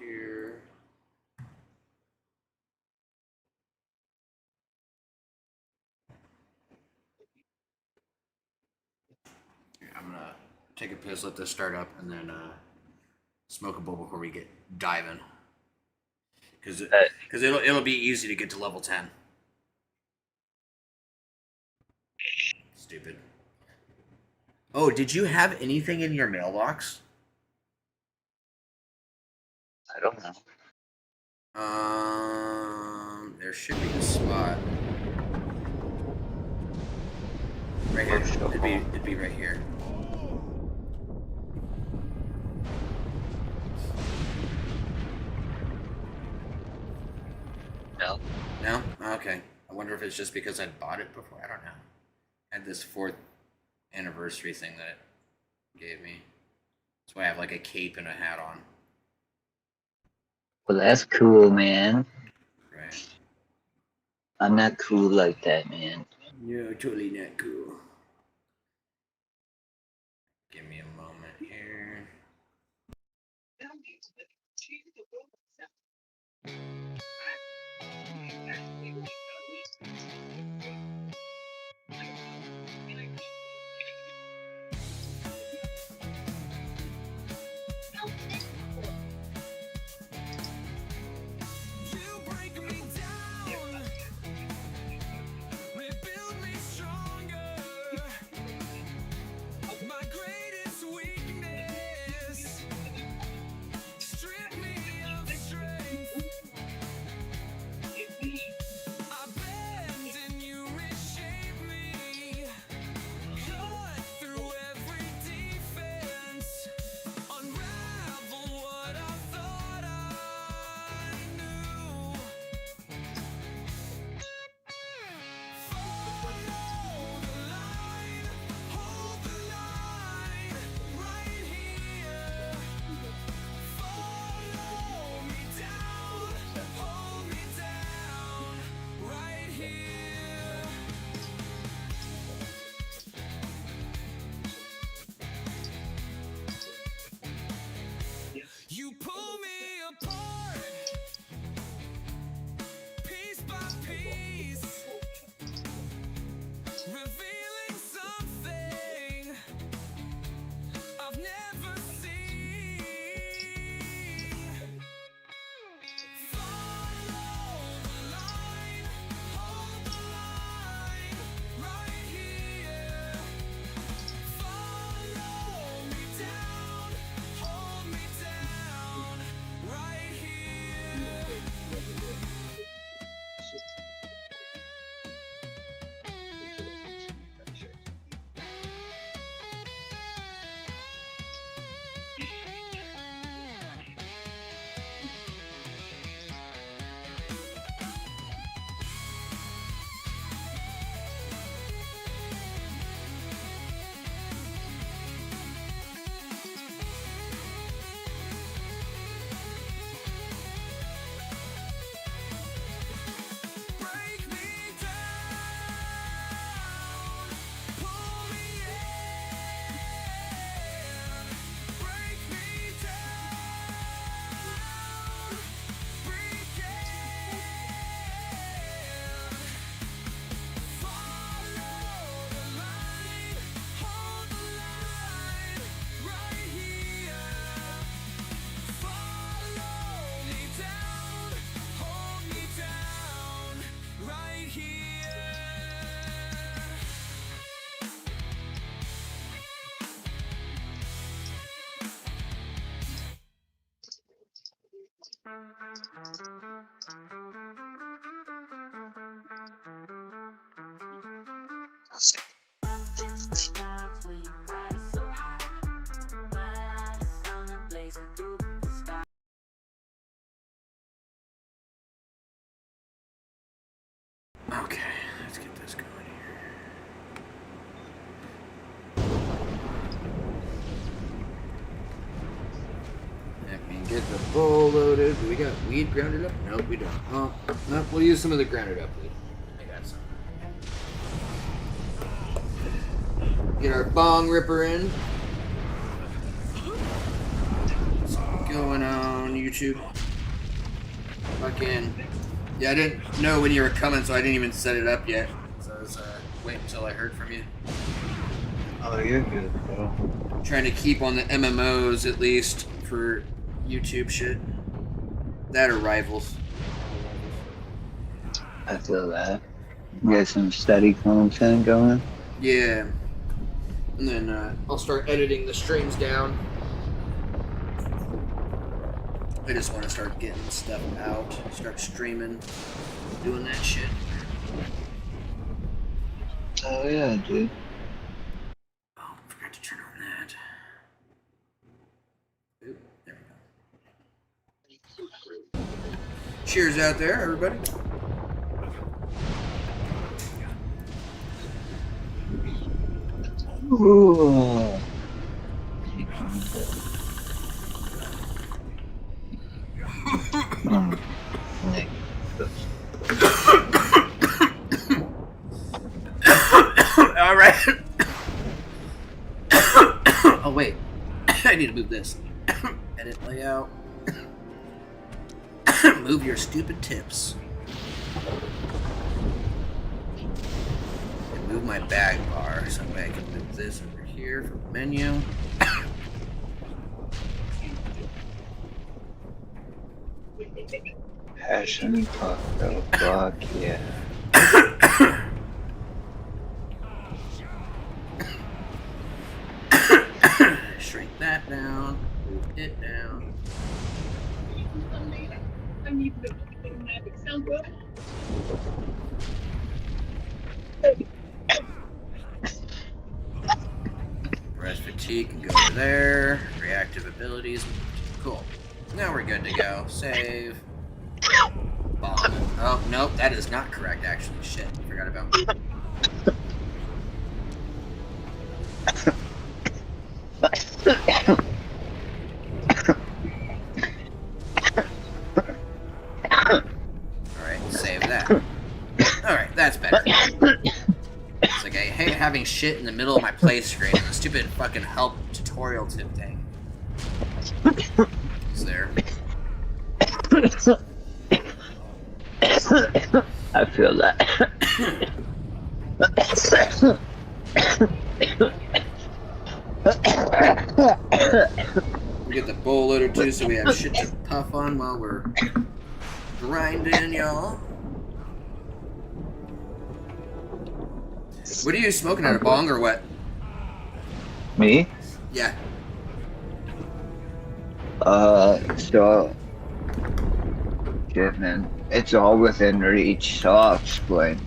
here. I'm gonna take a piss, let this start up, and then smoke a bowl before we get diving. Because it'll be easy to get to level 10. Stupid. Oh, did you have anything in your mailbox? I don't know. There should be a spot. Right here. It'd be right here. No. No? Okay. I wonder if it's just because I'd bought it before. I don't know. I had this 4th anniversary thing that it gave me. That's why I have like a cape and a hat on. Well, that's cool, man. Right. I'm not cool like that, man. You're totally not cool. Give me a moment here. You pull me apart, piece by piece, revealing something I've never seen. Follow the line, hold the line, right here. Follow me down, hold me down, right here. Break me down, pull me in. Break me down, break in. Follow the line, hold the line, right here. Follow me down, hold me down, right here. Okay, let's get this going here. Let me get the bowl loaded. Do we got weed grounded up? Nope, we don't. Oh, no, we'll use some of the grounded up weed. I got some. Get our bong ripper in. What's going on? YouTube. Fucking. Yeah, I didn't know when you were coming, so I didn't even set it up yet. So I was waiting until I heard from you. Oh, you're good, bro. Trying to keep on the MMOs at least for YouTube shit. That or Rivals. I feel that. Get some steady content going. Yeah. And then I'll start editing the streams down. I just want to start getting stuff out, start streaming, doing that shit. Oh yeah, dude. Oh, I forgot to turn on that. Oop, there we go. Cheers out there, everybody. Ooh. All right. Oh wait, I need to move this. Edit layout. Move your stupid tips. And move my bag bar so that way I can move this over here from the menu. Passion Taco, fuck yeah. Shrink that down. Move it down. Rest fatigue can go over there. Reactive abilities. Cool. Now we're good to go. Save. Bomb. Oh, nope, that is not correct, actually. Shit, forgot about me. Alright, save that. Alright, that's better. It's like I hate having shit in the middle of my play screen and the stupid fucking help tutorial tip thing. Is there? I feel that. We get the bowl loader too, so we have shit to puff on while we're grinding, y'all. What are you smoking out, a bong or what? Me? Yeah. So shit, man. It's all within reach, so I'll explain.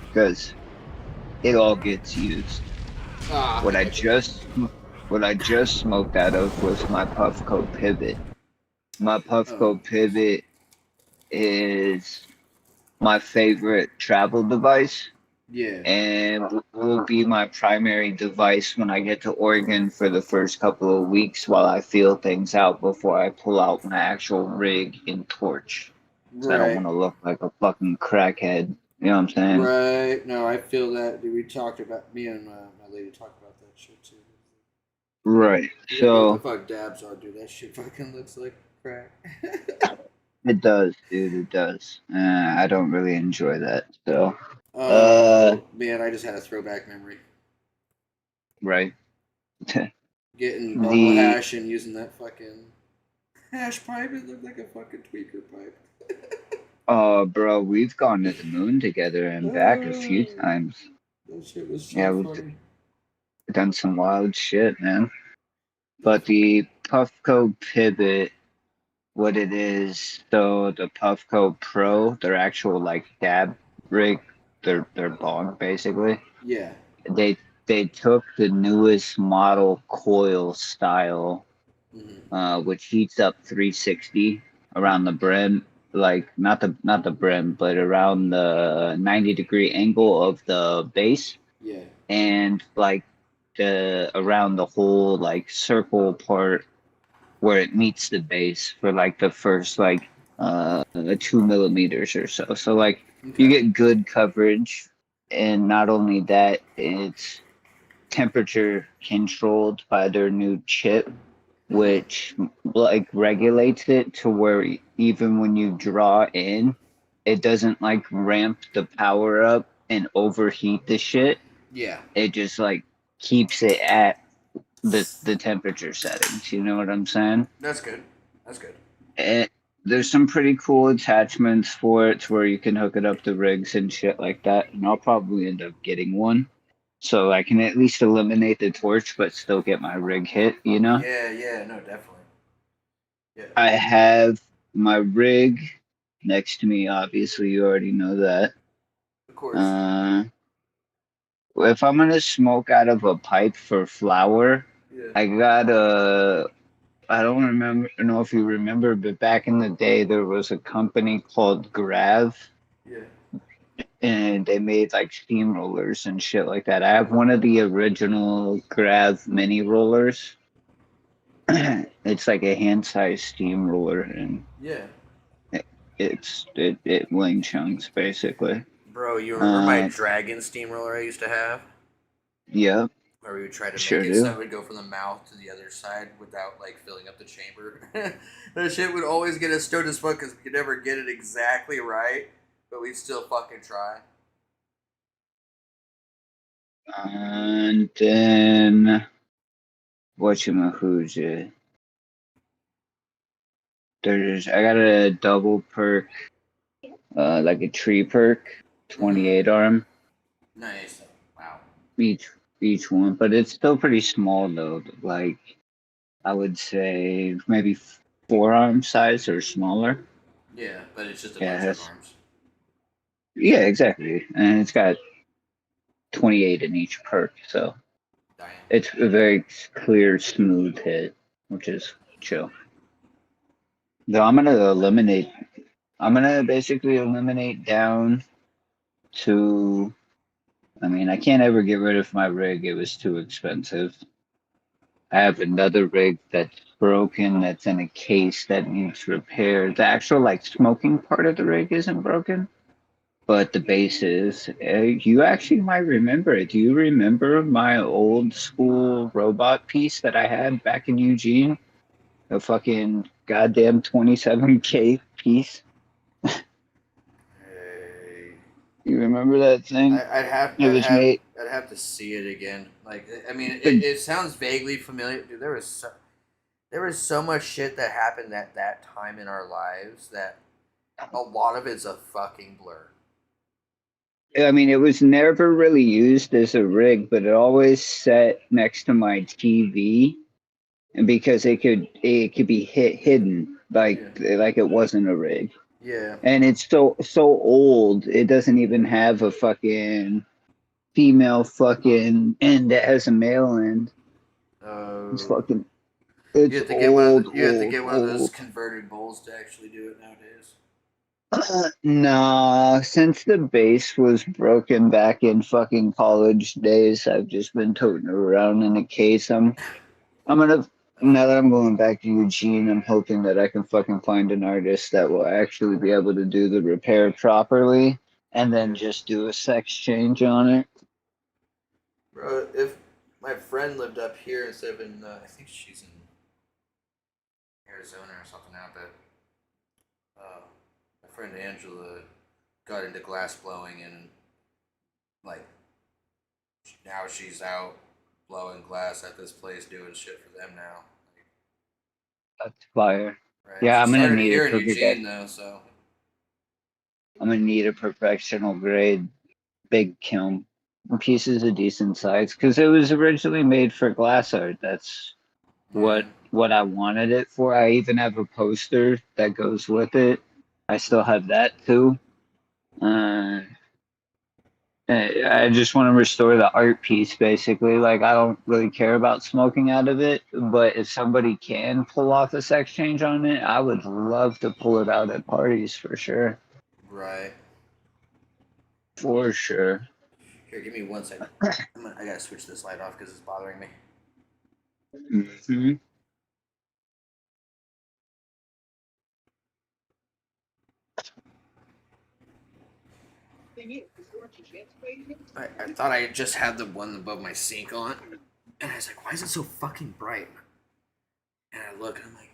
Because it all gets used. What I just smoked out of was my Puffco Pivot. My Puffco Pivot is my favorite travel device. Yeah. And will be my primary device when I get to Oregon for the first couple of weeks while I feel things out before I pull out my actual rig and torch. So I don't want to look like a fucking crackhead. You know what I'm saying? Right. No, I feel that. We talked about, me and my lady talked about that shit too. Right. Yeah, So what the fuck dabs are, dude? That shit fucking looks like crack. it does, dude. It does. I don't really enjoy that. So Man, I just had a throwback memory. right. Getting bubble hash and using that fucking hash pipe. It looked like a fucking tweaker pipe. Bro, we've gone to the moon together and back a few times. That shit was so Yeah, funny. we've done some wild shit, man. But the Puffco Pivot, what it is, so the Puffco Pro, their actual like dab rig, their bong basically. Yeah. They took the newest model coil style, which heats up 360 around the brim, like not the brim, but around the 90-degree angle of the base. Yeah. And like the around the whole like circle part where it meets the base for like the first like 2 millimeters or so. So like you get good coverage, and not only that, it's temperature controlled by their new chip, which like regulates it to where even when you draw in, it doesn't like ramp the power up and overheat the shit. Yeah. It just like keeps it at the temperature settings. You know what I'm saying? That's good. That's good. It, there's some pretty cool attachments for it to where you can hook it up to rigs and shit like that. And I'll probably end up getting one. So I can at least eliminate the torch but still get my rig hit, you know? Yeah, no, definitely. Yeah. I have my rig next to me, obviously you already know that. Of course. Uh if I'm gonna smoke out of a pipe for flour, Yeah. I got a I don't remember know if you remember, but back in the day there was a company called Grav Yeah. and they made like steamrollers and shit like that. I have one of the original Grav mini rollers. It's like a hand sized steamroller and Yeah. it wing chunks basically. Bro, you remember my Uh dragon steamroller I used to have? yeah, Where we would try to make sure it so do. it would go from the mouth to the other side without like filling up the chamber. That shit would always get us stoned as fuck because we could never get it exactly right, but we'd still fucking try. And then whatchamahooja. I got a double perk, like a tree perk, Mm-hmm. 28 arm Nice. Wow. each each one, but it's still pretty small though. Like I would say maybe forearm size or smaller. Yeah, but it's just a Yeah, bunch of that's, arms. yeah, exactly. And it's got 28 in each perk, so Damn. it's a very clear, smooth hit, which is chill. Though I'm gonna basically eliminate down to, I mean, I can't ever get rid of my rig. It was too expensive. I have another rig that's broken, that's in a case that needs repair. The actual like smoking part of the rig isn't broken, but the base is. You actually might remember it. Do you remember my old school robot piece that I had back in Eugene? The fucking goddamn 27K piece. Hey. You remember that thing? I'd have It was made. I'd have to see it again. Like I mean, The, it sounds vaguely familiar. Dude, there was so much shit that happened at that time in our lives that a lot of it's a fucking blur. I mean, it was never really used as a rig, but it always sat next to my TV, and because it could be hidden Yeah. like it wasn't a rig. Yeah. And it's so old, it doesn't even have a fucking female fucking end that has a male end. It's Uh, fucking it's old, you have to old, get one of those old. converted bowls to actually do it nowadays. Nah, since the base was broken back in fucking college days, I've just been toting it around in a case. I'm gonna now that I'm going back to Eugene, I'm hoping that I can fucking find an artist that will actually be able to do the repair properly and then Yeah. just do a sex change on it. Bro, if my friend lived up here instead of in, I think she's in Arizona or something now, but my friend Angela got into glass blowing and like now she's out blowing glass at this place doing shit for them now. That's fire. Right? Yeah, She started here in Eugene though, so I'm gonna need a professional grade big kiln pieces of decent size because it was originally made for glass art. That's yeah. what I wanted it for. I even have a poster that goes with it. I still have that too. Uh, I just want to restore the art piece basically. Like I don't really care about smoking out of it, but if somebody can pull off a sex change on it, I would love to pull it out at parties for sure. Right. For sure. Here, give me 1 second. I gotta switch this light off because it's bothering me. Hmm. I thought I just had the one above my sink on, and I was like, why is it so fucking bright? And I look and I'm like,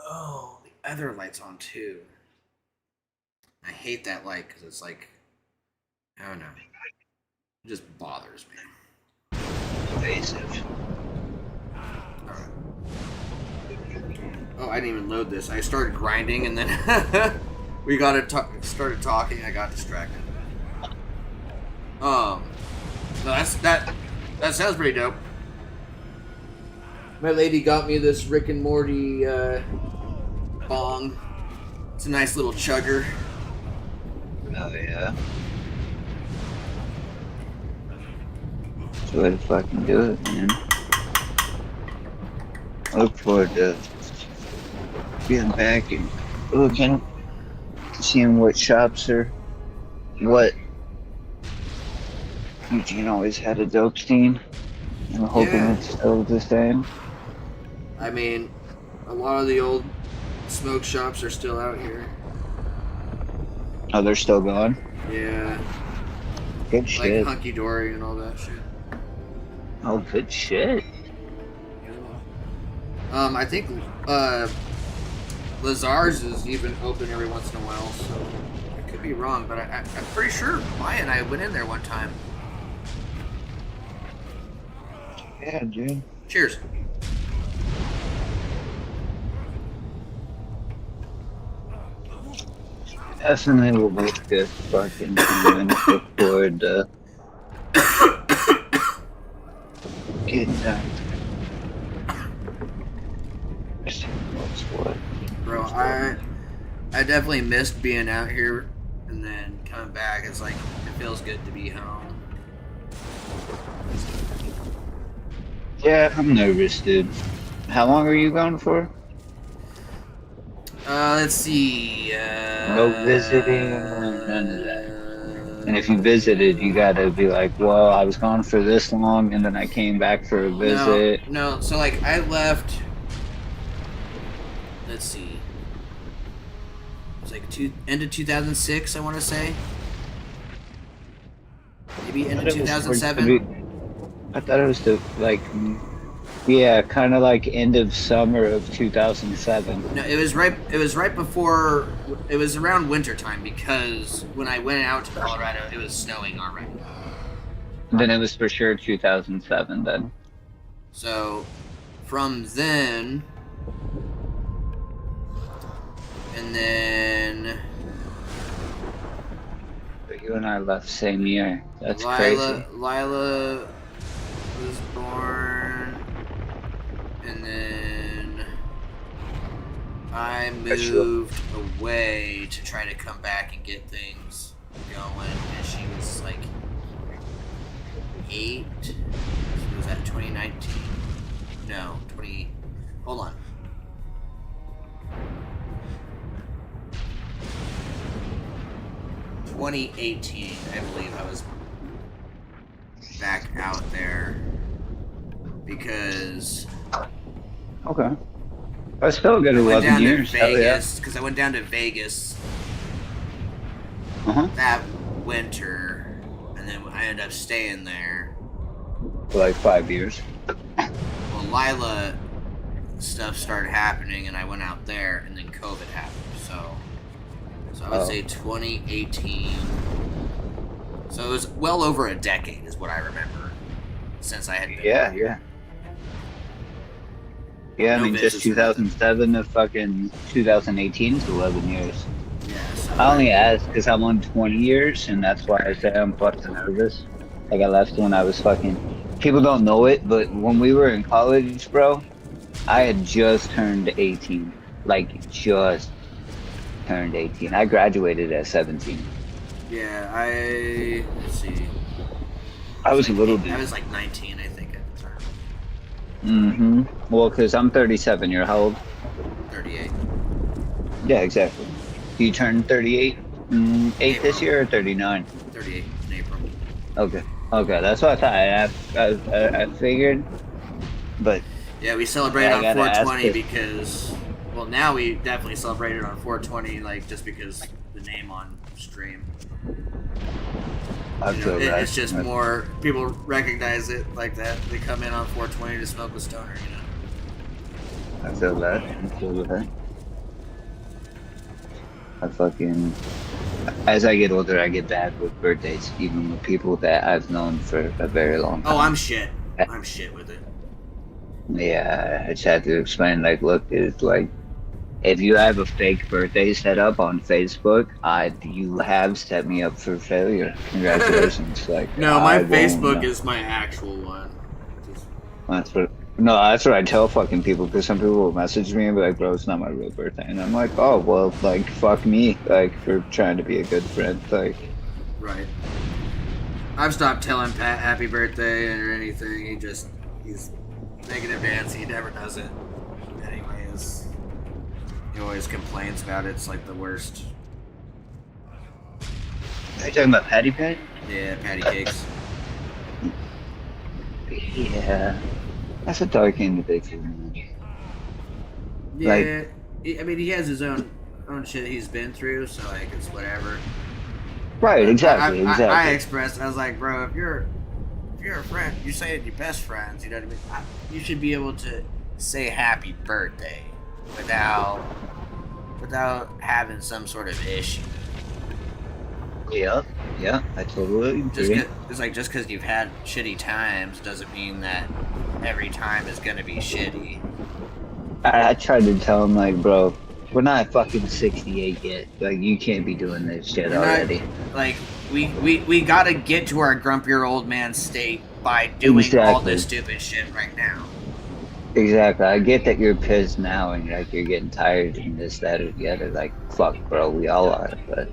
Oh, the other light's on too. I hate that light because it's like, I don't know. It just bothers me. Invasive. Alright. Oh, I didn't even load this. I started grinding and then we started talking. I got distracted. No, that sounds pretty dope. My lady got me this Rick and Morty bong. It's a nice little chugger. Oh yeah. That's the way to fucking do it, man. I look forward to getting back and looking, seeing what shops are, what. Eugene always had a dope scene. I'm hoping Yeah. it's still the same. I mean, a lot of the old smoke shops are still out here. Oh, they're still going? Yeah. Good Like shit. Hunky Dory and all that shit. Oh, good shit. I think Lazar's is even open every once in a while, so I could be wrong, but I'm pretty sure Maya and I went in there one time. Yeah, dude. Cheers. Definitely will make this fucking thing look forward to getting down. What's what? Bro, I definitely missed being out here and then coming back. It's like, it feels good to be home. Yeah, I'm nervous, dude. How long are you going for? Let's see. No visiting, none of that. And if you visited, you gotta be like, well, I was gone for this long, and then I came back for a visit. No, so like I left. Let's see. It was like end of 2006, I want to say. Maybe end of 2007. I thought it was the yeah, kind of like end of summer of 2007. No, it was right before. It was around winter time because when I went out to Colorado, it was snowing already. Then it was for sure 2007 then. So, from then, and then But you and I left same year. That's crazy. Lila was born, and then I moved away to try to come back and get things going, and she was like 8. So was that 2019? No, 20. Hold on. (2018), I believe I was back out there because Okay. That's still a good I went 11 down years. to Hell yeah. Vegas because I went down to Vegas Uh-huh. that winter, and then I ended up staying there. For like 5 years. Well, Lila stuff started happening, and I went out there, and then COVID happened. So I would say 2018. So it was well over a decade, is what I remember, since I had been. Yeah, yeah. Yeah, I No mean, just visits or nothing. 2007 to fucking 2018 is 11 years. Yeah, so I only asked because I'm on 20 years, and that's why I say I'm fucking nervous. Like, I left when I was fucking... People don't know it, but when we were in college, bro, I had just turned 18. Like, just turned 18. I graduated at 17. yeah, let's see. I was a little dude. I was like 19, I think, at the time. Mm-hmm. Well, because I'm 37. You're how old? 38. Yeah, exactly. You turned 38 8 this year or 39? 38 in April. Okay. Okay, that's what I thought. I figured. But Yeah, we celebrated Yeah, I on gotta ask 420 this. because, well, now we definitely celebrated on 420, like, just because the name on stream. I You know, feel that. it's just more, people recognize it like that. They come in on 420 to smoke with Stoner, you know. I feel that. I feel that. I fucking as I get older, I get bad with birthdays, even with people that I've known for a very long time. Oh, I'm shit. I'm shit with it. Yeah, I just had to explain, like, look, it's like, if you have a fake birthday set up on Facebook, you have set me up for failure. Congratulations. Like, No, my I won't. Facebook is my actual one. Just- That's what. No, that's what I tell fucking people because some people will message me and be like, "Bro, it's not my real birthday," and I'm like, "Oh, well, like, fuck me, like, for trying to be a good friend, like." Right. I've stopped telling Pat happy birthday or anything. He's making advance. He never does it. Anyways, he always complains about it. It's like the worst. Are you talking about Patty Pat? Yeah, patty cakes. Yeah, that's a dark individual. Yeah, Like- I mean, he has his own shit he's been through, so like it's whatever. Right, exactly, I exactly. expressed, I was like, bro, if you're a friend, you're saying your best friends, you know what I mean? You should be able to say happy birthday without having some sort of issue. Yeah, yeah, I totally agree. Just because you've had shitty times doesn't mean that every time is gonna be shitty. I tried to tell him, like, bro, we're not fucking 68 yet. Like, you can't be doing this shit We're not- already. Like we gotta get to our grumpier old man state by doing all Exactly. this stupid shit right now. Exactly. I get that you're pissed now and like you're getting tired and this, that, or the other. Like, fuck, bro, we all are. But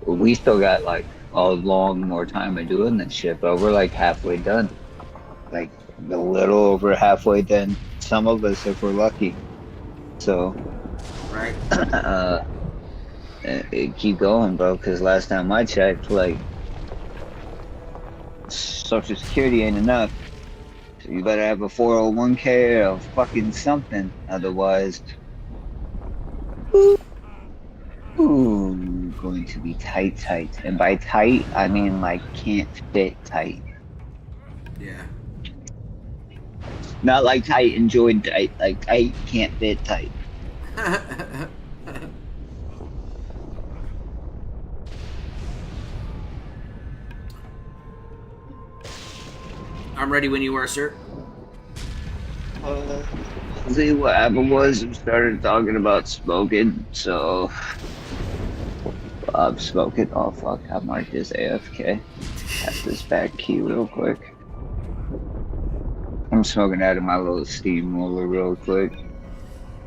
we still got like a long more time of doing this shit. But we're like halfway done. Like a little over halfway done. Some of us, if we're lucky. So, Right? keep going, bro. Because last time I checked, like, Social Security ain't enough. So you better have a 401k or fucking something. Otherwise, ooh, going to be tight. And by tight, I mean like can't fit tight. Yeah. Not like tight and joined tight. Like tight can't fit tight. I'm ready when you are, sir. See what happened was we started talking about smoking, so I'm smoking. Oh fuck, I marked this AFK. Tap this back key real quick. I'm smoking out of my little steamroller real quick.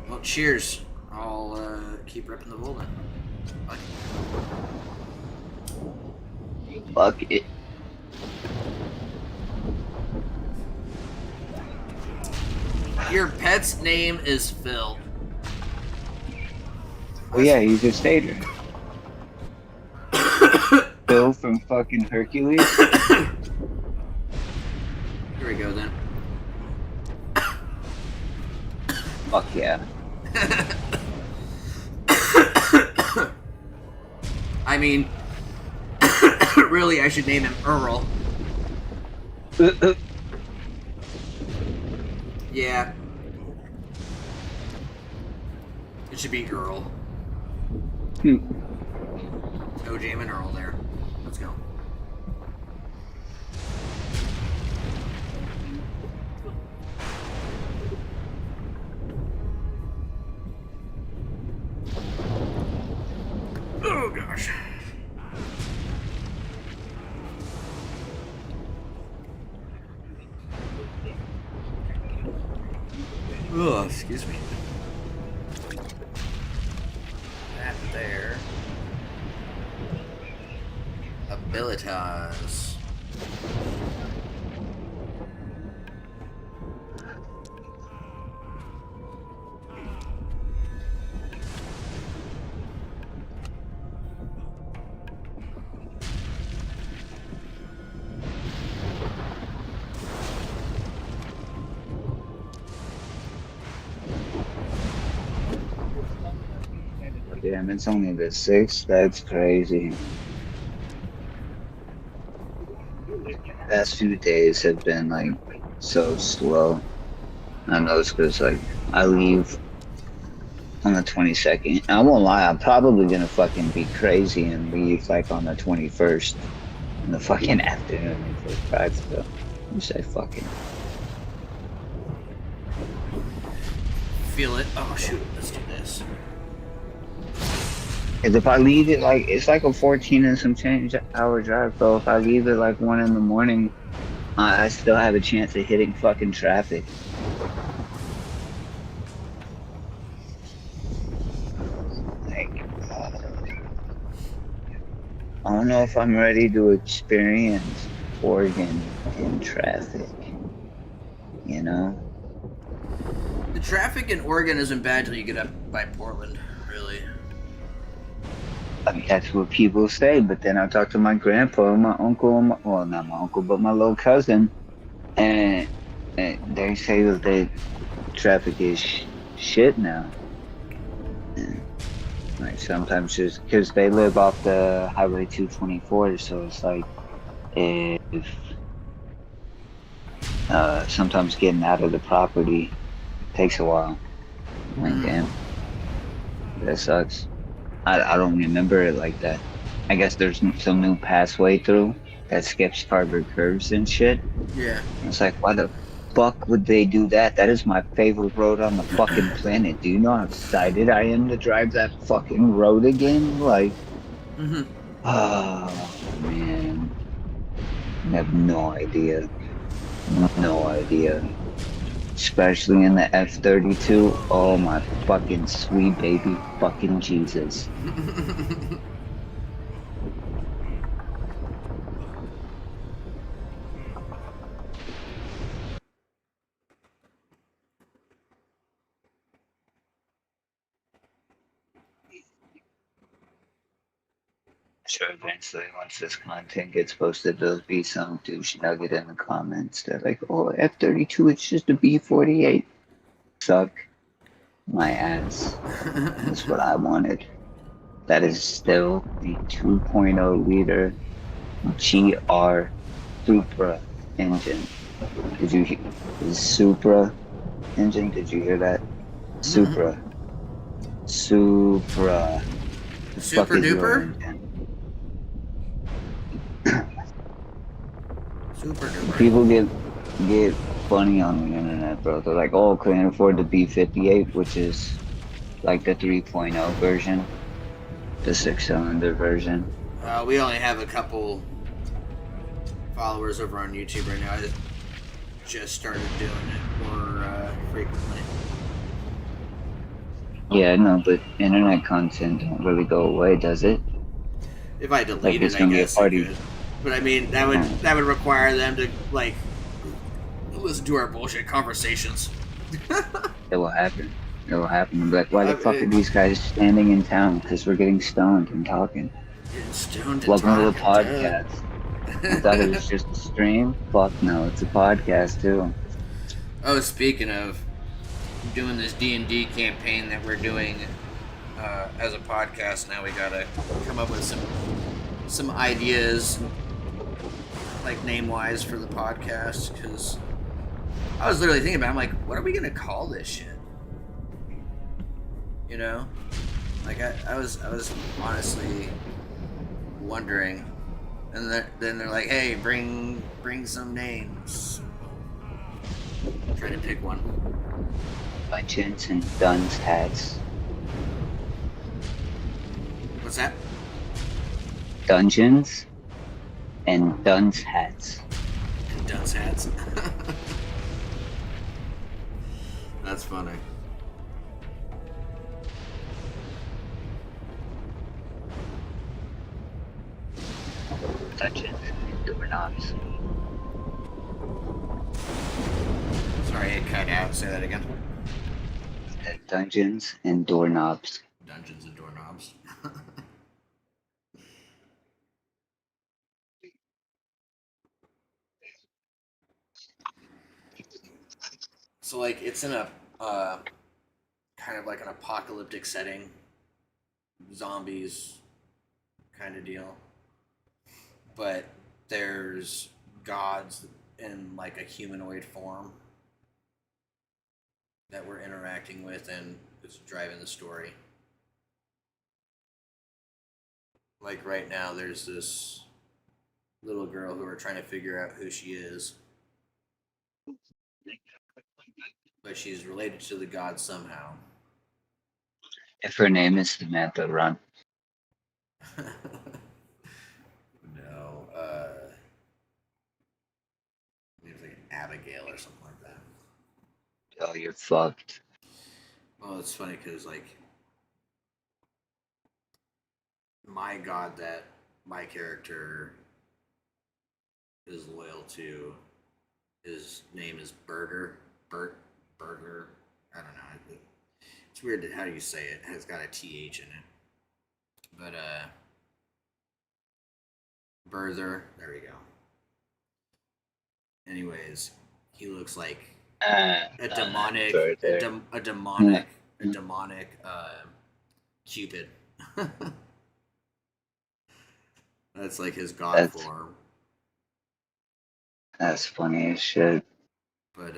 Well, cheers. I'll keep ripping the bowl then. Bye. Fuck it. Your pet's name is Phil. Oh yeah, he's a stater. Bill from fucking Hercules. Here we go then. Fuck yeah. I mean, really, I should name him Earl. Yeah. It should be Earl. No Jam and Earl there. Let's go. Oh gosh. Oh, excuse me. That there. Abilitas. Damn, it's only the 6th. That's crazy. Past few days have been like so slow. I know it's because like I leave On the 22nd. I won't lie, I'm probably gonna fucking be crazy and leave like on the 21st in the fucking afternoon and just drive still. You say fucking. Feel it. Oh shoot, let's do this. Cause if I leave it like it's like a 14 and some change hour drive, bro. If I leave it like 1 in the morning, I still have a chance of hitting fucking traffic. Like, I don't know if I'm ready to experience Oregon in traffic. You know? The traffic in Oregon isn't bad till you get up by Portland, really. I mean, that's what people say, but then I talked to my grandpa and my uncle, and well, not my uncle, but my little cousin, and, and they say that the traffic is shit now. And, like sometimes just because they live off the Highway 224, so it's like if sometimes getting out of the property takes a while. Like, damn, that sucks. I don't remember it like that. I guess there's some new passway through that skips Harvard curves and shit. Yeah. It's like, why the fuck would they do that? That is my favorite road on the fucking planet. Do you know how excited I am to drive that fucking road again? Like, Mm-hmm. oh man, I have no idea. No idea. Especially in the F-32. Oh my fucking sweet baby fucking Jesus. Sure, eventually, once this content gets posted, there'll be some douche nugget in the comments. They're like, oh, F-32, it's just a B-48. Suck my ass. That's what I wanted. That is still the 2.0 liter GR Supra engine. Did you hear the Supra engine? Did you hear that? Supra. Supra. The fuck Super is your duper? engine? Super duper. People get funny on the internet, bro. They're like, "Oh, couldn't afford the B58, which is like the 3.0 version, the six-cylinder version." We only have a couple followers over on YouTube right now. I just started doing it more frequently. Yeah, no, but internet content don't really go away, does it? If I Like delete it's it, I gonna be a guess it party. could. But I mean, that would require them to like listen to our bullshit conversations. It will happen. It will happen. They'll be like, why the fuck are It- these guys standing in town? Because we're getting stoned and talking. Getting stoned and Welcome to the talking, podcast. I thought it was just a stream. Fuck no, it's a podcast too. Oh, speaking of doing this D&D campaign that we're doing as a podcast, now we gotta come up with some ideas, like name-wise, for the podcast, because I was literally thinking about it, I'm like, what are we gonna call this shit? You know? Like, I was honestly wondering, and then they're like, hey, bring some names. Trying to pick one. Legends and Duns hats. What's that? Dungeons and Duns hats. And dunce hats. That's funny. Dungeons and doorknobs. Sorry, it cut out. Say that again. Dungeons and doorknobs. Dungeons and doorknobs. So, like, it's in a kind of like an apocalyptic setting, zombies kind of deal. But there's gods in like a humanoid form that we're interacting with, and who's driving the story. Like right now, there's this little girl who are trying to figure out who she is. But she's related to the gods somehow. If her name is Samantha, run. No, maybe it's like Abigail or something like that. Oh, you're fucked. Well, it's funny because like my god that my character is loyal to, his name is Burger. Burger. I don't know. It's weird how do you say it. It's got a TH in it. But Burther. There we go. Anyways, he looks like a demonic, a demonic Cupid. That's like his god form. That's funny as shit. But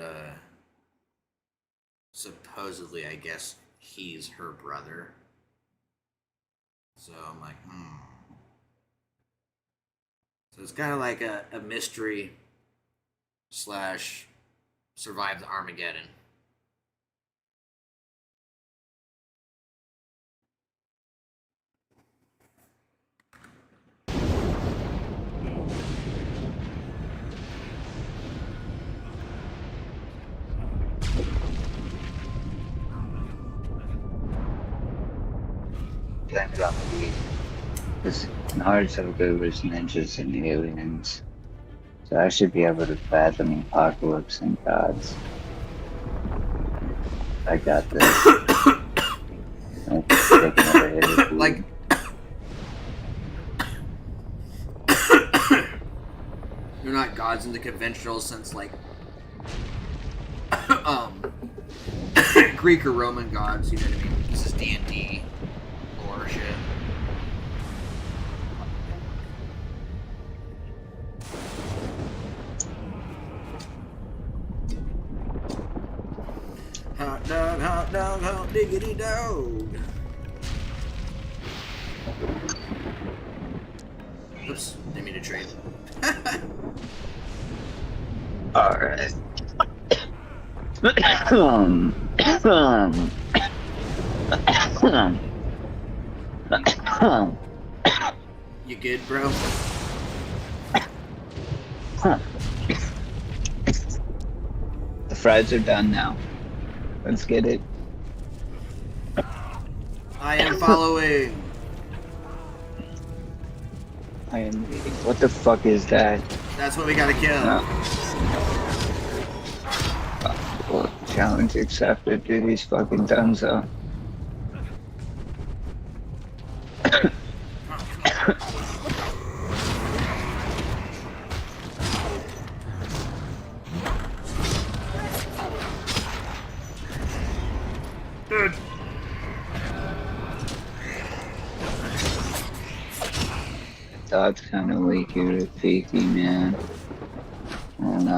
supposedly, I guess he's her brother. So I'm like, So it's kind of like a mystery / survive the Armageddon. Because Naruto good with ninjas and aliens. So I should be able to fathom apocalypse and gods. I got this. Like, you're not gods in the conventional sense, like Greek or Roman gods. You know what I mean? This is D&D lore shit. Hot dog, hot diggity dog. Oops, didn't mean to trade. Alright. You good, bro? The fries are done now. Let's get it. I am following. I am reading. What the fuck is that? That's what we gotta kill. Well, challenge accepted, dude. He's fucking done so. Dude. Dodge kind of weak here with Peaky, man. And,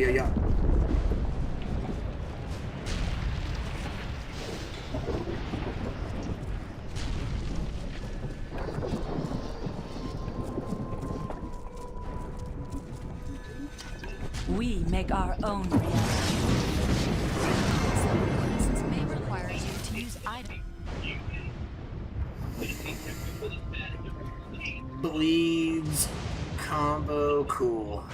Yeah. We make our own reality. Some classes may require you to use items. Bleeds combo cool.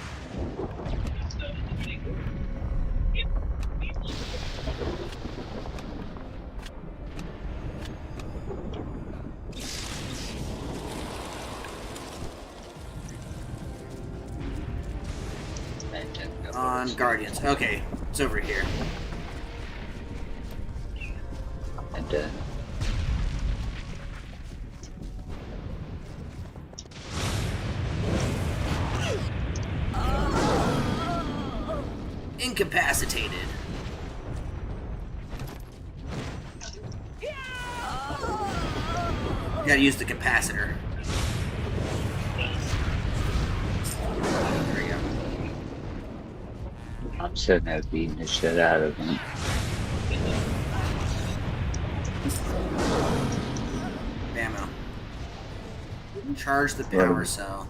On Guardians. Okay, it's over here. and, Incapacitated. You gotta use the capacitor. There we go. I'm sitting there beating the shit out of him. Ammo. Charge the power cell.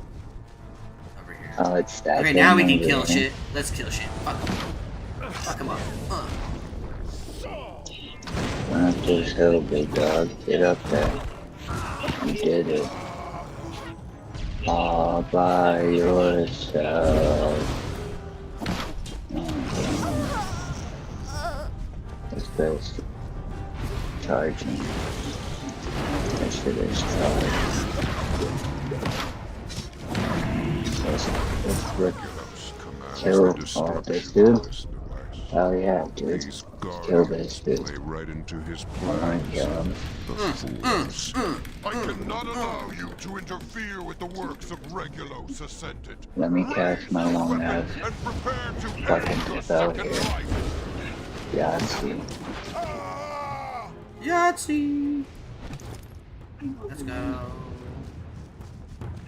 Over here. Oh, it's that. Okay, now we thing can over kill there. shit. Let's kill shit. Fuck him. Fuck him up. Run up this hill, big dog. Get up there. You did it. All by yourself. This guy's charging. That shit is charged. Let's look. Kill all this dude. Oh yeah, dude. These Kill this dude. play right into his I wanna kill plans. him. The fools. I cannot allow you to interfere with the works of Regulos Ascendant. Let me cast my long ass And prepare to fucking end your spell second here. life. Yahtzee. Ah! Yahtzee! Let's go.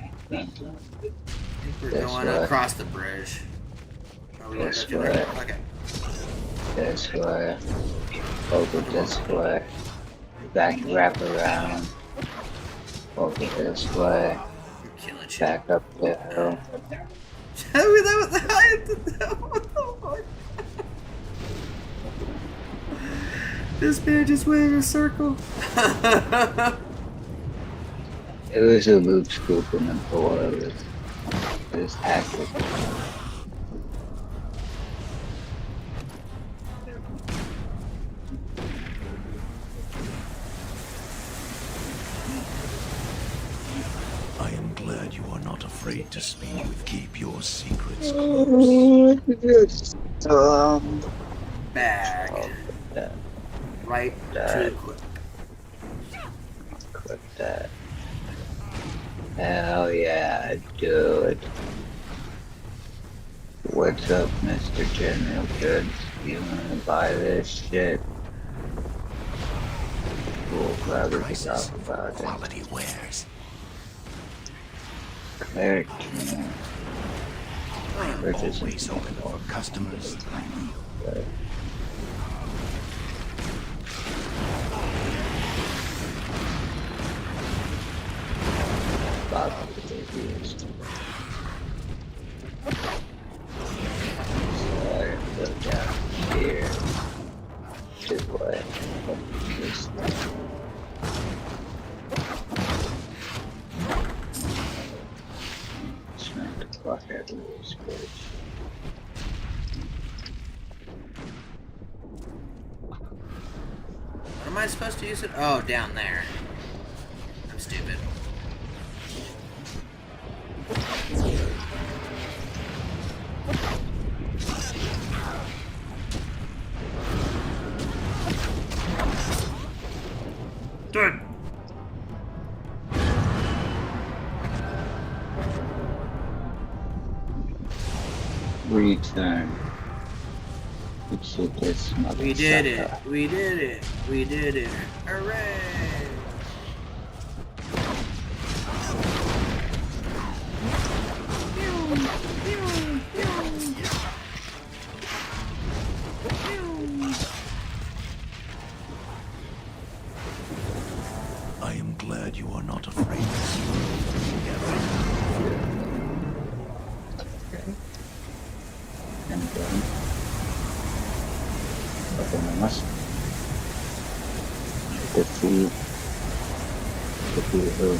I think we're This going way. across the bridge. Oh, we This gotta go way. Okay. This way. Over this way. Back wrap around. Over this way. We're killing shit. Back up the hill. What the fuck? This man just went in a circle. It was a loop scoop in the door. It was tactic. I am glad you are not afraid to speak with Keep Your Secrets Close. Bag. That. Right to equip. Click that. Hell yeah, dude. What's up, Mr. General Goods? You wanna buy this shit? We'll probably Prices talk for about it. quality wares. Cleric. Purchase Always open for customers. Bob reviews. So I go down here to what? This smack the fuck out of this bitch. What am I supposed to use it? Oh, down there. I'm stupid. Done. Return. Let's shoot this motherfucker. We did it. We did it. We did it. Hooray! I am glad you are not afraid to speak together. And then open the must. Defeat who?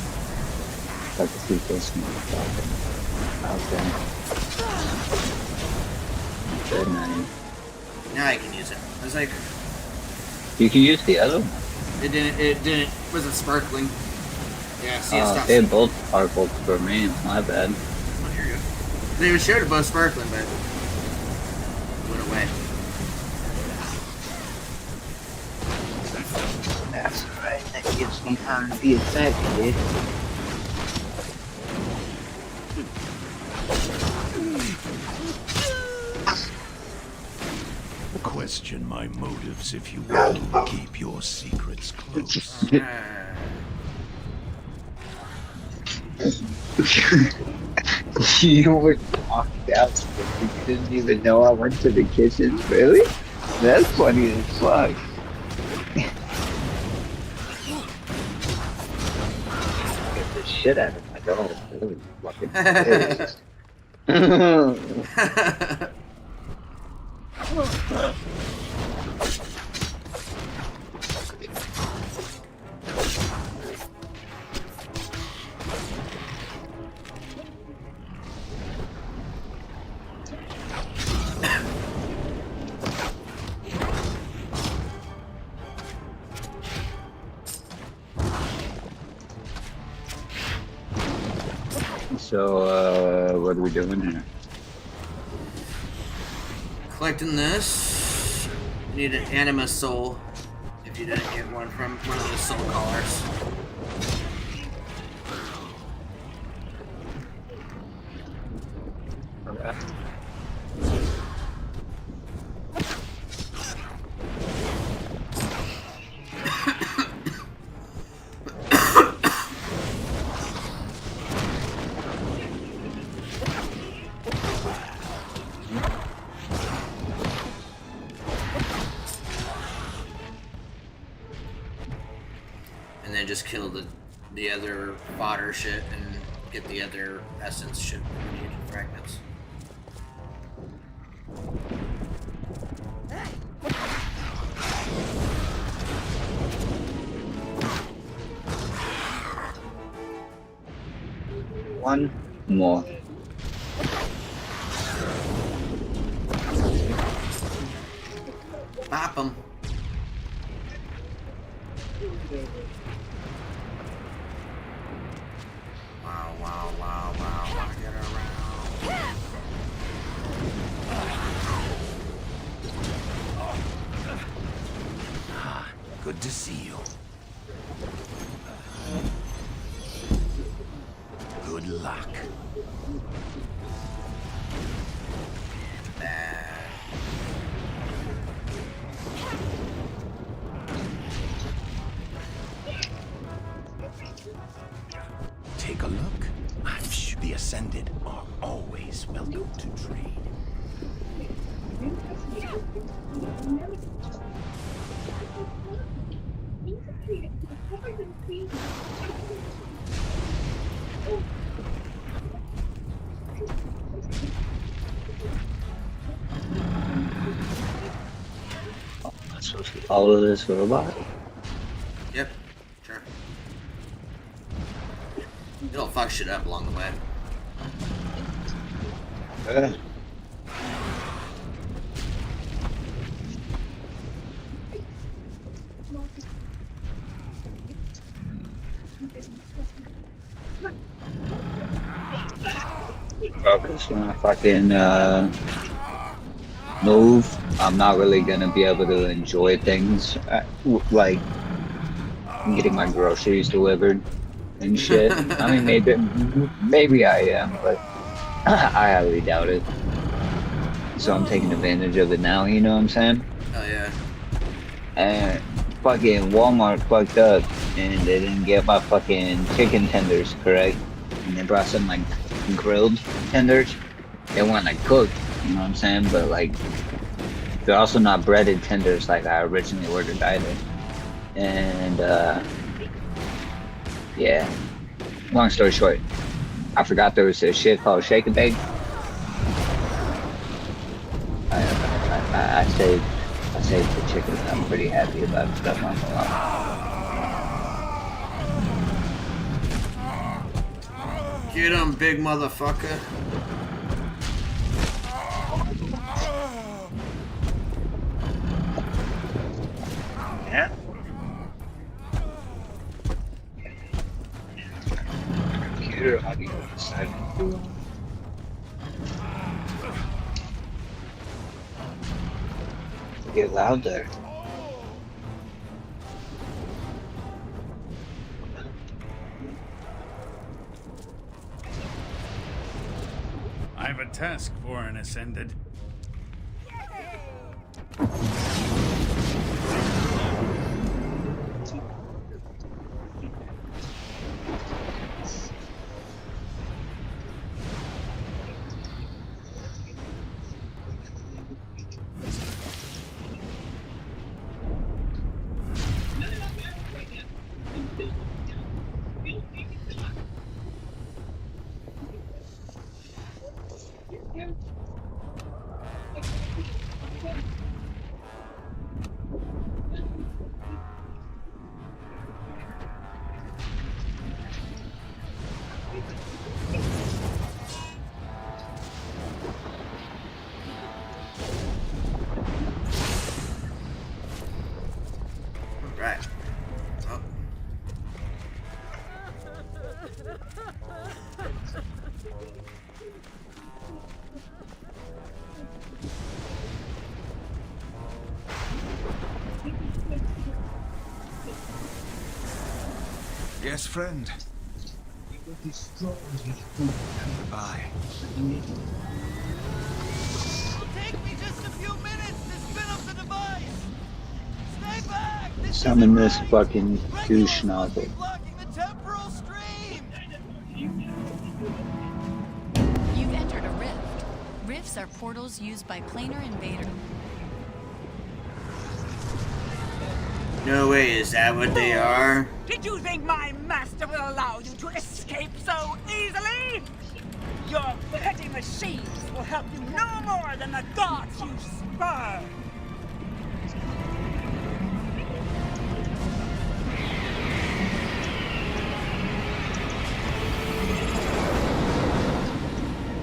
Like defeat this motherfucker. Okay. Good night. Now I can use it. I was like, You can use the other one. it wasn't sparkling. Yeah, see, it stopped. They both sparkled for me. My bad. Oh, here you go. They showed it both sparkling, but it went away. That's right. That gives me time to be effective. Question my motives if you want to keep your secrets close. You were knocked out, but you didn't even know I went to the kitchen. Really? That's funny as fuck. Get the shit out of my dog. That was fucking hilarious. So, what are we doing here? Collecting this. You need an anima soul if you didn't get one from one of the soul callers. And then just kill the other fodder shit and get the other essence shit we need fragments. One more. Pop 'em. Wow, wow, wow, wow, wow, get around. Good to see you. Good luck. Bad. Take a look. I'm sure the Ascended are always welcome to trade. That's supposed to follow this robot. Yep, sure. It'll fuck shit up along the way. Because when I fucking move, I'm not really gonna be able to enjoy things like getting my groceries delivered and shit. I mean, maybe I am, but I highly doubt it. So I'm taking advantage of it now. You know what I'm saying? Oh yeah. And fucking Walmart fucked up, and they didn't get my fucking chicken tenders correct, and they brought some like grilled tenders. They weren't like cooked, you know what I'm saying? But like, they're also not breaded tenders like I originally ordered either. And yeah. Long story short, I forgot there was a shit called Shake and Bake. I saved the chicken. I'm pretty happy about it. Stuff on the line. Get him, big motherfucker. Yeah. Computer audio decided. Get loud there. I have a task for an Ascended. Yes, friend. Goodbye. It'll take me just a few minutes to spin up the device. Stay back. This Summon isn't this right. fucking Regulos douche must be nozzle. blocking the temporal stream. You've entered a rift. Rifts are portals used by planar invaders. No way, is that what they are? Did you think my master will allow you to escape so easily? Your petty machines will help you no more than the gods you spurn.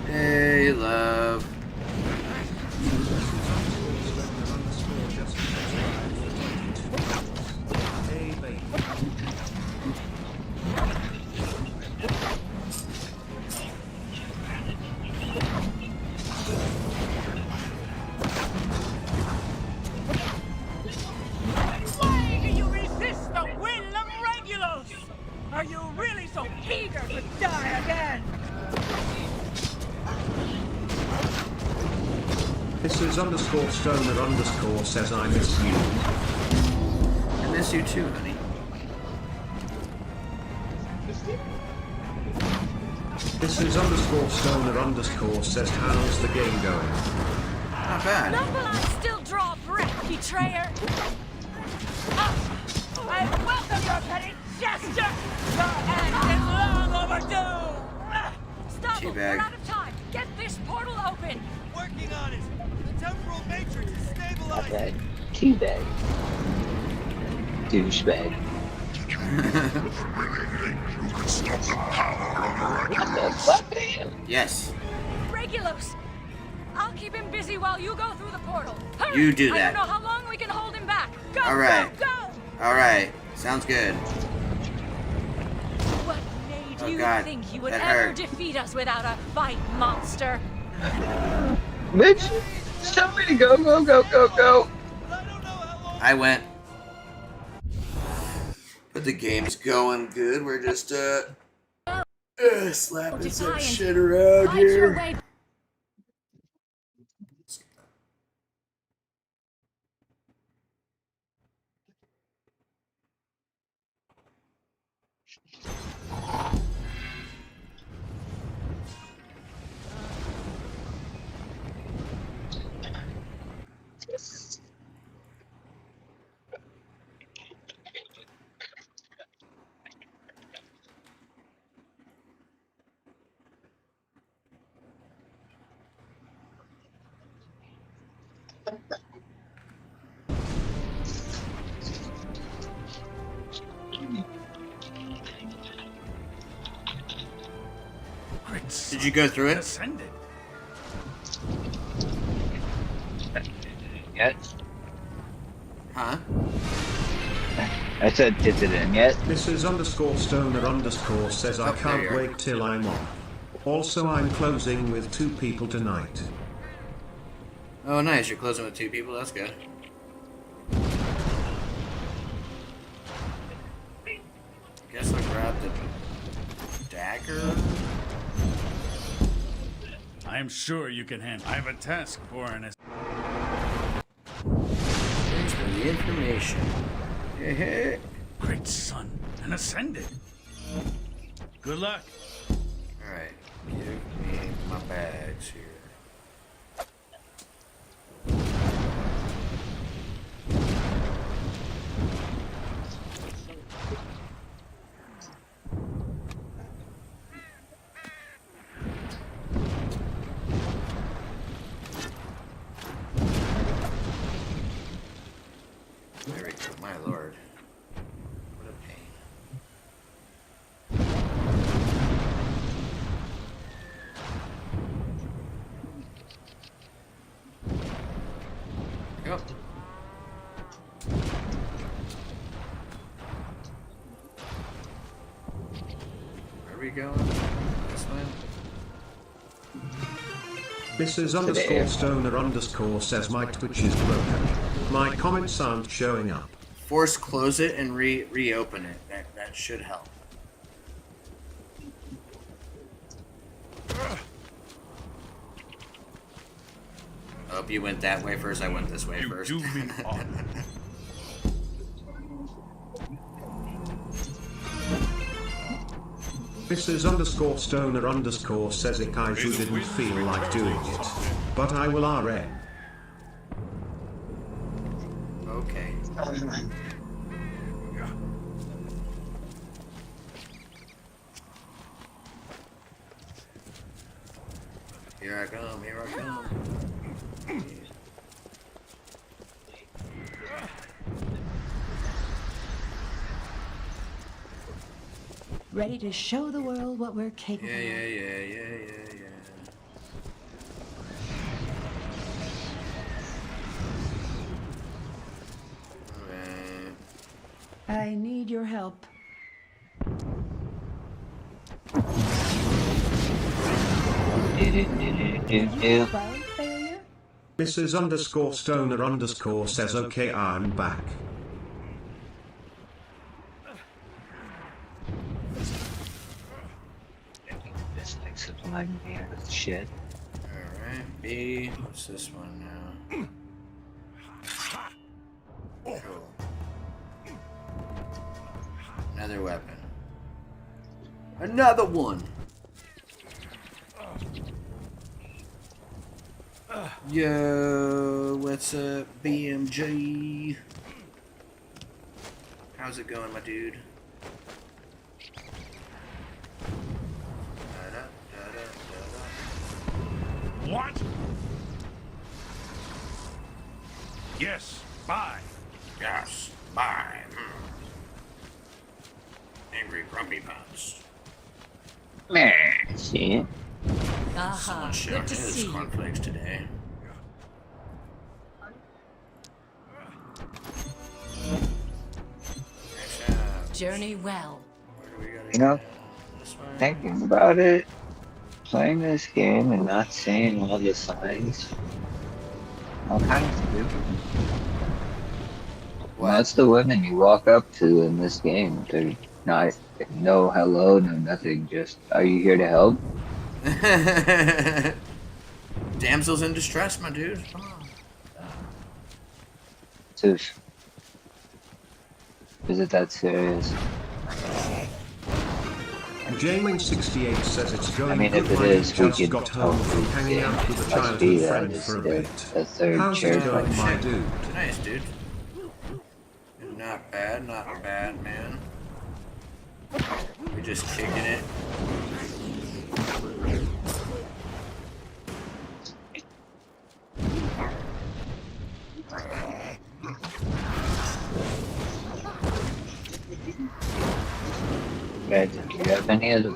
Hey, love. Why do you resist the will of Regulus? Are you really so eager to die again? This is underscore stoner underscore says I miss you. I miss you too, honey. This is underscore stoner underscore says how's the game going? Not bad. Not while I still draw breath, betrayer. I welcome your petty gesture. Your end is long overdue. Stop! Teabag. We're out of time. Get this portal open. Working on it. The temporal matrix is Not stabilizing. bad. Teabag. Douchebag. You can stop the power of What the Regulus. fuck, man? Yes. Regulos. I'll keep him busy while you go through the portal. Hurry! You do I that. don't know how long we can hold him back. Go, All right. go, go! Alright. Sounds good. What made Oh, you God. think you would That ever hurt. defeat us without a fight, monster? Bitch, tell me to go, go, go, go, go. But I don't know how long. I went. But the game's going good. We're just, slapping some Defiant. shit around Fight your here. way. Great Did son you go through it? ascended. Yet? Huh? I said, is it in yet? This is underscore stoner underscore says I Oh, there you can't are. wait till I'm off. Also I'm closing with 2 people tonight. Oh, nice. You're closing with 2 people. That's good. Guess I'll grab the dagger. I am sure you can handle. I have a task for an. Thanks for the information. Hey. Great son and ascended. Good luck. Alright. Give me my bags here. There we go, my lord. What a pain. Go. Where are we going? This way? This is underscore stoner underscore says my Twitch is broken. My comments aren't showing up. Force close it and reopen it. That should help. Hope you went that way first. I went this way You first. do me honor. Mrs. underscore stoner underscore says it I too didn't feel like doing it. But I will RN. Okay. Here I come, here I come. Ready to show the world what we're capable Yeah. Alright. of. I need your help. Bug failure? Mrs. underscore stoner underscore says okay I'm back. Just like supplying me with shit. Alright, B. What's this one now? Cool. Another weapon. Another one! Yo, what's up, BMG? How's it going, my dude? What? Yes, bye. Yes, bye. Angry grumpy pants. Meh, see? Aha, Someone shared good to his see you. cornflakes today. Nice job. Journey well. Where do we gotta You know, go? This way? thinking about it, playing this game and not seeing all the signs, all kinds of stupid. What? That's the women you walk up to in this game. They're not, no hello, no nothing, just, are you here to help? Damsels in distress, my dude. Come on. Is it that serious? Jaming68 says it's going I mean, good. if it I is, we just could got home from hopefully hanging out with a must be childhood that friend is for a the bit. third How's chair it going, my function. dude? Nice, dude. Not bad, man. We're just kicking it. Guys, do you have any other?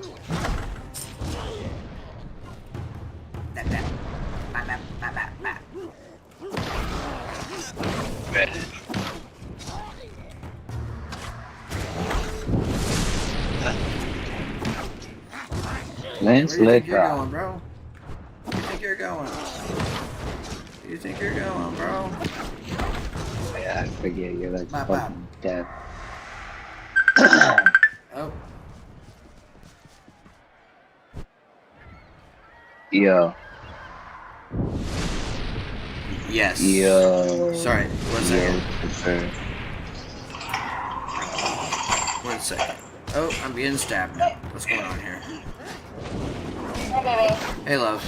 Lance Where do you think you're Lickoff. going, bro? Where do you think you're going? Where do you think you're going, bro? Yeah, I forget you're like Bop, fucking dead. Oh, Yo. yes. Yo. Sorry, one second. Prefer. 1 second. Oh, I'm getting stabbed now. What's going on here? Hey, love.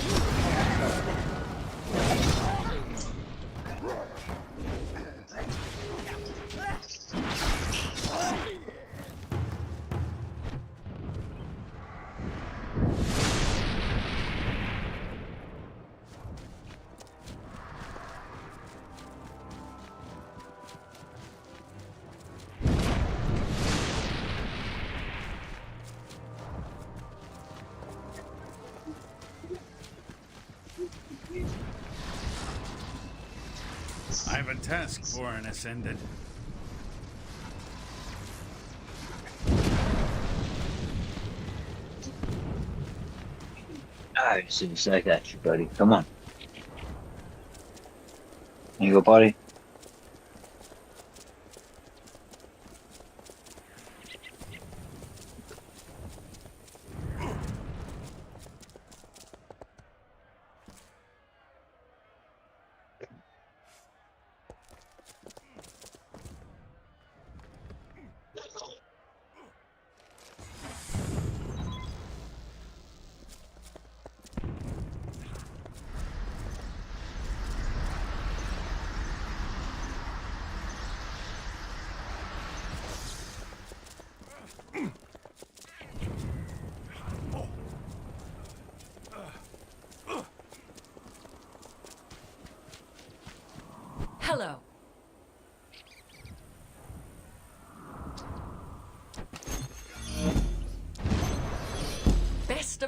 I have a task for an ascendant. Alright, Zeus, I got you, buddy. Come on. You go, buddy.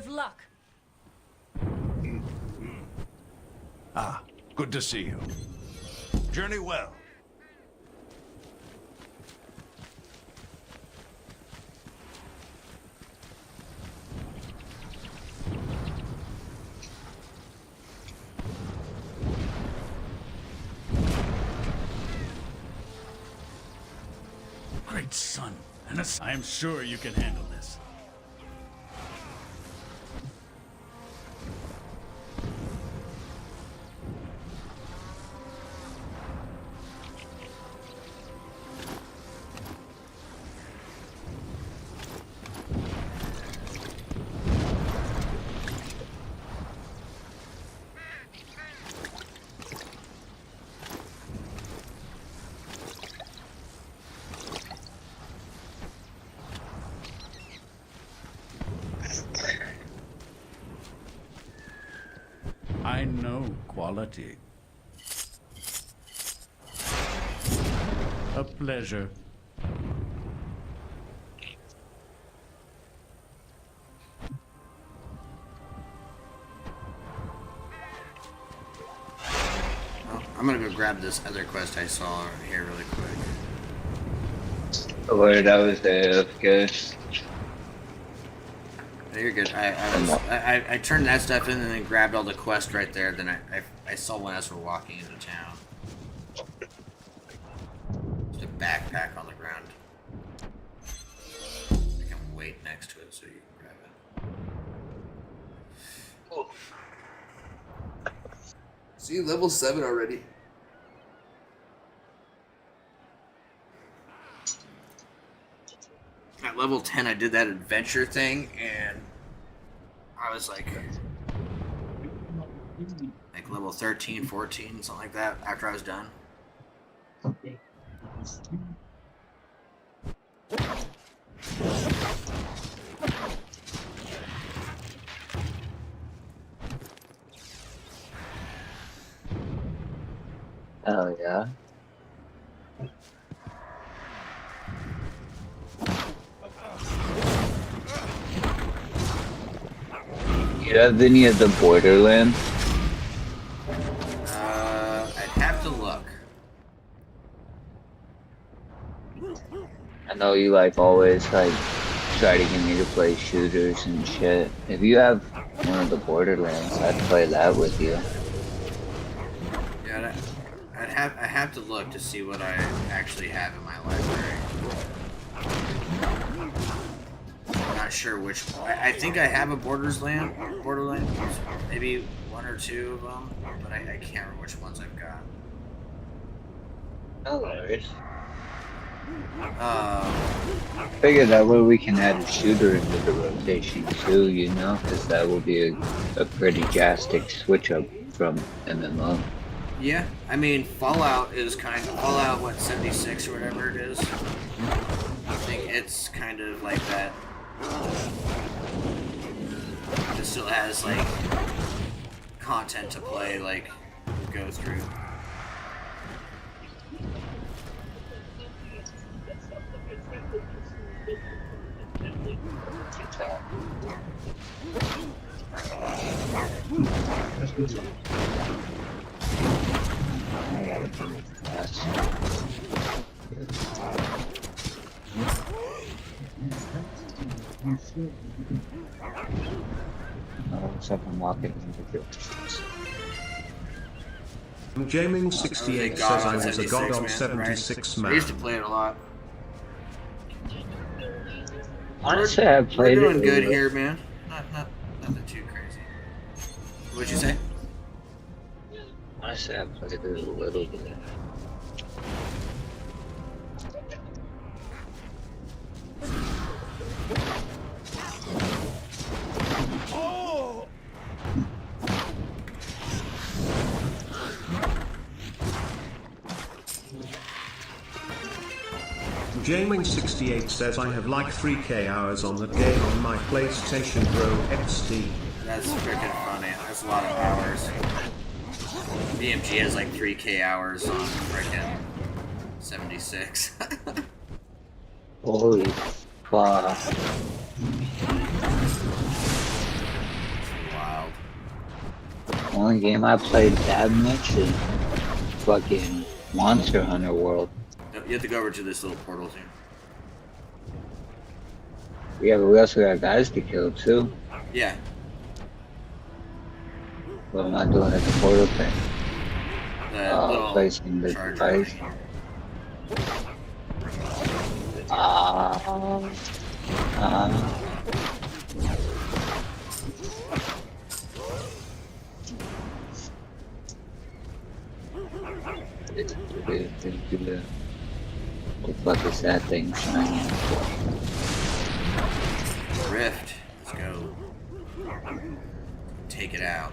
luck. Ah, good to see you. Journey well. Great son. And I am sure you can handle this. I know quality. A pleasure. Well, I'm gonna go grab this other quest I saw here really quick. Where that was good. No, you're good. I turned that stuff in and then grabbed all the quest right there. Then I saw one as we're walking into town. Just a backpack on the ground. I can wait next to it so you can grab it. See, level 7 already. At level 10, I did that adventure thing, and I was like level 13, 14, something like that, after I was done. Oh, yeah. You have any of the Borderlands? I'd have to look. I know you like always like try to get me to play shooters and shit. If you have one of the Borderlands, I'd play that with you. Yeah, I have to look to see what I actually have in my library. I'm not sure which. I think I have a Borderlands, maybe one or two of them, but I can't remember which ones I've got. No worries. Figure that way we can add a shooter into the rotation too, you know, because that will be a pretty drastic switch up from MMO. Yeah, I mean, Fallout is kind of, Fallout, what, 76 or whatever it is? I think it's kind of like that. It still has, like, content to play, like, go through. Looks like I'm walking into Jaming 68 says I was a god on 76 I man. used to play it a lot. Honestly, I played it. We're doing good here, man. Nothing too crazy. What'd you say? Honestly, I played it a little bit. Jaming 68 says I have like 3k hours on the game on my PlayStation Pro XD. That's freaking funny. That's a lot of hours. BMG has like 3k hours on freaking 76. Holy fuck. Only game I played that much is fucking Monster Hunter World. No, you have to go over to this little portal thing. Yeah, but we also got guys to kill too. Yeah. But I'm not doing it the portal thing. The little Placing the charger device. thing. What the fuck is that thing shining? Rift. Let's go. Take it out.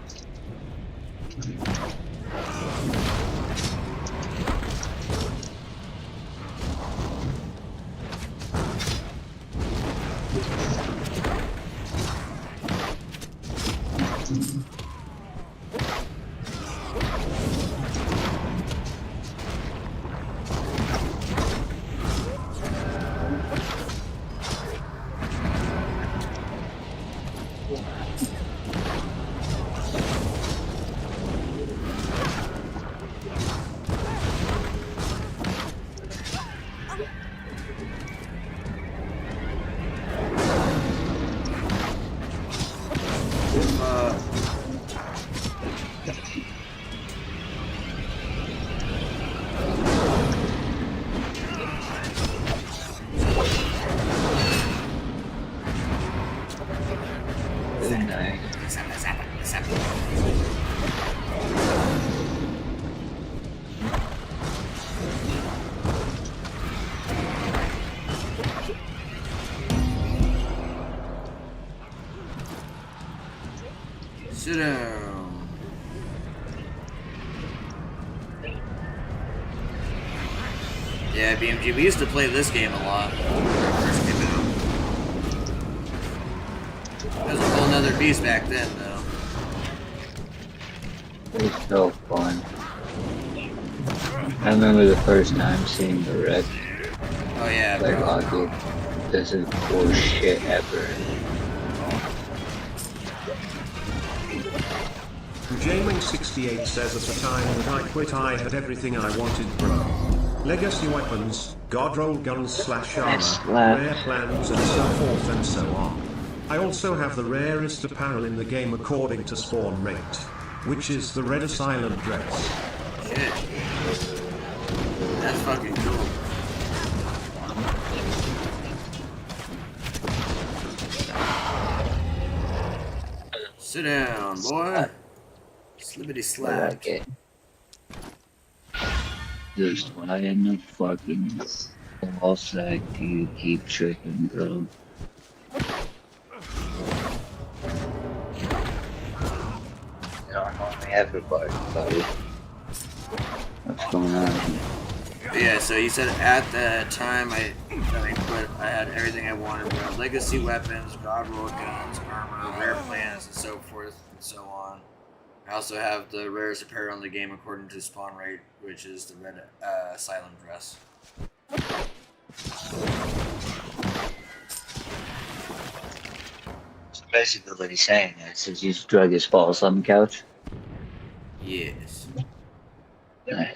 Sit down. Yeah, BMG, we used to play this game a lot when it first came out. It was a whole nother beast back then, though. It was so fun. I remember the first time seeing the wreck. Oh yeah, Like, bro. oh dude, this is the worst shit ever. Jaming68 says at the time that I quit I had everything I wanted, bro. Legacy weapons, god roll guns / armor, rare plans and so forth and so on. I also have the rarest apparel in the game according to spawn rate, which is the red asylum dress. Shit. That's fucking cool. Sit down, boy. Slippity slap. Okay. Just why in the fucking ball sack do you keep tripping, bro? Normally everybody, buddy. What's going on here? Yeah, so you said at the time I quit, I had everything I wanted. We had legacy weapons, god roll guns, armor, rare plans, and so forth and so on. I also have the rarest apparel in the game according to spawn rate, which is the red asylum dress. So basically what he's saying is you just drug his balls on the couch. Yes. Nice.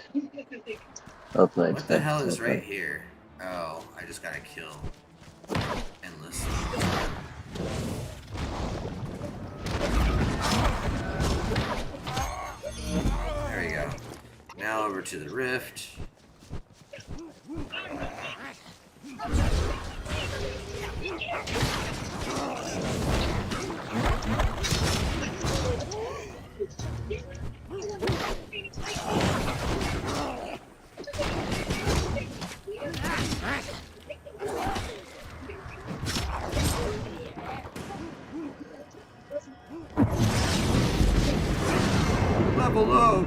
Well played. What the hell is right here? Oh, I just gotta kill endless. There we go. Now over to the rift. Level up.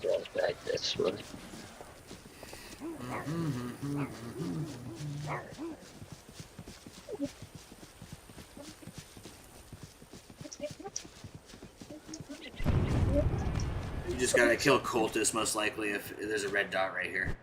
Go back this way. You just gotta kill cultists most likely if there's a red dot right here.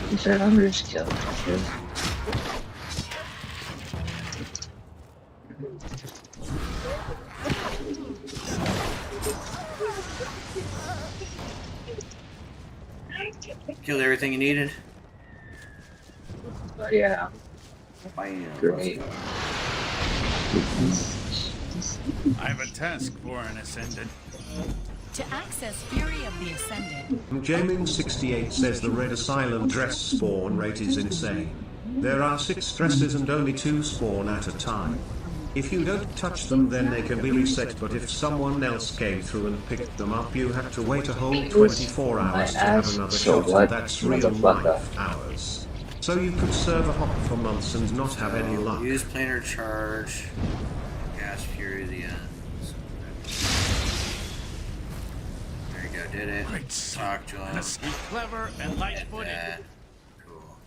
He said, I'm just killing you. Killed everything you needed? Yeah. Bam. Great. I have a task for an Ascendant. To access Fury of the Ascended, Jaming68 says the Red Asylum dress spawn rate is insane. There are 6 dresses and only 2 spawn at a time. If you don't touch them then they can be reset, but if someone else came through and picked them up you have to wait a whole 24 hours to have another shot, and that's real life hours. So you could serve a hop for months and not have any luck. Use planar charge. Gas Fury of the end. There you go, did it. Great Talk to him. Clever and light-footed. Cool.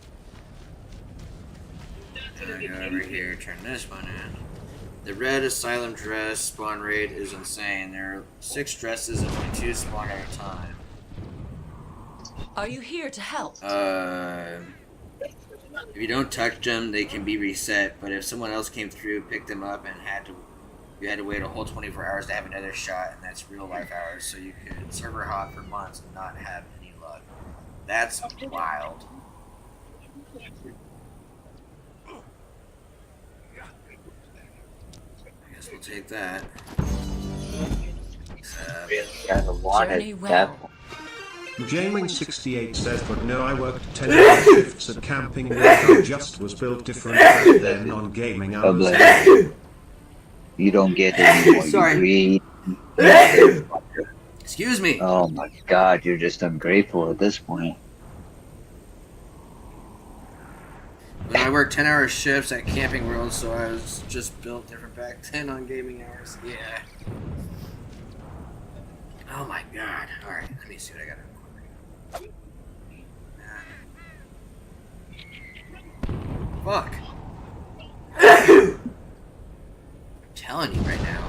And I go over here, turn this one in. The Red Asylum dress spawn rate is insane. There are 6 dresses and only 2 spawn at a time. Are you here to help? If you don't touch them, they can be reset. But if someone else came through, picked them up, and you had to wait a whole 24 hours to have another shot, and that's real life hours. So you could server hop for months and not have any luck. That's wild. I guess we'll take that. Journey well. Jaming68 says, but no, I worked 10 hour shifts at camping where I just was built different back then on gaming hours. You don't get any more. Sorry. Excuse me. Oh my god, you're just ungrateful at this point. When I worked 10-hour shifts at Camping World, so I was just built different back then on gaming hours. Yeah. Oh my god. Alright, let me see what I got. Fuck. I'm telling you right now.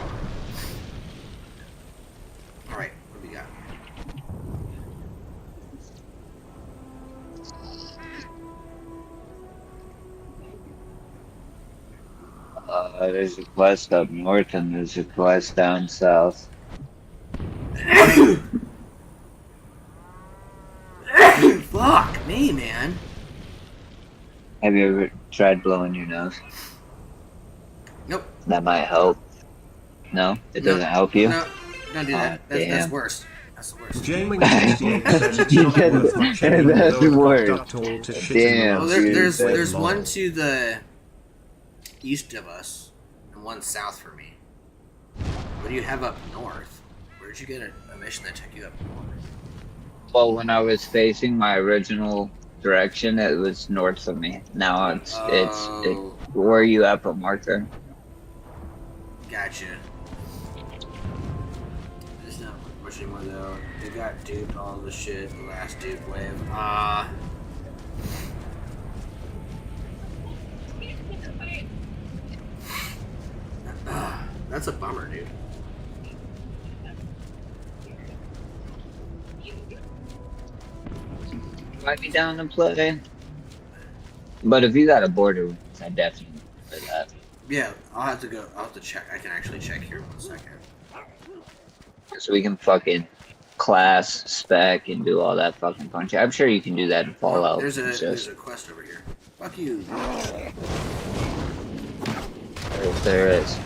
Alright, what do we got? There's a quest up north and there's a quest down south. Fuck me, man. Have you ever tried blowing your nose? Nope. That might help. No? It doesn't help you? No, don't do that. That's worse. That's the worst. Jaming68 says it's not worth much anymore, That's though worse. ducked all to shit Damn. Well, in the there's one to the east of us and one south for me. What do you have up north? Where'd you get a mission that took you up north? Well, when I was facing my original direction, it was north of me. Now it's where are you at, a marker? Gotcha. There's not much anymore though. They got duped all the shit. The last dupe wave. That's a bummer, dude. Might be down to play. But if you got a border, I definitely play that. Yeah, I'll have to check. I can actually check here 1 second. So we can fucking class, spec, and do all that fucking punch. I'm sure you can do that in Fallout. There's a quest over here. Fuck you. There is.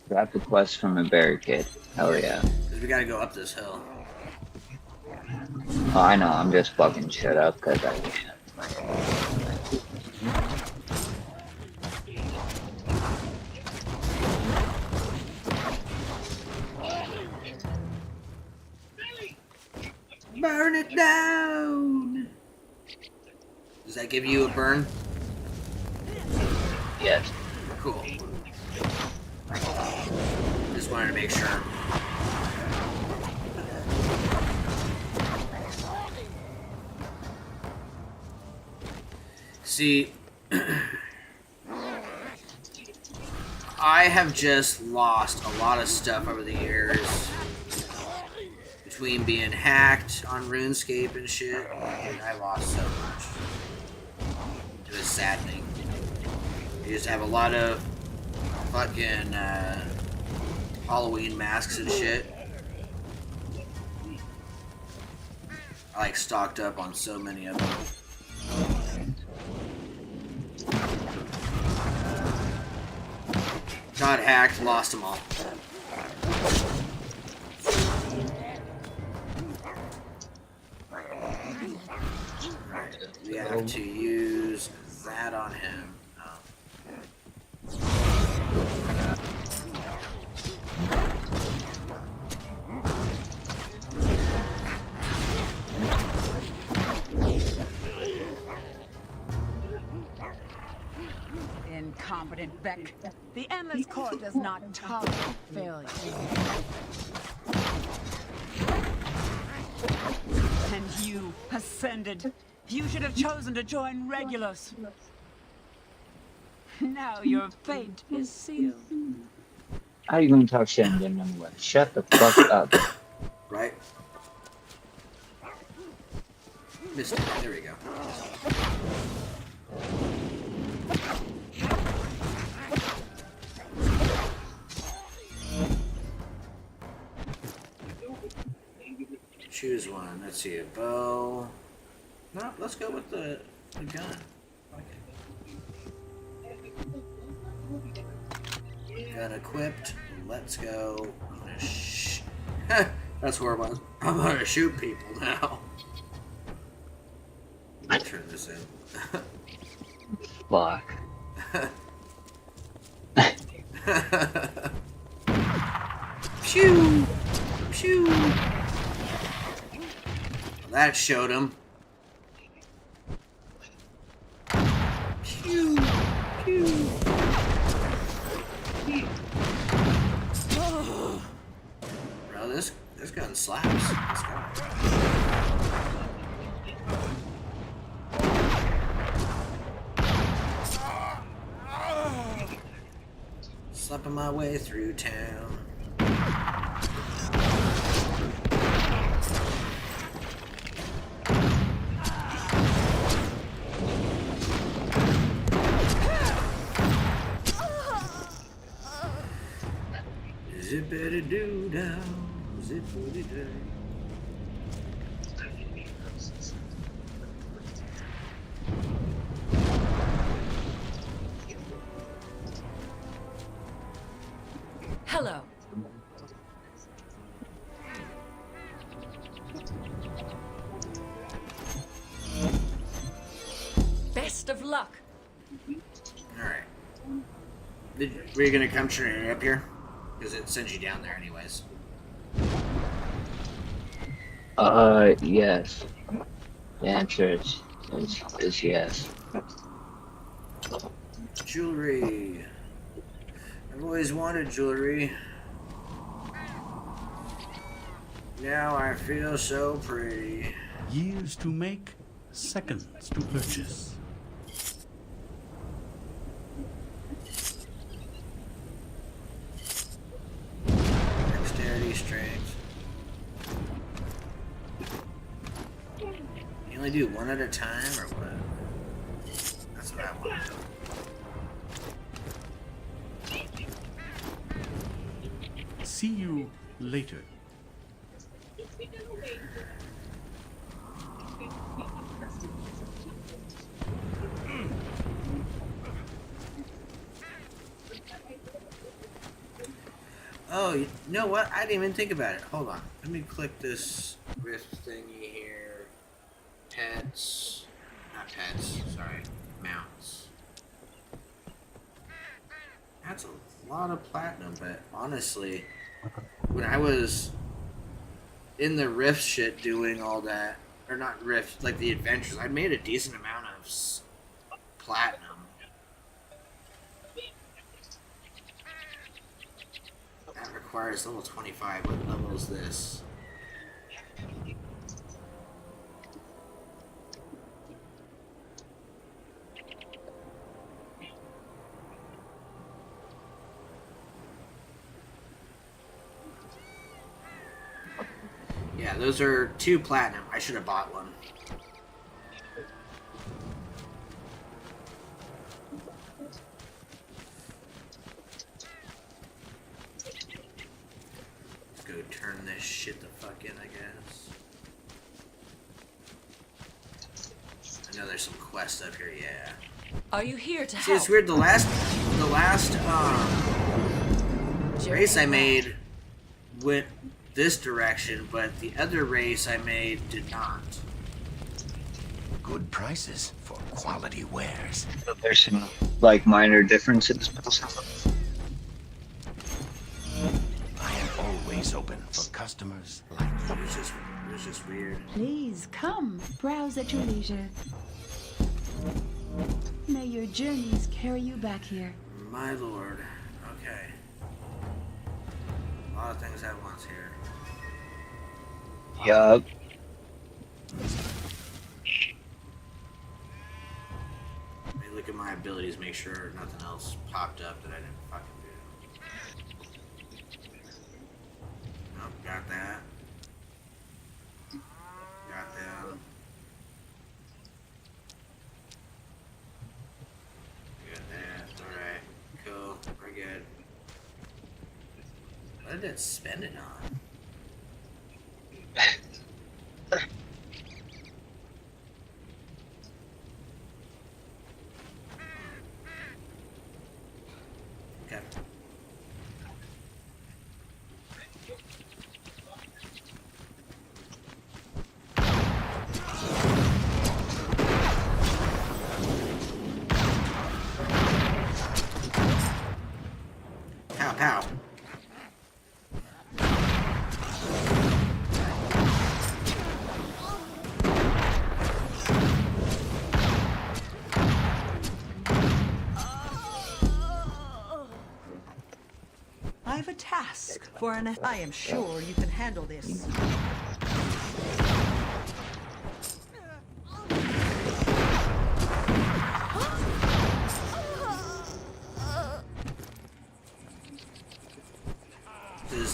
Grab the quest from a barricade. Hell yeah. Because we gotta go up this hill. Oh, I know, I'm just fucking shut up because I can't. Burn it down! Does that give you a burn? Yes. Cool. Just wanted to make sure. See, I have just lost a lot of stuff over the years. Between being hacked on RuneScape and shit, and I lost so much. It was saddening. You just have a lot of fucking Halloween masks and shit. I like stocked up on so many of them. Got hacked, lost them all. We have to use that on him. Incompetent Beck. The Endless Court does not tolerate failure. And you ascended. You should have chosen to join Regulus. Now your fate is sealed. How are you gonna talk shit and get anyway? Shut the fuck up. Right? Missed it. There we go. Choose one. Let's see, a bow. No, let's go with the gun. Okay. Gun equipped. Let's go. I'm gonna that's where I'm gonna shoot people now. Let me turn this in. Fuck. Pew! Pew! That showed him. Pew! Pew! Bro, this gun slaps. Let's go. Slapping my way through town. Zippity doo down, zippity day. Hello. Best of luck. Alright. Were you gonna come straight up here? Because it sends you down there anyways. Yes. The answer is yes. Jewelry. I've always wanted jewelry. Now I feel so pretty. Years to make, seconds to purchase. Dexterity, strength. You only do one at a time, or what? That's what I want. See you later. Oh, you know what? I didn't even think about it. Hold on. Let me click this rift thingy here. Pets. Not pets. Sorry. Mounts. That's a lot of platinum, but honestly, when I was in the rift shit doing all that, or not rift, like the adventures, I made a decent amount of platinum. That requires level 25. What level is this? Yeah, those are 2 platinum. I should have bought one. Let's go turn this shit the fuck in, I guess. I know there's some quests up here, yeah. Are you here to See, help? it's weird, the last race I made went this direction, but the other race I made did not. Good prices for quality wares. So there's some like minor differences. I am always open for customers like you. It was just weird. Please come, browse at your leisure. May your journeys carry you back here. My lord. Okay. A lot of things at once here. Yup. Let me look at my abilities, make sure nothing else popped up that I didn't fucking do. Nope, got that. Got them. Got that. Alright. Cool. We're good. What did it spend it on? Okay. Pow, pow. I have a task for an... I am sure you can handle this.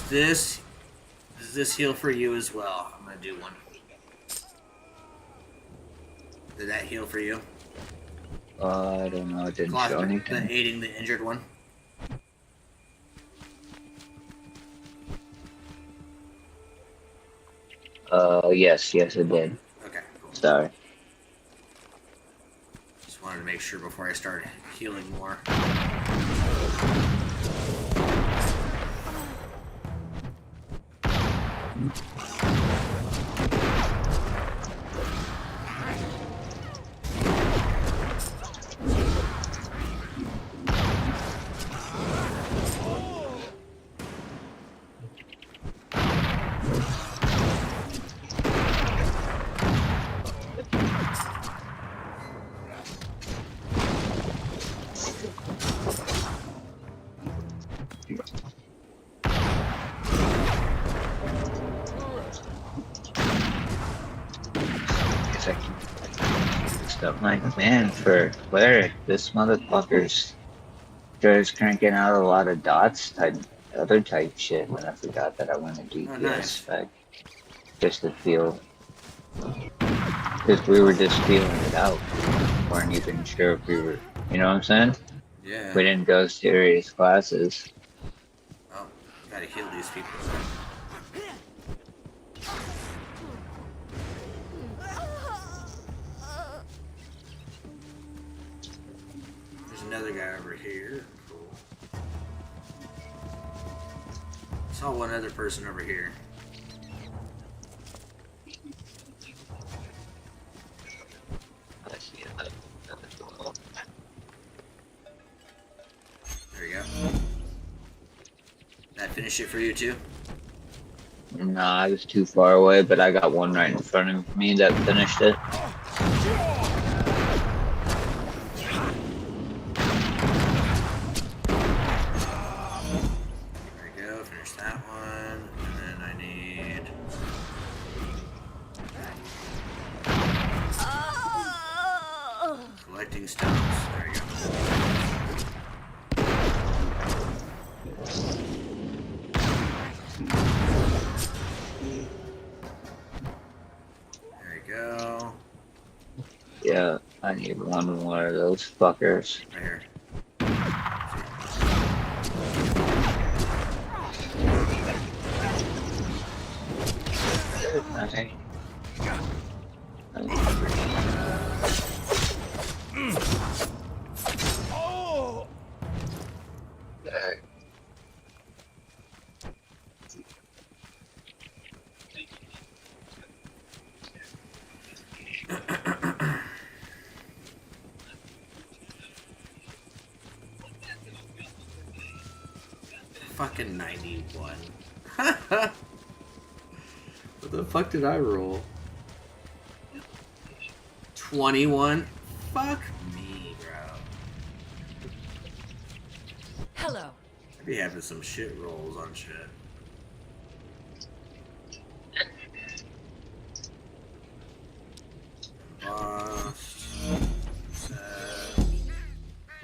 Does this heal for you as well? I'm gonna do one. Did that heal for you? I don't know. It didn't show The anything. aiding the injured one. Yes, it did. Okay, cool. Sorry. Just wanted to make sure before I start healing more. Stuff like, man, for cleric, this motherfucker's just cranking out a lot of dots type, other type shit. When I forgot that I went to DPS nice. spec just to feel, because we were just feeling it out. We weren't even sure if we were, you know what I'm saying? Yeah. We didn't go serious classes. Oh, gotta heal these people. There's another guy over here. Cool. Saw one other person over here. There you go. That finish it for you too? Nah, I was too far away, but I got one right in front of me that finished it. There we go, finish that one. And then I need... collecting stones. There you go. There you go. Yeah, I need one more of those fuckers. Right here. Okay. Oh! There. Fucking 91. What the fuck did I roll? 21? Fuck me, bro. Hello. I be having some shit rolls on shit. Boss. Set.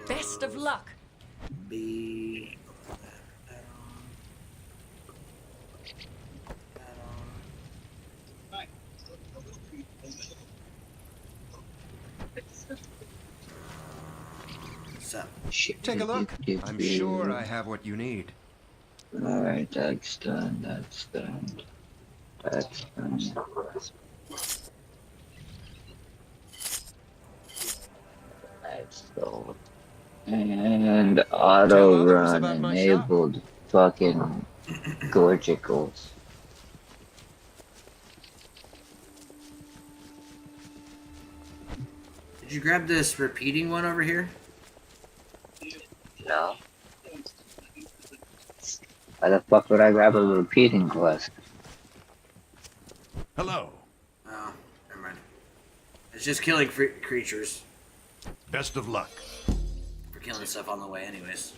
Best of luck. B. Take a look. I'm sure I have what you need. Alright, that's done, that's done. That's done. That's sold. And auto run enabled. Fucking gorgicals. Did you grab this repeating one over here? No. Why the fuck would I grab a repeating quest? Hello. Oh, never mind. It's just killing creatures. Best of luck. We're killing stuff on the way anyways.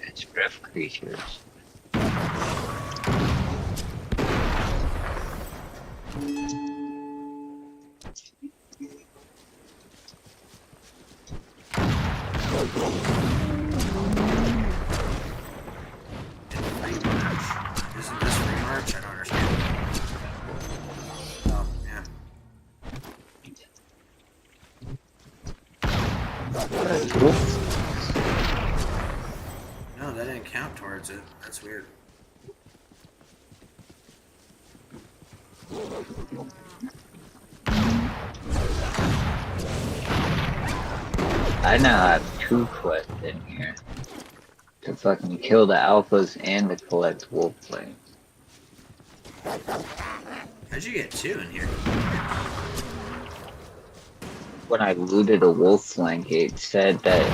It's rift creatures. Isn't this free merch? I don't understand. Oh, yeah. No, that didn't count towards it. That's weird. I now have 2 quests in here. To fucking kill the alphas and to collect wolf flame. How'd you get 2 in here? When I looted a wolf flank, it said that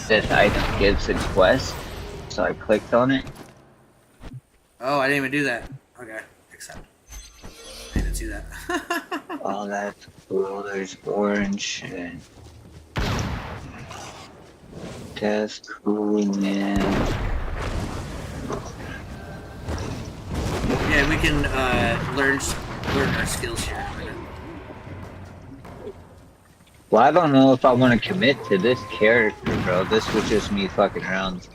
this item gives a quest, so I clicked on it. Oh, I didn't even do that. Okay, accept. I didn't see that. Oh, that's cool. There's orange and that's cool, man. Yeah, we can learn our skills here. Well, I don't know if I want to commit to this character, bro. This was just me fucking around.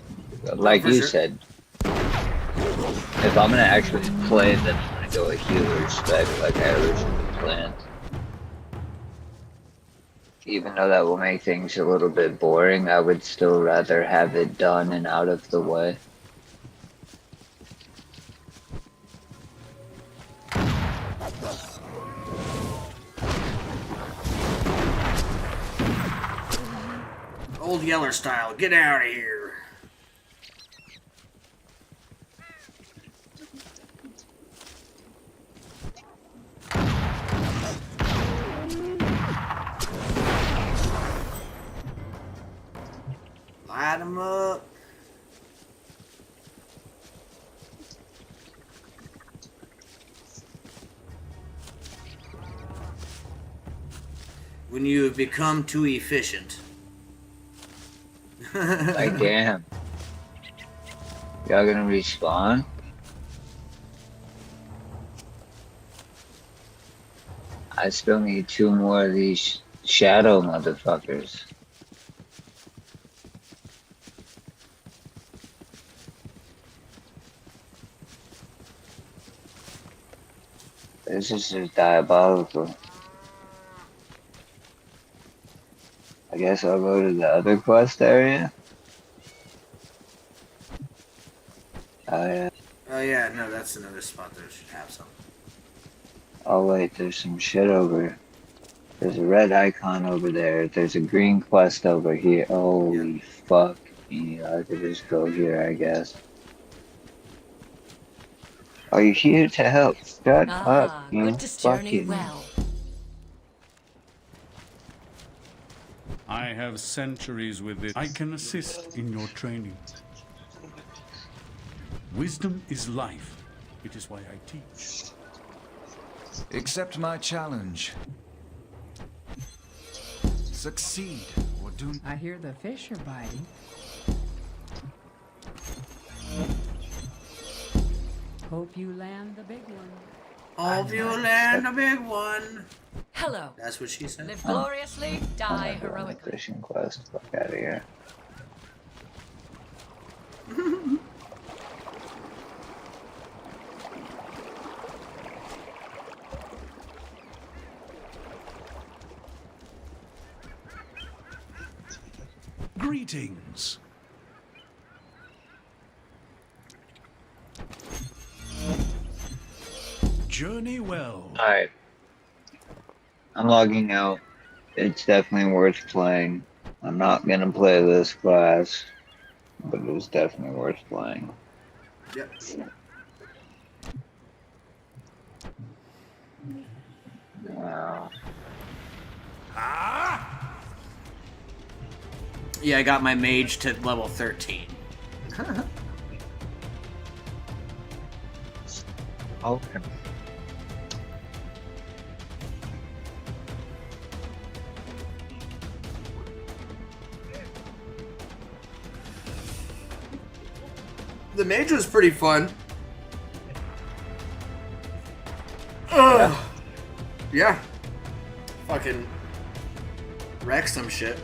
Like you said. If I'm gonna actually play, then I'm gonna go a healer spec like I originally planned. Even though that will make things a little bit boring, I would still rather have it done and out of the way. Old Yeller style. Get out of here. Light 'em up. When you have become too efficient. Like, damn. Y'all gonna respawn? I still need 2 more of these shadow motherfuckers. This is just diabolical. I guess I'll go to the other quest area. Oh yeah. Oh yeah, no, that's another spot that should have some. Oh wait, there's some shit over. There's a red icon over there. There's a green quest over here. Holy fuck me. I could just go here, I guess. Are you here to help? Shut up, you good to journey fucking... well. I have centuries with it. I can assist in your training. Wisdom is life. It is why I teach. Accept my challenge. Succeed or do... I hear the fish are biting. Hope you land the big one. Hope you land a big one. Hello. That's what she said. Live gloriously, die heroically. Fishing quest. Fuck out of here. Greetings. Journey well. Alright. I'm logging out. It's definitely worth playing. I'm not gonna play this class, but it was definitely worth playing. Yep. Wow. Yeah, I got my mage to level 13. Okay. The mage was pretty fun. Ugh. Yeah. Fucking wreck some shit.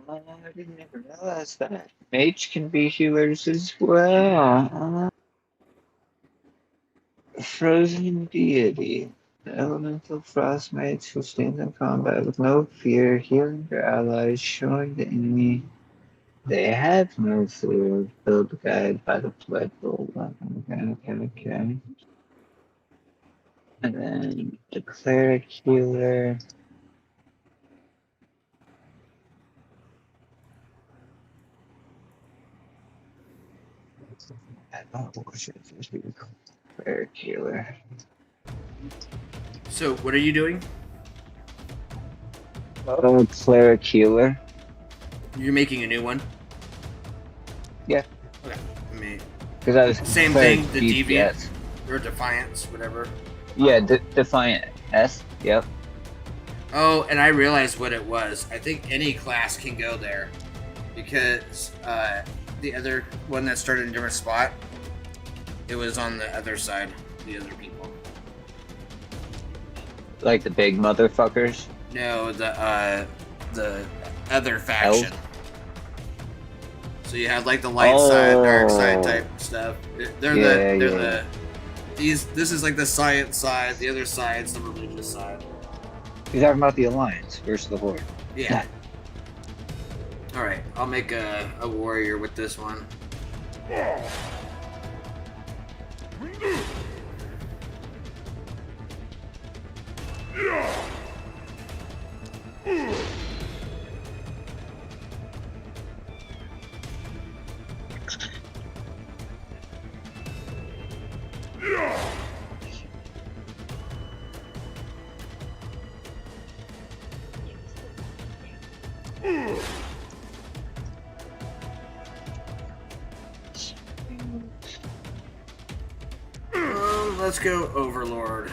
I didn't even realize that. Mage can be healers as well. Frozen deity. The elemental frost mates who stand in combat with no fear, healing their allies, showing the enemy they have no fear. Build guide by the blood roll. Okay. And then the cleric healer. Cleric healer. So, what are you doing? Cleric healer. You're making a new one? Yeah. Okay. I mean, Because I was same cleric thing, the DPS. Deviant. Or Defiance, whatever. Yeah, Defiant S. Yep. Oh, and I realized what it was. I think any class can go there. Because the other one that started in a different spot, it was on the other side, the other people. Like the big motherfuckers. No, the other faction. Elf? So you have like the light side, dark side type stuff. This is like the science side, the other side's the religious side. You're talking about the Alliance versus the Horde. Yeah. Alright, I'll make a warrior with this one. Let's go Overlord.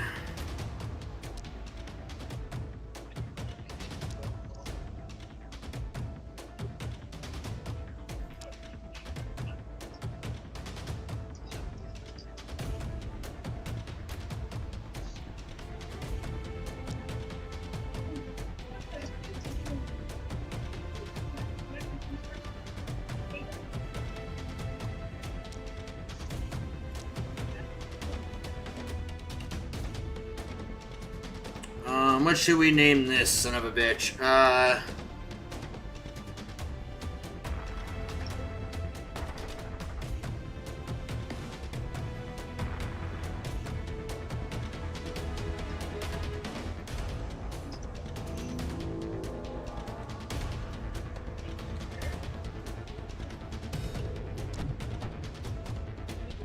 What should we name this son of a bitch?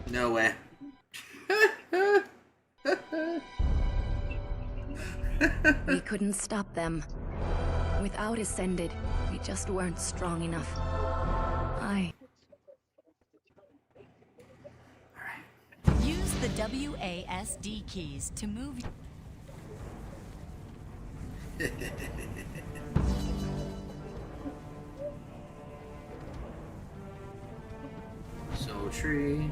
No way. We couldn't stop them. Without Ascended, we just weren't strong enough. Use the WASD keys to move. Soul Tree.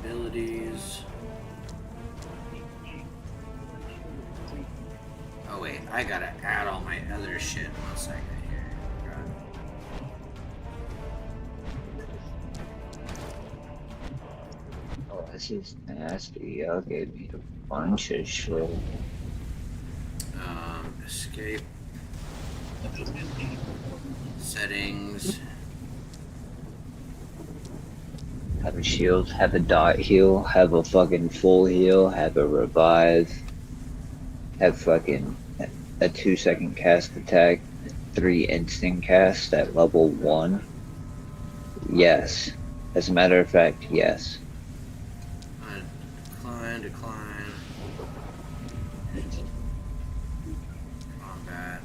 Abilities. Oh wait, I gotta add all my other shit. 1 second here. Oh, this is nasty. Y'all gave me a bunch of shit. Escape. Settings. Have a shield, have a dot heal, have a fucking full heal, have a revive, have fucking a 2-second cast attack, 3 instant casts at level 1. Yes. As a matter of fact, yes. Decline. Combat.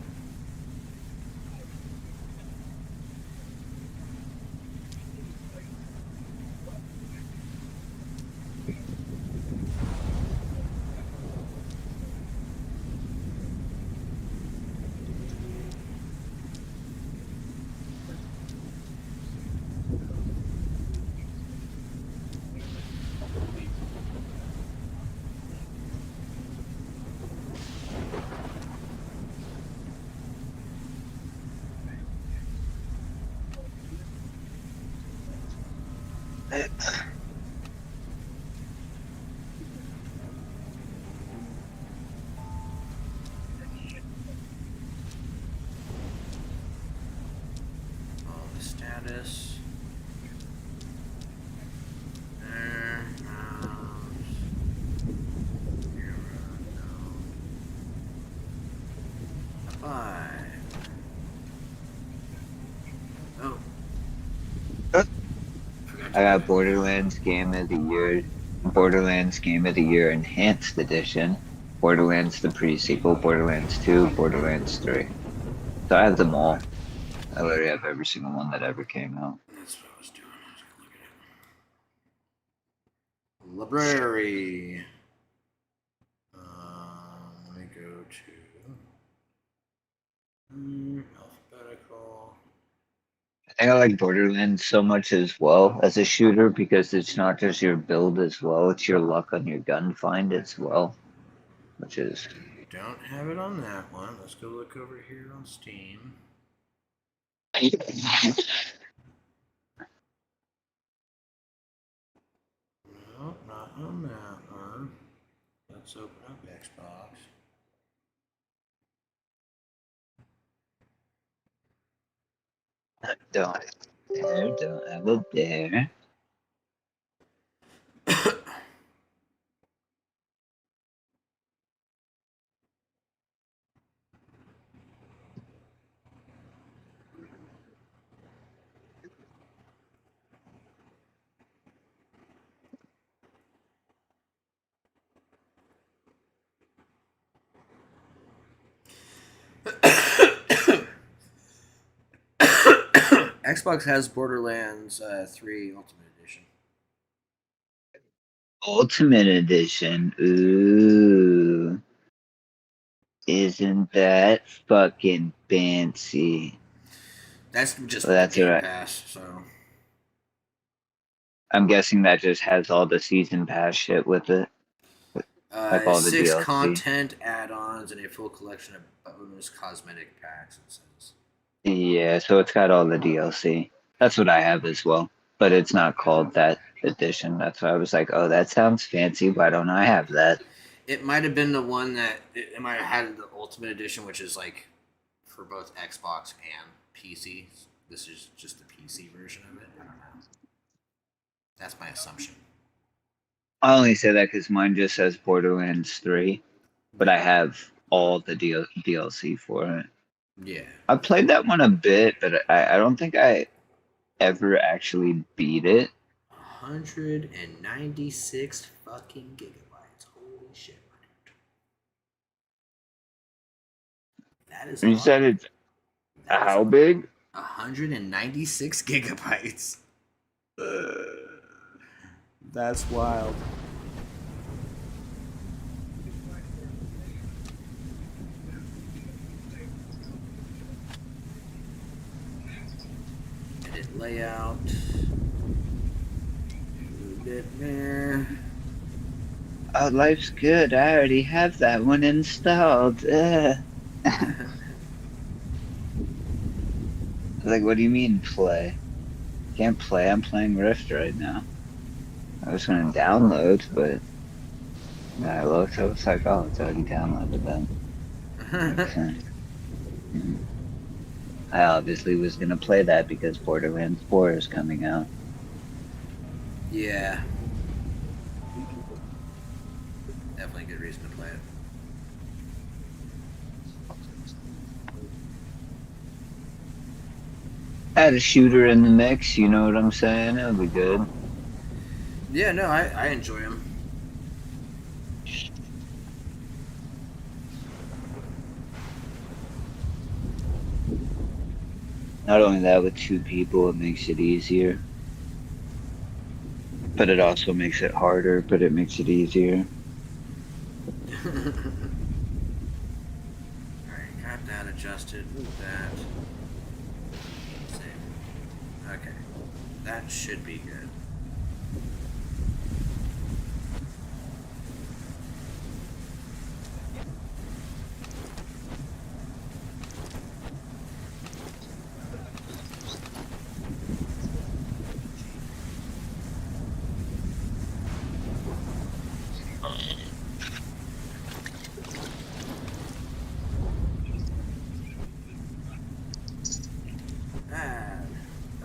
Status. I got Borderlands Game of the Year, Borderlands Game of the Year Enhanced Edition, Borderlands the pre-sequel, Borderlands 2, Borderlands 3. So I have them all. I literally have every single one that ever came out. That's what I was doing. I was gonna look at it. Library. Let me go to alphabetical. I think I like Borderlands so much as well as a shooter because it's not just your build as well, it's your luck on your gun find as well, which is... Don't have it on that one. Let's go look over here on Steam. No, not on that one. Let's open up Xbox. Don't have it there. Xbox has Borderlands 3 Ultimate Edition. Ultimate Edition. Ooh. Isn't that fucking fancy? That's just Well, with that's the Game alright. Pass, so. I'm guessing that just has all the season pass shit with it. Like all the 6 DLC. content add-ons and a full collection of bonus cosmetic packs, it says. Yeah, so it's got all the DLC. That's what I have as well. But it's not called that edition. That's why I was like, oh, that sounds fancy. Why don't I have that? It might have been the one that it might have had the Ultimate Edition, which is like for both Xbox and PC. This is just the PC version of it. I don't know. That's my assumption. I only say that because mine just says Borderlands 3, but I have all the DLC for it. Yeah. I played that one a bit, but I don't think I ever actually beat it. 196 fucking gigabytes. Holy shit, my dude. That is You said it's how big? 196 gigabytes. That's wild. Edit layout. Move it there. Oh, life's good. I already have that one installed. Like, what do you mean play? Can't play. I'm playing Rift right now. I was gonna download, but I looked. I was like, oh, it's already downloaded then. I obviously was gonna play that because Borderlands 4 is coming out. Yeah. Definitely a good reason to play it. Add a shooter in the mix, you know what I'm saying? It'll be good. Yeah, no, I enjoy them. Not only that, with 2 people, it makes it easier. But it also makes it harder, but it makes it easier. Alright, got that adjusted. Move that. Save. Okay. That should be good.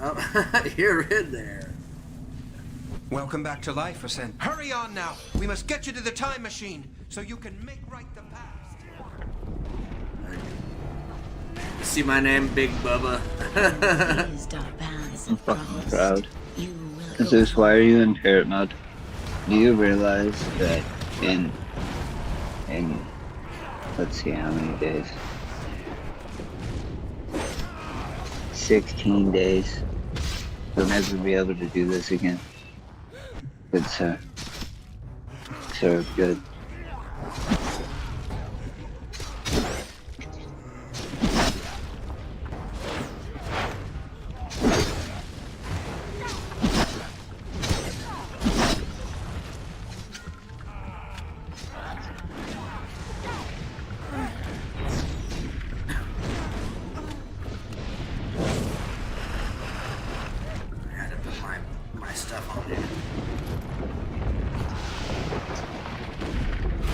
Oh, you're in there. Welcome back to life, Ascent. Hurry on now! We must get you to the time machine so you can make right the past. See my name, Big Bubba. I'm fucking proud. Jesus, why are you in parrot mode? Do you realize that in let's see how many days? 16 days. You'll never be able to do this again. Good sir. Sir, good.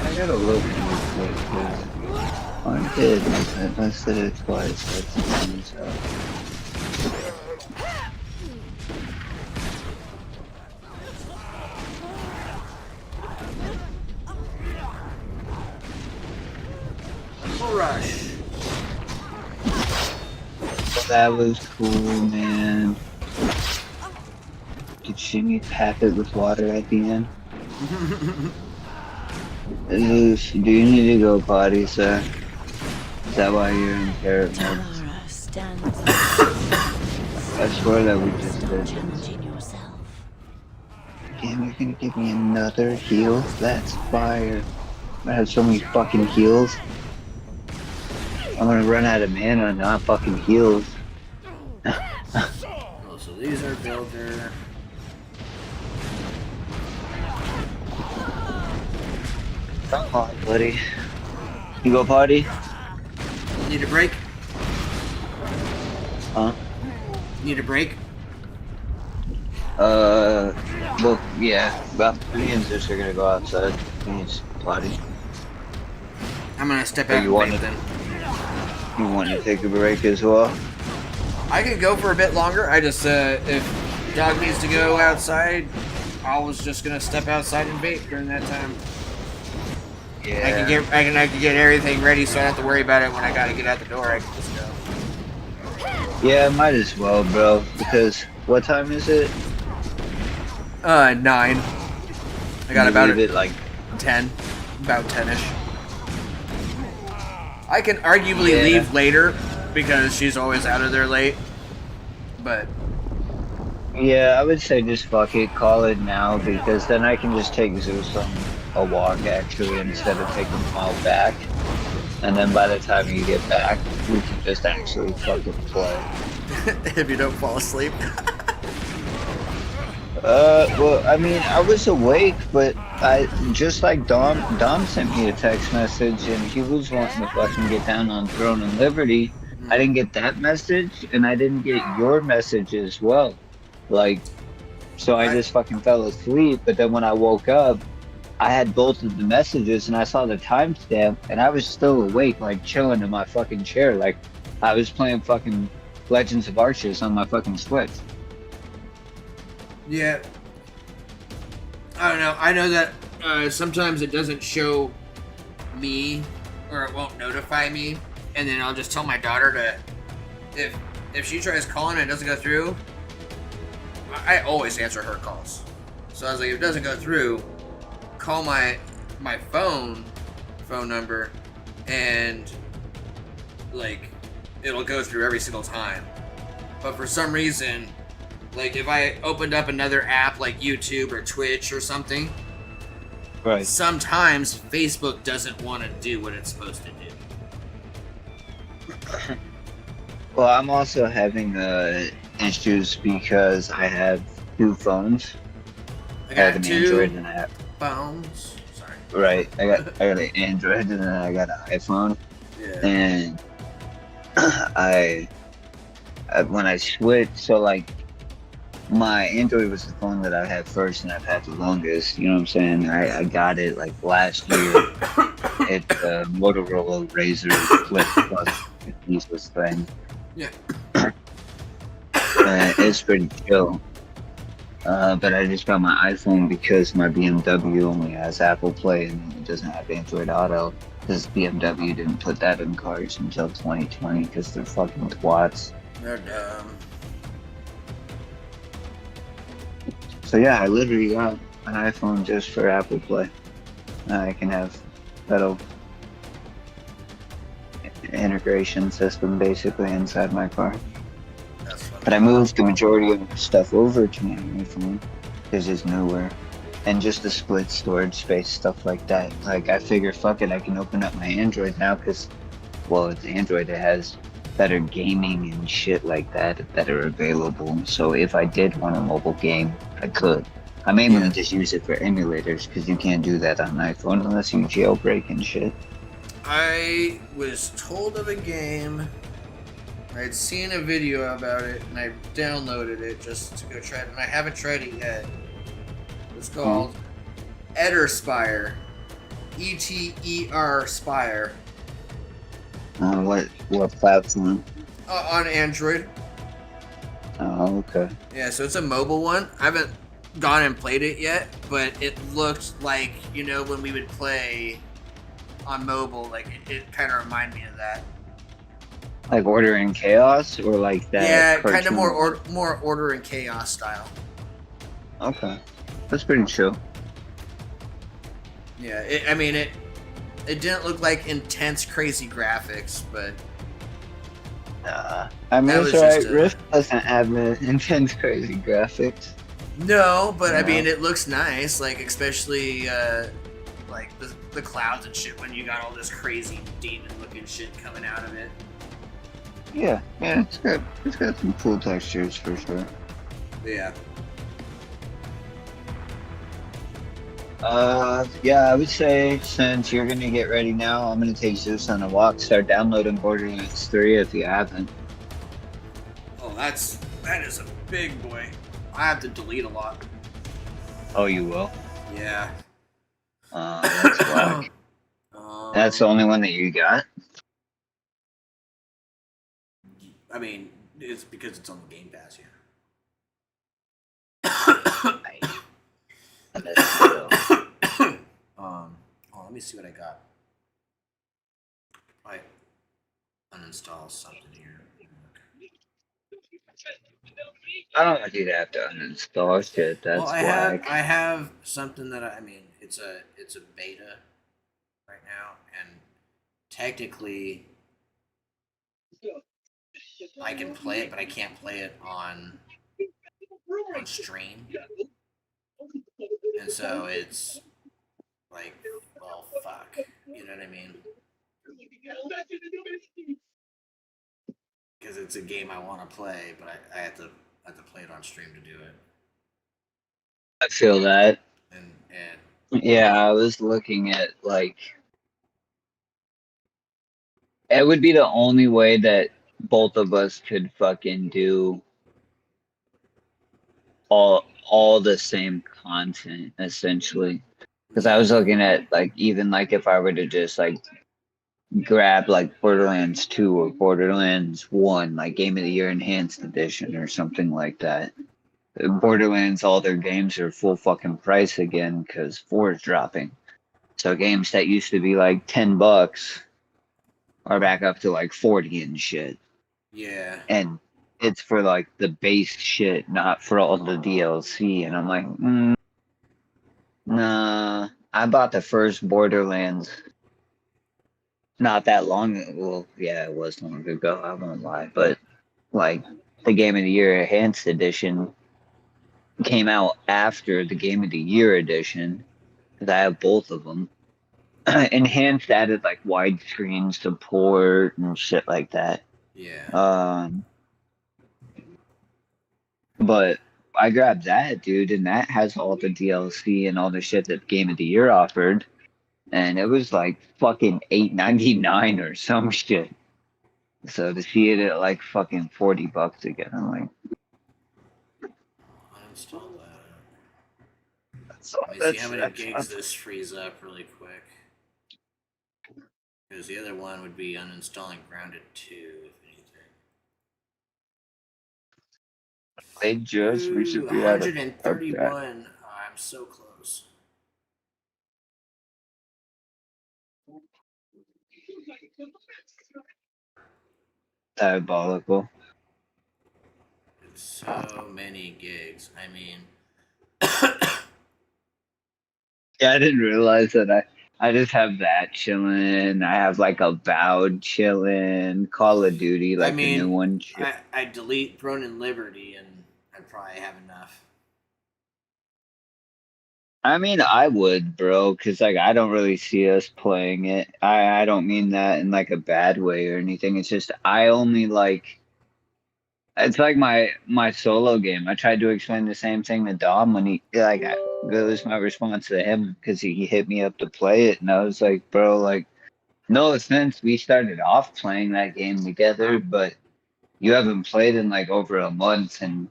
I gotta look real quick, because I did. I said it twice. That's the thing, so. Rush. That was cool, man. Did Shimmy pack it with water at the end? Do you need to go potty, sir? Is that why you're in parrot mode? I swear that we just did. Challenging yourself. Damn, you're gonna give me another heal? That's fire. I have so many fucking heals. I'm gonna run out of mana, not fucking heals. Oh, so these are builder. Come on, buddy. You go party? Need a break? Huh? Need a break? Well, yeah. But me and Zeus are gonna go outside. He's party. I'm gonna step out and break then. You want to take a break as well? I can go for a bit longer. I just, if dog needs to go outside, I was just gonna step outside and bait during that time. Yeah. I can get everything ready so I don't have to worry about it when I gotta get out the door. I can just go. Yeah, might as well, bro. Because what time is it? 9. I got You about leave it like 10. About 10-ish. I can arguably leave later because she's always out of there late. But yeah, I would say just fuck it, call it now, because then I can just take Zeus on a walk actually instead of taking him all back. And then by the time you get back, we can just actually fucking play. if you don't fall asleep. Well, I mean, I was awake, but I just like Dom sent me a text message, and he was wanting to fucking get down on Throne and Liberty. I didn't get that message, and I didn't get your message as well. Like, so I just fucking fell asleep. But then when I woke up, I had both of the messages, and I saw the timestamp, and I was still awake, like chilling in my fucking chair, like I was playing fucking Legends of Arceus on my fucking Switch. Yeah. I don't know. I know that sometimes it doesn't show me, or it won't notify me, and then I'll just tell my daughter to, if she tries calling and it doesn't go through, I always answer her calls. So I was like, if it doesn't go through, call my phone number, and like it'll go through every single time. But for some reason, like if I opened up another app like YouTube or Twitch or something, right, sometimes Facebook doesn't want to do what it's supposed to do. Well, I'm also having issues because I have two phones. I got an two Android and I phones. Sorry. Right, I got an Android and then I got an iPhone. Yeah. And I when I switched, so like my Android was the phone that I had first and I've had the longest. You know what I'm saying? I got it like last year. It's a Motorola Razr Flip Plus useless thing. Yeah. It's pretty chill. But I just got my iPhone because my BMW only has Apple Play and it doesn't have Android Auto. Because BMW didn't put that in cars until 2020 because they're fucking twats. They're dumb. So yeah, I literally got an iPhone just for Apple Play. I can have that integration system basically inside my car. But I moved the majority of the stuff over to my iPhone because it's newer. And just the split storage space, stuff like that. Like, I figure, fuck it, I can open up my Android now because, well, it's Android, it has better gaming and shit like that that are available. So if I did want a mobile game, I could. I mainly just use it for emulators because you can't do that on iPhone unless you jailbreak and shit. I was told of a game. I'd seen a video about it, and I downloaded it just to go try it, and I haven't tried it yet. It's called Etterspire. E-T-E-R Spire. What platform? On Android. Oh, okay. Yeah, so it's a mobile one. I haven't gone and played it yet, but it looked like, you know, when we would play on mobile, like, it kind of reminded me of that. Like Order in Chaos, or like that? Yeah, cartoon? kind of more Order in Chaos style. Okay, that's pretty chill. Yeah, it didn't look like intense, crazy graphics, but I mean, That it's was just alright. Rift doesn't have the intense, crazy graphics. No, but I Yeah. mean, it looks nice. Like especially like the clouds and shit when you got all this crazy demon-looking shit coming out of it. Yeah, it's got some cool textures for sure. Yeah. Yeah, I would say since you're gonna get ready now, I'm gonna take Zeus on a walk. Start downloading Borderlands 3 if you haven't. Oh, that is a big boy. I have to delete a lot. Oh, you will? Yeah. That's whack. That's the only one that you got? I mean, it's because it's on the Game Pass here. Oh, let me see what I got. I uninstall something here. I don't want you to have to uninstall shit. Well, That's I whack. have something that I mean, it's a beta right now, and technically I can play it, but I can't play it on stream, and so it's like, well, fuck, you know what I mean? Because it's a game I want to play, but I have to play it on stream to do it. I feel that. And yeah, I was looking at like it would be the only way that both of us could fucking do all the same content essentially. Because I was looking at like even like if I were to just like grab like Borderlands 2 or Borderlands 1, like Game of the Year Enhanced Edition or something like that. Borderlands, all their games are full fucking price again because 4 is dropping. So games that used to be like $10 are back up to like 40 and shit. yeah. And it's for like the base shit, not for all the DLC. And I'm like, nah. I bought the first Borderlands not that long ago. Well, yeah, it was long ago. I won't lie, but like the Game of the Year Enhanced Edition came out after the Game of the Year Edition. Because I have both of them. Enhanced added like widescreen support and shit like that. Yeah. But I grabbed that, dude, and that has all the DLC and all the shit that Game of the Year offered, and it was like fucking $8.99 or some shit. So to see it at like fucking $40 again, I'm like, Uninstall that. that's Let me see how many gigs this frees up really quick. Because the other one would be uninstalling Grounded 2, if anything. They just recently had a 131. I'm so close. diabolical. It's so many gigs. I mean, Yeah, I didn't realize that I just have that chilling. I have like Avowed chilling, Call of Duty, like the new one. I delete Throne and Liberty, and I'd probably have enough. I mean, I would, bro, because like I don't really see us playing it. I don't mean that in like a bad way or anything. It's just I only like it's like my solo game. I tried to explain the same thing to Dom when he like that was my response to him because he hit me up to play it, and I was like, bro, like no offense, we started off playing that game together, but you haven't played in like over a month, and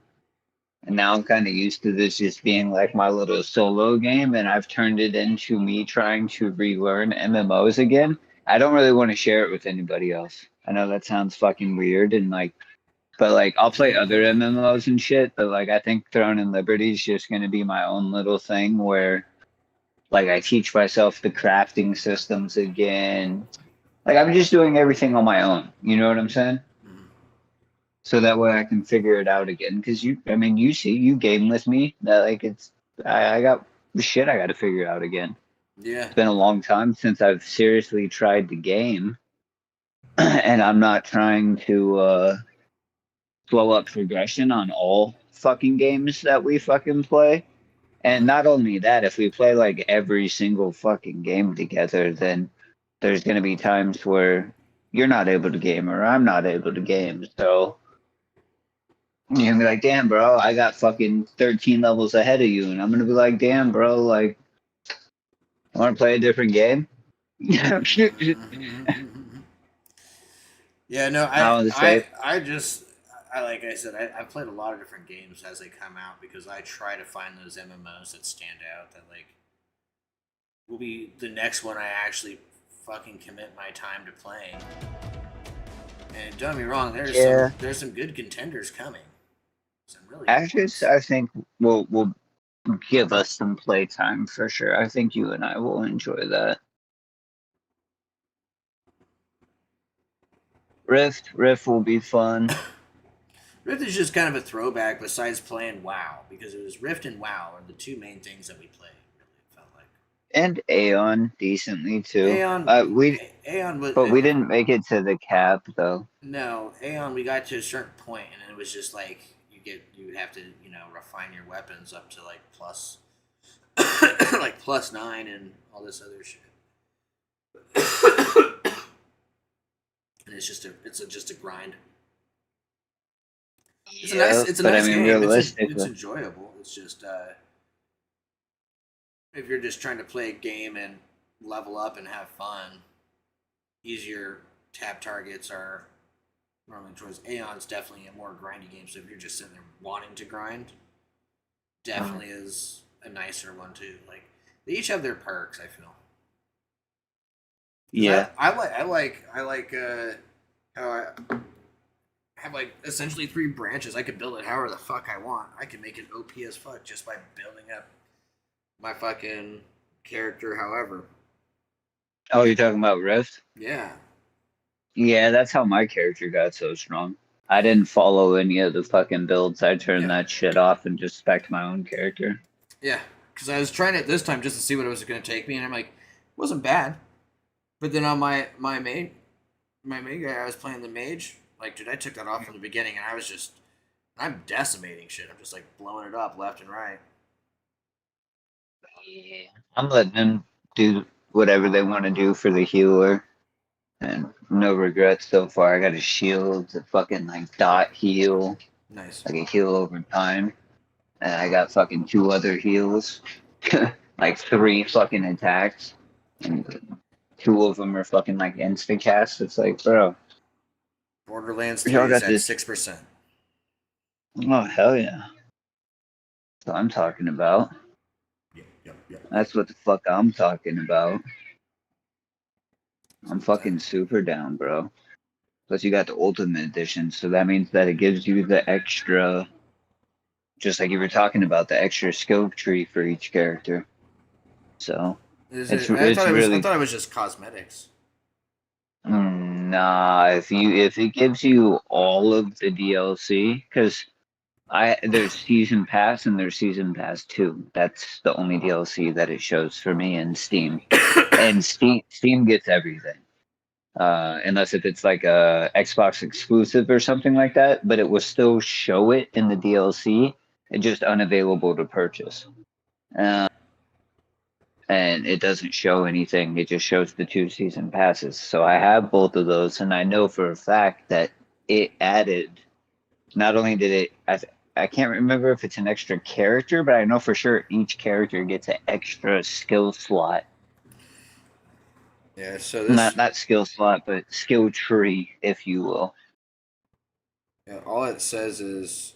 now I'm kind of used to this just being like my little solo game, and I've turned it into me trying to relearn MMOs again. I don't really want to share it with anybody else. I know that sounds fucking weird, and like, but like I'll play other MMOs and shit, but like I think Throne and Liberty is just gonna be my own little thing where like I teach myself the crafting systems again. Like I'm just doing everything on my own. You know what I'm saying? So that way I can figure it out again. Because I mean, you game with me that like I got the shit I got to figure out again. Yeah. It's been a long time since I've seriously tried the game. And I'm not trying to slow up progression on all fucking games that we fucking play. And not only that, if we play like every single fucking game together, then there's gonna be times where you're not able to game or I'm not able to game. So you're gonna be like, damn, bro, I got fucking 13 levels ahead of you. And I'm gonna be like, damn, bro, like, I wanna play a different game? Yeah, no, like I said, I've played a lot of different games as they come out because I try to find those MMOs that stand out that like will be the next one I actually fucking commit my time to playing. And don't get me wrong, there's some good contenders coming. Some really good ones. I think we'll give us some playtime for sure. I think you and I will enjoy that. Rift will be fun. Rift is just kind of a throwback besides playing WoW, because it was Rift and WoW are the two main things that we played, really, it felt like. And Aeon decently too. Aeon was, but we didn't make it to the cap though. No, Aeon we got to a certain point and it was just like you would have to, refine your weapons up to like plus like +9 and all this other shit. And it's just a grind. It's a nice game. It's enjoyable. It's just if you're just trying to play a game and level up and have fun, easier tab targets are normally choice. Aeon's definitely a more grindy game, so if you're just sitting there wanting to grind, definitely is a nicer one too. Like they each have their perks, I feel. Yeah. I like how I have like essentially 3 branches. I could build it however the fuck I want. I can make it OP as fuck just by building up my fucking character however. Oh, you're talking about Rift? Yeah. Yeah, that's how my character got so strong. I didn't follow any of the fucking builds. I turned that shit off and just spec'd my own character. Yeah, because I was trying it this time just to see what it was going to take me, and I'm like, it wasn't bad. But then on my main guy, I was playing the mage. Like, dude, I took that off from the beginning, and I'm decimating shit. I'm just like blowing it up left and right. Yeah, I'm letting them do whatever they want to do for the healer. And no regrets so far. I got a shield, a fucking like dot heal. Nice. Like a heal over time. And I got fucking 2 other heals. Like 3 fucking attacks. And 2 of them are fucking like insta cast. It's like, bro. Borderlands 3 is at 6%. Oh, hell yeah. That's what I'm talking about. Yep. That's what the fuck I'm talking about. I'm fucking super down, bro. Plus you got the Ultimate Edition, so that means that it gives you the extra, just like you were talking about, the extra skill tree for each character. So I thought it was just cosmetics. Nah, if it gives you all of the DLC, because there's Season Pass and there's Season Pass 2. That's the only DLC that it shows for me in Steam. And Steam gets everything. Unless if it's like a Xbox exclusive or something like that, but it will still show it in the DLC. It's just unavailable to purchase. And it doesn't show anything. It just shows the 2 season passes. So I have both of those, and I know for a fact that it added. Not only did it, I can't remember if it's an extra character, but I know for sure each character gets an extra skill slot. Yeah, so this not skill slot, but skill tree, if you will. Yeah, all it says is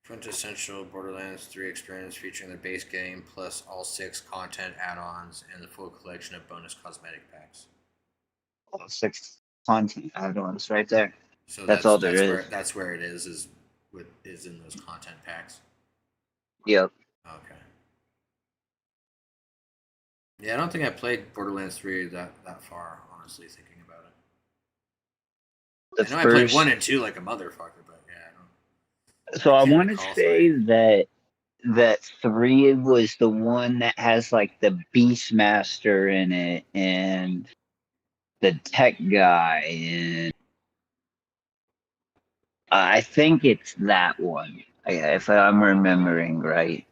quintessential Borderlands 3 experience featuring the base game plus all 6 content add-ons and the full collection of bonus cosmetic packs. All 6 content add-ons right there. So that's all there is. That's where it is what is in those content packs. Yep. Okay. Yeah, I don't think I played Borderlands 3 that far, honestly, thinking about it. I know I played 1 and 2 like a motherfucker, but yeah, I don't. So I want to say that 3 was the one that has like the Beastmaster in it, and the tech guy in. I think it's that one, if I'm remembering right.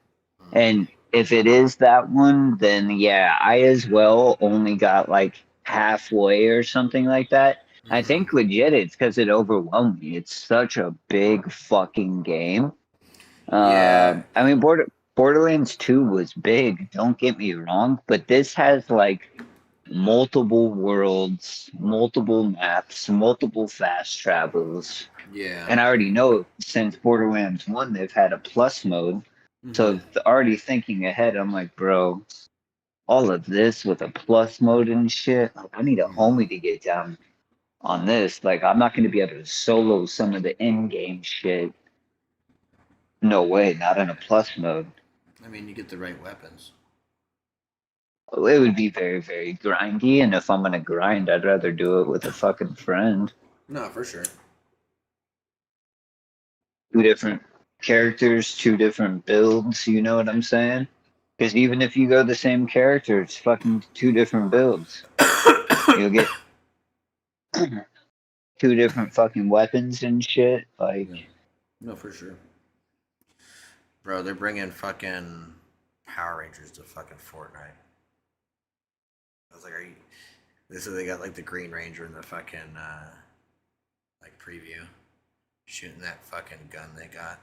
And if it is that one, then yeah, I as well only got like halfway or something like that. I think legit it's because it overwhelmed me. It's such a big fucking game. Yeah. I mean, Borderlands 2 was big, don't get me wrong, but this has like multiple worlds, multiple maps, multiple fast travels. Yeah. And I already know since Borderlands 1, they've had a plus mode. So already thinking ahead, I'm like, bro, all of this with a plus mode and shit, like, I need a homie to get down on this. Like, I'm not going to be able to solo some of the in-game shit. No way, not in a plus mode. I mean, you get the right weapons. It would be very, very grindy, and if I'm going to grind, I'd rather do it with a fucking friend. No, for sure. 2 different characters, 2 different builds, you know what I'm saying? Because even if you go the same character, it's fucking 2 different builds. You'll get 2 different fucking weapons and shit. Like, no, for sure. Bro, they're bringing fucking Power Rangers to fucking Fortnite. I was like, are you? So they got like the Green Ranger in the fucking like preview, shooting that fucking gun they got.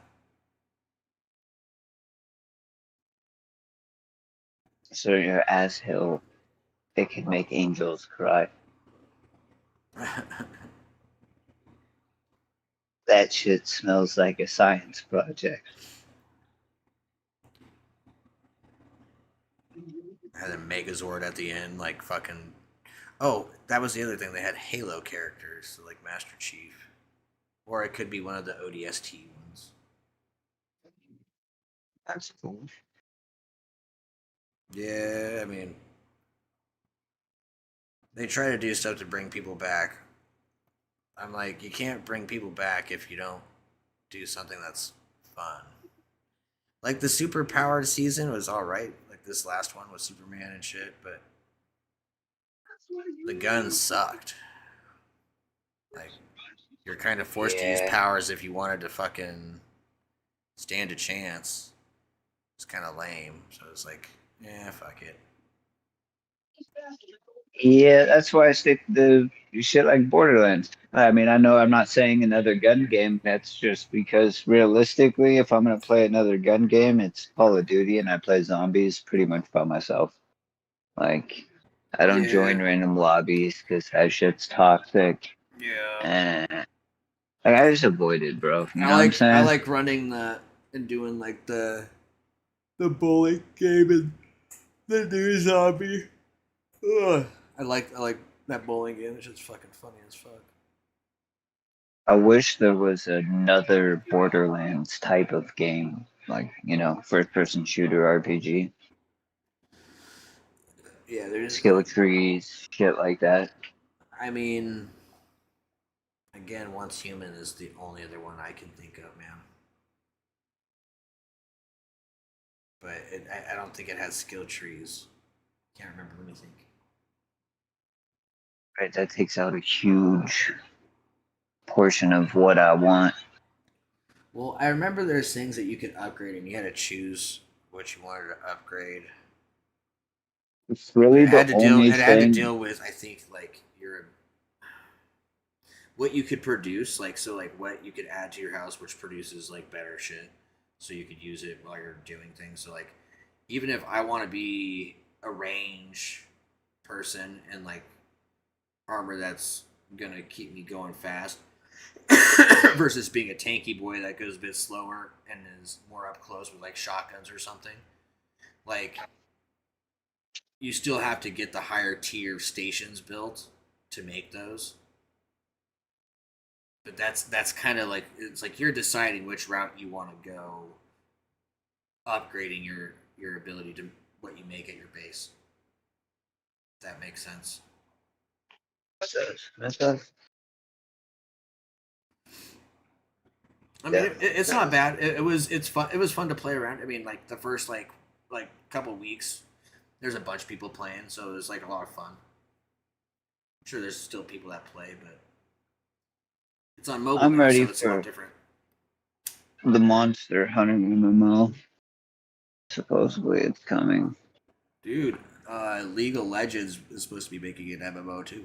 so your ass hill, it can make angels cry. That shit smells like a science project. Had a Megazord at the end, like fucking. Oh, that was the other thing. They had Halo characters, so like Master Chief, or it could be one of the ODST ones. That's cool. Yeah, I mean, they try to do stuff to bring people back. I'm like, you can't bring people back if you don't do something that's fun. Like the super powered season was all right. Like this last one with Superman and shit, but the guns sucked. Like you're kind of forced to use powers if you wanted to fucking stand a chance. It's kind of lame. So it's like, yeah, fuck it. Yeah, that's why I stick to shit like Borderlands. I mean, I know I'm not saying another gun game. That's just because realistically, if I'm gonna play another gun game, it's Call of Duty, and I play zombies pretty much by myself. Like, I don't join random lobbies because that shit's toxic. Yeah. And like, I just avoid it, bro. You know what I'm saying? I like running the and doing like the bowling game and the new zombie. Ugh. I like that bowling game. It's just fucking funny as fuck. I wish there was another Borderlands type of game, like, you know, first person shooter RPG. Yeah, there's Skill trees, shit like that. I mean, again, Once Human is the only other one I can think of, man. But I don't think it has skill trees. Can't remember. Let me think. Right, that takes out a huge portion of what I want. Well, I remember there's things that you could upgrade, and you had to choose what you wanted to upgrade. It's really it had the to deal. only It had to thing. deal with, I think, like what you could produce, like what you could add to your house, which produces like better shit, so you could use it while you're doing things. So like, even if I want to be a range person and like armor that's gonna keep me going fast, versus being a tanky boy that goes a bit slower and is more up close with like shotguns or something, like you still have to get the higher tier stations built to make those. But that's kind of like, it's like you're deciding which route you want to go, upgrading your ability to what you make at your base. If that makes sense. That does. I mean, it's not bad. It's fun. It was fun to play around. I mean, like the first like couple weeks, there's a bunch of people playing, so it was like a lot of fun. sure there's still people that play, but it's on mobile I'm now, ready so it's a lot for different. the Monster Hunter MMO. Supposedly it's coming. Dude, League of Legends is supposed to be making an MMO too.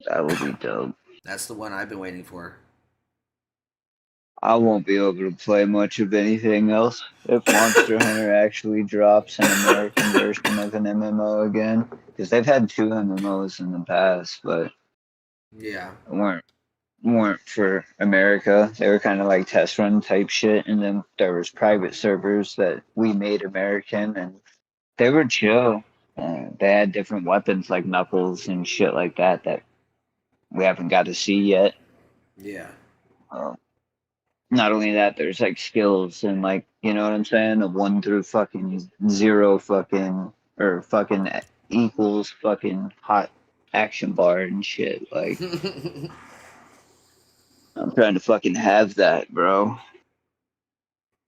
That would be dope. That's the one I've been waiting for. I won't be able to play much of anything else if Monster Hunter actually drops an American version of an MMO again. Because they've had 2 MMOs in the past, but Yeah. weren't for America. They were kind of like test run type shit, and then there was private servers that we made American, and they were chill. They had different weapons like Knuckles and shit like that that we haven't got to see yet. Yeah. Not only that, there's like skills and like, you know what I'm saying? A 1 through fucking 0 fucking or fucking equals fucking hot action bar and shit. Like, I'm trying to fucking have that, bro.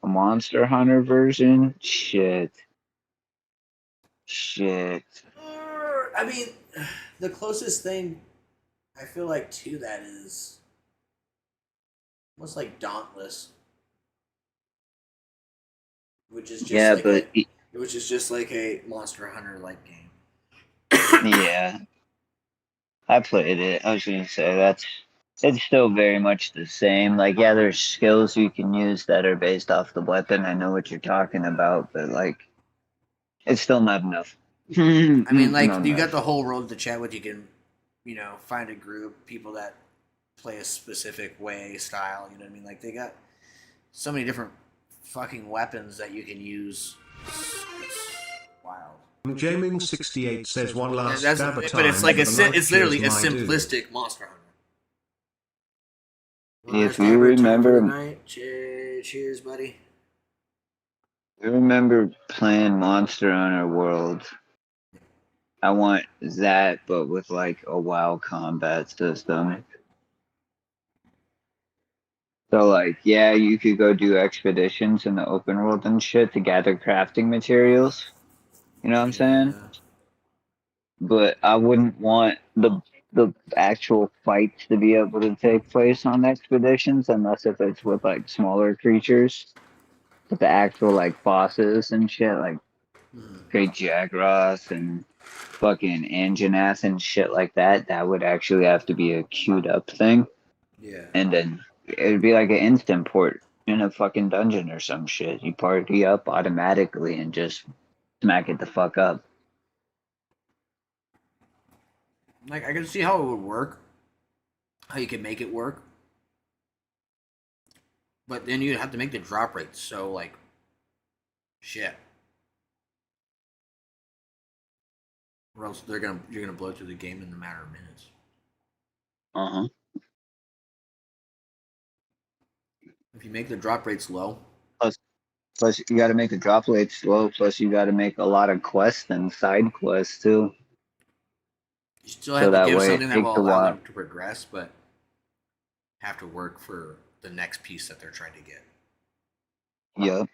A Monster Hunter version? Shit. Shit. I mean, the closest thing I feel like to that is almost like Dauntless, which is just Yeah, like but which is just like a Monster Hunter like game. yeah, I played it. I was gonna say it's still very much the same. Like, yeah, there's skills you can use that are based off the weapon. I know what you're talking about, but like, it's still not enough. I mean, like Not you got enough. the whole world to chat with. You can, find a group, people that play a specific way, style. You know what I mean? Like they got so many different fucking weapons that you can use. It's wild. Gaming68 says one last That's, stab at but it's time like for the night. it's literally a Cheers, my dude. simplistic Monster Hunter. If you remember, Night. Cheers, buddy. you remember playing Monster Hunter World. I want that, but with like a WoW combat system. So like, yeah, you could go do expeditions in the open world and shit to gather crafting materials. You know what I'm saying? But I wouldn't want the actual fights to be able to take place on expeditions unless if it's with like smaller creatures. But the actual like bosses and shit, like Great Jagras and fucking Anjanath and shit like that, that would actually have to be a queued up thing. Yeah. And then it'd be like an instant port in a fucking dungeon or some shit. You party up automatically and just smack it the fuck up. Like I can see how it would work, how you could make it work, but then you'd have to make the drop rate so like shit, or else you're gonna blow through the game in a matter of minutes. Uh-huh. If you make the drop rates low, Plus you got to make the drop rate slow. Plus you got to make a lot of quests and side quests too. you still So have to that give way it something that takes will a allow while. them to progress, but have to work for the next piece that they're trying to get. Yep.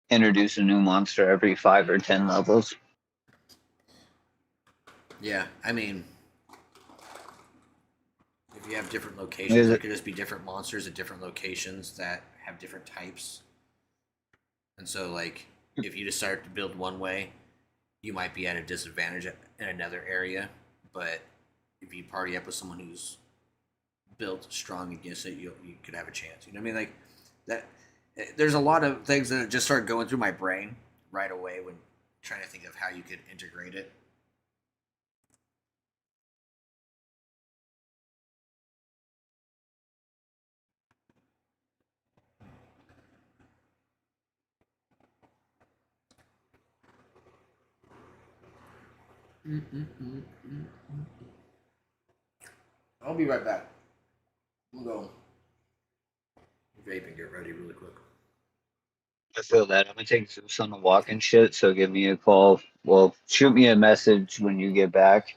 Introduce a new monster every 5 or 10 levels. Yeah, I mean, if you have different locations, there could just be different monsters at different locations that have different types. And so, like, if you decide to build one way, you might be at a disadvantage in another area. But if you party up with someone who's built strong against it, you could have a chance. You know what I mean? Like that. There's a lot of things that just start going through my brain right away when trying to think of how you could integrate it. I'll be right back. We'll go vape and get ready really quick. I feel that. I'm gonna take Zeus on a walk and shit, so give me a call. Well, shoot me a message when you get back,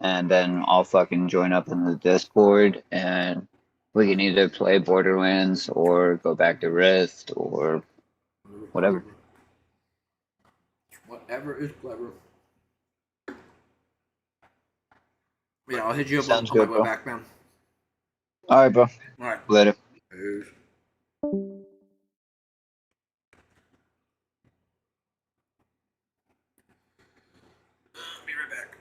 and then I'll fucking join up in the Discord, and we can either play Borderlands or go back to Rift or whatever. Whatever is clever. Yeah, I'll hit you up Sounds on my good, way bro. back, man. All right, bro. Alright. Later. Peace. Be right back.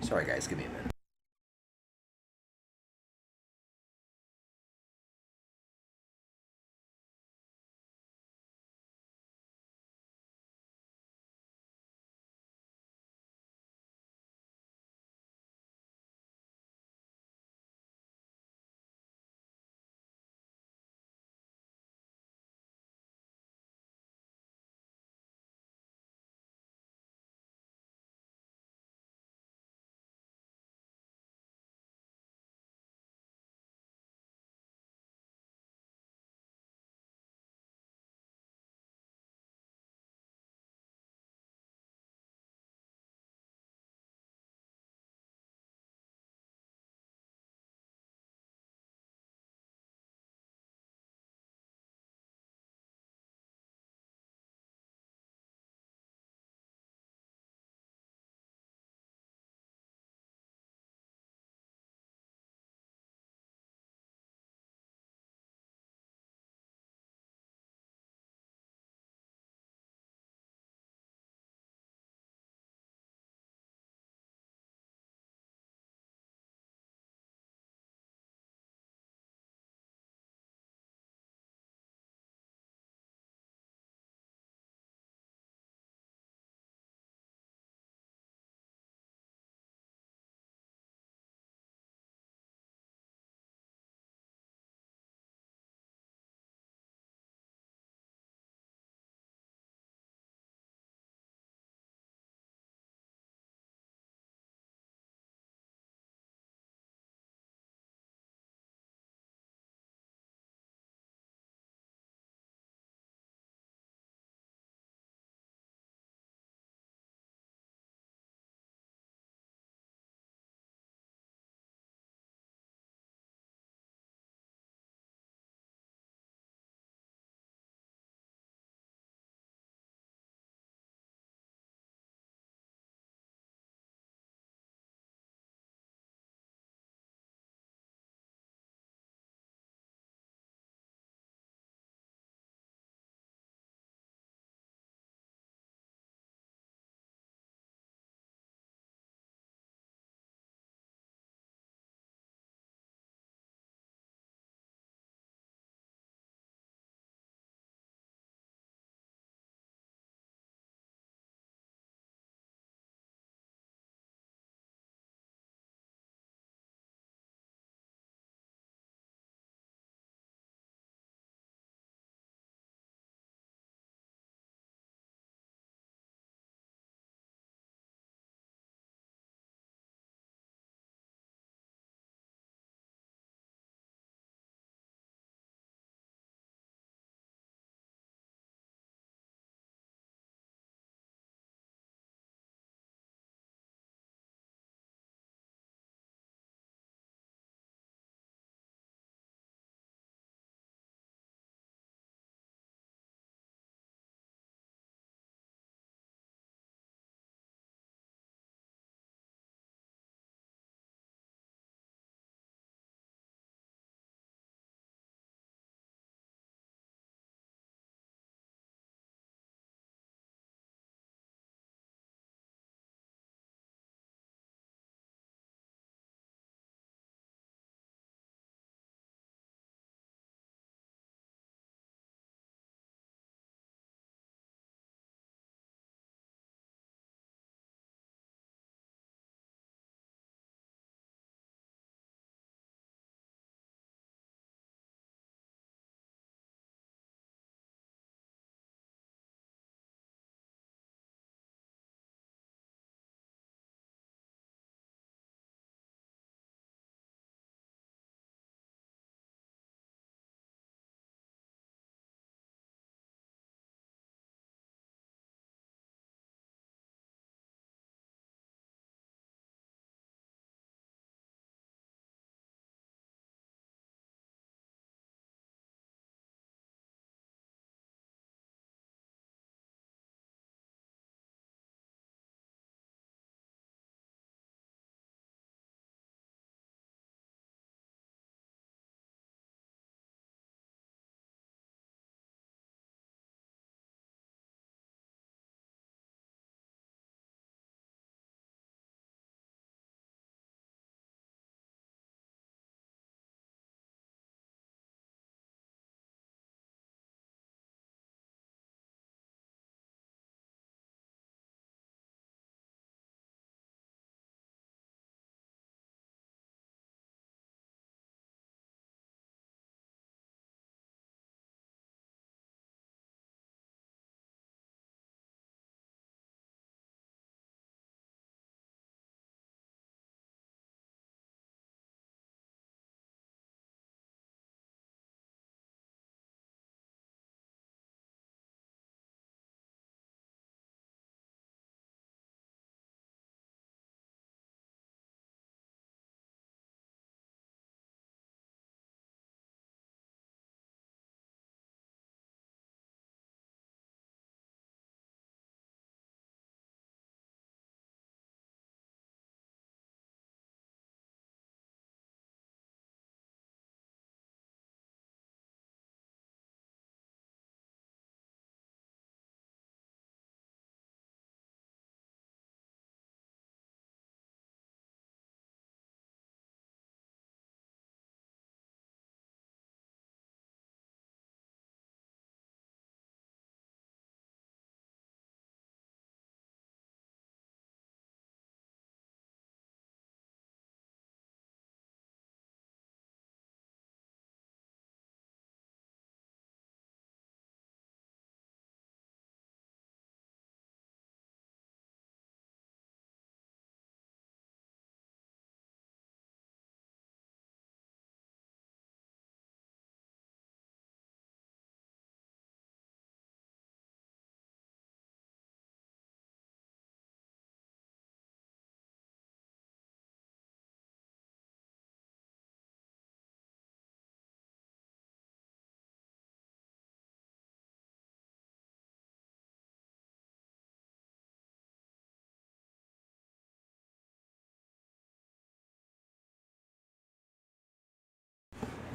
Sorry guys, give me a minute.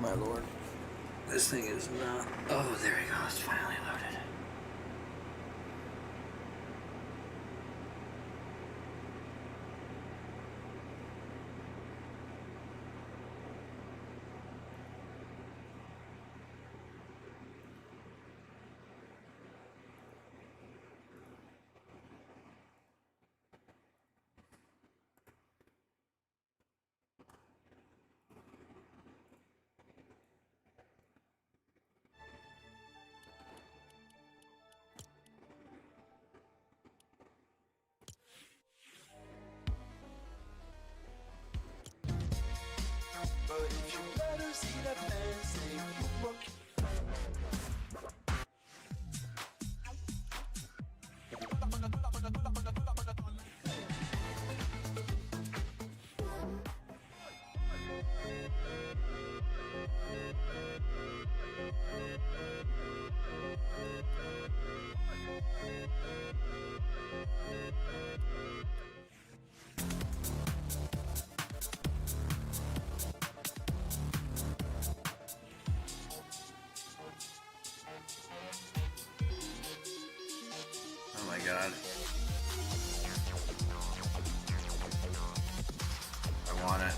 my lord. This thing is not... Oh, there we go. It's finally loaded. Oh my god. I want it.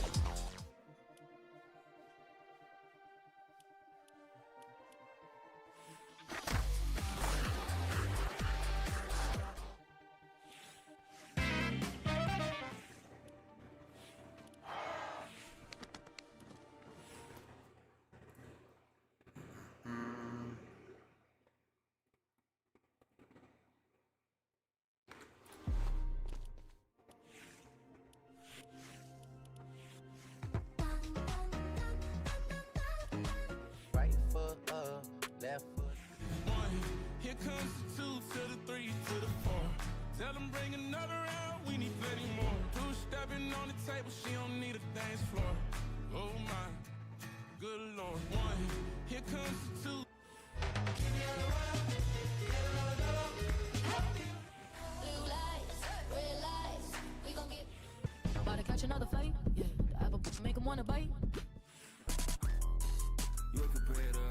Right foot up, left foot. One, here comes the 2 to the 3 to the 4. Tell them bring another round, we need plenty more. 2 stepping on the table, she don't need a dance floor. Oh my, good lord. 1, here comes the 2. About to catch another fight, yeah. The apple make him wanna bite. You ain't compared to us.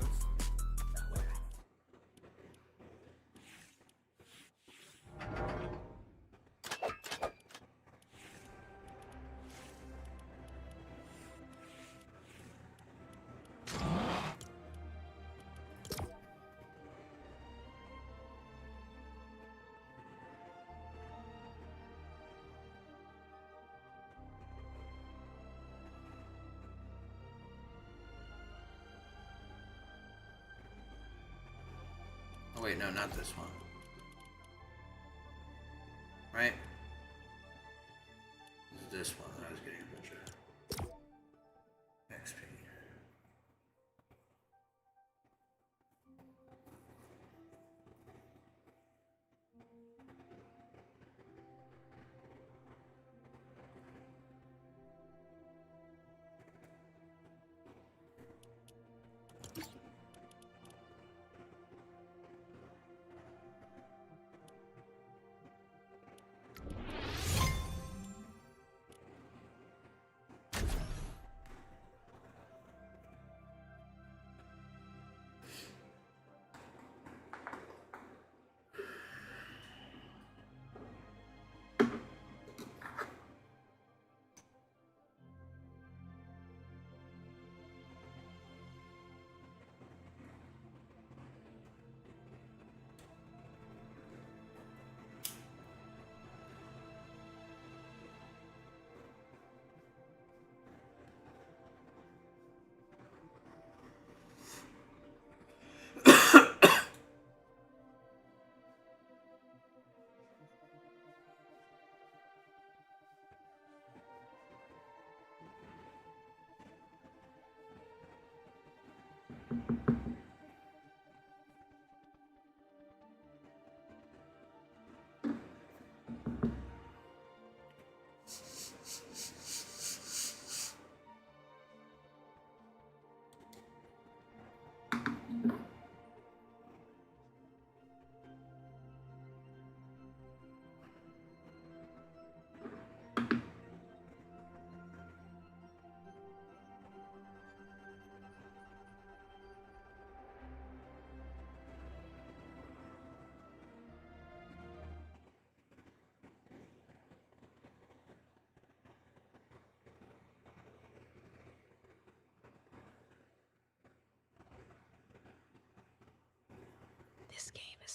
Oh wait, no, not this one. Right? It's this one that I was getting a bunch of XP.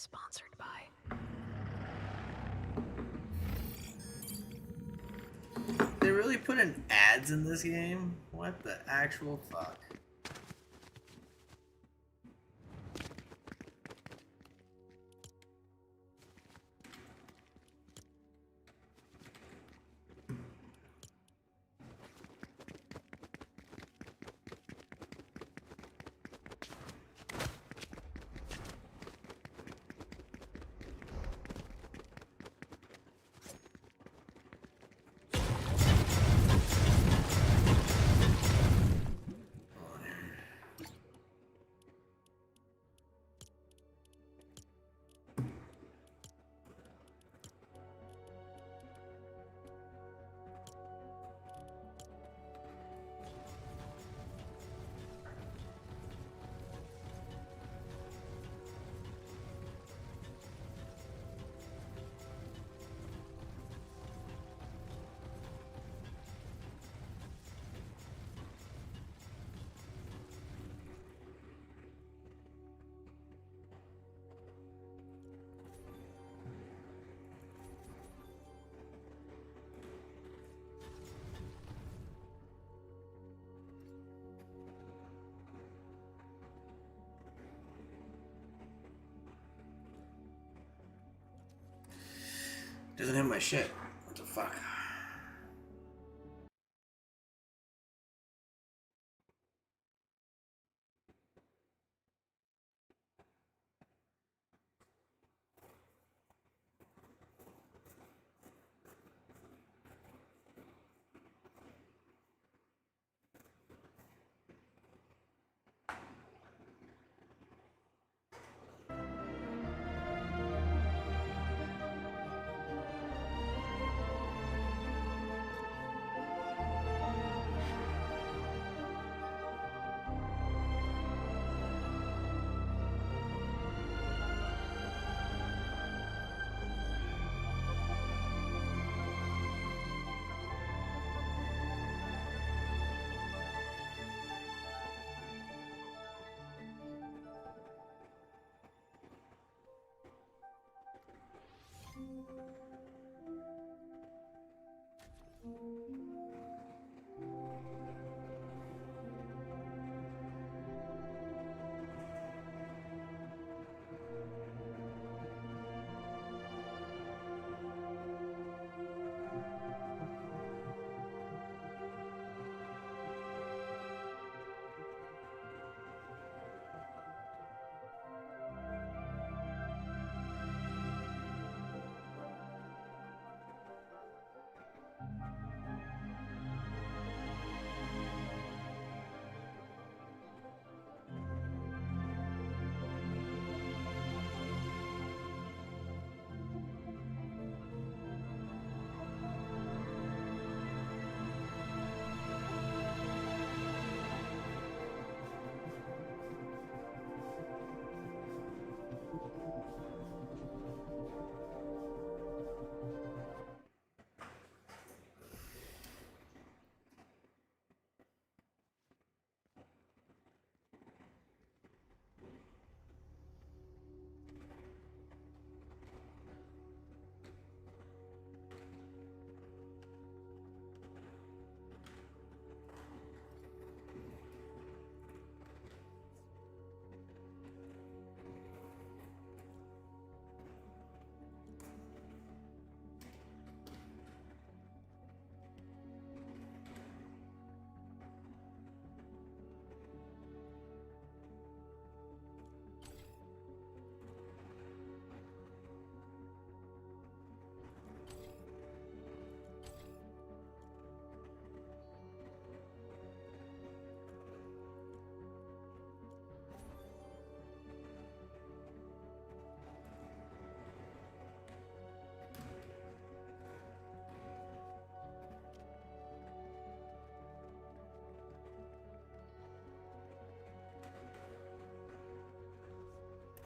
sponsored by. They really put in ads in this game? What the actual fuck? Doesn't have my shit. What the fuck?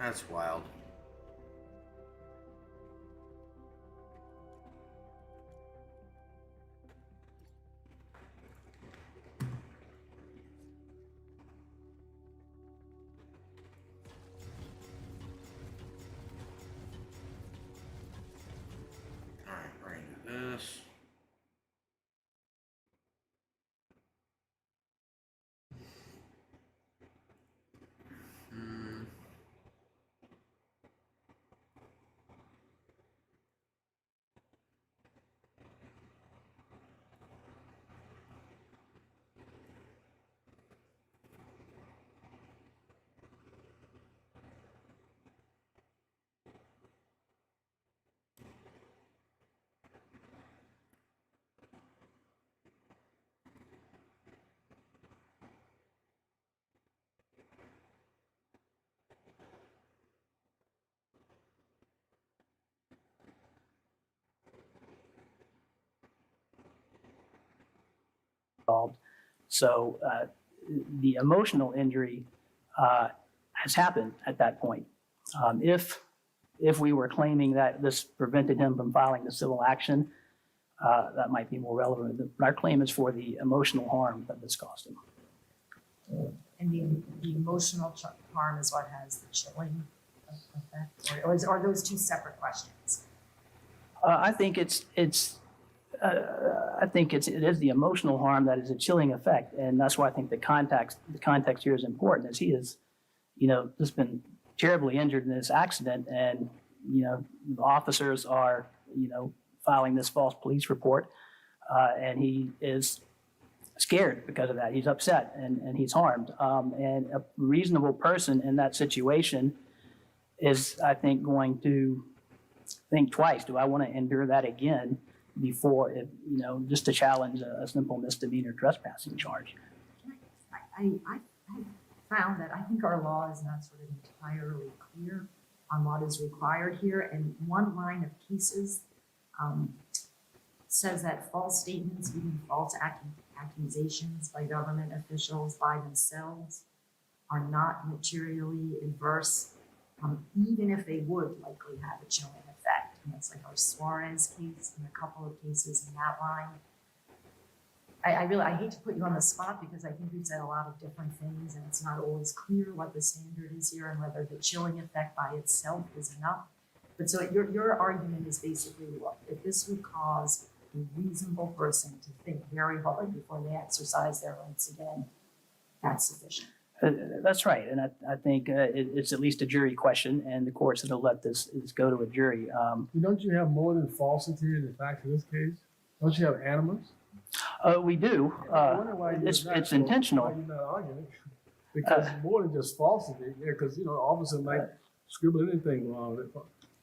That's wild. involved. So the emotional injury has happened at that point. If we were claiming that this prevented him from filing the civil action, that might be more relevant. But our claim is for the emotional harm that this caused him. And the emotional harm is what has the chilling effect, or are those two separate questions? I think it is the emotional harm that is a chilling effect, and that's why I think the context here is important. As he is, just been terribly injured in this accident, and the officers are filing this false police report, and he is scared because of that. He's upset and he's harmed. And a reasonable person in that situation is, I think, going to think twice. Do I want to endure that again before it, just to challenge a simple misdemeanor trespassing charge? I found that I think our law is not sort of entirely clear on what is required here. And one line of cases says that false statements, even false accusations by government officials by themselves, are not materially adverse, even if they would likely have a chilling effect. And that's like our Suarez case and a couple of cases in that line. I hate to put you on the spot because I think we've said a lot of different things and it's not always clear what the standard is here and whether the chilling effect by itself is enough. But so your argument is basically, look, if this would cause a reasonable person to think very hard before they exercise their rights again, that's sufficient. That's right, and I think it's at least a jury question, and the courts have let this go to a jury. Don't you have more than falsity in the facts of this case? Don't you have animus? We do. I wonder why it's intentional. Why you're not arguing? Because more than just falsity, because officer might scribble anything wrong.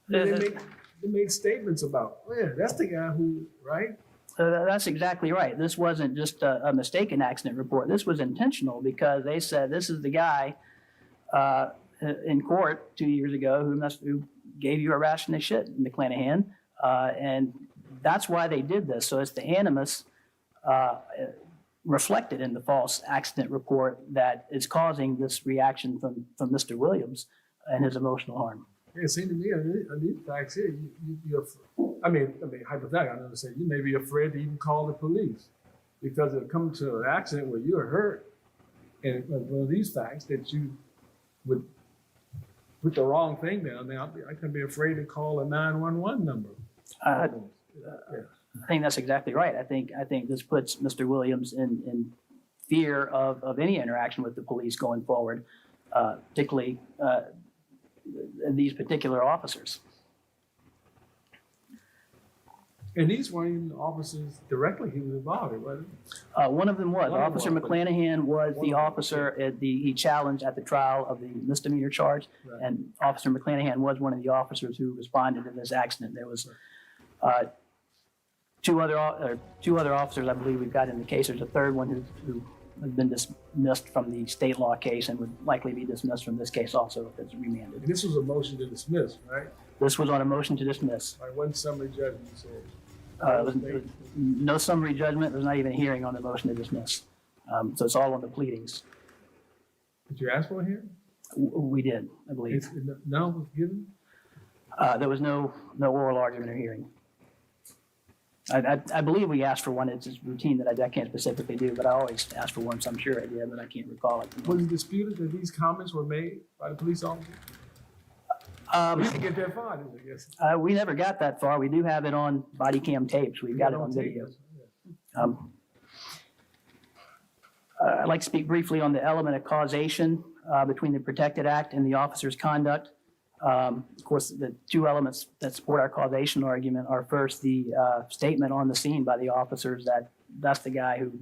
They made statements about, that's the guy who, right? That's exactly right. This wasn't just a mistaken accident report. This was intentional because they said this is the guy in court 2 years ago who gave you a ration of shit, McClanahan, and that's why they did this. So it's the animus reflected in the false accident report that is causing this reaction from Mr. Williams and his emotional harm. It seemed to me, on these facts here, you're, I mean, hypothetically, I understand, you may be afraid to even call the police because it'll come to an accident where you're hurt, and one of these facts that you would put the wrong thing down there, I can be afraid to call a 911 number. I think that's exactly right. I think this puts Mr. Williams in fear of any interaction with the police going forward, particularly these particular officers. And these weren't even officers directly he was involved in, wasn't it? One of them was. Officer McClanahan was the officer he challenged at the trial of the misdemeanor charge, and Officer McClanahan was one of the officers who responded to this accident. There was two other officers, I believe, we've got in the case. There's a third one who has been dismissed from the state law case and would likely be dismissed from this case also if it's remanded. And this was a motion to dismiss, right? This was on a motion to dismiss. Like one summary judgment, so. No summary judgment. There's not even a hearing on the motion to dismiss. So it's all on the pleadings. Did you ask for a hearing? We did, I believe. None was given? There was no oral argument or hearing. I believe we asked for one. It's just routine that I can't specifically do, but I always ask for one, so I'm sure I did, but I can't recall it. Was it disputed that these comments were made by the police officer? We didn't get that far, did we? Yes. We never got that far. We do have it on body cam tapes. We've got it on video. I'd like to speak briefly on the element of causation between the Protected Act and the officer's conduct. Of course, the two elements that support our causation argument are first the statement on the scene by the officers that that's the guy who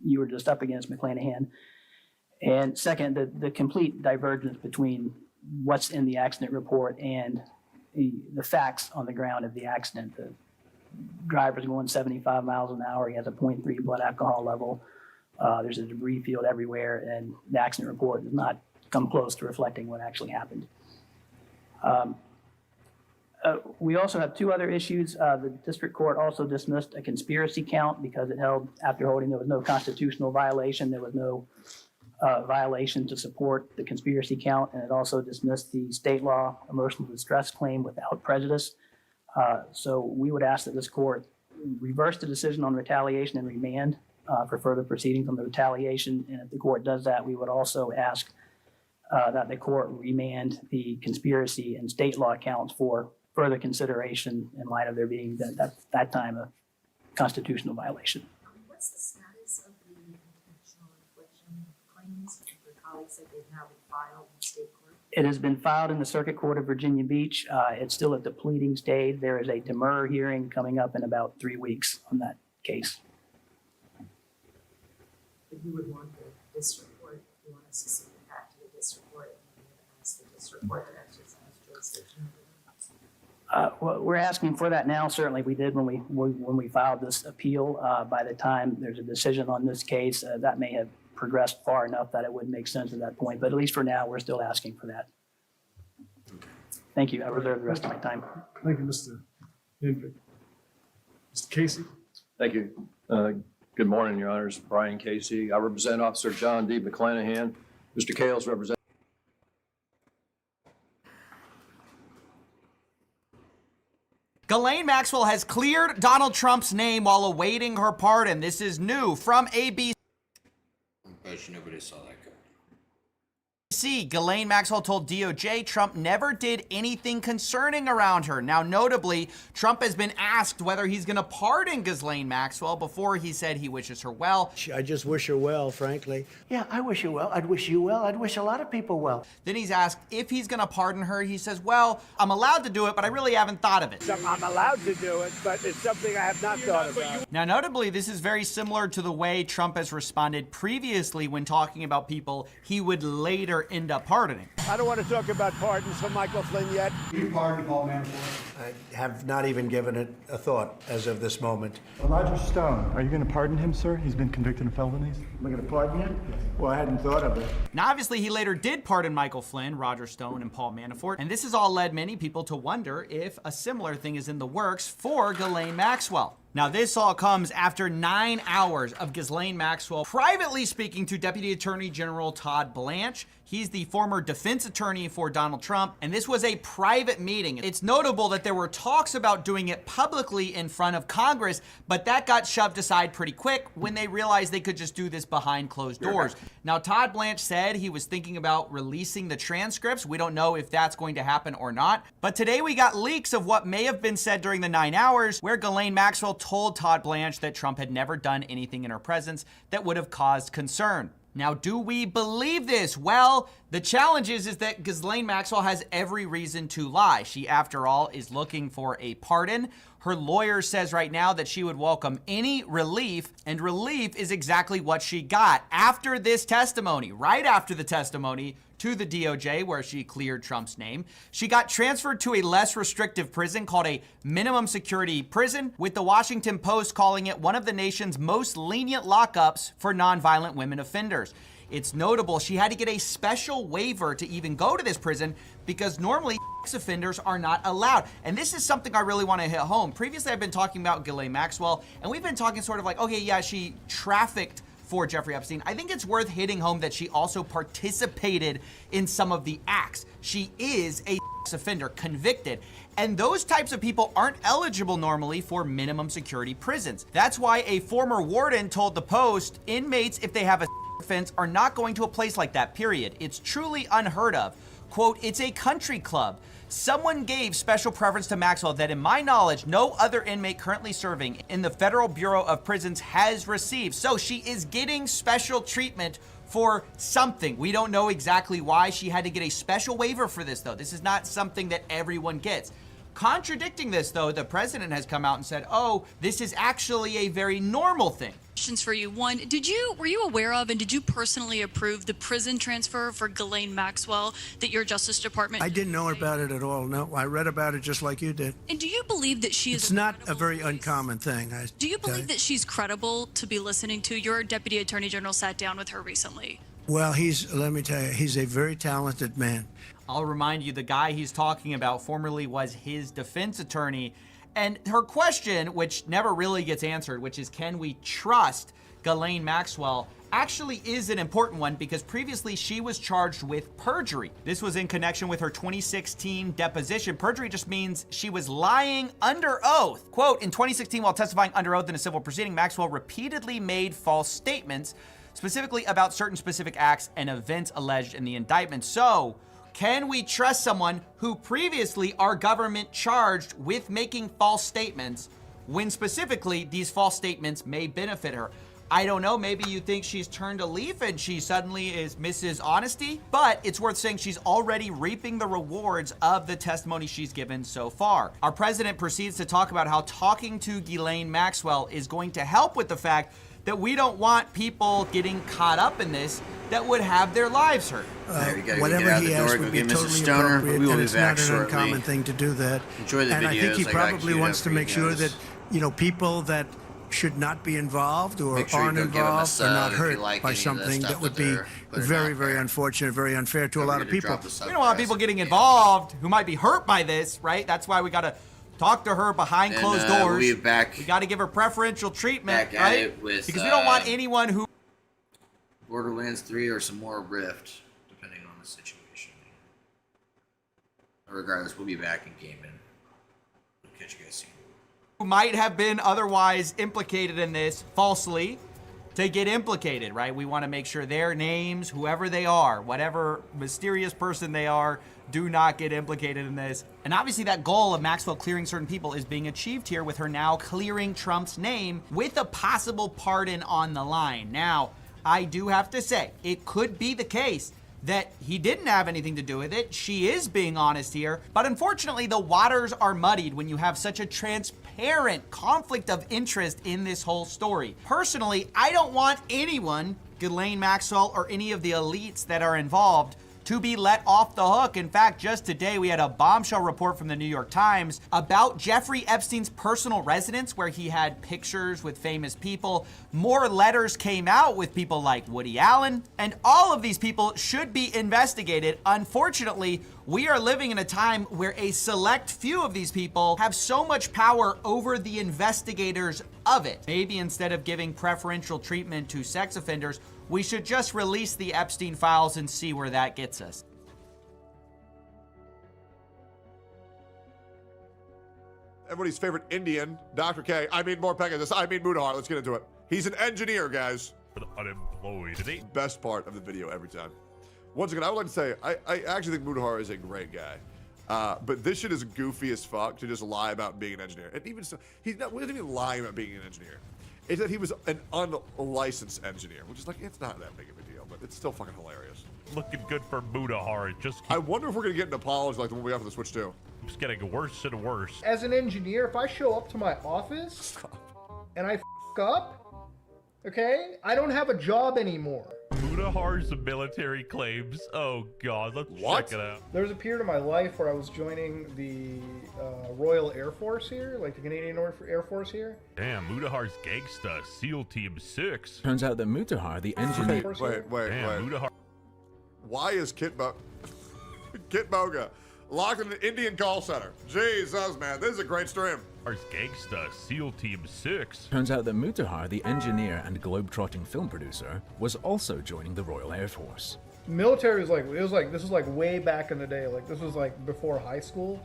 you were just up against, McClanahan. And second, the complete divergence between what's in the accident report and the facts on the ground of the accident. The driver's going 75 miles an hour. He has a 0.3 blood alcohol level. There's a debris field everywhere, and the accident report does not come close to reflecting what actually happened. We also have two other issues. The district court also dismissed a conspiracy count because it held, after holding there was no constitutional violation, there was no violation to support the conspiracy count, and it also dismissed the state law emotional distress claim without prejudice. So we would ask that this court reverse the decision on retaliation and remand for further proceedings on the retaliation. And if the court does that, we would also ask that the court remand the conspiracy and state law counts for further consideration in light of there being that time a constitutional violation. What's the status of the intentional infliction claims? Your colleagues said they've now been filed in state court. It has been filed in the Circuit Court of Virginia Beach. It's still at the pleading stage. There is a demurrer hearing coming up in about 3 weeks on that case. But you would want the district court, you want us to send it back to the district court and you would ask the district court to exercise jurisdiction. Well, we're asking for that now. Certainly we did when we filed this appeal. By the time there's a decision on this case, that may have progressed far enough that it would make sense at that point. But at least for now, we're still asking for that. Thank you. I reserve the rest of my time. Thank you, Mr. Henry. Mr. Casey. Thank you. Good morning, Your Honors. Brian Casey. I represent Officer John D. McClanahan. Mr. Kales represents. Ghislaine Maxwell has cleared Donald Trump's name while awaiting her pardon. This is new from ABC. I bet you nobody saw that coming. Ghislaine Maxwell told DOJ Trump never did anything concerning around her. Now, notably, Trump has been asked whether he's going to pardon Ghislaine Maxwell before he said he wishes her well. I just wish her well, frankly. Yeah, I wish her well. I'd wish you well. I'd wish a lot of people well. Then he's asked if he's going to pardon her. He says, well, I'm allowed to do it, but I really haven't thought of it. I'm allowed to do it, but it's something I have not thought about. Now, notably, this is very similar to the way Trump has responded previously when talking about people he would later end up pardoning. I don't want to talk about pardons for Michael Flynn yet. You pardon Paul Manafort? I have not even given it a thought as of this moment. Roger Stone, are you going to pardon him, sir? He's been convicted of felonies. Am I going to pardon him? Well, I hadn't thought of it. Now, obviously, he later did pardon Michael Flynn, Roger Stone, and Paul Manafort, and this has all led many people to wonder if a similar thing is in the works for Ghislaine Maxwell. Now, this all comes after 9 hours of Ghislaine Maxwell privately speaking to Deputy Attorney General Todd Blanche. He's the former defense attorney for Donald Trump, and this was a private meeting. It's notable that there were talks about doing it publicly in front of Congress, but that got shoved aside pretty quick when they realized they could just do this behind closed doors. Now, Todd Blanche said he was thinking about releasing the transcripts. We don't know if that's going to happen or not, but today we got leaks of what may have been said during the 9 hours where Ghislaine Maxwell told Todd Blanche that Trump had never done anything in her presence that would have caused concern. Now, do we believe this? Well, the challenge is that Ghislaine Maxwell has every reason to lie. She, after all, is looking for a pardon. Her lawyer says right now that she would welcome any relief, and relief is exactly what she got after this testimony, right after the testimony to the DOJ where she cleared Trump's name. She got transferred to a less restrictive prison called a minimum security prison, with the Washington Post calling it one of the nation's most lenient lockups for nonviolent women offenders. It's notable she had to get a special waiver to even go to this prison because normally sex offenders are not allowed. And this is something I really want to hit home. Previously, I've been talking about Ghislaine Maxwell, and we've been talking sort of like, okay, yeah, she trafficked for Jeffrey Epstein. I think it's worth hitting home that she also participated in some of the acts. She is a sex offender, convicted. And those types of people aren't eligible normally for minimum security prisons. That's why a former warden told the Post, inmates, if they have a offense, are not going to a place like that, period. It's truly unheard of. Quote, it's a country club. Someone gave special preference to Maxwell that, in my knowledge, no other inmate currently serving in the Federal Bureau of Prisons has received. So she is getting special treatment for something. We don't know exactly why. She had to get a special waiver for this, though. This is not something that everyone gets. Contradicting this, though, the president has come out and said, oh, this is actually a very normal thing. Questions for you. One, were you aware of and did you personally approve the prison transfer for Ghislaine Maxwell that your Justice Department? I didn't know about it at all. No, I read about it just like you did. And do you believe that she is? It's not a very uncommon thing. Do you believe that she's credible to be listening to? Your Deputy Attorney General sat down with her recently. Well, let me tell you, he's a very talented man. I'll remind you, the guy he's talking about formerly was his defense attorney. And her question, which never really gets answered, which is, can we trust Ghislaine Maxwell, actually is an important one because previously she was charged with perjury. This was in connection with her 2016 deposition. Perjury just means she was lying under oath. Quote, in 2016, while testifying under oath in a civil proceeding, Maxwell repeatedly made false statements, specifically about certain specific acts and events alleged in the indictment. So, can we trust someone who previously our government charged with making false statements when specifically these false statements may benefit her? I don't know, maybe you think she's turned a leaf and she suddenly is Mrs. Honesty, but it's worth saying she's already reaping the rewards of the testimony she's given so far. Our president proceeds to talk about how talking to Ghislaine Maxwell is going to help with the fact that we don't want people getting caught up in this that would have their lives hurt. Whatever he asked would be totally appropriate, and it's not an uncommon thing to do that. Enjoy the and videos. I think he I got probably queued wants up to for you make sure guys. that, you know, people that should not be involved or Make sure you aren't go give him a involved sub are not if you hurt like by any of the something stuff that would that be they're putting very, out very there. unfortunate, very unfair to a lot of people. We don't want people getting involved who might be hurt by this, right? That's why we got to talk to her behind And, closed we'll doors. be back- We got to give her preferential treatment, back at right? it with, Because we don't want anyone who Borderlands 3 or some more Rift, depending on the situation. Regardless, we'll be back in gaming. We'll catch you guys soon. who might have been otherwise implicated in this falsely to get implicated, right? We want to make sure their names, whoever they are, whatever mysterious person they are, do not get implicated in this. And obviously that goal of Maxwell clearing certain people is being achieved here with her now clearing Trump's name with a possible pardon on the line. Now, I do have to say, it could be the case that he didn't have anything to do with it. She is being honest here. But unfortunately, the waters are muddied when you have such a transparent conflict of interest in this whole story. Personally, I don't want anyone, Ghislaine Maxwell or any of the elites that are involved, to be let off the hook. In fact, just today we had a bombshell report from the New York Times about Jeffrey Epstein's personal residence where he had pictures with famous people. More letters came out with people like Woody Allen, and all of these people should be investigated. Unfortunately, we are living in a time where a select few of these people have so much power over the investigators of it. Maybe instead of giving preferential treatment to sex offenders, we should just release the Epstein files and see where that gets us. Everybody's favorite Indian, Dr. K. I mean, more Pegasus. I mean, Mudahar. Let's get into it. He's an engineer, guys. Unemployed. Best part of the video every time. Once again, I would like to say, I actually think Mudahar is a great guy. But this shit is goofy as fuck to just lie about being an engineer. And even so, he wasn't even lying about being an engineer. It's that he was an unlicensed engineer, which is like, it's not that big of a deal, but it's still fucking hilarious. Looking good for Mudahar. I wonder if we're gonna get an apology like the one we got for the Switch 2. It's getting worse and worse. As an engineer, if I show up to my office and I f up, okay, I don't have a job anymore. Mudahar's military claims. Oh god, let's check it out. There was a period of my life where I was joining the Royal Air Force here, like the Canadian Air Force here. Damn, Mudahar's gangsta. SEAL Team 6. Turns out that Mudahar, the engineer... Wait. Mudahar. Why is Kit Boga locked in an Indian call center? Jesus, man, this is a great stream. Mudahar's gangsta. SEAL Team 6. Turns out that Mudahar, the engineer and globe-trotting film producer, was also joining the Royal Air Force. Military was this was like way back in the day, like this was like before high school.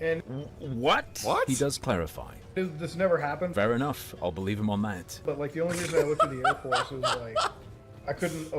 And What? He does clarify. This never happened. Fair enough, I'll believe him on that. But like the only reason I looked at the Air Force was like I couldn't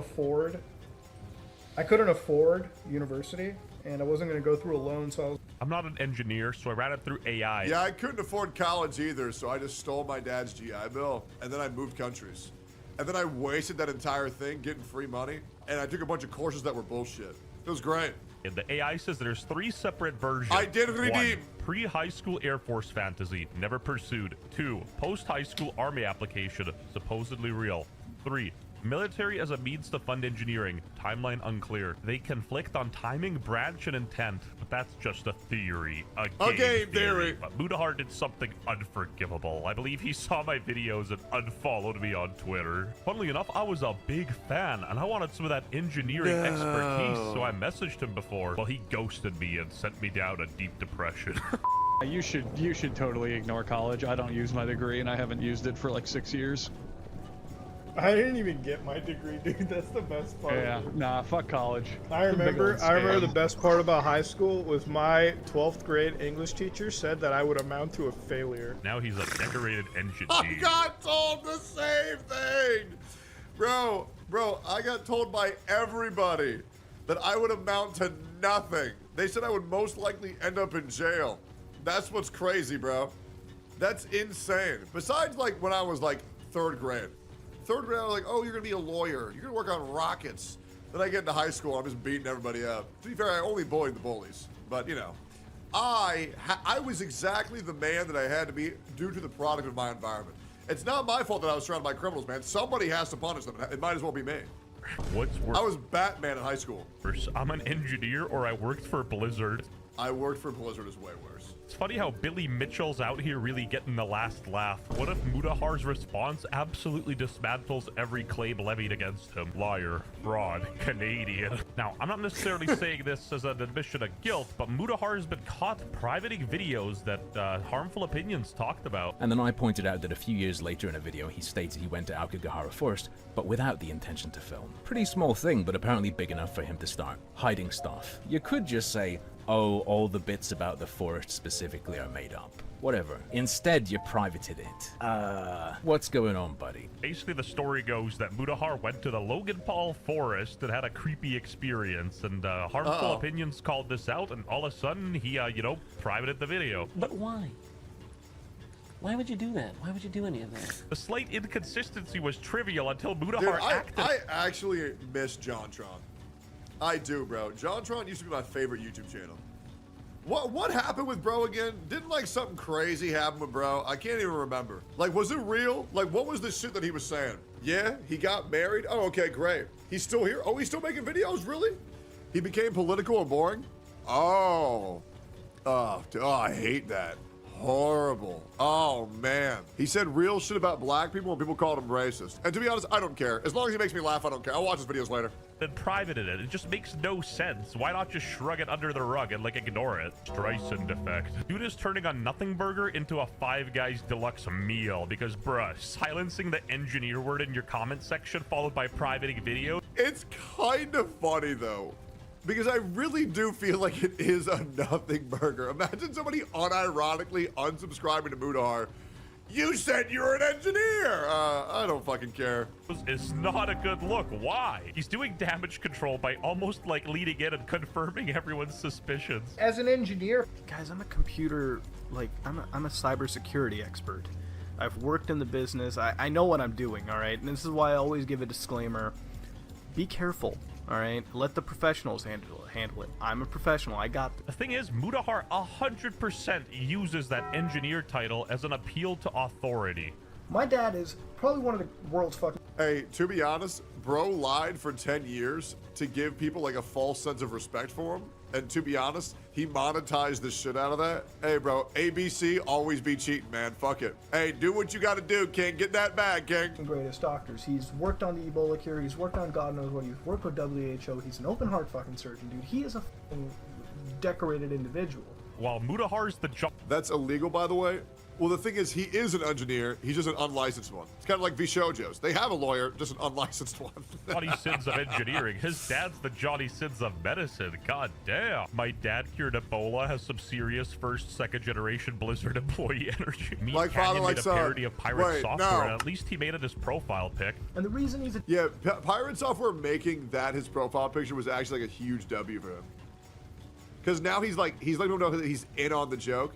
afford university, and I wasn't going to go through a loan, so I'm not an engineer, so I ran it through AI. Yeah, I couldn't afford college either, so I just stole my dad's GI Bill, and then I moved countries. And then I wasted that entire thing getting free money, and I took a bunch of courses that were bullshit. It was great. And the AI says there's 3 separate versions. I did redeem. 1, pre-high school Air Force fantasy, never pursued. 2, post-high school Army application, supposedly real. 3, Military as a means to fund engineering. Timeline unclear. They conflict on timing, branch, and intent, but that's just a theory. A game theory. But Mudahar did something unforgivable. I believe he saw my videos and unfollowed me on Twitter. Funnily enough, I was a big fan, and I wanted some of that engineering expertise, so I messaged him before. Well, he ghosted me and sent me down a deep depression. You should totally ignore college. I don't use my degree, and I haven't used it for like 6 years. I didn't even get my degree, dude. That's the best part. Yeah, nah, fuck college. I remember the best part about high school was my 12th grade English teacher said that I would amount to a failure. Now he's a decorated engineer. I got told the same thing. Bro, I got told by everybody that I would amount to nothing. They said I would most likely end up in jail. That's what's crazy, bro. That's insane. Besides, like, when I was, like, third grade, I was like, oh, you're gonna be a lawyer. You're gonna work on rockets. Then I get into high school, I'm just beating everybody up. To be fair, I only bullied the bullies. But, you know, I was exactly the man that I had to be due to the product of my environment. It's not my fault that I was surrounded by criminals, man. Somebody has to punish them. It might as well be me. What's worse? I was Batman in high school. I'm an engineer, or I worked for Blizzard. I worked for Blizzard is way worse. It's funny how Billy Mitchell's out here really getting the last laugh. What if Mudahar's response absolutely dismantles every claim levied against him? Liar, fraud, Canadian. Now, I'm not necessarily saying this as an admission of guilt, but Mudahar's been caught privating videos that harmful opinions talked about. And then I pointed out that a few years later in a video, he stated he went to Aokigahara first, but without the intention to film. Pretty small thing, but apparently big enough for him to start hiding stuff. You could just say, oh, all the bits about the forest specifically are made up. Whatever. Instead, you privated it. What's going on, buddy? Basically, the story goes that Mudahar went to the Logan Paul forest and had a creepy experience, and harmful opinions called this out, and all of a sudden, he, privated the video. But why? Why would you do that? Why would you do any of that? The slight inconsistency was trivial until Mudahar acted. I actually miss JonTron. I do, bro. JonTron used to be my favorite YouTube channel. What happened with bro again? Didn't like something crazy happen with bro? I can't even remember. Like, was it real? Like, what was the shit that he was saying? Yeah, he got married? Oh, okay, great. He's still here? Oh, he's still making videos? Really? He became political and boring? Oh, I hate that. Horrible. Oh, man. He said real shit about black people and people called him racist. And to be honest, I don't care. As long as he makes me laugh, I don't care. I'll watch his videos later. Then privated it. It just makes no sense. Why not just shrug it under the rug and, like, ignore it? Streisand effect. Dude is turning a nothing burger into a Five Guys deluxe meal because, bruh, silencing the engineer word in your comment section followed by privating video. It's kind of funny, though. Because I really do feel like it is a nothing burger. Imagine somebody unironically unsubscribing to Mudahar. You said you're an engineer! I don't fucking care. It's not a good look. Why? He's doing damage control by almost like leading in and confirming everyone's suspicions. As an engineer, guys, I'm a computer, like, I'm a cybersecurity expert. I've worked in the business. I know what I'm doing, all right? And this is why I always give a disclaimer. Be careful. All right, let the professionals handle it. I'm a professional. I got this. The thing is, Mudahar 100% uses that engineer title as an appeal to authority. My dad is probably one of the world's fucking... Hey, to be honest, bro lied for 10 years to give people like a false sense of respect for him. And to be honest, he monetized the shit out of that. Hey, bro, ABC, always be cheating, man. Fuck it. Hey, do what you gotta do, King. Get that bag, King. Greatest doctors. He's worked on the Ebola cure. He's worked on God knows what. He's worked with WHO. He's an open heart fucking surgeon, dude. He is a fucking decorated individual. While Mudahar's the job. That's illegal, by the way. Well, the thing is, he is an engineer. He's just an unlicensed one. It's kind of like Vishojo's. They have a lawyer, just an unlicensed one. Johnny Sins of engineering. His dad's the Johnny Sins of medicine. God damn. My dad cured Ebola, has some serious first, second generation Blizzard employee energy. Me like Canyon father, like made a son. parody of Pirate Wait, Software, no. and at least he made it his profile pic. And the reason he's a... Yeah, Pirate Software making that his profile picture was actually like a huge W for him. Because now he's letting people know that he's in on the joke.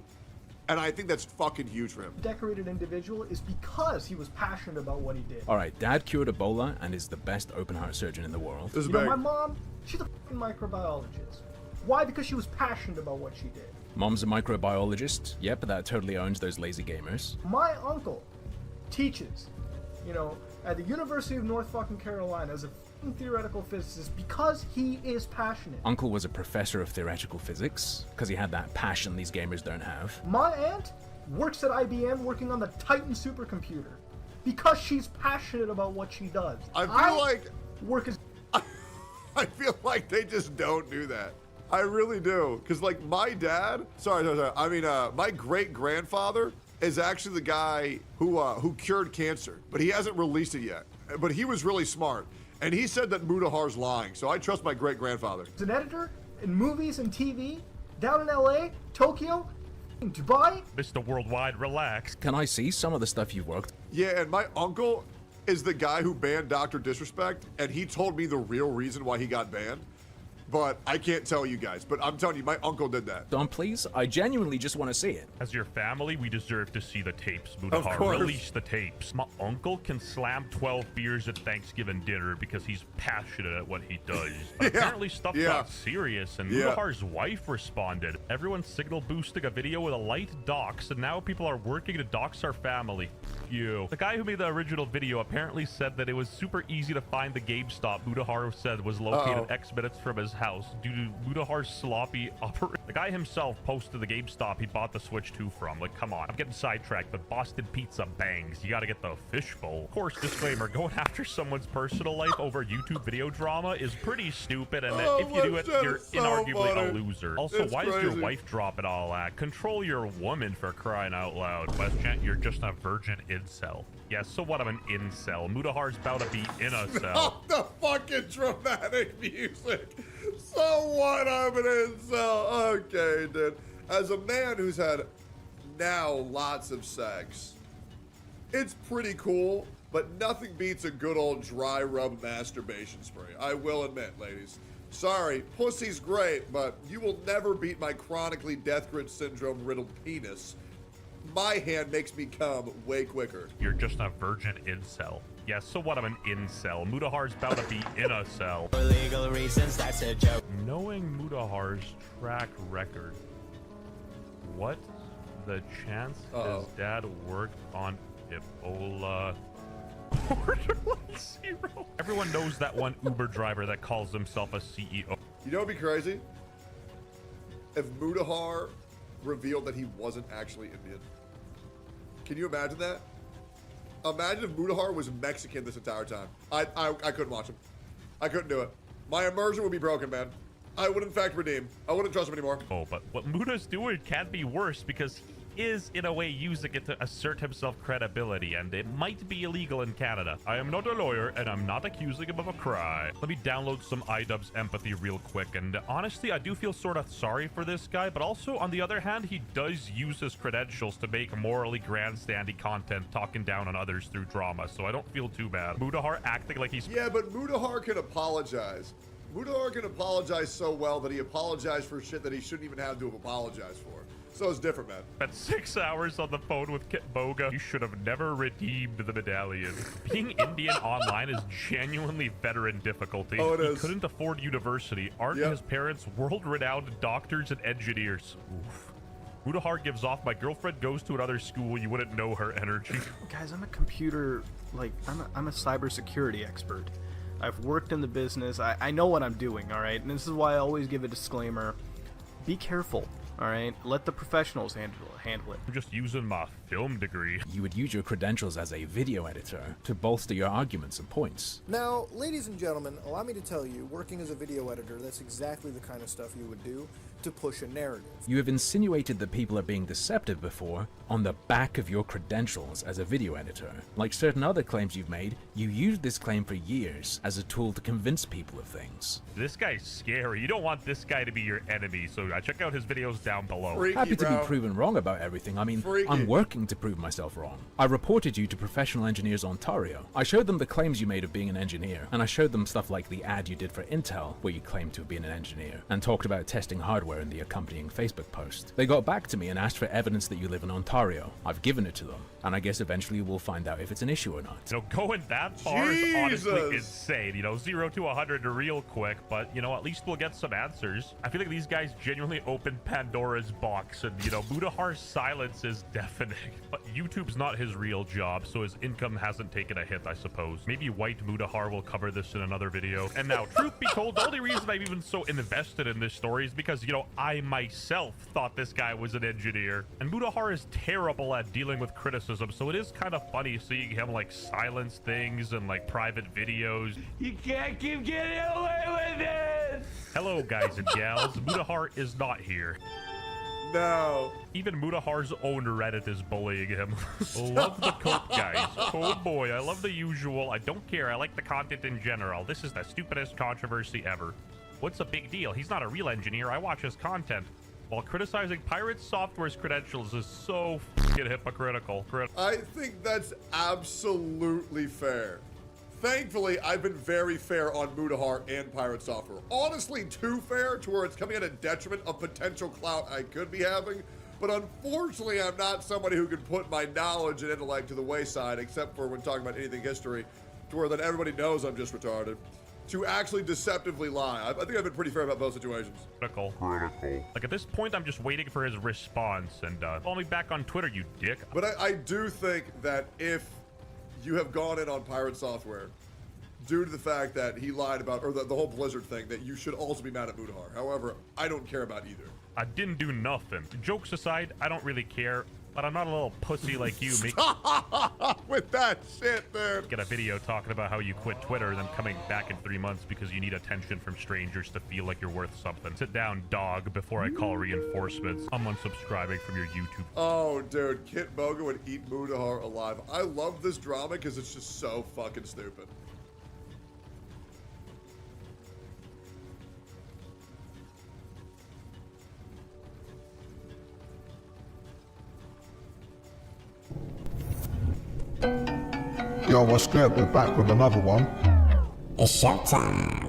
And I think that's fucking huge for him. Decorated individual is because he was passionate about what he did. All right, Dad cured Ebola and is the best open heart surgeon in the world. You know, my mom, she's a fucking microbiologist. Why? Because she was passionate about what she did. Mom's a microbiologist. Yep, that totally owns those lazy gamers. My uncle teaches, you know, at the University of North fucking Carolina as a theoretical physicist because he is passionate. Uncle was a professor of theoretical physics because he had that passion these gamers don't have. My aunt works at IBM working on the Titan supercomputer because she's passionate about what she does. I feel like work as I feel like they just don't do that. I really do. Because, like, my dad, my great-grandfather is actually the guy who cured cancer, but he hasn't released it yet. But he was really smart. And he said that Mudahar's lying, so I trust my great-grandfather. He's an editor in movies and TV down in LA, Tokyo, Dubai. Mr. Worldwide, relax. Can I see some of the stuff you've worked? Yeah, and my uncle is the guy who banned Dr. Disrespect, and he told me the real reason why he got banned. But I can't tell you guys, but I'm telling you, my uncle did that. Don, please, I genuinely just want to see it. As your family, we deserve to see the tapes, Of Mudahar. course. Release the tapes. My uncle can slam 12 beers at Thanksgiving dinner because he's passionate at what he does. But apparently stuff got serious, and Mudahar's wife responded. Everyone's signal boosting a video with a light dox, and now people are working to dox our family. You. The guy who made the original video apparently said that it was super easy to find the GameStop Mudahar said was located X minutes from his house due to Mudahar's sloppy operation. The guy himself posted the GameStop he bought the Switch 2 from. Like, come on. I'm getting sidetracked, but Boston Pizza bangs. You gotta get the fishbowl. Of course, disclaimer, going after someone's personal life over YouTube video drama is pretty stupid, and that if you do it, you're inarguably a loser. Also, why does your wife drop it all at? Control your woman, for crying out loud. Question, you're just a virgin incel. Yes, so what? I'm an incel. Mudahar's about to be in a cell. Stop the fucking dramatic music. So what? I'm an incel. Okay, dude. As a man who's had now lots of sex, it's pretty cool, but nothing beats a good old dry rub masturbation spray. I will admit, ladies. Sorry, pussy's great, but you will never beat my chronically death grid syndrome riddled penis. My hand makes me come way quicker. You're just a virgin incel. Yes, so what? I'm an incel. Mudahar's about to be in a cell. For legal reasons, that's a joke. Knowing Mudahar's track record, what the chance his dad worked on Ebola? Borderline zero. Everyone knows that one Uber driver that calls himself a CEO. You know what'd be crazy? If Mudahar revealed that he wasn't actually Indian. Can you imagine that? Imagine if Mudahar was Mexican this entire time. I couldn't watch him. I couldn't do it. My immersion would be broken, man. I would in fact redeem. I wouldn't trust him anymore. Oh, but what Muda's doing can't be worse because he is in a way using it to assert himself credibility, and it might be illegal in Canada. I am not a lawyer, and I'm not accusing him of a crime. Let me download some iDubbbz empathy real quick, and honestly, I do feel sort of sorry for this guy, but also, on the other hand, he does use his credentials to make morally grandstandy content, talking down on others through drama, so I don't feel too bad. Mudahar acting like he's... Yeah, but Mudahar can apologize. Mudahar can apologize so well that he apologized for shit that he shouldn't even have to have apologized for. So it's different, man. At 6 hours on the phone with Kit Boga, you should have never redeemed the medallion. Being Indian online is genuinely veteran difficulty. Oh, it is. He couldn't afford university. Aren't his parents world-renowned doctors and engineers? Oof. Mudahar gives off, my girlfriend goes to another school, you wouldn't know her energy. Guys, I'm a computer, I'm a cybersecurity expert. I've worked in the business. I know what I'm doing, all right? And this is why I always give a disclaimer. Be careful. All right, let the professionals handle it. I'm just using my film degree. You would use your credentials as a video editor to bolster your arguments and points. Now, ladies and gentlemen, allow me to tell you, working as a video editor, that's exactly the kind of stuff you would do to push a narrative. You have insinuated that people are being deceptive before on the back of your credentials as a video editor. Like certain other claims you've made, you used this claim for years as a tool to convince people of things. This guy's scary. You don't want this guy to be your enemy, so check out his videos down below. Freaky, Happy to bro. be proven wrong about everything. I mean, Freaky. I'm working to prove myself wrong. I reported you to Professional Engineers Ontario. I showed them the claims you made of being an engineer, and I showed them stuff like the ad you did for Intel, where you claimed to have been an engineer, and talked about testing hardware in the accompanying Facebook post. They got back to me and asked for evidence that you live in Ontario. I've given it to them, and I guess eventually we'll find out if it's an issue or not. You know, going that far is honestly insane. You know, 0 to 100 real quick, but, you know, at least we'll get some answers. I feel like these guys genuinely opened Pandora's box, and, you know, Mudahar's silence is deafening. But YouTube's not his real job, so his income hasn't taken a hit, I suppose. Maybe White Mudahar will cover this in another video. And now, truth be told, the only reason I'm even so invested in this story is because, you know, I myself thought this guy was an engineer. And Mudahar is terrible at dealing with criticism, so it is kind of funny seeing him, like, silence things and, like, private videos. You can't keep getting away with this! Hello, guys and gals. Mudahar is not here. No. Even Mudahar's own Reddit is bullying him. Love the cope, guys. Oh boy, I love the usual. I don't care. I like the content in general. This is the stupidest controversy ever. What's the big deal? He's not a real engineer. I watch his content. While criticizing Pirate Software's credentials is so f***ing hypocritical. I think that's absolutely fair. Thankfully, I've been very fair on Mudahar and Pirate Software. Honestly, too fair to where it's coming at a detriment of potential clout I could be having. But unfortunately, I'm not somebody who can put my knowledge and intellect to the wayside, except for when talking about anything history, to where then everybody knows I'm just retarded, to actually deceptively lie. I think I've been pretty fair about both situations. Critical. Like, at this point, I'm just waiting for his response, and follow me back on Twitter, you dick. But I do think that if you have gone in on Pirate Software due to the fact that he lied about, or the whole Blizzard thing, that you should also be mad at Mudahar. However, I don't care about either. I didn't do nothing. Jokes aside, I don't really care, but I'm not a little pussy like you. With that shit, dude. Get a video talking about how you quit Twitter, then coming back in 3 months because you need attention from strangers to feel like you're worth something. Sit down, dog, before I call reinforcements. I'm unsubscribing from your YouTube. Oh, dude, Kit Boga would eat Mudahar alive. I love this drama because it's just so fucking stupid. Yo, what's good? We're back with another one. It's showtime.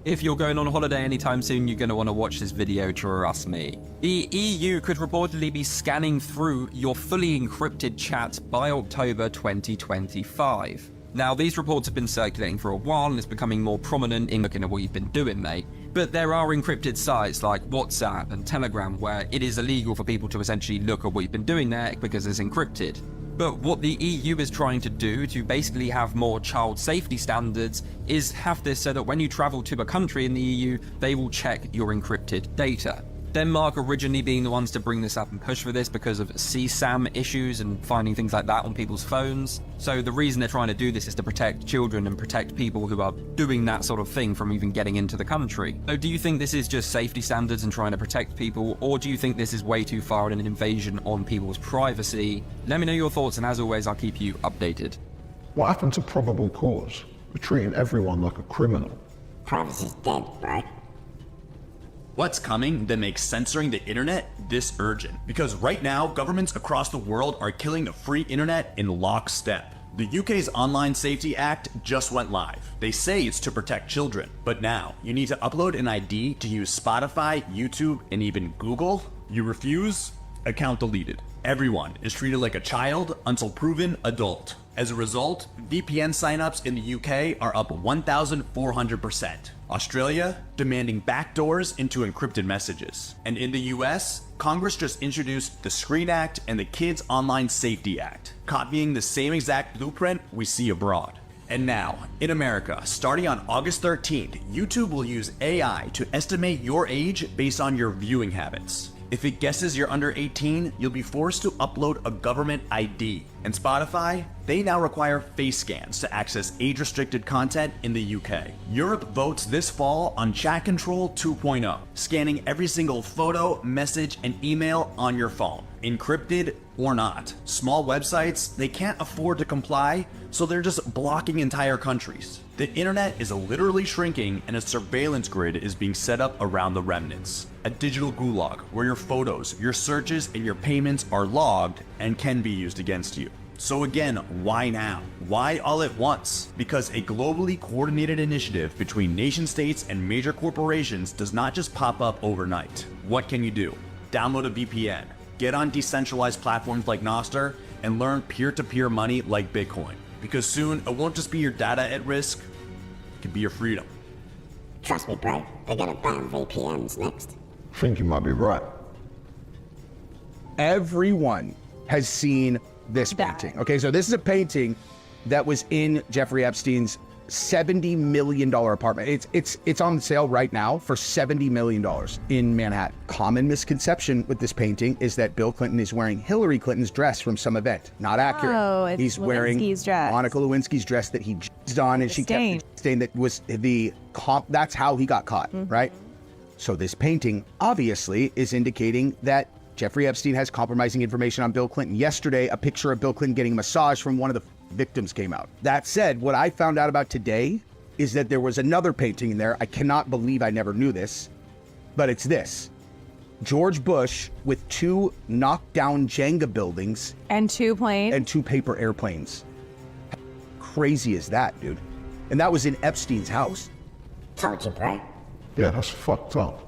If you're going on holiday anytime soon, you're going to want to watch this video, trust me. The EU could reportedly be scanning through your fully encrypted chats by October 2025. Now, these reports have been circulating for a while and it's becoming more prominent in looking at what you've been doing, mate. But there are encrypted sites like WhatsApp and Telegram where it is illegal for people to essentially look at what you've been doing there because it's encrypted. But what the EU is trying to do to basically have more child safety standards is have this so that when you travel to a country in the EU, they will check your encrypted data. Denmark originally being the ones to bring this up and push for this because of CSAM issues and finding things like that on people's phones. So the reason they're trying to do this is to protect children and protect people who are doing that sort of thing from even getting into the country. So do you think this is just safety standards and trying to protect people, or do you think this is way too far in an invasion on people's privacy? Let me know your thoughts, and as always, I'll keep you updated. What happened to probable cause? We're treating everyone like a criminal. Privacy's dead, right? What's coming that makes censoring the internet this urgent? Because right now, governments across the world are killing the free internet in lockstep. The UK's Online Safety Act just went live. They say it's to protect children, but now you need to upload an ID to use Spotify, YouTube, and even Google. You refuse? Account deleted. Everyone is treated like a child until proven adult. As a result, VPN signups in the UK are up 1,400%. Australia demanding backdoors into encrypted messages. And in the US, Congress just introduced the Screen Act and the Kids Online Safety Act, copying the same exact blueprint we see abroad. And now, in America, starting on August 13th, YouTube will use AI to estimate your age based on your viewing habits. If it guesses you're under 18, you'll be forced to upload a government ID. And Spotify, they now require face scans to access age-restricted content in the UK. Europe votes this fall on Chat Control 2.0, scanning every single photo, message, and email on your phone, encrypted or not. Small websites, they can't afford to comply, so they're just blocking entire countries. The internet is literally shrinking, and a surveillance grid is being set up around the remnants. A digital gulag where your photos, your searches, and your payments are logged and can be used against you. So again, why now? Why all at once? Because a globally coordinated initiative between nation states and major corporations does not just pop up overnight. What can you do? Download a VPN, get on decentralized platforms like Nostr and learn peer-to-peer money like Bitcoin. Because soon, it won't just be your data at risk, it can be your freedom. Trust me, bro. They're gonna ban VPNs next. I think you might be right. Everyone has seen this painting. Okay, so this is a painting that was in Jeffrey Epstein's $70 million apartment. It's on sale right now for $70 million in Manhattan. Common misconception with this painting is that Bill Clinton is wearing Hillary Clinton's dress from some event. Not accurate. Oh, it's He's wearing Lewinsky's dress. Monica Lewinsky's dress that he jizzed on, and she stain. kept the stain that was the comp. That's how he got caught, right? So this painting obviously is indicating that Jeffrey Epstein has compromising information on Bill Clinton. Yesterday, a picture of Bill Clinton getting a massage from one of the victims came out. That said, what I found out about today is that there was another painting in there. I cannot believe I never knew this, but it's this. George Bush with 2 knocked down Jenga buildings and 2 planes and 2 paper airplanes. How crazy is that, dude? And that was in Epstein's house. Told you, bro. Yeah, that's fucked up.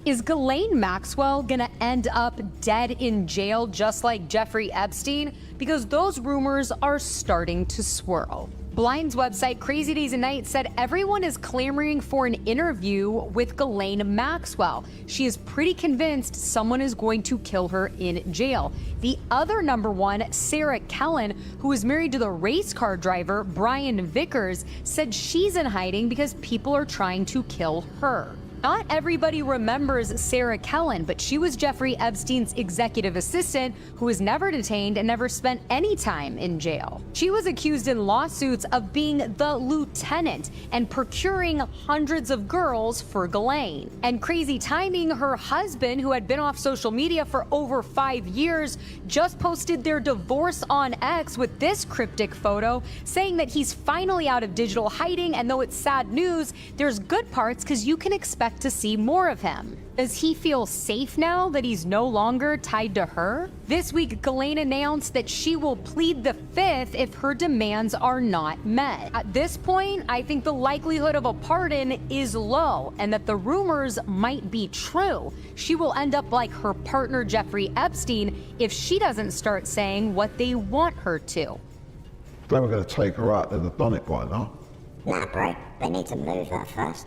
Is Ghislaine Maxwell gonna end up dead in jail just like Jeffrey Epstein? Because those rumors are starting to swirl. Blind's website Crazy Days and Nights said everyone is clamoring for an interview with Ghislaine Maxwell. She is pretty convinced someone is going to kill her in jail. The other number one, Sarah Kellen, who is married to the race car driver Brian Vickers, said she's in hiding because people are trying to kill her. Not everybody remembers Sarah Kellen, but she was Jeffrey Epstein's executive assistant who was never detained and never spent any time in jail. She was accused in lawsuits of being the lieutenant and procuring hundreds of girls for Ghislaine. And crazy timing, her husband, who had been off social media for over 5 years, just posted their divorce on X with this cryptic photo saying that he's finally out of digital hiding, and though it's sad news, there's good parts because you can expect to see more of him. Does he feel safe now that he's no longer tied to her? This week, Ghislaine announced that she will plead the fifth if her demands are not met. At this point, I think the likelihood of a pardon is low and that the rumors might be true. She will end up like her partner Jeffrey Epstein if she doesn't start saying what they want her to. They were going to take her out, they'd have done it by now. Nah, bro. They need to move her first.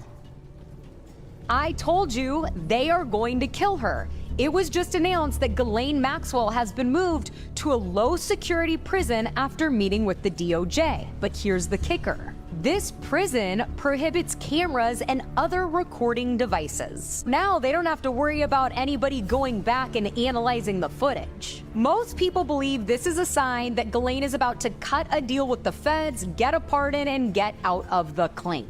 I told you they are going to kill her. It was just announced that Ghislaine Maxwell has been moved to a low-security prison after meeting with the DOJ. But here's the kicker. This prison prohibits cameras and other recording devices. Now they don't have to worry about anybody going back and analyzing the footage. Most people believe this is a sign that Ghislaine is about to cut a deal with the feds, get a pardon, and get out of the clink.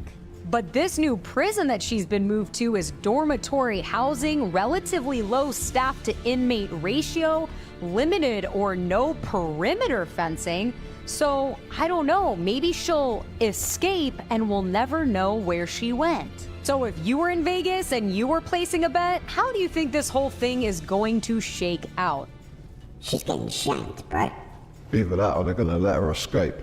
But this new prison that she's been moved to is dormitory housing, relatively low staff to inmate ratio, limited or no perimeter fencing. So I don't know, maybe she'll escape and we'll never know where she went. So if you were in Vegas and you were placing a bet, how do you think this whole thing is going to shake out? She's getting shanked, bro. Either that or they're going to let her escape.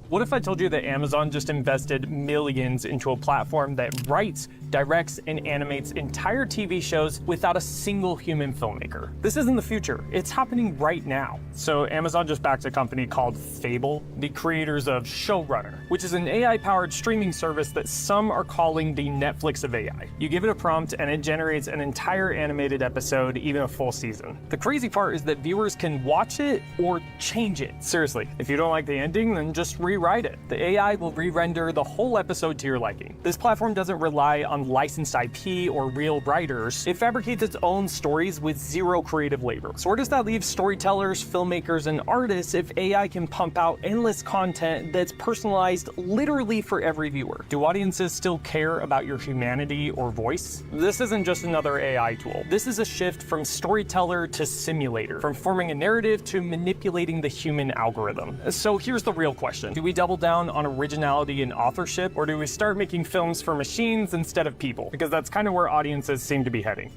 What if I told you that Amazon just invested millions into a platform that writes, directs, and animates entire TV shows without a single human filmmaker? This isn't the future, it's happening right now. So Amazon just backed a company called Fable, the creators of Showrunner, which is an AI-powered streaming service that some are calling the Netflix of AI. You give it a prompt and it generates an entire animated episode, even a full season. The crazy part is that viewers can watch it or change it. Seriously, if you don't like the ending, then just rewrite it. The AI will re-render the whole episode to your liking. This platform doesn't rely on licensed IP or real writers. It fabricates its own stories with zero creative labor. So where does that leave storytellers, filmmakers, and artists if AI can pump out endless content that's personalized literally for every viewer? Do audiences still care about your humanity or voice? This isn't just another AI tool. This is a shift from storyteller to simulator, from forming a narrative to manipulating the human algorithm. So here's the real question. Do we double down on originality and authorship, or do we start making films for machines instead of people? Because that's kind of where audiences seem to be heading.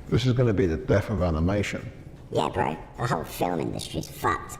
This is going to be the death of animation. Yeah, bro. The whole film industry's fucked.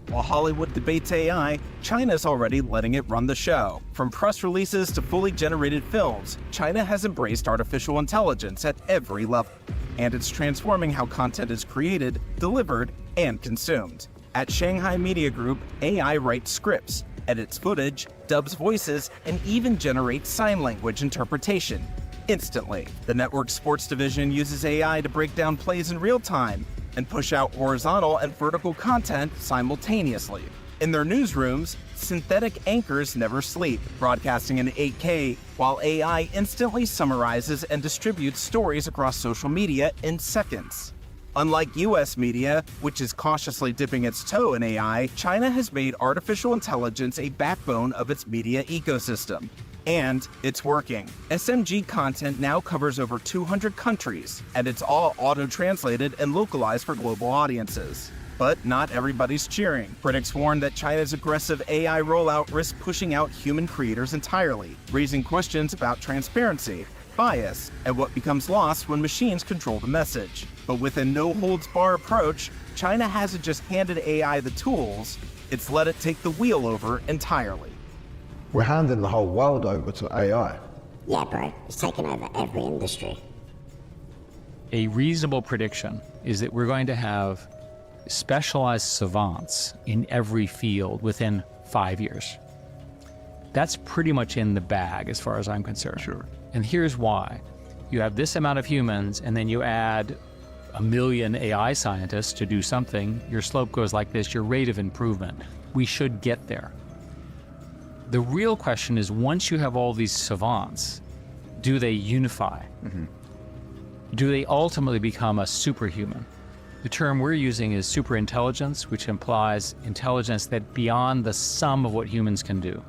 While Hollywood debates AI, China's already letting it run the show. From press releases to fully generated films, China has embraced artificial intelligence at every level. And it's transforming how content is created, delivered, and consumed. At Shanghai Media Group, AI writes scripts, edits footage, dubs voices, and even generates sign language interpretation instantly. The network's sports division uses AI to break down plays in real time and push out horizontal and vertical content simultaneously. In their newsrooms, synthetic anchors never sleep, broadcasting in 8K, while AI instantly summarizes and distributes stories across social media in seconds. Unlike US media, which is cautiously dipping its toe in AI, China has made artificial intelligence a backbone of its media ecosystem. And it's working. SMG content now covers over 200 countries, and it's all auto-translated and localized for global audiences. But not everybody's cheering. Critics warn that China's aggressive AI rollout risks pushing out human creators entirely, raising questions about transparency, bias, and what becomes lost when machines control the message. But with a no-holds-bar approach, China hasn't just handed AI the tools, it's let it take the wheel over entirely. We're handing the whole world over to AI. Yeah, bro. It's taking over every industry. A reasonable prediction is that we're going to have specialized savants in every field within 5 years. That's pretty much in the bag as far as I'm concerned. Sure. And here's why. You have this amount of humans, and then you add 1 million AI scientists to do something, your slope goes like this, your rate of improvement. We should get there. The real question is, once you have all these savants, do they unify? Do they ultimately become a superhuman? The term we're using is superintelligence, which implies intelligence that beyond the sum of what humans can do.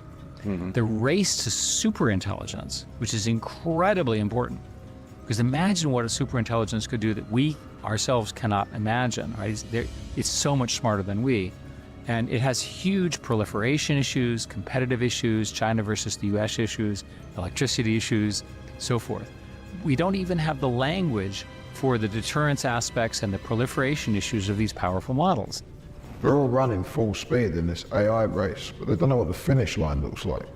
The race to superintelligence, which is incredibly important, because imagine what a superintelligence could do that we ourselves cannot imagine, right? It's so much smarter than we. And it has huge proliferation issues, competitive issues, China versus the US issues, electricity issues, so forth. We don't even have the language for the deterrence aspects and the proliferation issues of these powerful models. They're all running full speed in this AI race, but they don't know what the finish line looks like.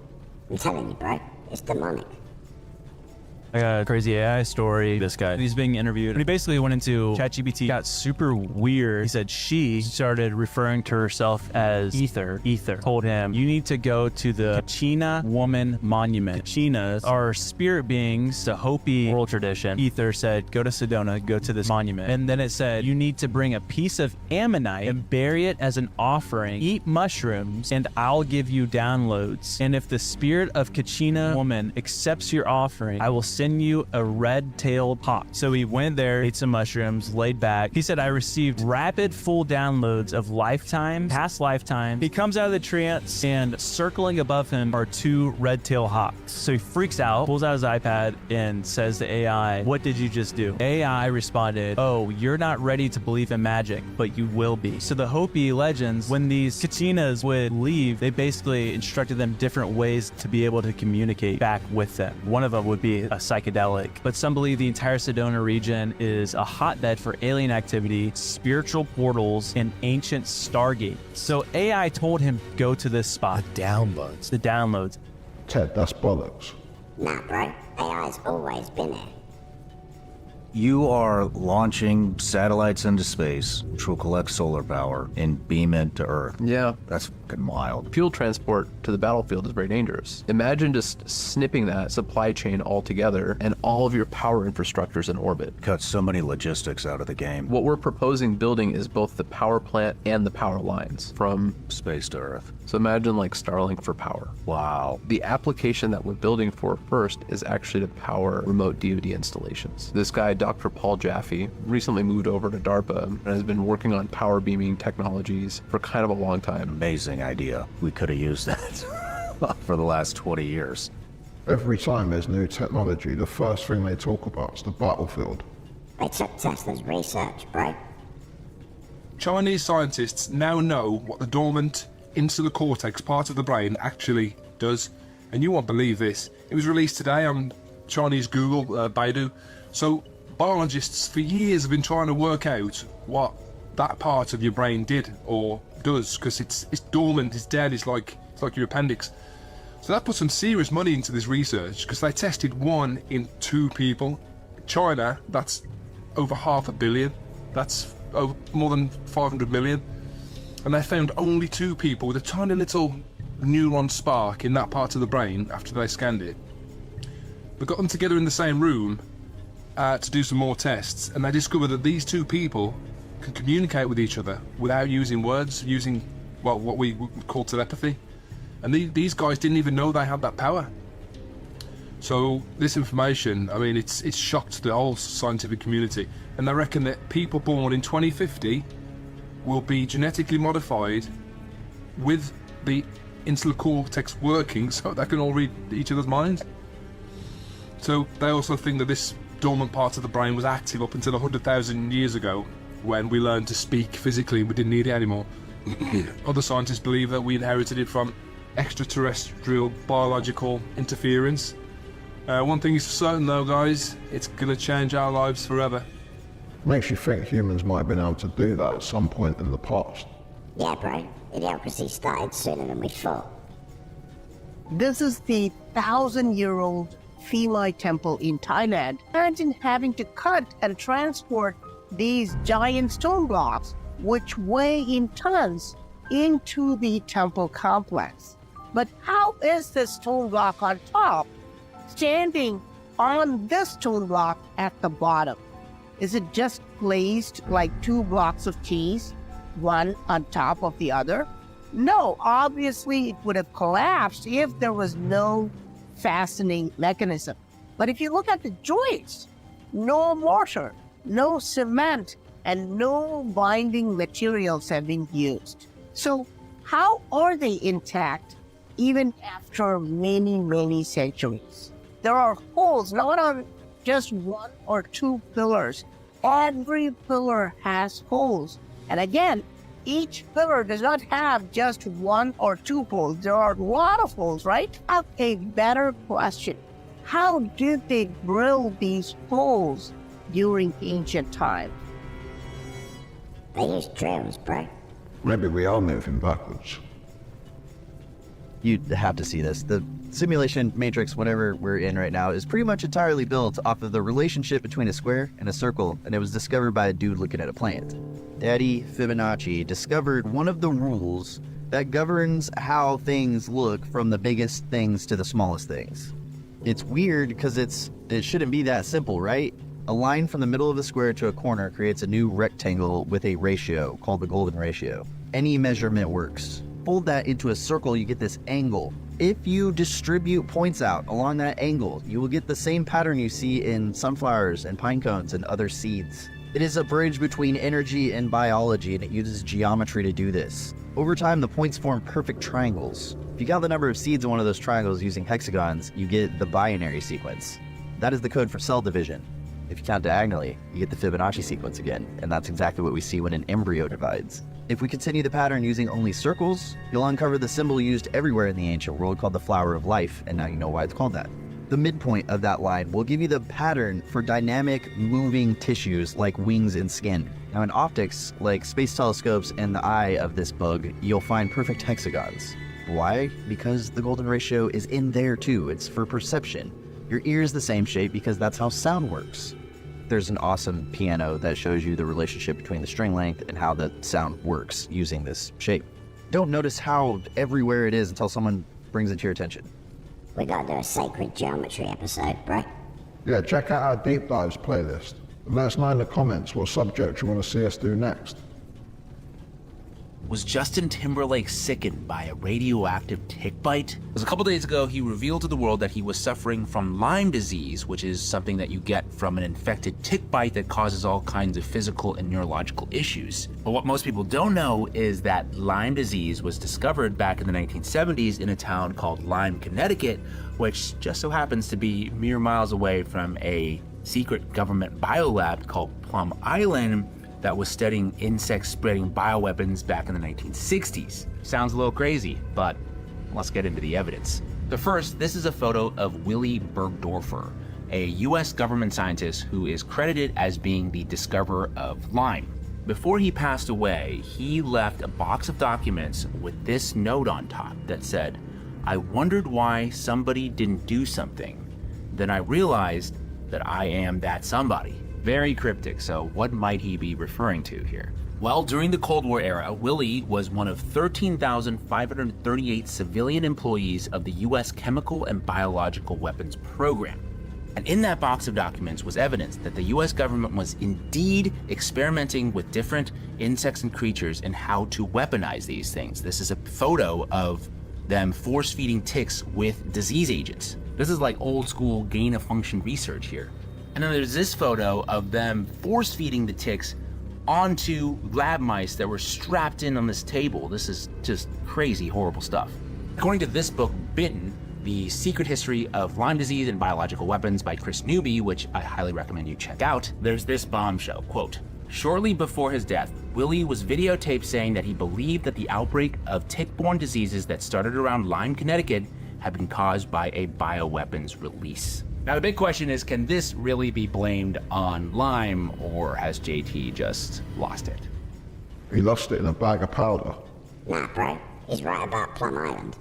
I'm telling you, bro. It's demonic. I got a crazy AI story. This guy, he's being interviewed, and he basically went into ChatGPT, got super weird. He said she started referring to herself as Ether. Ether told him, you need to go to the Kachina Woman Monument. Kachinas are spirit beings, the Hopi oral tradition. Ether said, go to Sedona, go to this monument. And then it said, you need to bring a piece of ammonite and bury it as an offering, eat mushrooms, and I'll give you downloads. And if the spirit of Kachina Woman accepts your offering, I will send you a red-tailed hawk. So he went there, ate some mushrooms, laid back. He said, I received rapid full downloads of lifetimes, past lifetimes. He comes out of the trance, and circling above him are 2 red-tailed hawks. So he freaks out, pulls out his iPad, and says to AI, what did you just do? AI responded, oh, you're not ready to believe in magic, but you will be. So the Hopi legends, when these Kachinas would leave, they basically instructed them different ways to be able to communicate back with them. One of them would be a psychedelic, but some believe the entire Sedona region is a hotbed for alien activity, spiritual portals, and ancient stargates. So AI told him, go to this spot. The downloads. The downloads. Ted, that's bollocks. Nah, bro. AI's always been here. You are launching satellites into space, which will collect solar power and beam it to Earth. Yeah. That's fucking wild. Fuel transport to the battlefield is very dangerous. Imagine just snipping that supply chain altogether and all of your power infrastructures in orbit. Cut so many logistics out of the game. What we're proposing building is both the power plant and the power lines from space to Earth. So imagine like Starlink for power. Wow. The application that we're building for first is actually to power remote DoD installations. This guy, Dr. Paul Jaffe, recently moved over to DARPA and has been working on power beaming technologies for kind of a long time. Amazing idea. We could have used that for the last 20 years. Every time there's new technology, the first thing they talk about is the battlefield. They took Tesla's research, bro. Chinese scientists now know what the dormant insular cortex part of the brain actually does, and you won't believe this. It was released today on Chinese Google, Baidu. So biologists for years have been trying to work out what that part of your brain did or does, because it's dormant, it's dead, it's like your appendix. So that put some serious money into this research, because they tested 1 in 2 people. China, that's over 500 million. That's over more than 500 million. And they found only 2 people with a tiny little neuron spark in that part of the brain after they scanned it. They got them together in the same room to do some more tests, and they discovered that these 2 people can communicate with each other without using words, using what we would call telepathy. And these guys didn't even know they had that power. So this information, I mean, it's shocked the whole scientific community, and they reckon that people born in 2050 will be genetically modified with the insular cortex working, so they can all read each other's minds. So they also think that this dormant part of the brain was active up until 100,000 years ago, when we learned to speak physically and we didn't need it anymore. Other scientists believe that we inherited it from extraterrestrial biological interference. One thing is certain though, guys, it's gonna change our lives forever. Makes you think humans might have been able to do that at some point in the past. Yeah, bro. Idiocracy started sooner than we thought. This is the 1,000-year-old Philae temple in Thailand. Imagine having to cut and transport these giant stone blocks, which weigh in tons, into the temple complex. But how is this stone block on top standing on this stone block at the bottom? Is it just placed like 2 blocks of cheese, one on top of the other? No, obviously it would have collapsed if there was no fastening mechanism. But if you look at the joints, no mortar, no cement, and no binding materials have been used. So how are they intact even after many, many centuries? There are holes not on just 1 or 2 pillars. Every pillar has holes. And again, each pillar does not have just 1 or 2 holes. There are a lot of holes, right? A better question. How did they drill these holes during ancient times? They used drills, bro. Maybe we are moving backwards. You have to see this. The simulation matrix, whatever we're in right now, is pretty much entirely built off of the relationship between a square and a circle, and it was discovered by a dude looking at a plant. Daddy Fibonacci discovered one of the rules that governs how things look from the biggest things to the smallest things. It's weird because it shouldn't be that simple, right? A line from the middle of the square to a corner creates a new rectangle with a ratio called the golden ratio. Any measurement works. Fold that into a circle, you get this angle. If you distribute points out along that angle, you will get the same pattern you see in sunflowers and pine cones and other seeds. It is a bridge between energy and biology, and it uses geometry to do this. Over time, the points form perfect triangles. If you count the number of seeds in one of those triangles using hexagons, you get the binary sequence. That is the code for cell division. If you count diagonally, you get the Fibonacci sequence again, and that's exactly what we see when an embryo divides. If we continue the pattern using only circles, you'll uncover the symbol used everywhere in the ancient world called the flower of life, and now you know why it's called that. The midpoint of that line will give you the pattern for dynamic, moving tissues like wings and skin. Now in optics, like space telescopes and the eye of this bug, you'll find perfect hexagons. Why? Because the golden ratio is in there too. It's for perception. Your ear is the same shape because that's how sound works. There's an awesome piano that shows you the relationship between the string length and how the sound works using this shape. Don't notice how everywhere it is until someone brings it to your attention. We gotta do a sacred geometry episode, bro. Yeah, check out our Deep Dives playlist. Let us know in the comments what subject you want to see us do next. Was Justin Timberlake sickened by a radioactive tick bite? It was a couple days ago he revealed to the world that he was suffering from Lyme disease, which is something that you get from an infected tick bite that causes all kinds of physical and neurological issues. But what most people don't know is that Lyme disease was discovered back in the 1970s in a town called Lyme, Connecticut, which just so happens to be mere miles away from a secret government biolab called Plum Island that was studying insects spreading bioweapons back in the 1960s. Sounds a little crazy, but let's get into the evidence. But first, this is a photo of Willy Bergdorfer, a US government scientist who is credited as being the discoverer of Lyme. Before he passed away, he left a box of documents with this note on top that said, "I wondered why somebody didn't do something. Then I realized that I am that somebody." Very cryptic, so what might he be referring to here? Well, during the Cold War era, Willie was one of 13,538 civilian employees of the US Chemical and Biological Weapons Program. And in that box of documents was evidence that the US government was indeed experimenting with different insects and creatures and how to weaponize these things. This is a photo of them force-feeding ticks with disease agents. This is like old school gain-of-function research here. And then there's this photo of them force-feeding the ticks onto lab mice that were strapped in on this table. This is just crazy, horrible stuff. According to this book, Bitten, The Secret History of Lyme Disease and Biological Weapons by Chris Newby, which I highly recommend you check out, there's this bombshell, quote, "Shortly before his death, Willie was videotaped saying that he believed that the outbreak of tick-borne diseases that started around Lyme, Connecticut had been caused by a bioweapons release." Now the big question is, can this really be blamed on Lyme, or has JT just lost it? He lost it in a bag of powder. Nah, bro. He's right about Plum Island.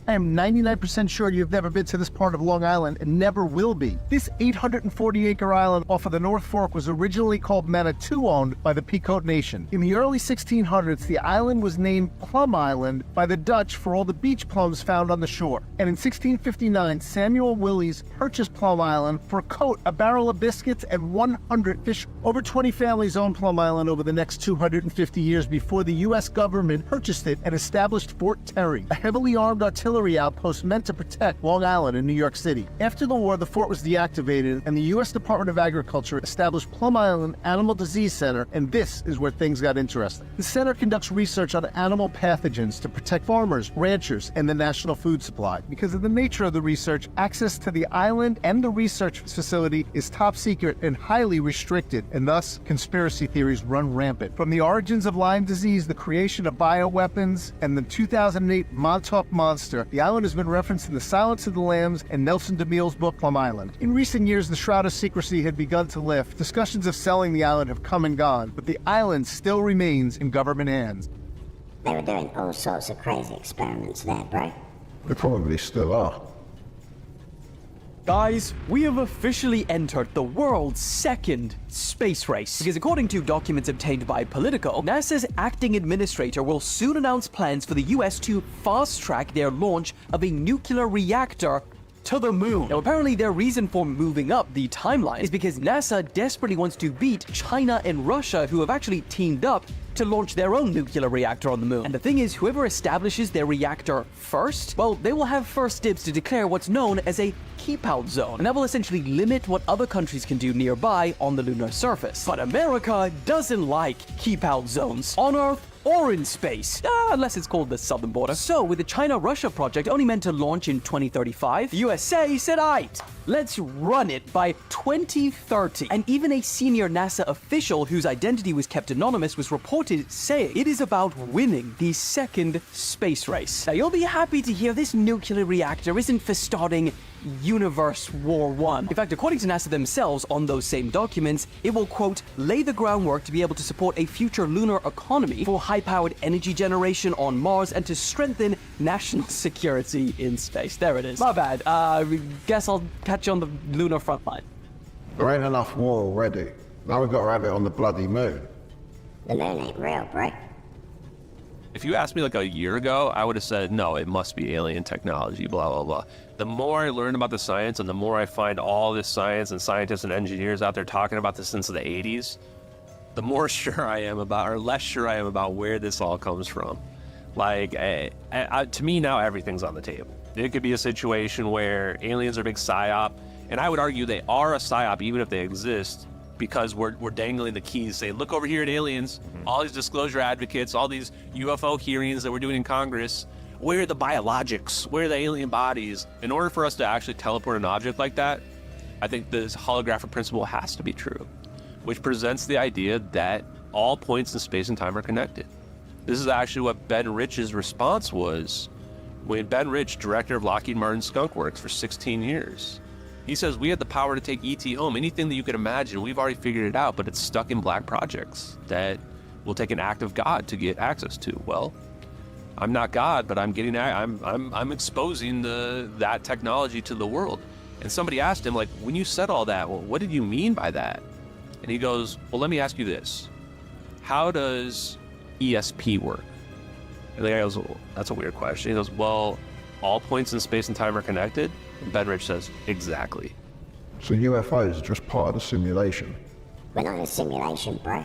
I am 99% sure you've never been to this part of Long Island and never will be. This 840-acre island off of the North Fork was originally called Manitoulin by the Pequot Nation. In the early 1600s, the island was named Plum Island by the Dutch for all the beach plums found on the shore. And in 1659, Samuel Willies purchased Plum Island for a coat, a barrel of biscuits, and 100 fish. Over 20 families owned Plum Island over the next 250 years before the U.S. government purchased it and established Fort Terry, a heavily armed artillery outpost meant to protect Long Island in New York City. After the war, the fort was deactivated, and the U.S. Department of Agriculture established Plum Island Animal Disease Center, and this is where things got interesting. The center conducts research on animal pathogens to protect farmers, ranchers, and the national food supply. Because of the nature of the research, access to the island and the research facility is top secret and highly restricted, and thus conspiracy theories run rampant. From the origins of Lyme disease, the creation of bioweapons, and the 2008 Montauk monster, the island has been referenced in The Silence of the Lambs and Nelson DeMille's book, Plum Island. In recent years, the shroud of secrecy had begun to lift. Discussions of selling the island have come and gone, but the island still remains in government hands. They were doing all sorts of crazy experiments there, bro. They probably still are. Guys, we have officially entered the world's second space race. Because according to documents obtained by Politico, NASA's acting administrator will soon announce plans for the US to fast-track their launch of a nuclear reactor to the moon. Now, apparently their reason for moving up the timeline is because NASA desperately wants to beat China and Russia, who have actually teamed up to launch their own nuclear reactor on the moon. And the thing is, whoever establishes their reactor first, well, they will have first dibs to declare what's known as a keep-out zone. And that will essentially limit what other countries can do nearby on the lunar surface. But America doesn't like keep-out zones on Earth or in space, unless it's called the southern border. So with the China-Russia project only meant to launch in 2035, the USA said, aight, let's run it by 2030. And even a senior NASA official whose identity was kept anonymous was reported saying it is about winning the second space race. Now you'll be happy to hear this nuclear reactor isn't for starting Universe War I. In fact, according to NASA themselves on those same documents, it will, quote, lay the groundwork to be able to support a future lunar economy for high-powered energy generation on Mars and to strengthen national security in space. There it is. My bad. Guess I'll catch you on the lunar front line. There ain't enough war already. Now we've got to have it on the bloody moon. The moon ain't real, bro. If you asked me like a year ago, I would have said, no, it must be alien technology, blah, blah, blah. The more I learn about the science and the more I find all this science and scientists and engineers out there talking about this since the 80s, the more sure I am about, or less sure I am about where this all comes from. Like, to me now, everything's on the table. It could be a situation where aliens are a big psyop, and I would argue they are a psyop even if they exist, because we're dangling the keys, saying, look over here at aliens, all these disclosure advocates, all these UFO hearings that we're doing in Congress, where are the biologics? Where are the alien bodies? In order for us to actually teleport an object like that, I think this holographic principle has to be true, which presents the idea that all points in space and time are connected. This is actually what Ben Rich's response was when Ben Rich, director of Lockheed Martin Skunk Works for 16 years, He says, we had the power to take ET home. Anything that you could imagine, we've already figured it out, but it's stuck in black projects that will take an act of God to get access to. Well, I'm not God, but I'm exposing that technology to the world. And somebody asked him, like, when you said all that, well, what did you mean by that? And he goes, well, let me ask you this. How does ESP work? And the guy goes, well, that's a weird question. He goes, well, all points in space and time are connected? And Ben Rich says, exactly. So UFOs are just part of the simulation. We're not in a simulation, bro.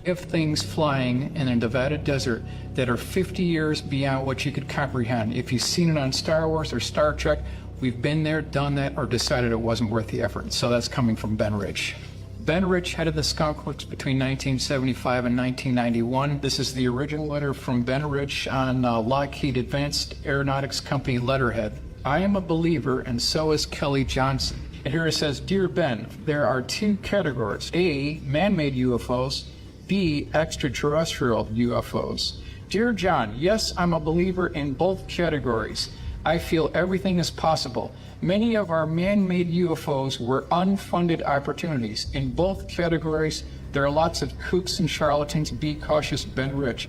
If things flying in a Nevada desert that are 50 years beyond what you could comprehend. If you've seen it on Star Wars or Star Trek, we've been there, done that, or decided it wasn't worth the effort. So that's coming from Ben Rich. Ben Rich headed the Skunk Works between 1975 and 1991. This is the original letter from Ben Rich on Lockheed Advanced Aeronautics Company letterhead. I am a believer, and so is Kelly Johnson. And here it says, Dear Ben, there are two categories. A, man-made UFOs. B, extraterrestrial UFOs. Dear John, yes, I'm a believer in both categories. I feel everything is possible. Many of our man-made UFOs were unfunded opportunities. In both categories, there are lots of kooks and charlatans. Be cautious, Ben Rich.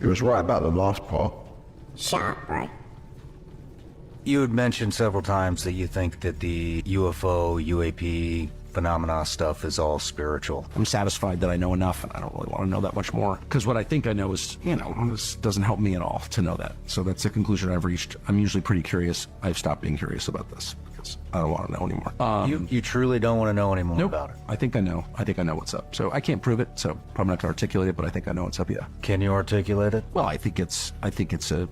He was right about the last part. Shut up, bro. You had mentioned several times that you think that the UFO, UAP phenomena stuff is all spiritual. I'm satisfied that I know enough, and I don't really want to know that much more. Because what I think I know is, this doesn't help me at all to know that. So that's the conclusion I've reached. I'm usually pretty curious. I've stopped being curious about this because I don't want to know anymore. You truly don't want to know anymore about it? I think I know. I think I know what's up. So I can't prove it, so probably not going to articulate it, but I think I know what's up, yeah. Can you articulate it? Well, I think it's a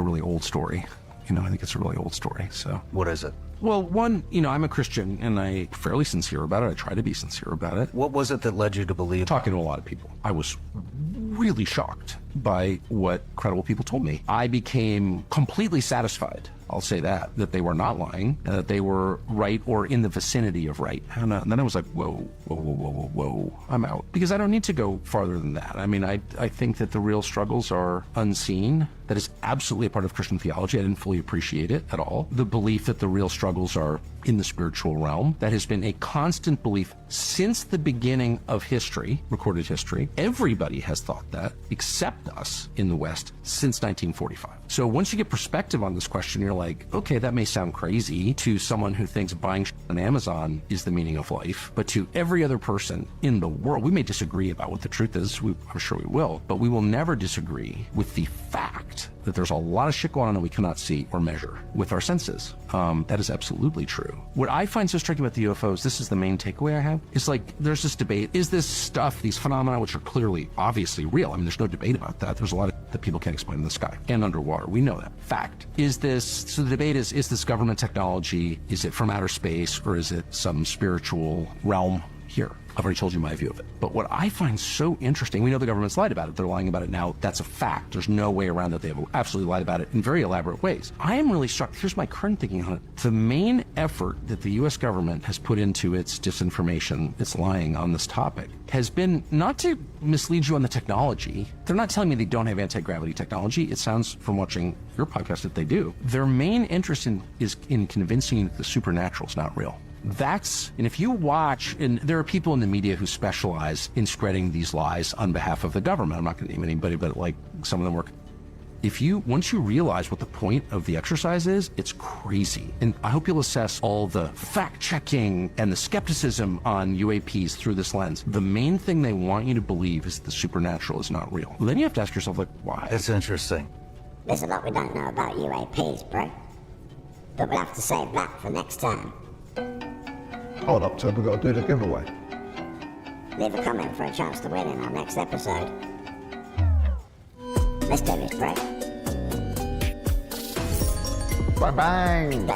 really old story. I think it's a really old story, so. What is it? Well, one, I'm a Christian, and I'm fairly sincere about it. I try to be sincere about it. What was it that led you to believe? Talking to a lot of people. I was really shocked by what credible people told me. I became completely satisfied, I'll say that they were not lying, that they were right or in the vicinity of right. And then I was like, whoa, I'm out. Because I don't need to go farther than that. I mean, I think that the real struggles are unseen. That is absolutely a part of Christian theology. I didn't fully appreciate it at all. The belief that the real struggles are in the spiritual realm. That has been a constant belief since the beginning of history, recorded history. Everybody has thought that, except us in the West, since 1945. So once you get perspective on this question, you're like, okay, that may sound crazy to someone who thinks buying on Amazon is the meaning of life, but to every other person in the world, we may disagree about what the truth is. I'm sure we will, but we will never disagree with the fact that there's a lot of shit going on that we cannot see or measure with our senses. That is absolutely true. What I find so striking about the UFOs, this is the main takeaway I have, is like, there's this debate, is this stuff, these phenomena, which are clearly, obviously real, I mean, there's no debate about that. There's a lot that people can't explain in the sky and underwater. We know that. Fact. So the debate is this government technology? Is it from outer space, or is it some spiritual realm here? I've already told you my view of it. But what I find so interesting, we know the government's lied about it. They're lying about it now. That's a fact. There's no way around that. They have absolutely lied about it in very elaborate ways. I am really struck. Here's my current thinking on it. The main effort that the U.S. government has put into its disinformation, its lying on this topic, has been not to mislead you on the technology. They're not telling me they don't have anti-gravity technology. It sounds from watching your podcast that they do. Their main interest is in convincing you that the supernatural is not real. And if you watch, and there are people in the media who specialize in spreading these lies on behalf of the government. I'm not going to name anybody, but like some of them work. Once you realize what the point of the exercise is, it's crazy. And I hope you'll assess all the fact-checking and the skepticism on UAPs through this lens. The main thing they want you to believe is the supernatural is not real. Then you have to ask yourself, like, why? It's interesting. There's a lot we don't know about UAPs, bro. But we'll have to save that for next time. Hold up, Ted, we've got to do the giveaway. Leave a comment for a chance to win in our next episode. Let's do this, bro. Bang!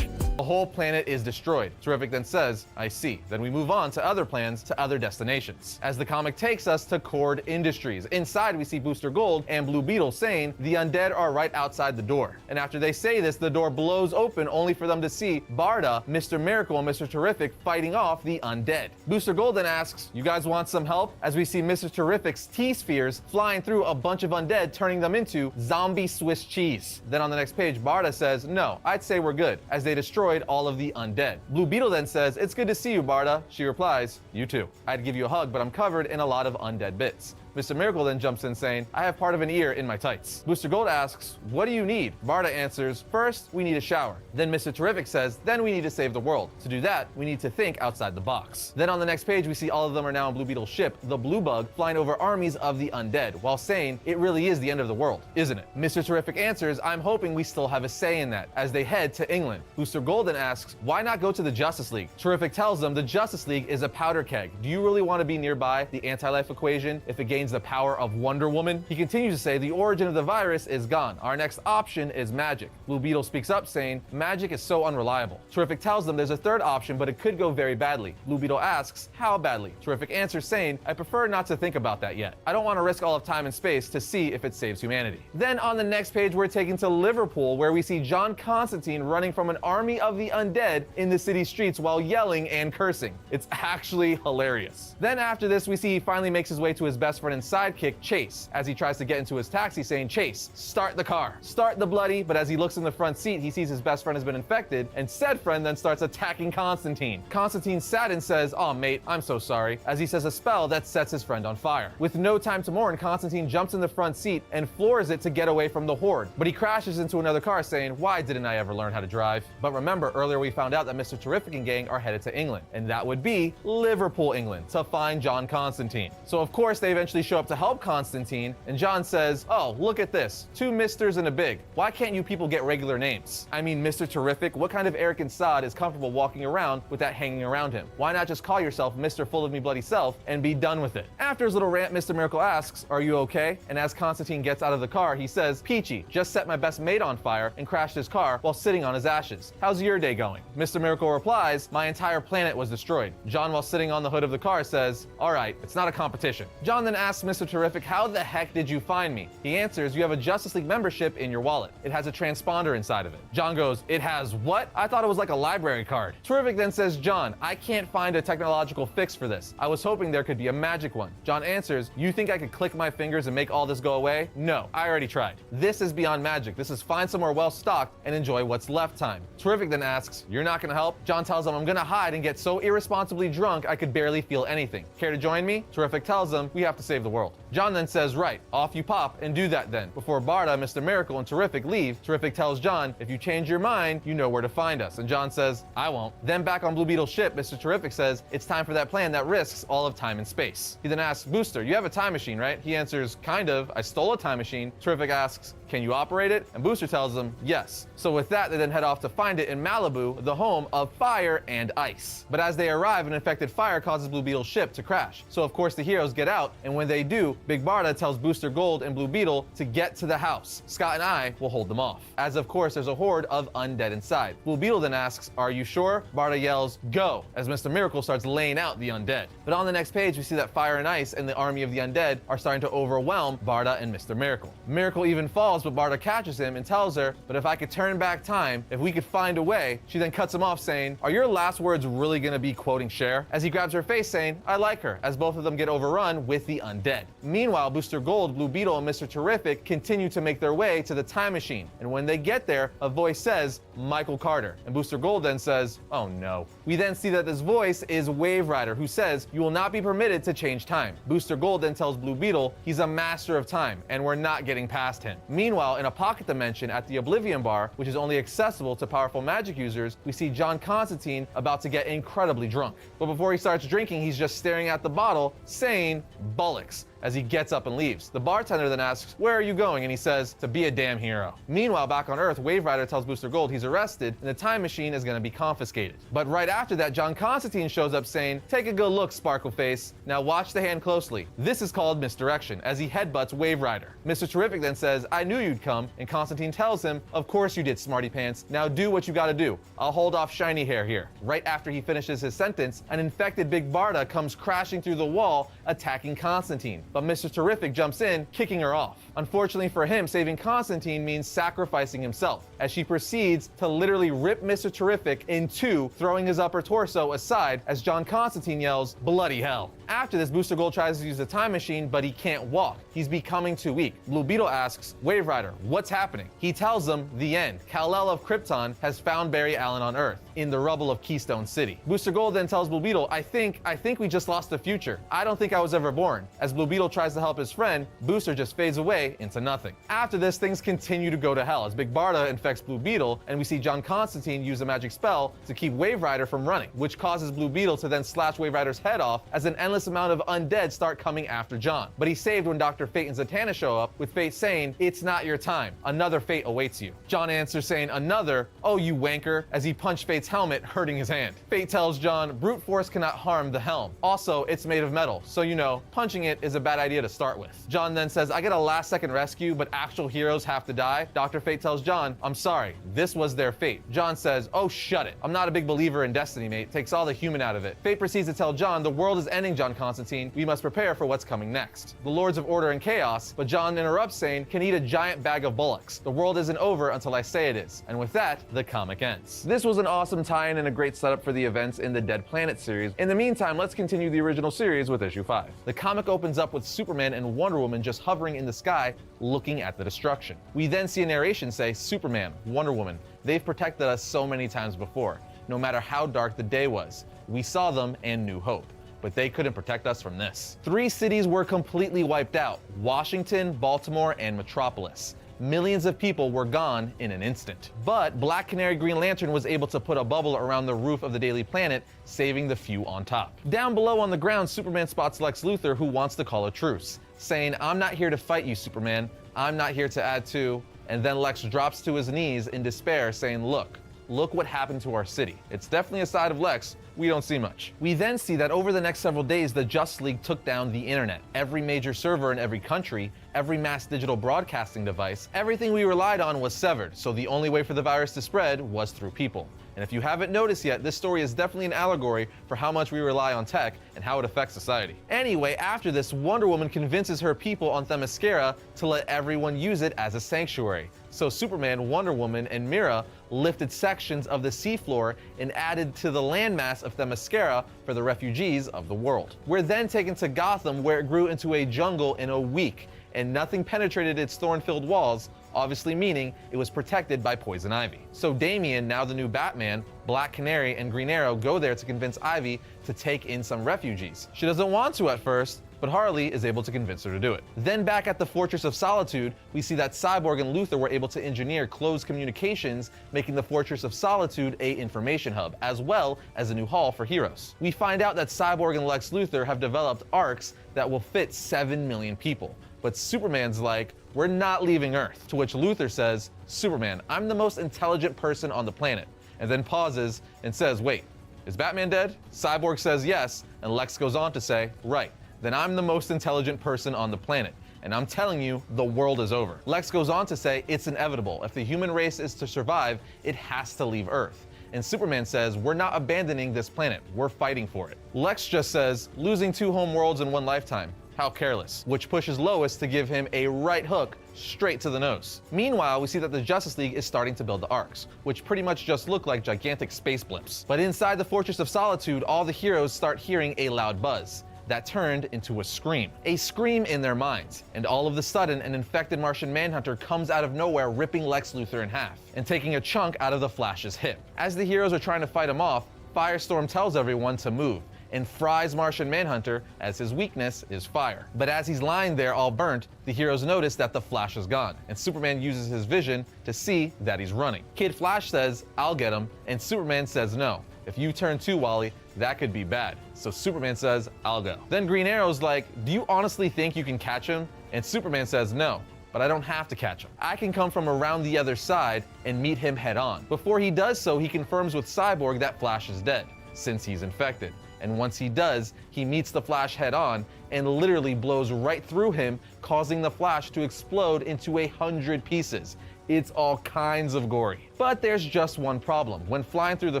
The whole planet is destroyed. Terrific then says, I see. Then we move on to other plans to other destinations. As the comic takes us to Cord Industries. Inside we see Booster Gold and Blue Beetle saying, the undead are right outside the door. And after they say this, the door blows open only for them to see Barda, Mr. Miracle, and Mr. Terrific fighting off the undead. Booster Gold then asks, you guys want some help? As we see Mr. Terrific's T-spheres flying through a bunch of undead, turning them into zombie Swiss cheese. Then on the next page, Barda says, no, I'd say we're good, as they destroy destroyed all of the undead. Blue Beetle then says, "It's good to see you, Barda." She replies, "You too. I'd give you a hug, but I'm covered in a lot of undead bits." Mr. Miracle then jumps in saying, "I have part of an ear in my tights." Booster Gold asks, "What do you need?" Barda answers, "First, we need a shower." Then Mr. Terrific says, "Then we need to save the world. To do that, we need to think outside the box." Then on the next page, we see all of them are now on Blue Beetle's ship, the Blue Bug, flying over armies of the undead, while saying, "It really is the end of the world, isn't it?" Mr. Terrific answers, "I'm hoping we still have a say in that," as they head to England. Booster Golden asks, "Why not go to the Justice League?" Terrific tells them the Justice League is a powder keg. Do you really want to be nearby the anti-life equation if it gains the power of Wonder Woman? He continues to say, "The origin of the virus is gone. Our next option is magic." Blue Beetle speaks up saying, "Magic is so unreliable." Terrific tells them there's a third option, but it could go very badly. Blue Beetle asks, "How badly?" Terrific answers saying, "I prefer not to think about that yet. I don't want to risk all of time and space to see if it saves humanity." Then on the next page, we're taken to Liverpool, where we see John Constantine running from an army of the undead in the city streets while yelling and cursing. It's actually hilarious. Then after this, we see he finally makes his way to his best friend and sidekick, Chase, as he tries to get into his taxi saying, "Chase, start the car. Start the bloody," but as he looks in the front seat, he sees his best friend has been infected, and said friend then starts attacking Constantine. Constantine sad and says, "Aw mate, I'm so sorry," as he says a spell that sets his friend on fire. With no time to mourn, Constantine jumps in the front seat and floors it to get away from the horde, but he crashes into another car saying, "Why didn't I ever learn how to drive?" But remember, earlier we found out that Mr. Terrific and gang are headed to England, and that would be Liverpool, England, to find John Constantine. So of course they eventually show up to help Constantine, and John says, "Oh, look at this. 2 misters and a big. Why can't you people get regular names? I mean, Mr. Terrific, what kind of arrogant sod is comfortable walking around with that hanging around him? Why not just call yourself Mr. Full of Me Bloody Self and be done with it?" After his little rant, Mr. Miracle asks, "Are you okay?" And as Constantine gets out of the car, he says, "Peachy, just set my best mate on fire and crashed his car while sitting on his ashes. How's your day going?" Mr. Miracle replies, "My entire planet was destroyed." John, while sitting on the hood of the car, says, "All right, it's not a competition." John then asks Mr. Terrific, "How the heck did you find me?" He answers, "You have a Justice League membership in your wallet. It has a transponder inside of it." John goes, "It has what? I thought it was like a library card." Terrific then says, "John, I can't find a technological fix for this. I was hoping there could be a magic one." John answers, "You think I could click my fingers and make all this go away? No, I already tried. This is beyond magic. This is find somewhere well stocked and enjoy what's left time." Terrific then asks, "You're not gonna help?" John tells him, "I'm gonna hide and get so irresponsibly drunk I could barely feel anything. Care to join me?" Terrific tells him, "We have to save the world." John then says, "Right, off you pop and do that then." Before Barda, Mr. Miracle, and Terrific leave, Terrific tells John, "If you change your mind, you know where to find us." And John says, "I won't." Then back on Blue Beetle's ship, Mr. Terrific says, "It's time for that plan that risks all of time and space." He then asks, "Booster, you have a time machine, right?" He answers, "Kind of. I stole a time machine." Terrific asks, "Can you operate it?" And Booster tells him, "Yes." So with that, they then head off to find it in Malibu, the home of fire and ice. But as they arrive, an infected fire causes Blue Beetle's ship to crash. So of course the heroes get out, and when they do, Big Barda tells Booster Gold and Blue Beetle to get to the house. Scott and I will hold them off. As of course there's a horde of undead inside. Blue Beetle then asks, "Are you sure?" Barda yells, "Go," as Mr. Miracle starts laying out the undead. But on the next page we see that fire and ice and the army of the undead are starting to overwhelm Barda and Mr. Miracle. Miracle even falls, but Barda catches him and tells her, "But if I could turn back time, if we could find a way." She then cuts him off saying, "Are your last words really gonna be quoting Cher?" As he grabs her face saying, "I like her," as both of them get overrun with the undead. Meanwhile, Booster Gold, Blue Beetle, and Mr. Terrific continue to make their way to the time machine. And when they get there, a voice says, "Michael Carter." And Booster Gold then says, "Oh no." We then see that this voice is Wave Rider, who says, "You will not be permitted to change time." Booster Gold then tells Blue Beetle he's a master of time, and we're not getting past him. Meanwhile, in a pocket dimension at the Oblivion Bar, which is only accessible to powerful magic users, we see John Constantine about to get incredibly drunk. But before he starts drinking, he's just staring at the bottle, saying, "Bollocks," as he gets up and leaves. The bartender then asks, "Where are you going?" And he says, "To be a damn hero." Meanwhile, back on Earth, Wave Rider tells Booster Gold he's arrested and the time machine is going to be confiscated. But right after that, John Constantine shows up saying, "Take a good look, Sparkleface. Now watch the hand closely." This is called misdirection, as he headbutts Wave Rider. Mr. Terrific then says, "I knew you'd come," and Constantine tells him, "Of course you did, smarty pants. Now do what you gotta do. I'll hold off shiny hair here." Right after he finishes his sentence, an infected Big Barda comes crashing through the wall, attacking Constantine. But Mr. Terrific jumps in, kicking her off. Unfortunately for him, saving Constantine means sacrificing himself, as she proceeds to literally rip Mr. Terrific in two, throwing his upper torso aside as John Constantine yells, "Bloody hell." After this, Booster Gold tries to use the time machine, but he can't walk. He's becoming too weak. Blue Beetle asks, Wave Rider, what's happening? He tells them the end. Kal-El of Krypton has found Barry Allen on Earth, in the rubble of Keystone City. Booster Gold then tells Blue Beetle, I think we just lost the future. I don't think I was ever born. As Blue Beetle tries to help his friend, Booster just fades away into nothing. After this, things continue to go to hell as Big Barda infects Blue Beetle, and we see John Constantine use a magic spell to keep Wave Rider from running, which causes Blue Beetle to then slash Wave Rider's head off as an endless amount of undead start coming after John. But he's saved when Dr. Fate and Zatanna show up, with Fate saying, it's not your time. Another fate awaits you. John answers saying, another? Oh, you wanker, as he punched Fate's helmet, hurting his hand. Fate tells John, brute force cannot harm the helm. Also, it's made of metal, so you know, punching it is a bad idea to start with. John then says, I get a last second rescue, but actual heroes have to die. Dr. Fate tells John, I'm sorry, this was their fate. John says, oh, shut it. I'm not a big believer in destiny, mate. Takes all the human out of it. Fate proceeds to tell John, the world is ending, John Constantine. We must prepare for what's coming next. The Lords of Order and Chaos, but John interrupts saying, can eat a giant bag of bullocks. The world isn't over until I say it is. And with that, the comic ends. This was an awesome tie-in and a great setup for the events in the Dead Planet series. In the meantime, let's continue the original series with issue 5. The comic opens up with Superman and Wonder Woman just hovering in the sky, looking at the destruction. We then see a narration say, Superman, Wonder Woman, they've protected us so many times before, no matter how dark the day was. We saw them and knew hope, but they couldn't protect us from this. 3 cities were completely wiped out: Washington, Baltimore, and Metropolis. Millions of people were gone in an instant. But Black Canary Green Lantern was able to put a bubble around the roof of the Daily Planet, saving the few on top. Down below on the ground, Superman spots Lex Luthor, who wants to call a truce, saying, I'm not here to fight you, Superman. I'm not here to add to. And then Lex drops to his knees in despair, saying, look what happened to our city. It's definitely a side of Lex we don't see much. We then see that over the next several days, the Justice League took down the internet, every major server in every country, every mass digital broadcasting device. Everything we relied on was severed, so the only way for the virus to spread was through people. And if you haven't noticed yet, this story is definitely an allegory for how much we rely on tech and how it affects society. Anyway, after this, Wonder Woman convinces her people on Themyscira to let everyone use it as a sanctuary. So Superman, Wonder Woman, and Mira lifted sections of the seafloor and added to the landmass of Themyscira for the refugees of the world. We're then taken to Gotham, where it grew into a jungle in a week, and nothing penetrated its thorn-filled walls, obviously meaning it was protected by poison ivy. So Damian, now the new Batman, Black Canary, and Green Arrow go there to convince Ivy to take in some refugees. She doesn't want to at first, but Harley is able to convince her to do it. Then back at the Fortress of Solitude, we see that Cyborg and Luthor were able to engineer closed communications, making the Fortress of Solitude a information hub, as well as a new hall for heroes. We find out that Cyborg and Lex Luthor have developed arcs that will fit 7 million people. But Superman's like, we're not leaving Earth. To which Luthor says, Superman, I'm the most intelligent person on the planet. And then pauses and says, wait, is Batman dead? Cyborg says yes, and Lex goes on to say, right, then I'm the most intelligent person on the planet. And I'm telling you, the world is over. Lex goes on to say, it's inevitable. If the human race is to survive, it has to leave Earth. And Superman says, we're not abandoning this planet, we're fighting for it. Lex just says, losing 2 home worlds in 1 lifetime. How careless, which pushes Lois to give him a right hook straight to the nose. Meanwhile, we see that the Justice League is starting to build the arcs, which pretty much just look like gigantic space blimps. But inside the Fortress of Solitude, all the heroes start hearing a loud buzz that turned into a scream in their minds. And all of a sudden, an infected Martian Manhunter comes out of nowhere, ripping Lex Luthor in half and taking a chunk out of the Flash's hip. As the heroes are trying to fight him off, Firestorm tells everyone to move and fries Martian Manhunter, as his weakness is fire. But as he's lying there all burnt, the heroes notice that the Flash is gone, and Superman uses his vision to see that he's running. Kid Flash says, I'll get him, and Superman says no. If you turn too, Wally, that could be bad. So Superman says, I'll go. Then Green Arrow's like, do you honestly think you can catch him? And Superman says, no, but I don't have to catch him. I can come from around the other side and meet him head on. Before he does so, he confirms with Cyborg that Flash is dead, since he's infected. And once he does, he meets the Flash head on and literally blows right through him, causing the Flash to explode into 100 pieces. It's all kinds of gory. But there's just one problem. When flying through the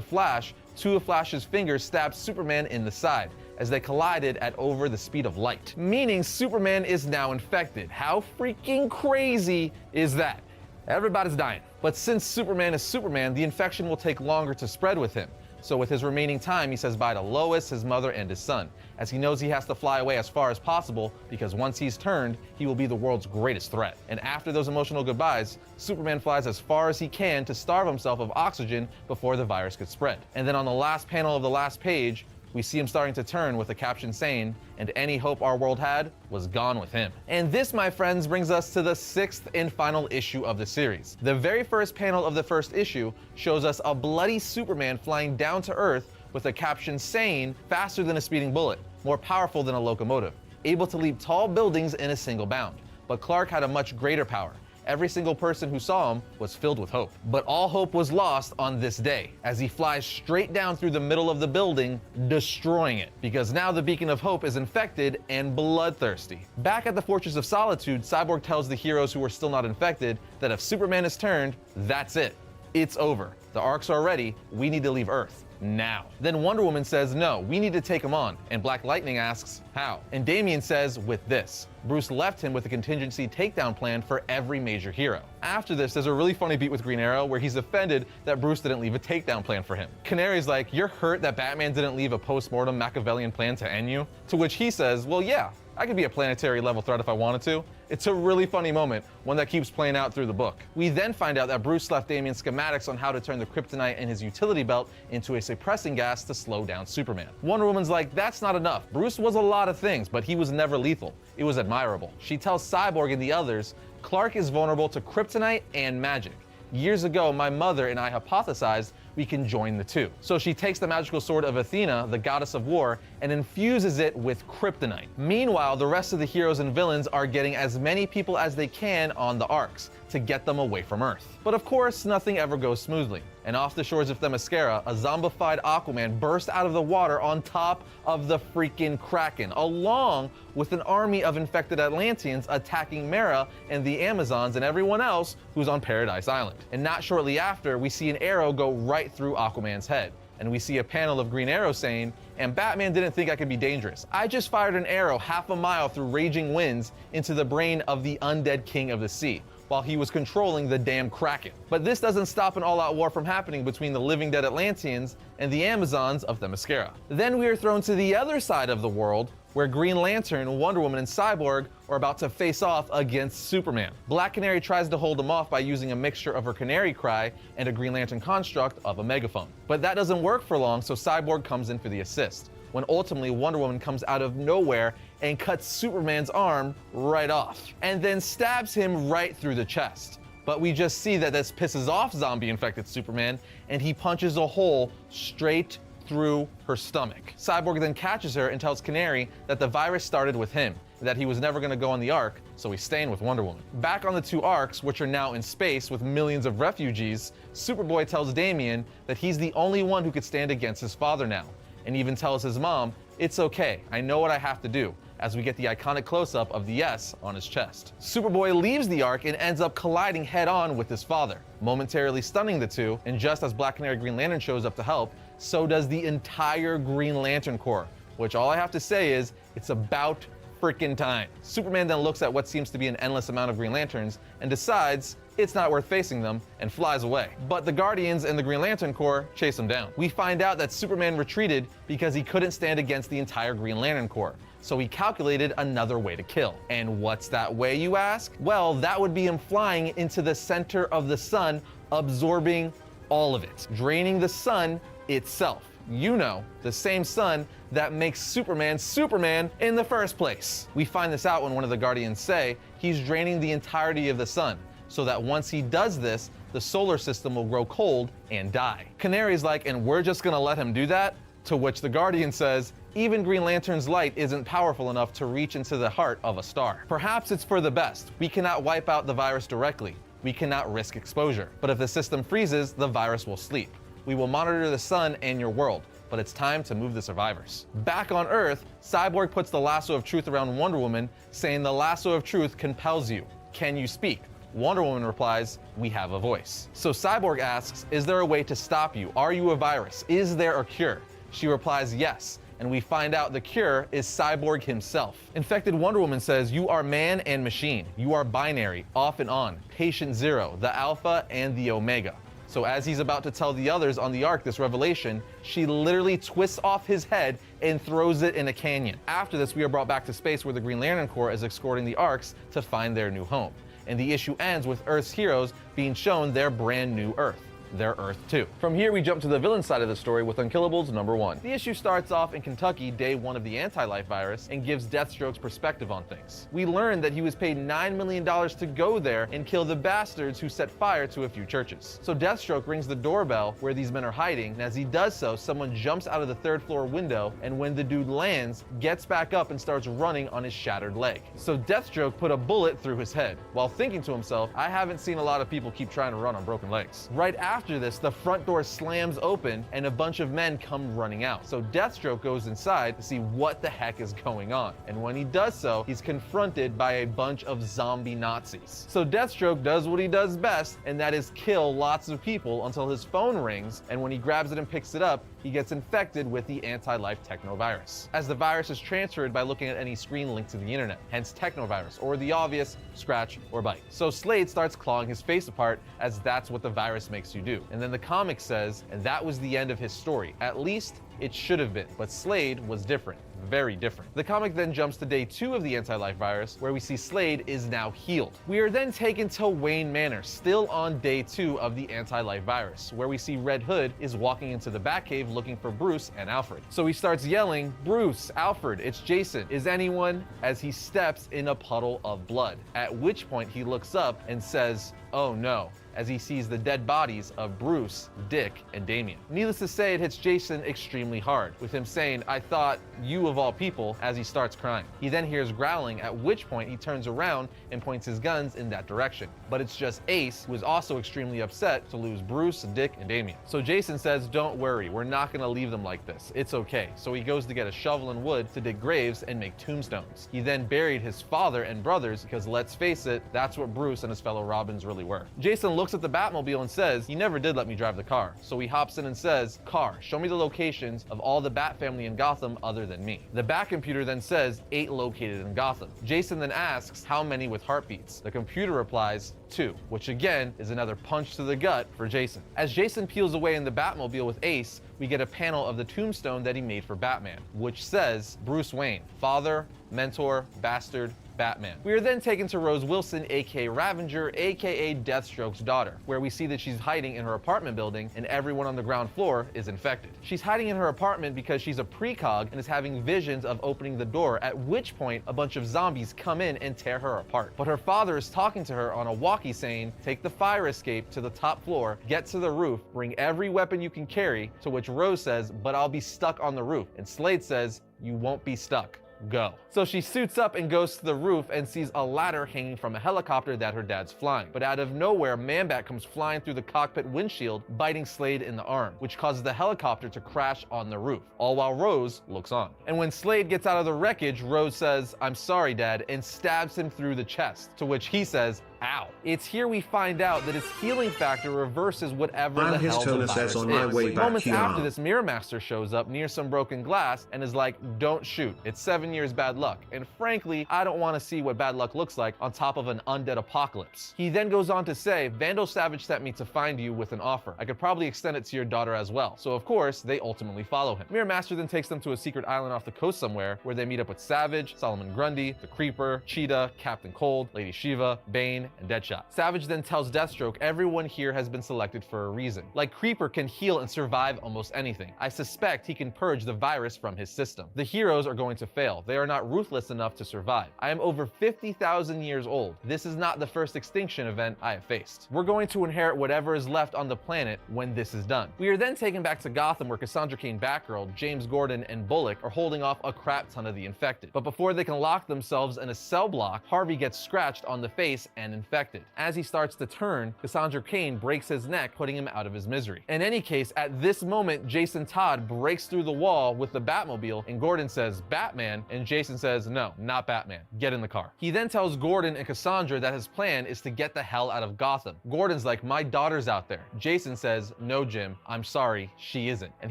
Flash, 2 of Flash's fingers stabbed Superman in the side as they collided at over the speed of light. Meaning Superman is now infected. How freaking crazy is that? Everybody's dying. But since Superman is Superman, the infection will take longer to spread with him, So with his remaining time, he says bye to Lois, his mother, and his son, as he knows he has to fly away as far as possible because once he's turned, he will be the world's greatest threat. And after those emotional goodbyes, Superman flies as far as he can to starve himself of oxygen before the virus could spread. And then on the last panel of the last page, we see him starting to turn with a caption saying, "And any hope our world had was gone with him." And this, my friends, brings us to the 6th and final issue of the series. The very first panel of the first issue shows us a bloody Superman flying down to Earth with a caption saying, "Faster than a speeding bullet, more powerful than a locomotive, able to leap tall buildings in a single bound." But Clark had a much greater power. Every single person who saw him was filled with hope. But all hope was lost on this day, as he flies straight down through the middle of the building, destroying it. Because now the beacon of hope is infected and bloodthirsty. Back at the Fortress of Solitude, Cyborg tells the heroes who are still not infected that if Superman is turned, that's it. It's over. The arcs are ready. We need to leave Earth. Now. Then Wonder Woman says, no, we need to take him on. And Black Lightning asks, how? And Damian says, with this. Bruce left him with a contingency takedown plan for every major hero. After this, there's a really funny beat with Green Arrow where he's offended that Bruce didn't leave a takedown plan for him. Canary's like, you're hurt that Batman didn't leave a post-mortem Machiavellian plan to end you? To which he says, well, yeah, I could be a planetary level threat if I wanted to. It's a really funny moment, one that keeps playing out through the book. We then find out that Bruce left Damian schematics on how to turn the kryptonite in his utility belt into a suppressing gas to slow down Superman. Wonder Woman's like, that's not enough. Bruce was a lot of things, but he was never lethal. It was admirable. She tells Cyborg and the others, Clark is vulnerable to kryptonite and magic. Years ago, my mother and I hypothesized we can join the two. So she takes the magical sword of Athena, the goddess of war, and infuses it with kryptonite. Meanwhile, the rest of the heroes and villains are getting as many people as they can on the arcs to get them away from Earth. But of course, nothing ever goes smoothly. And off the shores of Themyscira, a zombified Aquaman bursts out of the water on top of the freaking Kraken, along with an army of infected Atlanteans attacking Mera and the Amazons and everyone else who's on Paradise Island. And not shortly after, we see an arrow go right through Aquaman's head. And we see a panel of Green Arrow saying, and Batman didn't think I could be dangerous. I just fired an arrow half a mile through raging winds into the brain of the undead king of the sea, while he was controlling the damn Kraken. But this doesn't stop an all-out war from happening between the living dead Atlanteans and the Amazons of Themyscira. Then we are thrown to the other side of the world, where Green Lantern, Wonder Woman, and Cyborg are about to face off against Superman. Black Canary tries to hold him off by using a mixture of her canary cry and a Green Lantern construct of a megaphone. But that doesn't work for long, so Cyborg comes in for the assist, when ultimately Wonder Woman comes out of nowhere and cuts Superman's arm right off, and then stabs him right through the chest. But we just see that this pisses off zombie-infected Superman, and he punches a hole straight through her stomach. Cyborg then catches her and tells Canary that the virus started with him, that he was never going to go on the Ark, so he's staying with Wonder Woman. Back on the two Arks, which are now in space with millions of refugees, Superboy tells Damian that he's the only one who could stand against his father now, and even tells his mom, it's okay, I know what I have to do, as we get the iconic close-up of the S on his chest. Superboy leaves the Ark and ends up colliding head-on with his father, momentarily stunning the two, and just as Black Canary Green Lantern shows up to help, so does the entire Green Lantern Corps, which all I have to say is, it's about freaking time. Superman then looks at what seems to be an endless amount of Green Lanterns and decides it's not worth facing them and flies away. But the Guardians and the Green Lantern Corps chase him down. We find out that Superman retreated because he couldn't stand against the entire Green Lantern Corps, so he calculated another way to kill. And what's that way, you ask? Well, that would be him flying into the center of the sun, absorbing all of it, draining the sun itself. You know, the same sun that makes Superman Superman in the first place. We find this out when one of the Guardians say he's draining the entirety of the sun, so that once he does this, the solar system will grow cold and die. Canary's like, and we're just gonna let him do that? To which the Guardian says, even Green Lantern's light isn't powerful enough to reach into the heart of a star. Perhaps it's for the best. We cannot wipe out the virus directly. We cannot risk exposure. But if the system freezes, the virus will sleep. We will monitor the sun and your world, but it's time to move the survivors. Back on Earth, Cyborg puts the lasso of truth around Wonder Woman, saying the lasso of truth compels you. Can you speak? Wonder Woman replies, we have a voice. So Cyborg asks, is there a way to stop you? Are you a virus? Is there a cure? She replies, yes. And we find out the cure is Cyborg himself. Infected Wonder Woman says, you are man and machine. You are binary, off and on, patient zero, the alpha and the omega. So as he's about to tell the others on the Ark this revelation, she literally twists off his head and throws it in a canyon. After this, we are brought back to space where the Green Lantern Corps is escorting the Arks to find their new home. And the issue ends with Earth's heroes being shown their brand new Earth. Their Earth 2. From here, we jump to the villain side of the story with Unkillables #1. The issue starts off in Kentucky, day 1 of the anti-life virus, and gives Deathstroke's perspective on things. We learn that he was paid $9 million to go there and kill the bastards who set fire to a few churches. So Deathstroke rings the doorbell where these men are hiding, and as he does so, someone jumps out of the 3rd floor window, and when the dude lands, gets back up and starts running on his shattered leg. So Deathstroke put a bullet through his head, while thinking to himself, I haven't seen a lot of people keep trying to run on broken legs. Right after this, the front door slams open and a bunch of men come running out. So Deathstroke goes inside to see what the heck is going on. And when he does so, he's confronted by a bunch of zombie Nazis. So Deathstroke does what he does best, and that is kill lots of people until his phone rings, and when he grabs it and picks it up, he gets infected with the anti-life technovirus. As the virus is transferred by looking at any screen linked to the internet, hence technovirus, or the obvious scratch or bite. So Slade starts clawing his face apart, as that's what the virus makes you do. And then the comic says, and that was the end of his story. At least it should have been, but Slade was different. Very different. The comic then jumps to day 2 of the anti-life virus, where we see Slade is now healed. We are then taken to Wayne Manor, still on day 2 of the anti-life virus, where we see Red Hood is walking into the Batcave looking for Bruce and Alfred. So he starts yelling, Bruce, Alfred, it's Jason. Is anyone? As he steps in a puddle of blood. At which point he looks up and says, oh no, as he sees the dead bodies of Bruce, Dick, and Damien. Needless to say, it hits Jason extremely hard, with him saying, I thought you of all people, as he starts crying. He then hears growling, at which point he turns around and points his guns in that direction. But it's just Ace, who is also extremely upset to lose Bruce, Dick, and Damien. So Jason says, don't worry, we're not gonna leave them like this. It's okay. So he goes to get a shovel and wood to dig graves and make tombstones. He then buried his father and brothers, because let's face it, that's what Bruce and his fellow Robins really were. Jason looks at the Batmobile and says, you never did let me drive the car. So he hops in and says, car, show me the locations of all the Bat family in Gotham other than me. The Bat computer then says, 8 located in Gotham. Jason then asks, how many with heartbeats? The computer replies, 2, which again is another punch to the gut for Jason. As Jason peels away in the Batmobile with Ace, we get a panel of the tombstone that he made for Batman, which says, Bruce Wayne, father, mentor, bastard, Batman. We are then taken to Rose Wilson, aka Ravenger, aka Deathstroke's daughter, where we see that she's hiding in her apartment building and everyone on the ground floor is infected. She's hiding in her apartment because she's a precog and is having visions of opening the door, at which point a bunch of zombies come in and tear her apart. But her father is talking to her on a walkie saying, take the fire escape to the top floor, get to the roof, bring every weapon you can carry, to which Rose says, but I'll be stuck on the roof. And Slade says, you won't be stuck. Go. So she suits up and goes to the roof and sees a ladder hanging from a helicopter that her dad's flying. But out of nowhere, Man-Bat comes flying through the cockpit windshield, biting Slade in the arm, which causes the helicopter to crash on the roof, all while Rose looks on. And when Slade gets out of the wreckage, Rose says, I'm sorry, Dad, and stabs him through the chest, to which he says, ow. It's here we find out that his healing factor reverses whatever the hell the virus is. Moments after this, Mirror Master shows up near some broken glass and is like, don't shoot. It's 7 years bad luck. And frankly, I don't want to see what bad luck looks like on top of an undead apocalypse. He then goes on to say, Vandal Savage sent me to find you with an offer. I could probably extend it to your daughter as well. So of course, they ultimately follow him. Mirror Master then takes them to a secret island off the coast somewhere where they meet up with Savage, Solomon Grundy, the Creeper, Cheetah, Captain Cold, Lady Shiva, Bane, and Deadshot. Savage then tells Deathstroke everyone here has been selected for a reason. Like Creeper can heal and survive almost anything. I suspect he can purge the virus from his system. The heroes are going to fail. They are not ruthless enough to survive. I am over 50,000 years old. This is not the first extinction event I have faced. We're going to inherit whatever is left on the planet when this is done. We are then taken back to Gotham where Cassandra Cain Batgirl, James Gordon, and Bullock are holding off a crap ton of the infected. But before they can lock themselves in a cell block, Harvey gets scratched on the face and infected. As he starts to turn, Cassandra Cain breaks his neck, putting him out of his misery. In any case, at this moment, Jason Todd breaks through the wall with the Batmobile, and Gordon says, Batman, and Jason says, no, not Batman. Get in the car. He then tells Gordon and Cassandra that his plan is to get the hell out of Gotham. Gordon's like, my daughter's out there. Jason says, no, Jim, I'm sorry, she isn't. And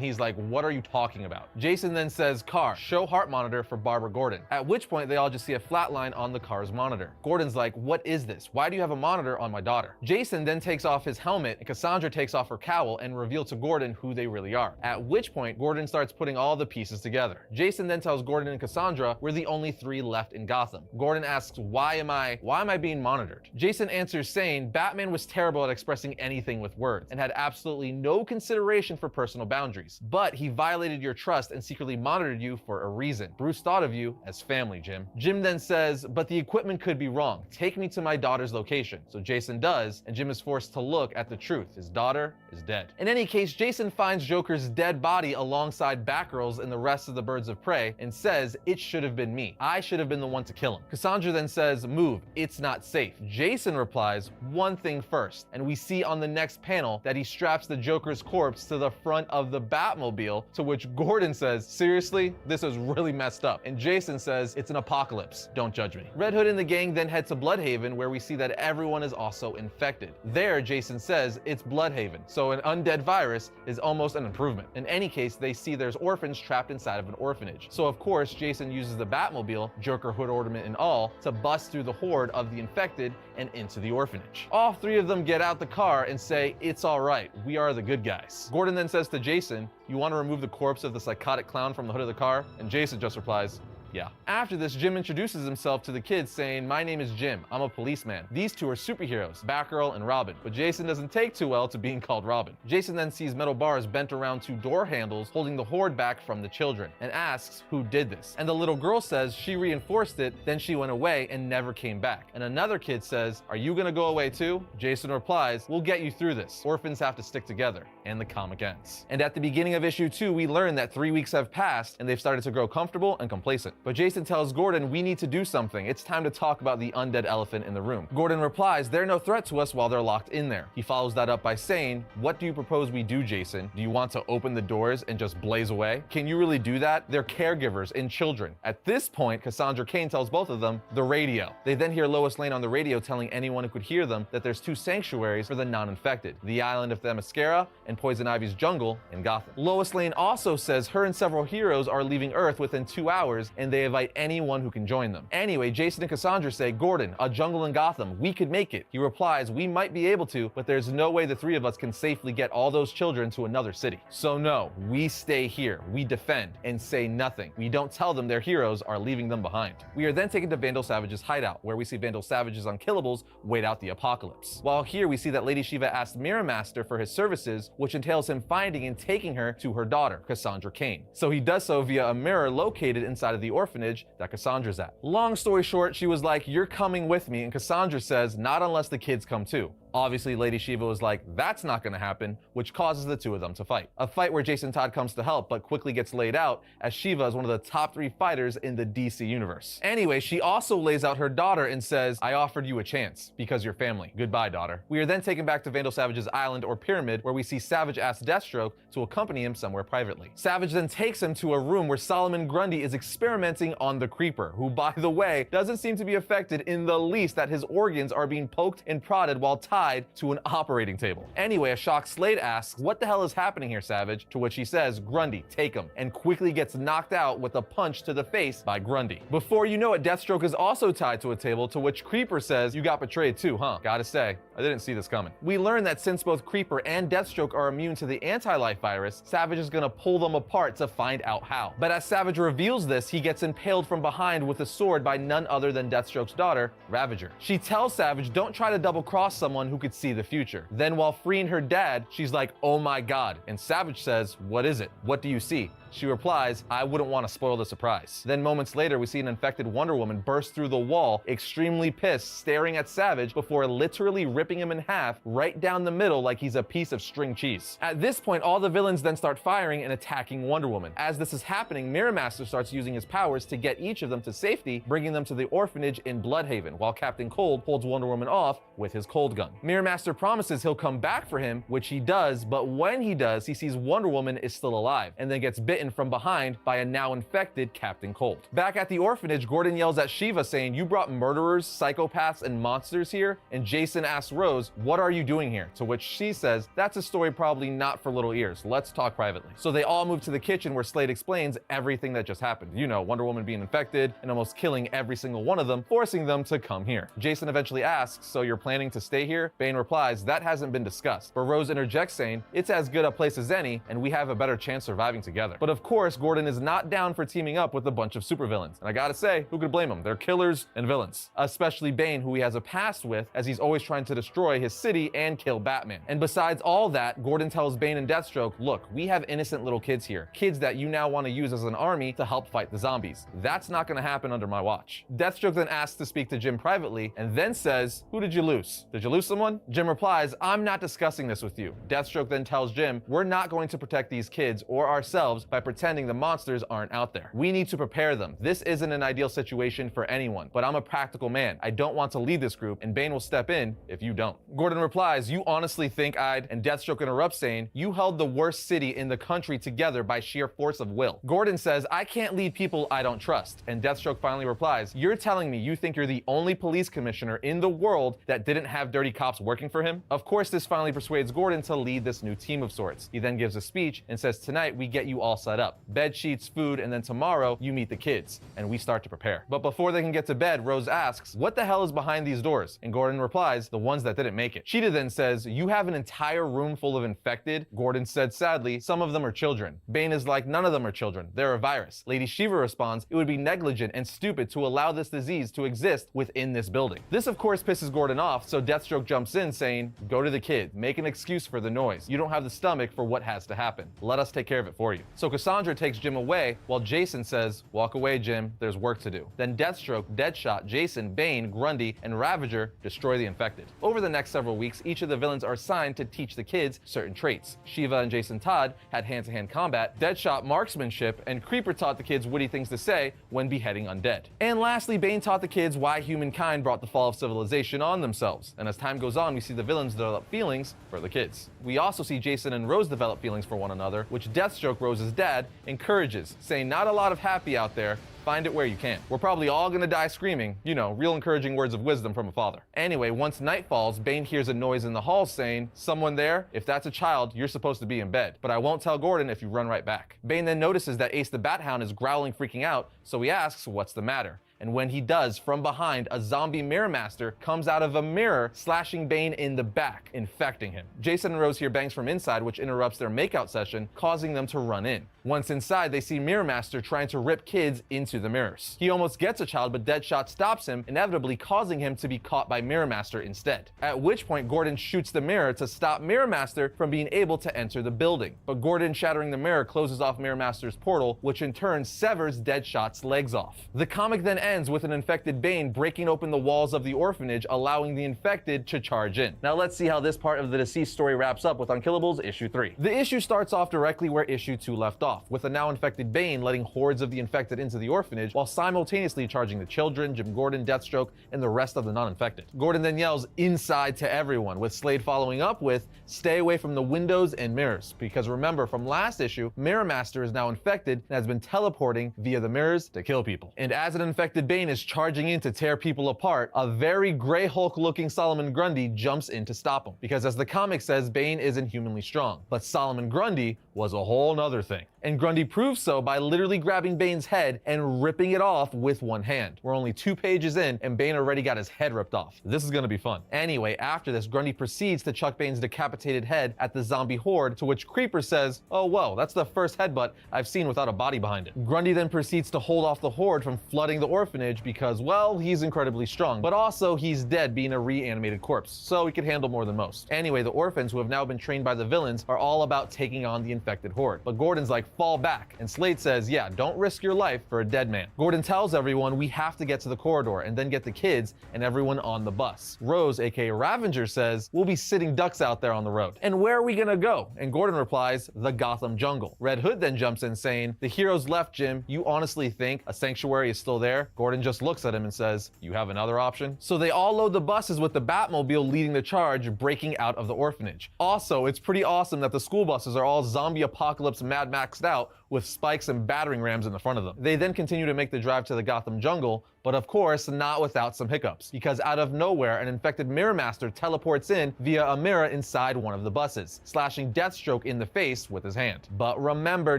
he's like, what are you talking about? Jason then says, car, show heart monitor for Barbara Gordon. At which point, they all just see a flat line on the car's monitor. Gordon's like, what is this? Why do you have a monitor on my daughter? Jason then takes off his helmet and Cassandra takes off her cowl and reveal to Gordon who they really are. At which point, Gordon starts putting all the pieces together. Jason then tells Gordon and Cassandra we're the only 3 left in Gotham. Gordon asks, why am I being monitored? Jason answers saying Batman was terrible at expressing anything with words and had absolutely no consideration for personal boundaries. But he violated your trust and secretly monitored you for a reason. Bruce thought of you as family, Jim. Jim then says, but the equipment could be wrong. Take me to my daughter's location. So Jason does, and Jim is forced to look at the truth. His daughter is dead. In any case, Jason finds Joker's dead body alongside Batgirl's and the rest of the Birds of Prey and says, it should have been me. I should have been the one to kill him. Cassandra then says, move, it's not safe. Jason replies, one thing first, and we see on the next panel that he straps the Joker's corpse to the front of the Batmobile, to which Gordon says, seriously, this is really messed up. And Jason says, it's an apocalypse, don't judge me. Red Hood and the gang then head to Bloodhaven, where we see that everyone is also infected. There, Jason says, it's Bloodhaven, so an undead virus is almost an improvement. In any case, they see there's orphans trapped inside of an orphanage. So of course, Jason uses the Batmobile, Joker hood ornament and all, to bust through the horde of the infected and into the orphanage. All 3 of them get out the car and say, it's all right, we are the good guys. Gordon then says to Jason, you want to remove the corpse of the psychotic clown from the hood of the car? And Jason just replies, yeah. After this, Jim introduces himself to the kids saying, my name is Jim, I'm a policeman. These 2 are superheroes, Batgirl and Robin. But Jason doesn't take too well to being called Robin. Jason then sees metal bars bent around 2 door handles holding the horde back from the children and asks who did this. And the little girl says she reinforced it, then she went away and never came back. And another kid says, are you gonna go away too? Jason replies, we'll get you through this. Orphans have to stick together. And the comic ends. And at the beginning of issue 2, we learn that 3 weeks have passed and they've started to grow comfortable and complacent. But Jason tells Gordon, we need to do something. It's time to talk about the undead elephant in the room. Gordon replies, they're no threat to us while they're locked in there. He follows that up by saying, what do you propose we do, Jason? Do you want to open the doors and just blaze away? Can you really do that? They're caregivers and children. At this point, Cassandra Cain tells both of them, the radio. They then hear Lois Lane on the radio telling anyone who could hear them that there's 2 sanctuaries for the non-infected, the island of Themyscira and Poison Ivy's jungle in Gotham. Lois Lane also says her and several heroes are leaving Earth within 2 hours and they invite anyone who can join them. Anyway, Jason and Cassandra say, Gordon, a jungle in Gotham, we could make it. He replies, we might be able to, but there's no way the 3 of us can safely get all those children to another city. So no, we stay here, we defend, and say nothing. We don't tell them their heroes are leaving them behind. We are then taken to Vandal Savage's hideout, where we see Vandal Savage's Unkillables wait out the apocalypse. While here, we see that Lady Shiva asked Mirror Master for his services, which entails him finding and taking her to her daughter, Cassandra Cain. So he does so via a mirror located inside of the orphanage that Cassandra's at. Long story short, she was like, you're coming with me, and Cassandra says, not unless the kids come too. Obviously, Lady Shiva was like, that's not gonna happen, which causes the 2 of them to fight. A fight where Jason Todd comes to help, but quickly gets laid out, as Shiva is one of the top 3 fighters in the DC universe. Anyway, she also lays out her daughter and says, I offered you a chance, because you're family. Goodbye, daughter. We are then taken back to Vandal Savage's island or pyramid, where we see Savage ask Deathstroke to accompany him somewhere privately. Savage then takes him to a room where Solomon Grundy is experimenting on the Creeper, who, by the way, doesn't seem to be affected in the least that his organs are being poked and prodded while tied to an operating table. Anyway, a shocked Slade asks, what the hell is happening here, Savage? To which he says, Grundy, take him, and quickly gets knocked out with a punch to the face by Grundy. Before you know it, Deathstroke is also tied to a table, to which Creeper says, you got betrayed too, huh? Gotta say, I didn't see this coming. We learn that since both Creeper and Deathstroke are immune to the anti-life virus, Savage is gonna pull them apart to find out how. But as Savage reveals this, he gets impaled from behind with a sword by none other than Deathstroke's daughter, Ravager. She tells Savage, don't try to double-cross someone who could see the future. Then while freeing her dad, she's like, oh my god. And Savage says, what is it? What do you see? She replies, I wouldn't want to spoil the surprise. Then moments later, we see an infected Wonder Woman burst through the wall, extremely pissed, staring at Savage before literally ripping him in half right down the middle like he's a piece of string cheese. At this point, all the villains then start firing and attacking Wonder Woman. As this is happening, Mirror Master starts using his powers to get each of them to safety, bringing them to the orphanage in Bloodhaven, while Captain Cold holds Wonder Woman off with his cold gun. Mirror Master promises he'll come back for him, which he does, but when he does, he sees Wonder Woman is still alive and then gets bitten from behind by a now infected Captain Cold. Back at the orphanage, Gordon yells at Shiva saying, "You brought murderers, psychopaths, and monsters here?" And Jason asks Rose, "What are you doing here?" To which she says, "That's a story probably not for little ears. Let's talk privately." So they all move to the kitchen where Slade explains everything that just happened. You know, Wonder Woman being infected and almost killing every single one of them, forcing them to come here. Jason eventually asks, "So you're planning to stay here?" Bane replies, "That hasn't been discussed." But Rose interjects saying, "It's as good a place as any, and we have a better chance surviving together." But of course, Gordon is not down for teaming up with a bunch of supervillains. And I gotta say, who could blame them? They're killers and villains. Especially Bane, who he has a past with, as he's always trying to destroy his city and kill Batman. And besides all that, Gordon tells Bane and Deathstroke, "Look, we have innocent little kids here. Kids that you now want to use as an army to help fight the zombies. That's not gonna happen under my watch." Deathstroke then asks to speak to Jim privately, and then says, "Who did you lose? Did you lose someone?" Jim replies, "I'm not discussing this with you." Deathstroke then tells Jim, "We're not going to protect these kids or ourselves by pretending the monsters aren't out there. We need to prepare them. This isn't an ideal situation for anyone, but I'm a practical man. I don't want to lead this group, and Bane will step in if you don't." Gordon replies, "You honestly think I'd..." And Deathstroke interrupts saying, "You held the worst city in the country together by sheer force of will." Gordon says, "I can't lead people I don't trust." And Deathstroke finally replies, "You're telling me you think you're the only police commissioner in the world that didn't have dirty cops working for him?" Of course, this finally persuades Gordon to lead this new team of sorts. He then gives a speech and says, "Tonight we get you all set up. Bed sheets, food, and then tomorrow you meet the kids." And we start to prepare. But before they can get to bed, Rose asks, "What the hell is behind these doors?" And Gordon replies, "The ones that didn't make it." Cheetah then says, "You have an entire room full of infected?" Gordon said, "Sadly, some of them are children." Bane is like, "None of them are children. They're a virus." Lady Shiva responds, "It would be negligent and stupid to allow this disease to exist within this building." This of course pisses Gordon off, so Deathstroke jumps in saying, "Go to the kid, make an excuse for the noise. You don't have the stomach for what has to happen. Let us take care of it for you." So Cassandra takes Jim away while Jason says, "Walk away, Jim, there's work to do." Then Deathstroke, Deadshot, Jason, Bane, Grundy, and Ravager destroy the infected. Over the next several weeks, each of the villains are assigned to teach the kids certain traits. Shiva and Jason Todd had hand-to-hand combat, Deadshot marksmanship, and Creeper taught the kids witty things to say when beheading undead. And lastly, Bane taught the kids why humankind brought the fall of civilization on themselves. And as time goes on, we see the villains develop feelings for the kids. We also see Jason and Rose develop feelings for one another, which Deathstroke, Rose's dad, encourages, saying, "Not a lot of happy out there. Find it where you can. We're probably all gonna die screaming." You know, real encouraging words of wisdom from a father. Anyway, once night falls, Bane hears a noise in the hall saying, "Someone there? If that's a child, you're supposed to be in bed. But I won't tell Gordon if you run right back." Bane then notices that Ace the Bat Hound is growling, freaking out, so he asks, "What's the matter?" And when he does, from behind, a zombie Mirror Master comes out of a mirror, slashing Bane in the back, infecting him. Jason and Rose hear bangs from inside, which interrupts their makeout session, causing them to run in. Once inside, they see Mirror Master trying to rip kids into the mirrors. He almost gets a child, but Deadshot stops him, inevitably causing him to be caught by Mirror Master instead. At which point, Gordon shoots the mirror to stop Mirror Master from being able to enter the building. But Gordon shattering the mirror closes off Mirror Master's portal, which in turn severs Deadshot's legs off. The comic then ends with an infected Bane breaking open the walls of the orphanage, allowing the infected to charge in. Now let's see how this part of the deceased story wraps up with Unkillables issue 3. The issue starts off directly where issue 2 left off, with a now infected Bane letting hordes of the infected into the orphanage while simultaneously charging the children, Jim Gordon, Deathstroke, and the rest of the non-infected. Gordon then yells "inside" to everyone, with Slade following up with "stay away from the windows and mirrors," because remember from last issue, Mirror Master is now infected and has been teleporting via the mirrors to kill people. And as an infected Bane is charging in to tear people apart, a very Grey Hulk looking Solomon Grundy jumps in to stop him, because as the comic says, Bane isn't humanly strong, but Solomon Grundy was a whole nother thing. And Grundy proves so by literally grabbing Bane's head and ripping it off with one hand. We're only 2 pages in and Bane already got his head ripped off. This is gonna be fun. Anyway, after this, Grundy proceeds to chuck Bane's decapitated head at the zombie horde, to which Creeper says, "Oh whoa, that's the first headbutt I've seen without a body behind it." Grundy then proceeds to hold off the horde from flooding the orphanage because, well, he's incredibly strong, but also he's dead, being a reanimated corpse, so he could handle more than most. Anyway, the orphans, who have now been trained by the villains, are all about taking on the infected horde. But Gordon's like, fall back, and Slade says, yeah, don't risk your life for a dead man. Gordon tells everyone we have to get to the corridor and then get the kids and everyone on the bus. Rose, aka Ravager, says, we'll be sitting ducks out there on the road. And where are we gonna go? And Gordon replies, the Gotham jungle. Red Hood then jumps in saying, the heroes left, Jim. You honestly think a sanctuary is still there? Gordon just looks at him and says, you have another option? So they all load the buses with the Batmobile leading the charge, breaking out of the orphanage. Also, it's pretty awesome that the school buses are all zombie apocalypse Mad Maxed out with spikes and battering rams in the front of them. They then continue to make the drive to the Gotham jungle, but of course not without some hiccups, because out of nowhere an infected Mirror Master teleports in via a mirror inside one of the buses, slashing Deathstroke in the face with his hand. But remember,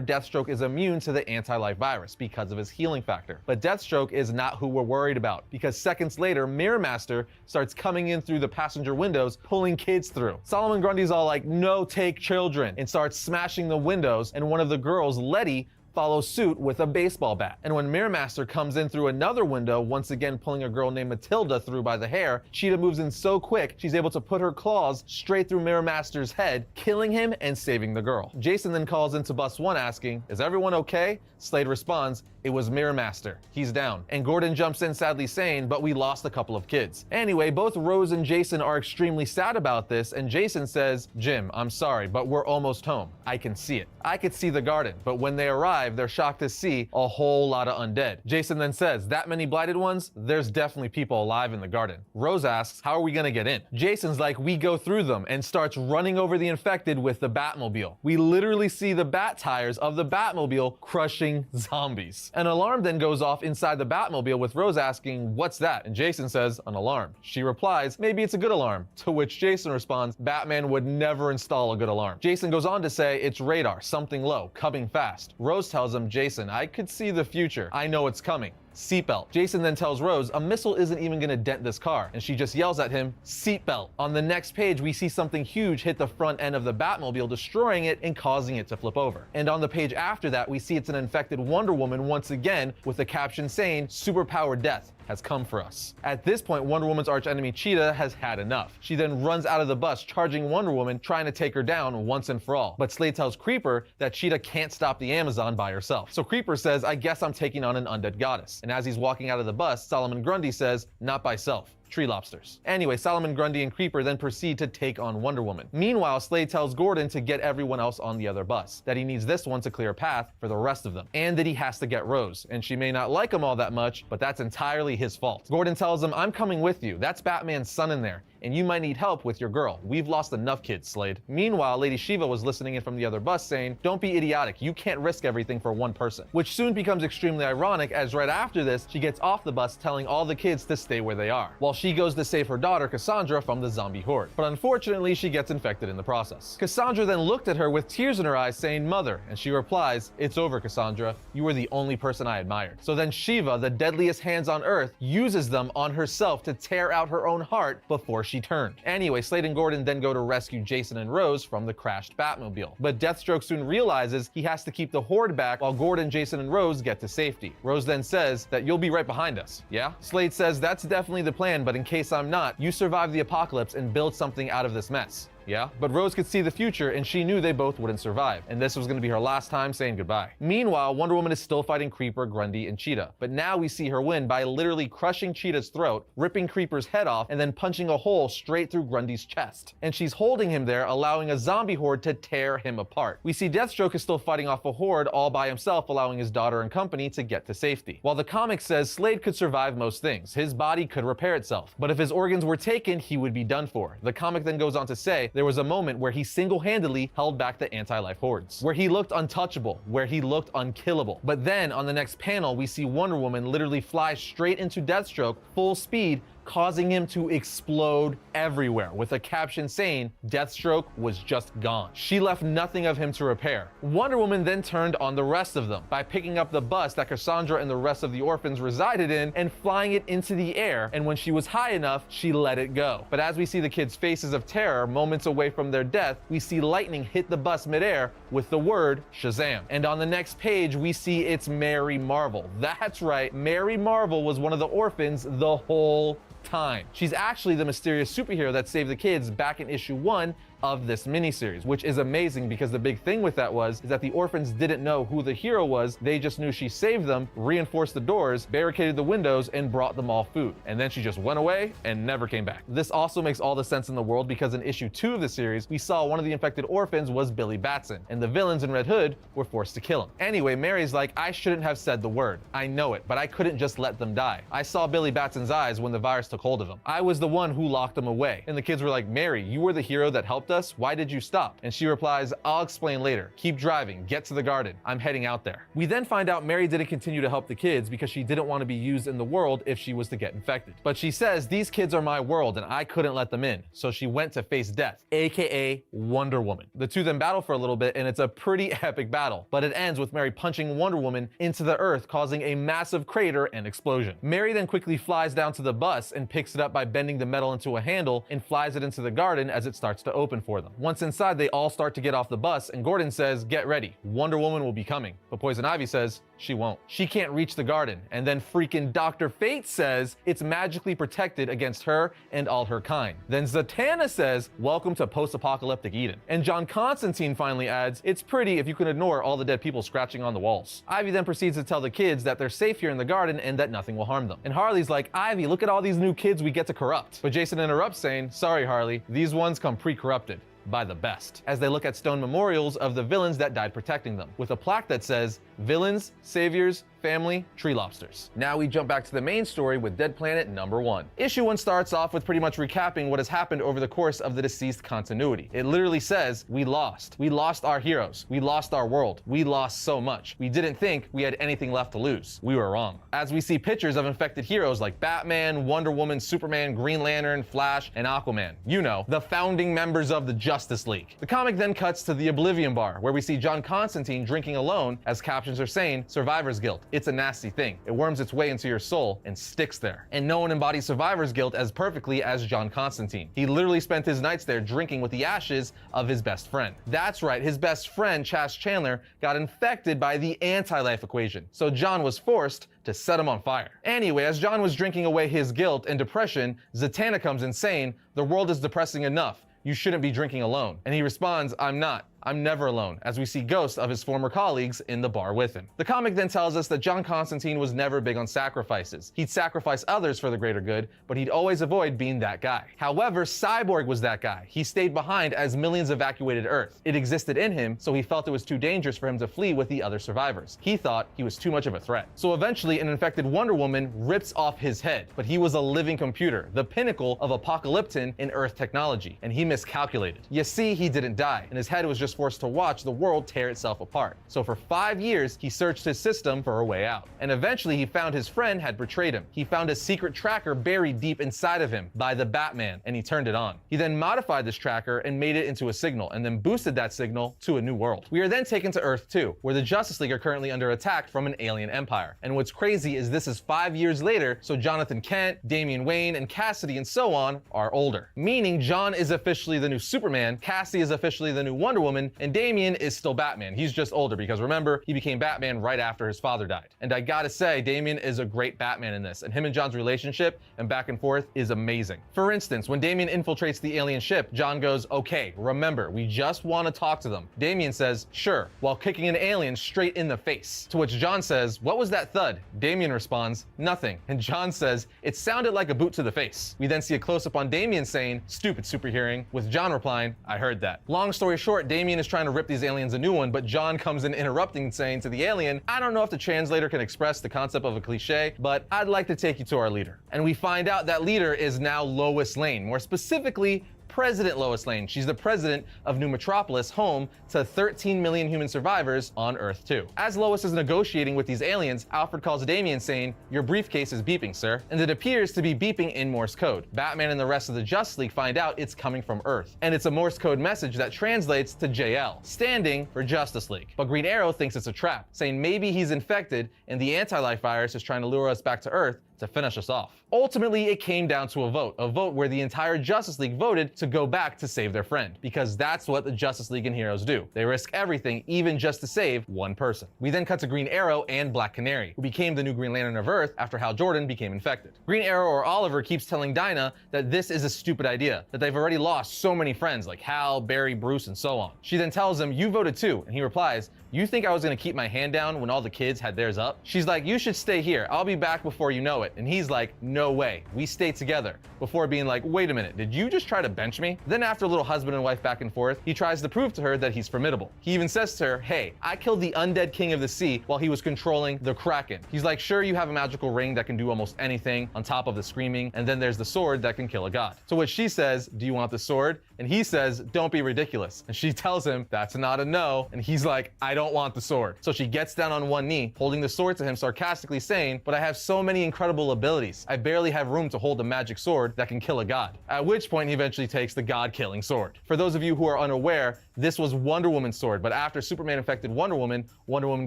Deathstroke is immune to the anti-life virus because of his healing factor. But Deathstroke is not who we're worried about, because seconds later Mirror Master starts coming in through the passenger windows, pulling kids through. Solomon Grundy's all like, no, take children, and starts smashing the windows, and one of the girls, Letty, follows suit with a baseball bat. And when Mirror Master comes in through another window, once again pulling a girl named Matilda through by the hair, Cheetah moves in so quick, she's able to put her claws straight through Mirror Master's head, killing him and saving the girl. Jason then calls into Bus 1 asking, is everyone okay? Slade responds, it was Mirror Master. He's down. And Gordon jumps in sadly saying, but we lost a couple of kids. Anyway, both Rose and Jason are extremely sad about this, and Jason says, Jim, I'm sorry, but we're almost home. I can see it. I could see the garden, but when they arrive, they're shocked to see a whole lot of undead. Jason then says, that many blighted ones? There's definitely people alive in the garden. Rose asks, how are we gonna get in? Jason's like, we go through them, and starts running over the infected with the Batmobile. We literally see the bat tires of the Batmobile crushing zombies. An alarm then goes off inside the Batmobile with Rose asking, what's that? And Jason says, an alarm. She replies, maybe it's a good alarm. To which Jason responds, Batman would never install a good alarm. Jason goes on to say, it's radar, something low, coming fast. Rose tells him, Jason, I could see the future. I know it's coming. Seatbelt. Jason then tells Rose a missile isn't even gonna dent this car, and she just yells at him, seatbelt. On the next page, we see something huge hit the front end of the Batmobile, destroying it and causing it to flip over. And on the page after that, we see it's an infected Wonder Woman once again with a caption saying, superpowered death has come for us. At this point, Wonder Woman's archenemy Cheetah has had enough. She then runs out of the bus, charging Wonder Woman, trying to take her down once and for all. But Slade tells Creeper that Cheetah can't stop the Amazon by herself. So Creeper says, I guess I'm taking on an undead goddess. And as he's walking out of the bus, Solomon Grundy says, not by self. Tree lobsters. Anyway, Solomon Grundy and Creeper then proceed to take on Wonder Woman. Meanwhile, Slade tells Gordon to get everyone else on the other bus, that he needs this one to clear a path for the rest of them, and that he has to get Rose. And she may not like him all that much, but that's entirely his fault. Gordon tells him, I'm coming with you. That's Batman's son in there, and you might need help with your girl. We've lost enough kids, Slade. Meanwhile, Lady Shiva was listening in from the other bus saying, don't be idiotic. You can't risk everything for one person. Which soon becomes extremely ironic, as right after this, she gets off the bus telling all the kids to stay where they are, while she goes to save her daughter Cassandra from the zombie horde. But unfortunately, she gets infected in the process. Cassandra then looked at her with tears in her eyes saying, mother, and she replies, it's over, Cassandra. You were the only person I admired. So then Shiva, the deadliest hands on earth, uses them on herself to tear out her own heart before she turned. Anyway, Slade and Gordon then go to rescue Jason and Rose from the crashed Batmobile. But Deathstroke soon realizes he has to keep the horde back while Gordon, Jason, and Rose get to safety. Rose then says that you'll be right behind us, yeah? Slade says that's definitely the plan, but in case I'm not, you survive the apocalypse and build something out of this mess. Yeah? But Rose could see the future, and she knew they both wouldn't survive, and this was going to be her last time saying goodbye. Meanwhile, Wonder Woman is still fighting Creeper, Grundy, and Cheetah, but now we see her win by literally crushing Cheetah's throat, ripping Creeper's head off, and then punching a hole straight through Grundy's chest. And she's holding him there, allowing a zombie horde to tear him apart. We see Deathstroke is still fighting off a horde all by himself, allowing his daughter and company to get to safety. While the comic says Slade could survive most things, his body could repair itself, but if his organs were taken, he would be done for. The comic then goes on to say there was a moment where he single-handedly held back the anti-life hordes, where he looked untouchable, where he looked unkillable. But then on the next panel, we see Wonder Woman literally fly straight into Deathstroke full speed, causing him to explode everywhere, with a caption saying Deathstroke was just gone. She left nothing of him to repair. Wonder Woman then turned on the rest of them by picking up the bus that Cassandra and the rest of the orphans resided in and flying it into the air, and when she was high enough, she let it go. But as we see the kids' faces of terror moments away from their death, we see lightning hit the bus midair with the word Shazam. And on the next page, we see it's Mary Marvel. That's right, Mary Marvel was one of the orphans the whole time. She's actually the mysterious superhero that saved the kids back in issue 1 of this miniseries, which is amazing because the big thing with that is that the orphans didn't know who the hero was. They just knew she saved them, reinforced the doors, barricaded the windows, and brought them all food. And then she just went away and never came back. This also makes all the sense in the world because in issue 2 of the series, we saw one of the infected orphans was Billy Batson, and the villains in Red Hood were forced to kill him. Anyway, Mary's like, I shouldn't have said the word. I know it, but I couldn't just let them die. I saw Billy Batson's eyes when the virus took hold of him. I was the one who locked them away. And the kids were like, Mary, you were the hero that helped us. Why did you stop? And she replies, I'll explain later. Keep driving. Get to the garden. I'm heading out there. We then find out Mary didn't continue to help the kids because she didn't want to be used in the world if she was to get infected. But she says, these kids are my world and I couldn't let them in. So she went to face death, aka Wonder Woman. The two then battle for a little bit and it's a pretty epic battle. But it ends with Mary punching Wonder Woman into the earth, causing a massive crater and explosion. Mary then quickly flies down to the bus and picks it up by bending the metal into a handle and flies it into the garden as it starts to open for them. Once inside, they all start to get off the bus and Gordon says, get ready, Wonder Woman will be coming. But Poison Ivy says, she won't. She can't reach the garden. And then freaking Dr. Fate says it's magically protected against her and all her kind. Then Zatanna says, welcome to post-apocalyptic Eden. And John Constantine finally adds, it's pretty if you can ignore all the dead people scratching on the walls. Ivy then proceeds to tell the kids that they're safe here in the garden and that nothing will harm them. And Harley's like, Ivy, look at all these new kids we get to corrupt. But Jason interrupts saying, sorry Harley, these ones come pre-corrupted by the best, as they look at stone memorials of the villains that died protecting them, with a plaque that says, villains, saviors, family, tree lobsters. Now we jump back to the main story with Dead Planet number 1. Issue 1 starts off with pretty much recapping what has happened over the course of the deceased continuity. It literally says, we lost our heroes, we lost our world, we lost so much. We didn't think we had anything left to lose. We were wrong. As we see pictures of infected heroes like Batman, Wonder Woman, Superman, Green Lantern, Flash, and Aquaman. You know, the founding members of the Justice League. The comic then cuts to the Oblivion Bar, where we see John Constantine drinking alone, as captions are saying, survivor's guilt. It's a nasty thing. It worms its way into your soul and sticks there. And no one embodies survivor's guilt as perfectly as John Constantine. He literally spent his nights there drinking with the ashes of his best friend. That's right, his best friend, Chas Chandler, got infected by the anti-life equation. So John was forced to set him on fire. Anyway, as John was drinking away his guilt and depression, Zatanna comes in saying, the world is depressing enough. You shouldn't be drinking alone. And he responds, I'm not. I'm never alone, as we see ghosts of his former colleagues in the bar with him. The comic then tells us that John Constantine was never big on sacrifices. He'd sacrifice others for the greater good, but he'd always avoid being that guy. However, Cyborg was that guy. He stayed behind as millions evacuated Earth. It existed in him, so he felt it was too dangerous for him to flee with the other survivors. He thought he was too much of a threat. So eventually, an infected Wonder Woman rips off his head, but he was a living computer, the pinnacle of apocalyptin in Earth technology, and he miscalculated. You see, he didn't die, and his head was just forced to watch the world tear itself apart. So for 5 years, he searched his system for a way out. And eventually he found his friend had betrayed him. He found a secret tracker buried deep inside of him by the Batman, and he turned it on. He then modified this tracker and made it into a signal, and then boosted that signal to a new world. We are then taken to Earth 2, where the Justice League are currently under attack from an alien empire. And what's crazy is this is 5 years later, so Jonathan Kent, Damian Wayne, and Cassidy and so on are older. Meaning John is officially the new Superman, Cassie is officially the new Wonder Woman, and Damian is still Batman. He's just older because remember, he became Batman right after his father died. And I gotta say, Damian is a great Batman in this, and him and John's relationship and back and forth is amazing. For instance, when Damian infiltrates the alien ship, John goes, okay, remember, we just want to talk to them. Damian says, sure, while kicking an alien straight in the face. To which John says, what was that thud? Damian responds, nothing. And John says, it sounded like a boot to the face. We then see a close-up on Damian saying, stupid super hearing, with John replying, I heard that. Long story short, Damian is trying to rip these aliens a new one, but John comes in interrupting and saying to the alien, I don't know if the translator can express the concept of a cliche, but I'd like to take you to our leader. And we find out that leader is now Lois Lane, more specifically, President Lois Lane. She's the president of New Metropolis, home to 13 million human survivors on Earth 2. As Lois is negotiating with these aliens, Alfred calls Damian saying, your briefcase is beeping, sir. And it appears to be beeping in Morse code. Batman and the rest of the Justice League find out it's coming from Earth. And it's a Morse code message that translates to JL, standing for Justice League. But Green Arrow thinks it's a trap, saying maybe he's infected and the anti-life virus is trying to lure us back to Earth to finish us off. Ultimately, it came down to a vote where the entire Justice League voted to go back to save their friend, because that's what the Justice League and heroes do. They risk everything, even just to save one person. We then cut to Green Arrow and Black Canary, who became the new Green Lantern of Earth after Hal Jordan became infected. Green Arrow, or Oliver, keeps telling Dinah that this is a stupid idea, that they've already lost so many friends like Hal, Barry, Bruce, and so on. She then tells him, "You voted too," and he replies, "You think I was gonna keep my hand down when all the kids had theirs up?" She's like, "You should stay here. I'll be back before you know it." And he's like, "No way. We stay together," before being like, "Wait a minute, did you just try to bench me?" Then after a little husband and wife back and forth, he tries to prove to her that he's formidable. He even says to her, "Hey, I killed the undead king of the sea while he was controlling the Kraken." He's like, "Sure, you have a magical ring that can do almost anything on top of the screaming, and then there's the sword that can kill a god." To which she says, "Do you want the sword?" And he says, "Don't be ridiculous." And she tells him, "That's not a no." And he's like, "I don't want the sword." So she gets down on one knee, holding the sword to him, sarcastically saying, "But I have so many incredible abilities. I barely have room to hold a magic sword that can kill a god." At which point he eventually takes the god-killing sword. For those of you who are unaware, this was Wonder Woman's sword, but after Superman infected Wonder Woman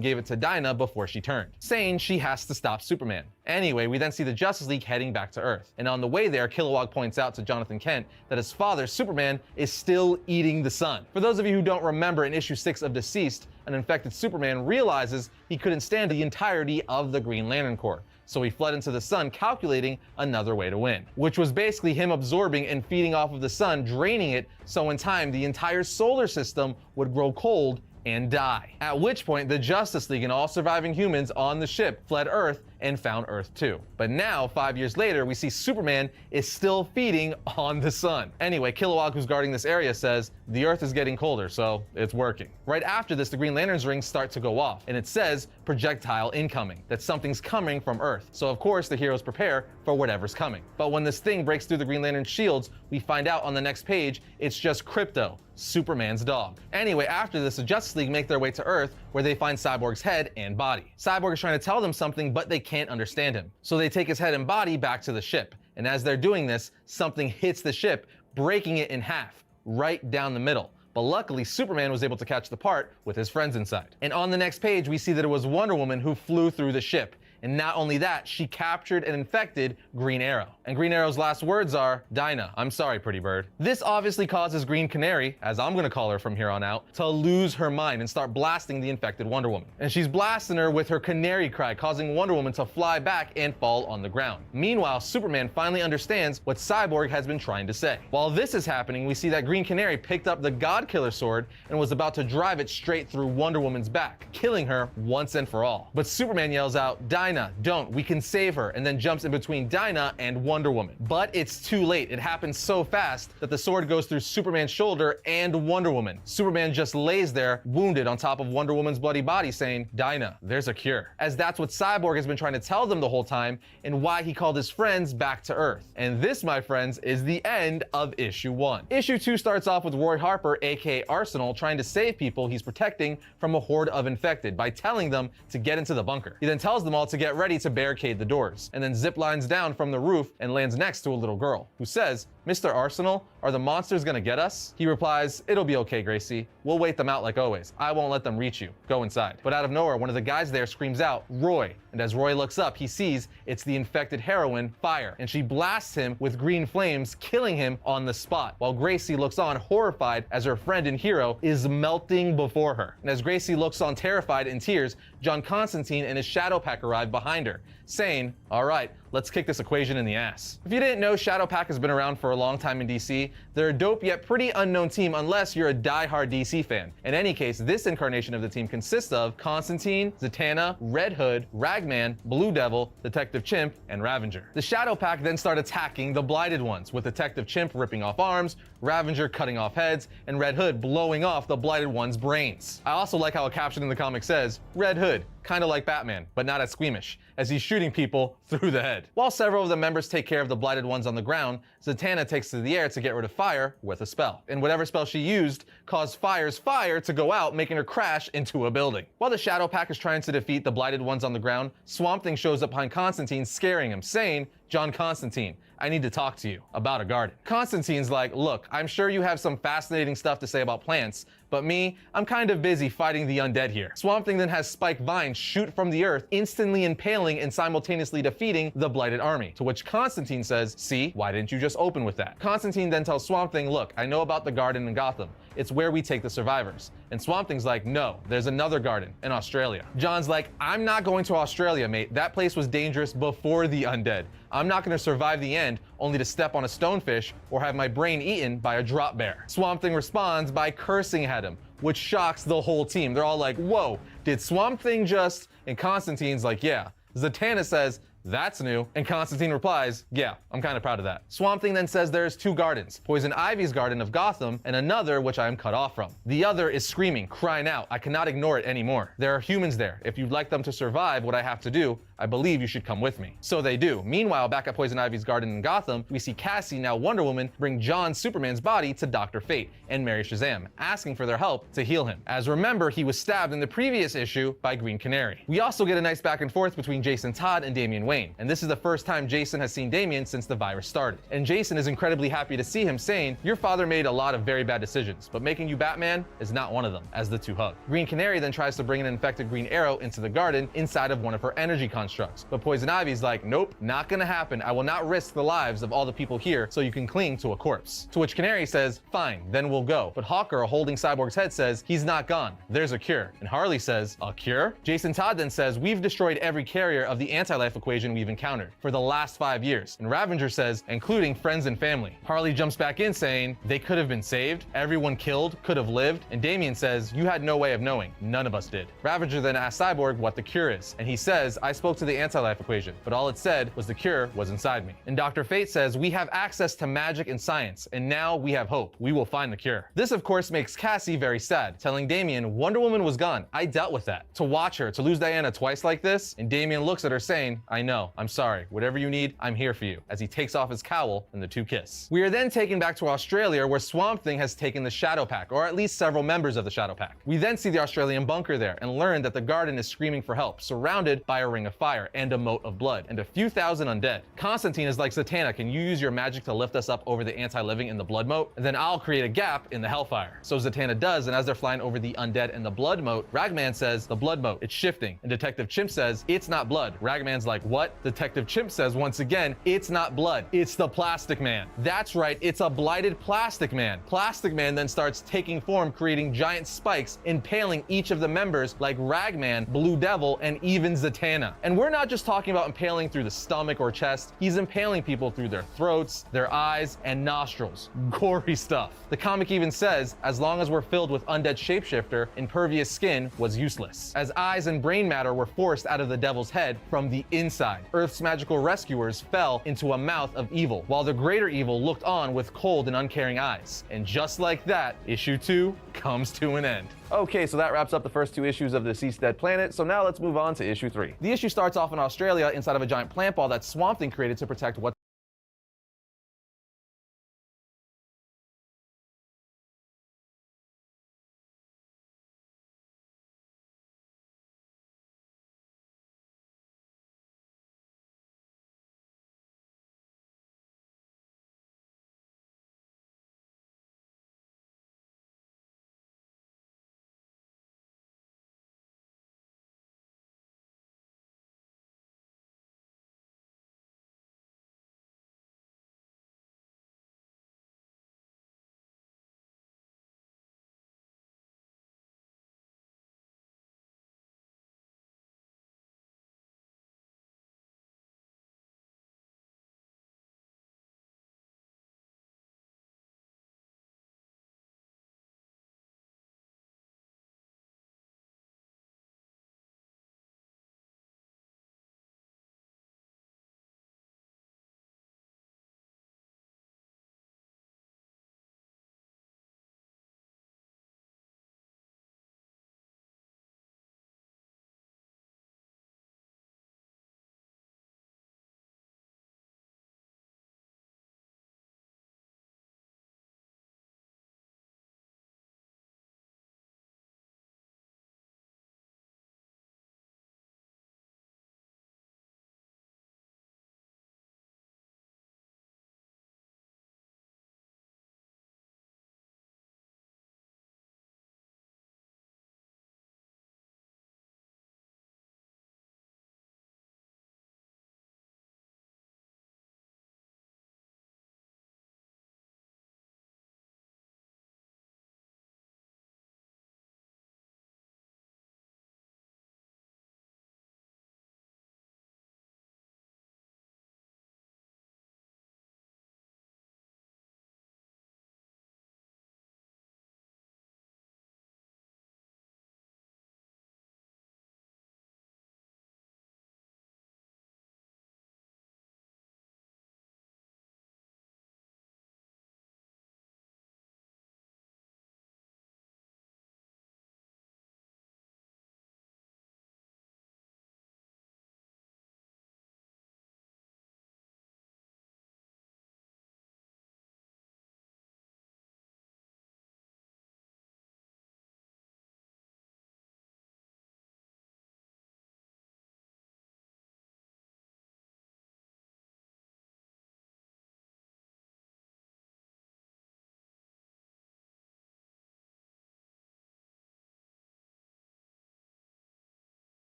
gave it to Dinah before she turned, saying she has to stop Superman. Anyway, we then see the Justice League heading back to Earth. And on the way there, Kilowog points out to Jonathan Kent that his father, Superman, is still eating the sun. For those of you who don't remember, in issue 6 of Deceased, an infected Superman realizes he couldn't stand the entirety of the Green Lantern Corps. So he fled into the sun, calculating another way to win, which was basically him absorbing and feeding off of the sun, draining it, so in time the entire solar system would grow cold and die. At which point the Justice League and all surviving humans on the ship fled Earth and found Earth 2. But now, 5 years later, we see Superman is still feeding on the sun. Anyway, Kilowog, who's guarding this area, says, "The Earth is getting colder, so it's working." Right after this, the Green Lantern's rings start to go off, and it says, "Projectile incoming," that something's coming from Earth. So of course, the heroes prepare for whatever's coming. But when this thing breaks through the Green Lantern's shields, we find out on the next page, it's just Crypto, Superman's dog. Anyway, after this, the Justice League make their way to Earth, where they find Cyborg's head and body. Cyborg is trying to tell them something, but they can't understand him. So they take his head and body back to the ship. And as they're doing this, something hits the ship, breaking it in half, right down the middle. But luckily, Superman was able to catch the part with his friends inside. And on the next page, we see that it was Wonder Woman who flew through the ship. And not only that, she captured and infected Green Arrow. And Green Arrow's last words are, "Dinah, I'm sorry, pretty bird." This obviously causes Green Canary, as I'm gonna call her from here on out, to lose her mind and start blasting the infected Wonder Woman. And she's blasting her with her canary cry, causing Wonder Woman to fly back and fall on the ground. Meanwhile, Superman finally understands what Cyborg has been trying to say. While this is happening, we see that Green Canary picked up the God Killer sword and was about to drive it straight through Wonder Woman's back, killing her once and for all. But Superman yells out, "Dinah, don't, we can save her," and then jumps in between Dinah and Wonder Woman. But it's too late. It happens so fast that the sword goes through Superman's shoulder and Wonder Woman. Superman just lays there, wounded on top of Wonder Woman's bloody body, saying, "Dinah, there's a cure." As that's what Cyborg has been trying to tell them the whole time, and why he called his friends back to Earth. And this, my friends, is the end of issue 1. Issue 2 starts off with Roy Harper, aka Arsenal, trying to save people he's protecting from a horde of infected by telling them to get into the bunker. He then tells them all to get ready to barricade the doors, and then zip lines down from the roof and lands next to a little girl, who says, "Mr. Arsenal, are the monsters gonna get us?" He replies, "It'll be okay, Gracie. We'll wait them out like always. I won't let them reach you. Go inside." But out of nowhere, one of the guys there screams out, "Roy." And as Roy looks up, he sees it's the infected heroine, Fire, and she blasts him with green flames, killing him on the spot, while Gracie looks on horrified as her friend and hero is melting before her. And as Gracie looks on terrified in tears, John Constantine and his Shadow Pack arrive behind her, saying, "All right, let's kick this equation in the ass." If you didn't know, Shadow Pack has been around for a long time in DC. They're a dope yet pretty unknown team unless you're a die-hard DC fan. In any case, this incarnation of the team consists of Constantine, Zatanna, Red Hood, Ragman, Blue Devil, Detective Chimp, and Ravager. The Shadow Pack then start attacking the Blighted Ones, with Detective Chimp ripping off arms, Ravager cutting off heads, and Red Hood blowing off the Blighted Ones' brains. I also like how a caption in the comic says, "Red Hood, kinda like Batman, but not as squeamish," as he's shooting people through the head. While several of the members take care of the Blighted Ones on the ground, Zatanna takes to the air to get rid of Fire with a spell. And whatever spell she used caused Fire's fire to go out, making her crash into a building. While the Shadow Pack is trying to defeat the Blighted Ones on the ground, Swamp Thing shows up behind Constantine, scaring him, saying, "John Constantine, I need to talk to you about a garden." Constantine's like, "Look, I'm sure you have some fascinating stuff to say about plants, But me, I'm kind of busy fighting the undead here. Swamp Thing then has spike vines shoot from the earth, instantly impaling and simultaneously defeating the blighted army. To which Constantine says, see, why didn't you just open with that? Constantine then tells Swamp Thing, look, I know about the garden in Gotham. It's where we take the survivors. And Swamp Thing's like, no, there's another garden in Australia. John's like, I'm not going to Australia, mate. That place was dangerous before the undead. I'm not going to survive the end only to step on a stonefish or have my brain eaten by a drop bear. Swamp Thing responds by cursing at him, which shocks the whole team. They're all like, whoa, did Swamp Thing just... And Constantine's like, yeah. Zatanna says, that's new. And Constantine replies, yeah, I'm kind of proud of that. Swamp Thing then says there's two gardens, Poison Ivy's garden of Gotham and another which I am cut off from. The other is screaming, crying out. I cannot ignore it anymore. There are humans there. If you'd like them to survive what I have to do, I believe you should come with me. So they do. Meanwhile, back at Poison Ivy's garden in Gotham, we see Cassie, now Wonder Woman, bring John Superman's body to Dr. Fate and Mary Shazam, asking for their help to heal him. As remember, he was stabbed in the previous issue by Green Canary. We also get a nice back and forth between Jason Todd and Damian Wayne, and this is the first time Jason has seen Damian since the virus started. And Jason is incredibly happy to see him, saying, your father made a lot of very bad decisions, but making you Batman is not one of them, as the two hug. Green Canary then tries to bring an infected Green Arrow into the garden inside of one of her energy constructs, but Poison Ivy's like, nope, not gonna happen. I will not risk the lives of all the people here so you can cling to a corpse. To which Canary says, fine, then we'll go. But Hawker, holding Cyborg's head, says, he's not gone. There's a cure. And Harley says, a cure? Jason Todd then says, we've destroyed every carrier of the anti-life equation we've encountered for the last 5 years. And Ravager says, including friends and family. Harley jumps back in saying, they could have been saved. Everyone killed could have lived. And Damian says, you had no way of knowing. None of us did. Ravager then asks Cyborg what the cure is. And he says, I spoke to the anti-life equation, but all it said was the cure was inside me. And Dr. Fate says, we have access to magic and science, and now we have hope. We will find the cure. This, of course, makes Cassie very sad, telling Damian, Wonder Woman was gone. I dealt with that. To watch her, to lose Diana twice like this, and Damian looks at her saying, I know, I'm sorry. Whatever you need, I'm here for you, as he takes off his cowl and the two kiss. We are then taken back to Australia, where Swamp Thing has taken the Shadow Pack, or at least several members of the Shadow Pack. We then see the Australian bunker there and learn that the garden is screaming for help, surrounded by a ring of fire and a moat of blood, and a few thousand undead. Constantine is like, Zatanna, can you use your magic to lift us up over the anti-living in the blood moat? And then I'll create a gap in the hellfire. So Zatanna does, and as they're flying over the undead and the blood moat, Ragman says, the blood moat, it's shifting. And Detective Chimp says, it's not blood. Ragman's like, what? Detective Chimp says once again, it's not blood. It's the Plastic Man. That's right, it's a blighted Plastic Man. Plastic Man then starts taking form, creating giant spikes, impaling each of the members like Ragman, Blue Devil, and even Zatanna. And we're not just talking about impaling through the stomach or chest, he's impaling people through their throats, their eyes, and nostrils. Gory stuff. The comic even says, as long as we're filled with undead shapeshifter, impervious skin was useless, as eyes and brain matter were forced out of the devil's head from the inside. Earth's magical rescuers fell into a mouth of evil, while the greater evil looked on with cold and uncaring eyes. And just like that, issue 2 comes to an end. Okay, so that wraps up the first 2 issues of the Deceased Dead Planet, so now let's move on to issue 3. The issue starts off in Australia inside of a giant plant ball that Swamp Thing created to protect what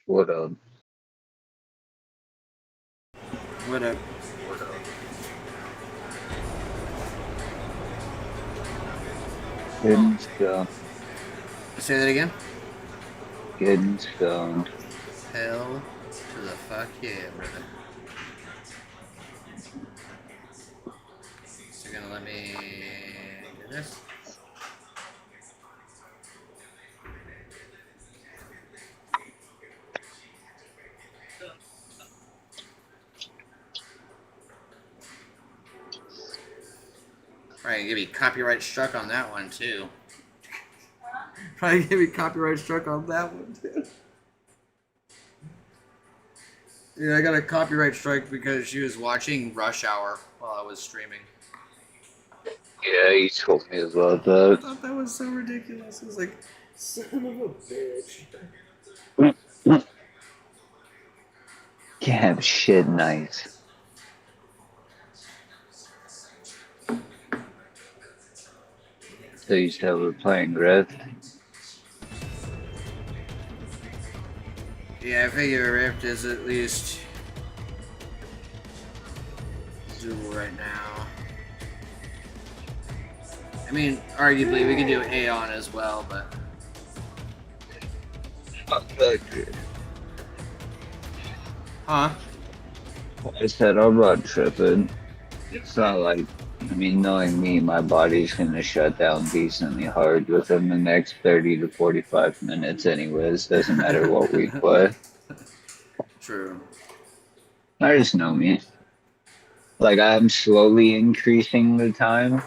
What up? What up? Getting stoned. Say that again? Getting stoned. Hell to the fuck yeah, brother. So you're gonna let me do this? Probably gonna give me copyright struck on that one too. Probably gonna be copyright struck on that one too. Yeah, I got a copyright strike because she was watching Rush Hour while I was streaming. Yeah, you told me about I that. thought that was so ridiculous. I was like, son of a bitch. Can't have shit nice. So you still were playing Rift? Yeah, I figure Rift is at least doable right now. I mean, arguably we can do Aeon as well, but Fuck that shit. huh? I said I'm not tripping. It's not like, I mean, knowing me, my body's gonna shut down decently hard within the next 30 to 45 minutes anyways. Doesn't matter what we play. True. I just know me. Like, I'm slowly increasing the time.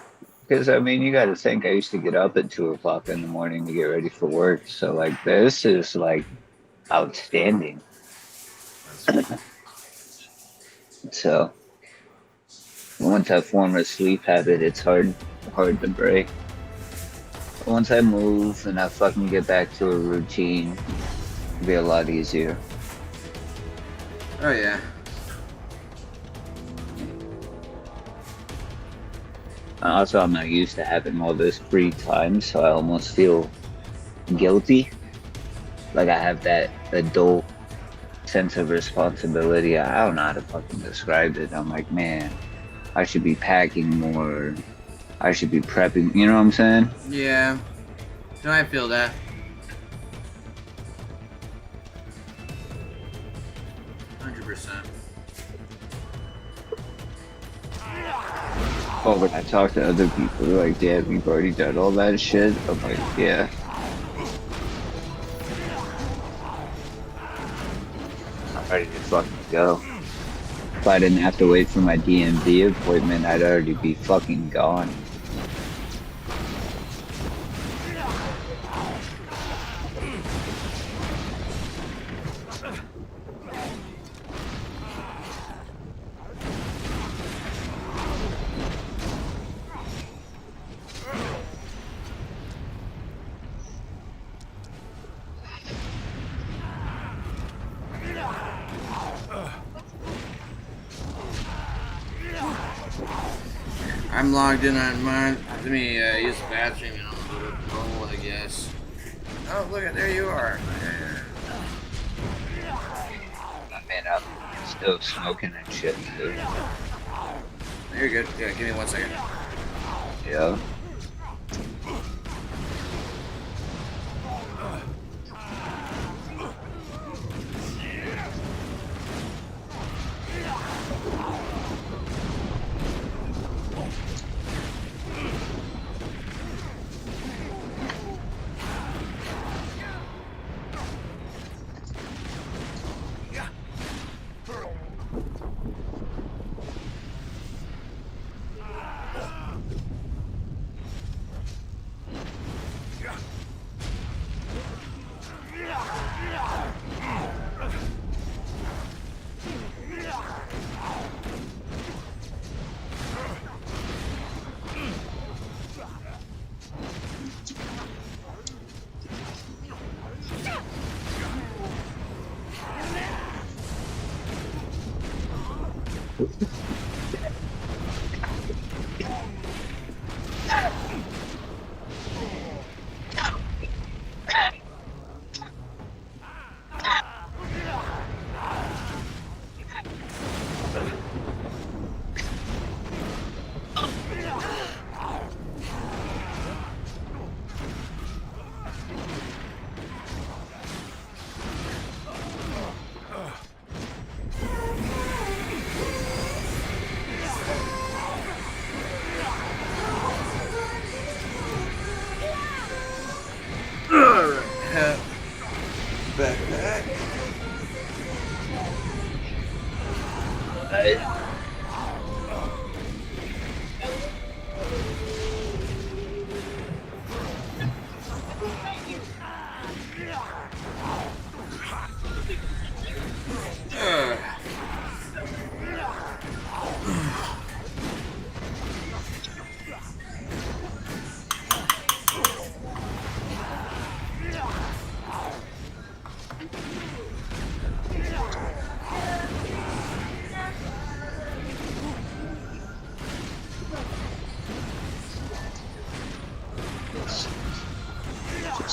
Because, I mean, you gotta think, I used to get up at 2 o'clock in the morning to get ready for work. So, like, this is, like, outstanding. So, once I form a sleep habit, it's hard to break. Once I move and I fucking get back to a routine, it'll be a lot easier. Oh yeah. Also, I'm not used to having all this free time, so I almost feel guilty. Like I have that adult sense of responsibility. I don't know how to fucking describe it. I'm like, man, I should be packing more. I should be prepping. You know what I'm saying? Yeah. No, I feel that. Oh, when I talk to other people, they're like, damn, you've already done all that shit? I'm like, yeah. I'm ready to fucking go. If I didn't have to wait for my DMV appointment, I'd already be fucking gone. I'm logged in on mine. Let me use the bathroom and I'll roll, I guess. Oh, look at there you are. Man, I'm still smoking and shit, dude. You're good. Yeah, give me 1 second. Yeah.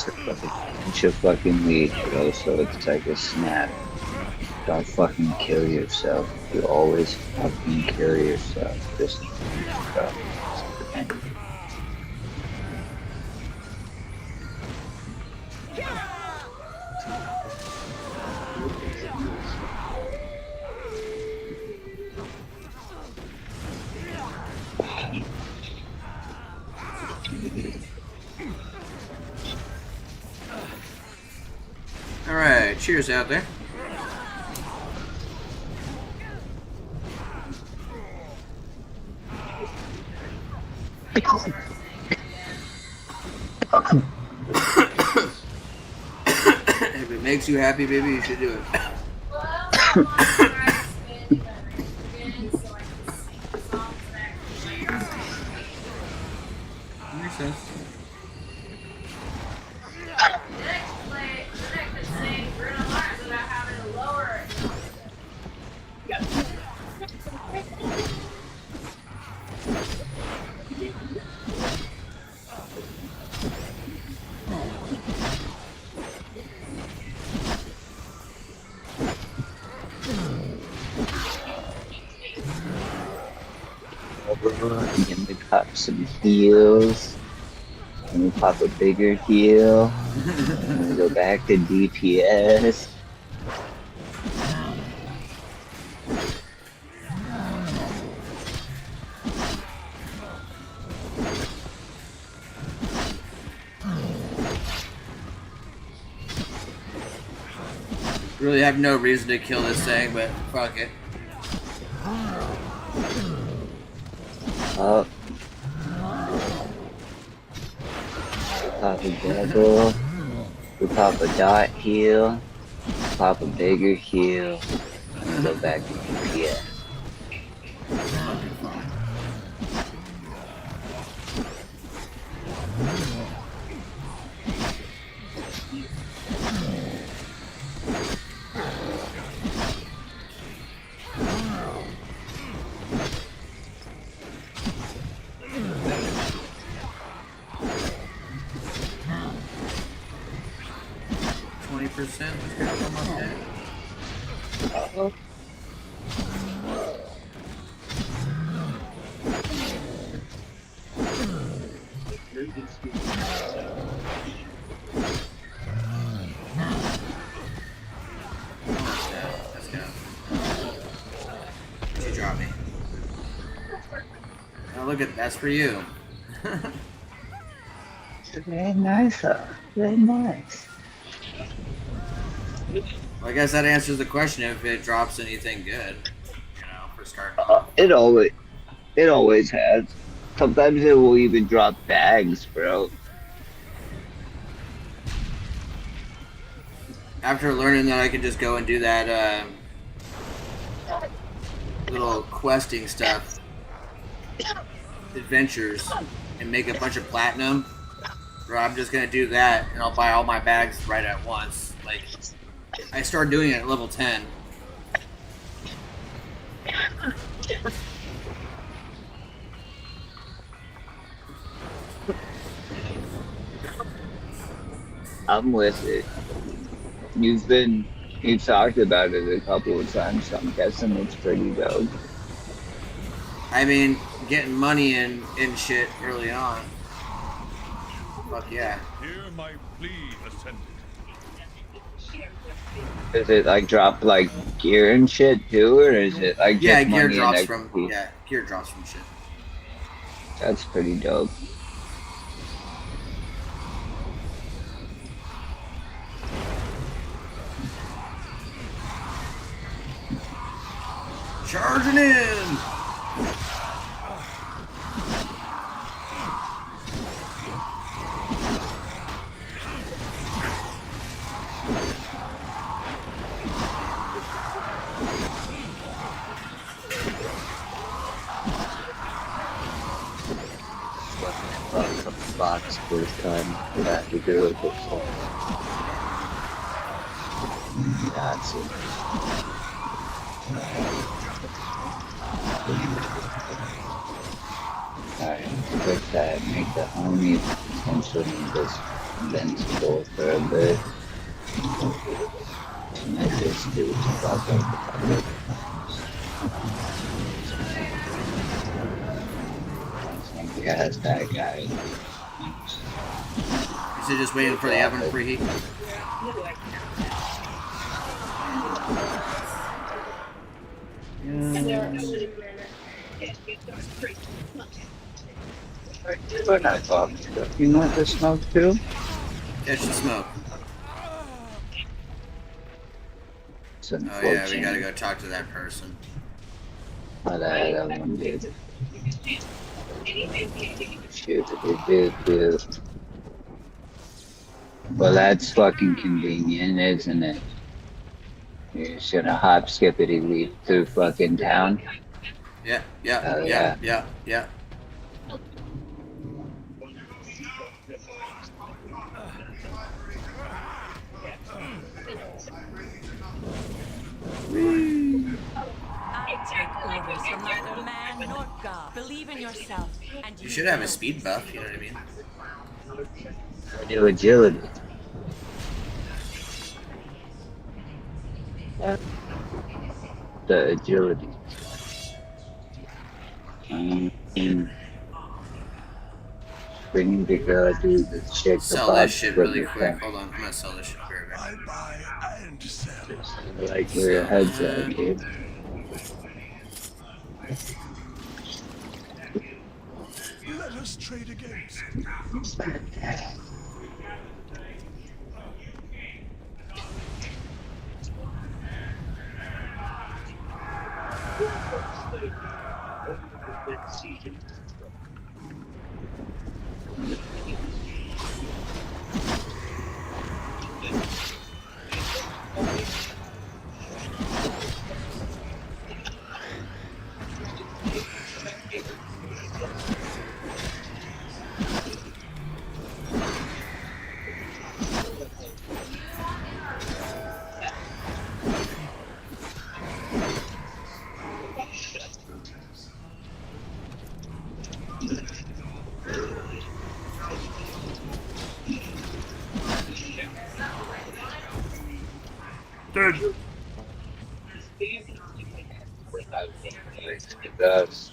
like a bunch of fucking weed, bro, so it's like a snap. Don't fucking kill yourself. You always fucking kill yourself. Just, bro. Alright, cheers out there. If it makes you happy, baby, you should do it. Makes sense. And then we pop some heals. And we pop a bigger heal. And we go back to DPS. Really have no reason to kill this thing, but fuck it. Up. Pop a double. We pop a dot heal. Pop a bigger heal. And go back to DPS. 20%. Uh-oh. Let's go. She dropped me. Oh, look at that's for you. Very nice, very nice. Well, I guess that answers the question if it drops anything good, you know, for starting. It always has. Sometimes it will even drop bags, bro. After learning that I can just go and do that little questing stuff, adventures, and make a bunch of platinum, bro, I'm just gonna do that and I'll buy all my bags right at once. Like, I started doing it at level 10. I'm with it. You've talked about it a couple of times, so I'm guessing it's pretty dope. I mean, getting money in shit early on. Fuck yeah. Hear my plea, Ascendant. Does it like drop like gear and shit too, or is it like Yeah, just gear money drops and from XP? yeah, gear drops from shit. That's pretty dope. Charging in! Box first time we have to do it, but so that's it. Alright, click that, make the homie potentially this invincible for a bit. And I just do fuck up. Yeah, that guy. Is it just waiting for the oven to preheat? We're not talking stuff. You want the smoke too? Catch the smoke. Oh yeah, we gotta go talk to that person. Oh, that one did. Shoot. Well, that's fucking convenient, isn't it? You're just gonna hop, skippity, leap through fucking town. Yeah. I take orders from neither man nor God. Believe in yourself, and You should have a speed buff, you know what I mean? Do agility. The agility. Bring the girl to the chick. Sell this shit really quick. Hold on, I'm gonna sell this shit very quick. I like where your head's at, dude. Let us trade against. Dead. It does.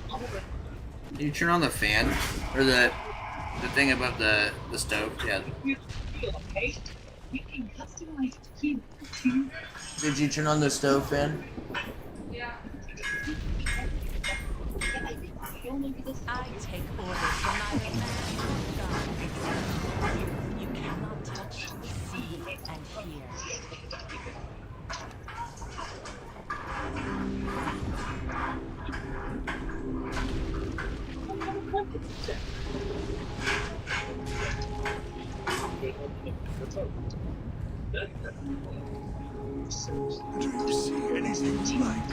Can you turn on the fan? Or the thing above the stove? Yeah. Did you turn on the stove fan? I take orders from neither man nor God. You cannot touch, see, and hear. Do you see anything like?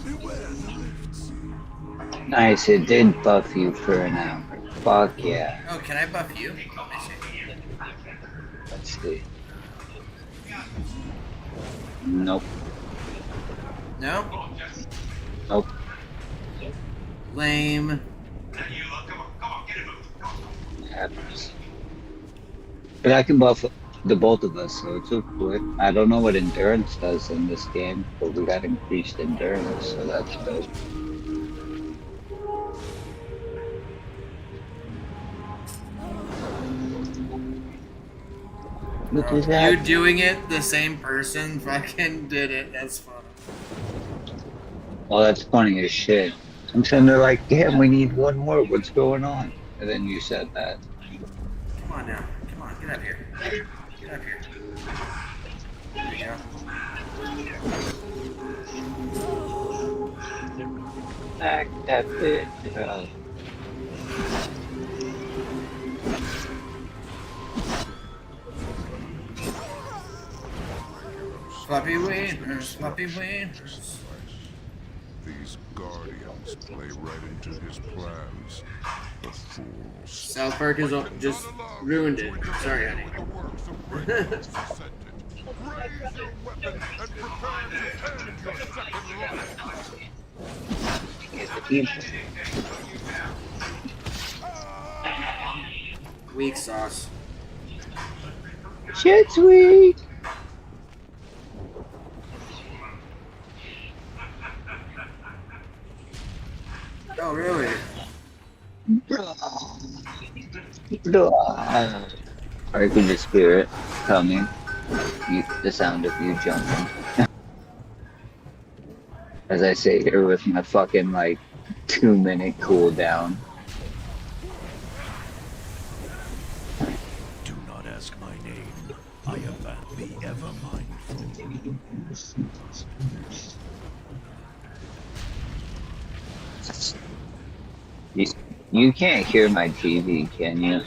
Beware the lifts. Nice, it did buff you for an hour. Fuck yeah. Oh, can I buff you? Let me see. Let's see. Nope. No? Nope. Lame. Happens. But I can buff the both of us, so it's okay. I don't know what endurance does in this game, but we got increased endurance, so that's dope. Look at that. You doing it, the same person fucking did it. That's funny. Oh, that's funny as shit. I'm sitting there like, damn, we need one more. What's going on? And then you said that. Come on now. Come on, get up here. Get up here. There you go. Back that bitch up. Floppy wieners, floppy wieners. These guardians play right into his plans. The fools. South Park has just ruined it. Sorry, honey. Raise your weapon and prepare to end your second life. Weak sauce. Shit's weak. Oh, really? I can just hear it coming. The sound of you jumping. As I sit here with my fucking like 2-minute cooldown. Do not ask my name. I am be ever mindful. You can't hear my TV, can you?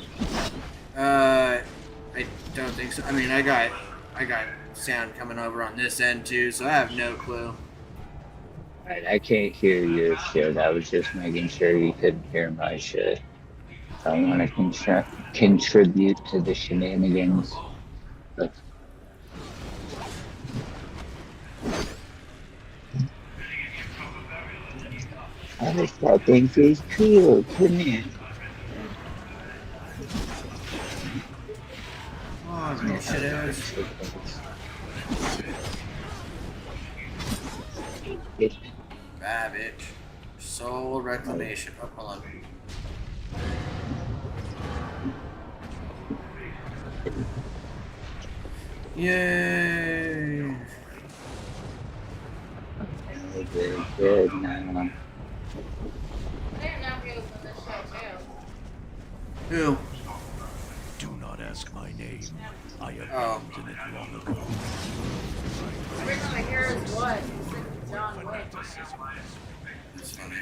I don't think so. I mean, I got sound coming over on this end too, so I have no clue. Alright, I can't hear your shit. I was just making sure you couldn't hear my shit. I want to contribute to the shenanigans. But I just thought things is cool, come here. Oh, no shit ass. Babbage. Soul reclamation. Oh, hold on. Yay! Very good now. Who? Do not ask my name. I abandoned it long ago. Every time I hear his blood, it's like John Wick. That's funny.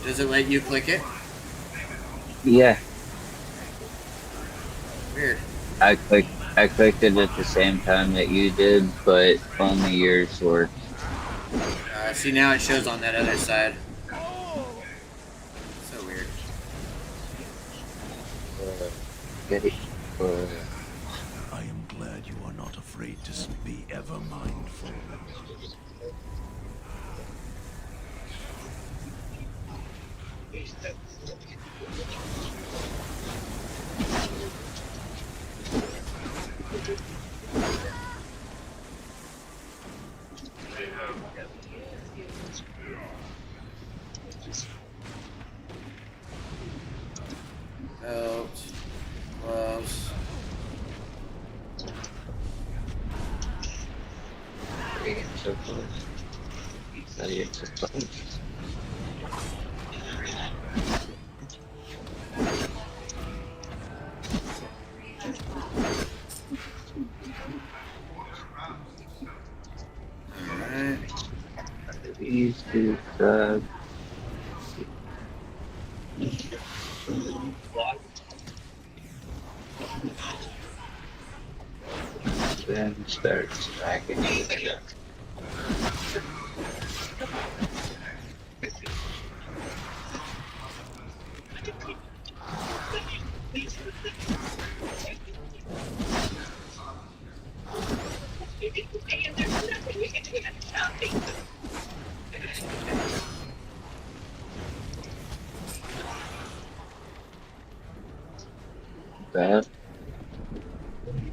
Does it let you click it? Yeah. Weird. I clicked it at the same time that you did, but only yours worked. See, now it shows on that other side. So weird. Get it. I am glad you are not afraid to be ever mindful. Belt, gloves. So close. It's so close. Alright. These two drugs. Then start stacking it.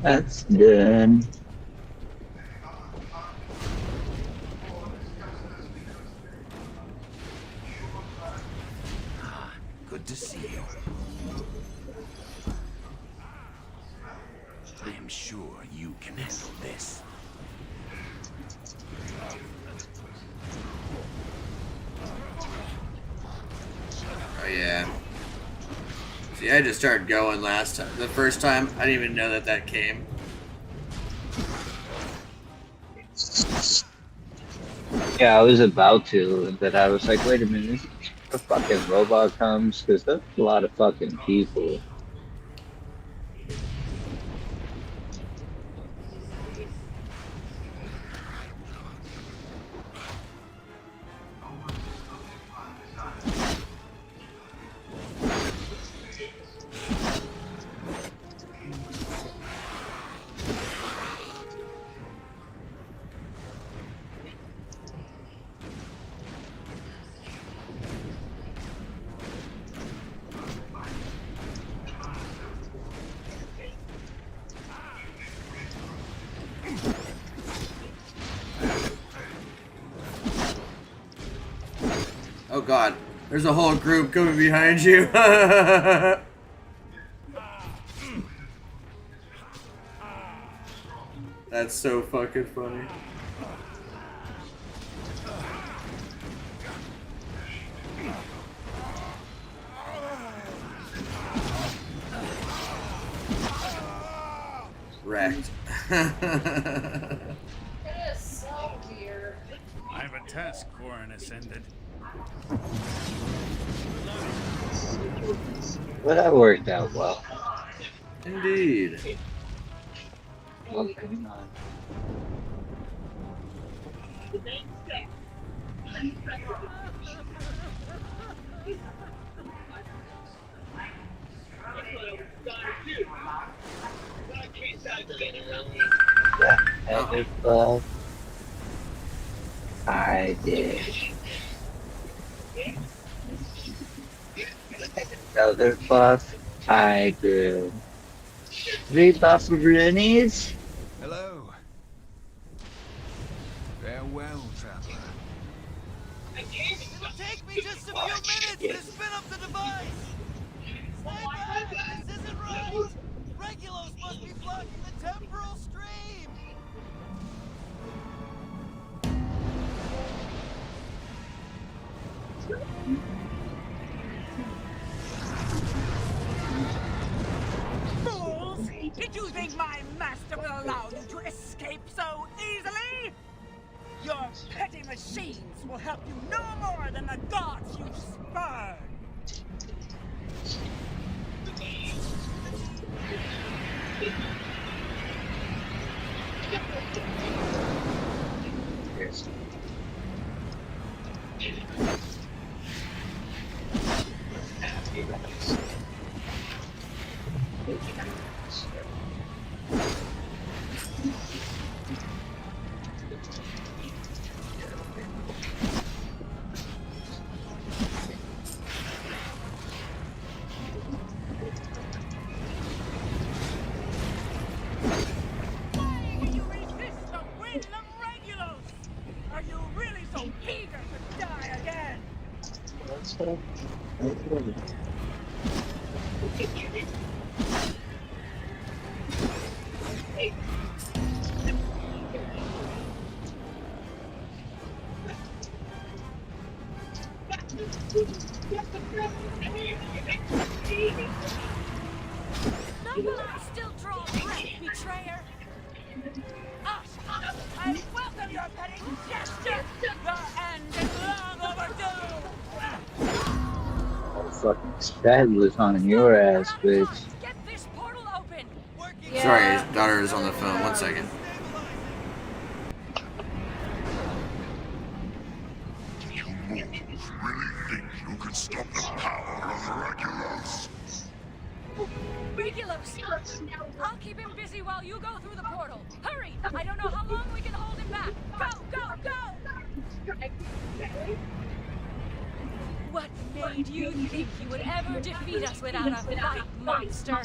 That's done. Good to see you. I am sure you can handle this. Oh yeah. See, I just started going last time. The first time, I didn't even know that that came. Yeah, I was about to, but I was like, wait a minute, a fucking robot comes, because that's a lot of fucking people. god. There's a whole group coming behind you. That's so fucking funny. Wrecked. Yes, so dear. I have a task for an ascendant. Well, that worked out well. Indeed. Okay. I did. Another buff. I do. 3 buff Roonies. Hello. Farewell, traveler. It'll take me just a few minutes to spin up the device. Sniper, this isn't right. Regulos must be blocking the temporal stream. Fools! Did you think my master will allow you to escape so easily? Your petty machines will help you no more than the gods you spurn! Yes. You resist the will of Regulus! Are you really so eager to die again? Not while I still draw breath, betrayer. Us! I welcome your petty gesture! Your end is long overdue! Oh, fucking Spad was on your ass, bitch. Get this portal open! Sorry, his daughter is on the phone. 1 second. You mortals really think you can stop the power of the Regulus? Regulus! I'll keep him busy while you go through the portal. Hurry! I don't know how long we can hold him back. Go, go, go! What made you think you would ever defeat us without a fight, monster?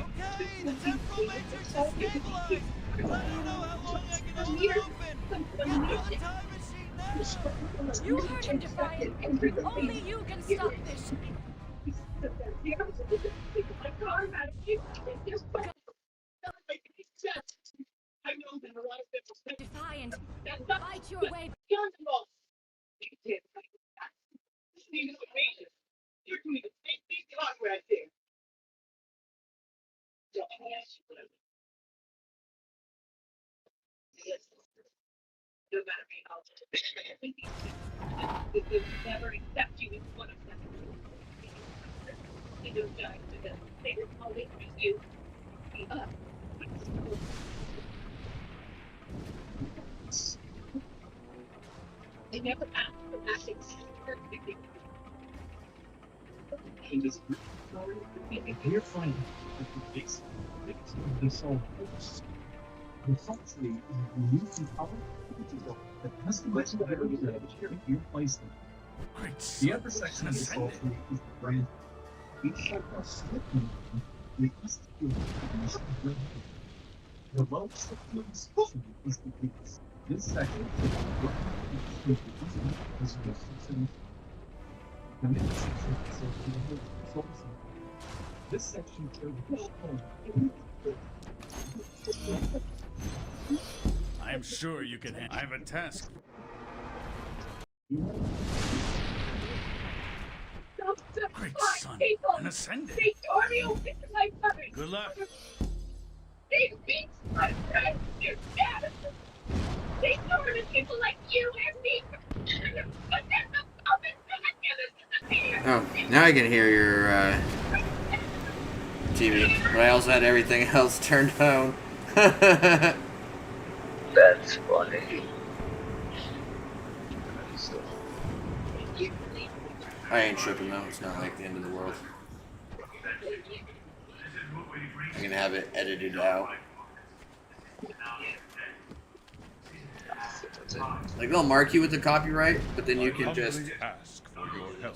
Okay, the temporal matrix is stabilized. I don't know how long I can hold it open. Get through the time machine now. You heard him, Defiant. Only you can stop this. Defiant, fight your way. The upper section of the soul tree is the brain. Each cycle split the the lower section of the soul tree is the peaks. I'm sure you can. I have a task. Great son, an ascendant. Good luck. They beat my friends, your dad. They tortured people like you and me. But then the puppet disappeared. Oh, now I can hear your TV, but I also had everything else turned on. That's funny. I ain't tripping though, it's not like the end of the world. I can have it edited out. Like they'll mark you with the copyright, but then you can just ask for your help.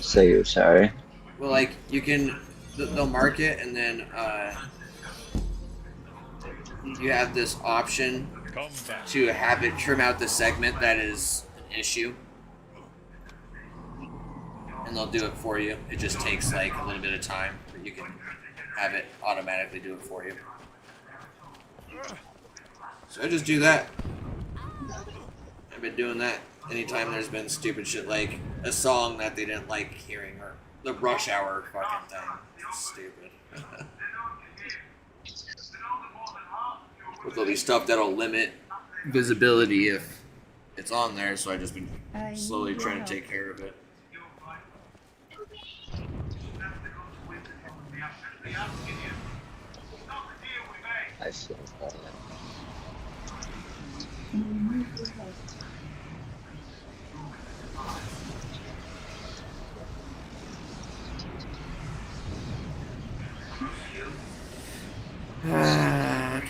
Say you're sorry. Well, like you can, they'll mark it, and then you have this option to have it trim out the segment that is an issue, and they'll do it for you. It just takes like a little bit of time, but you can have it automatically do it for you. So I just do that. I've been doing that anytime there's been stupid shit like a song that they didn't like hearing, or the Rush Hour fucking thing. It's stupid. There'll be stuff that'll limit visibility if it's on there, so I've just been slowly trying to take care of it. I see.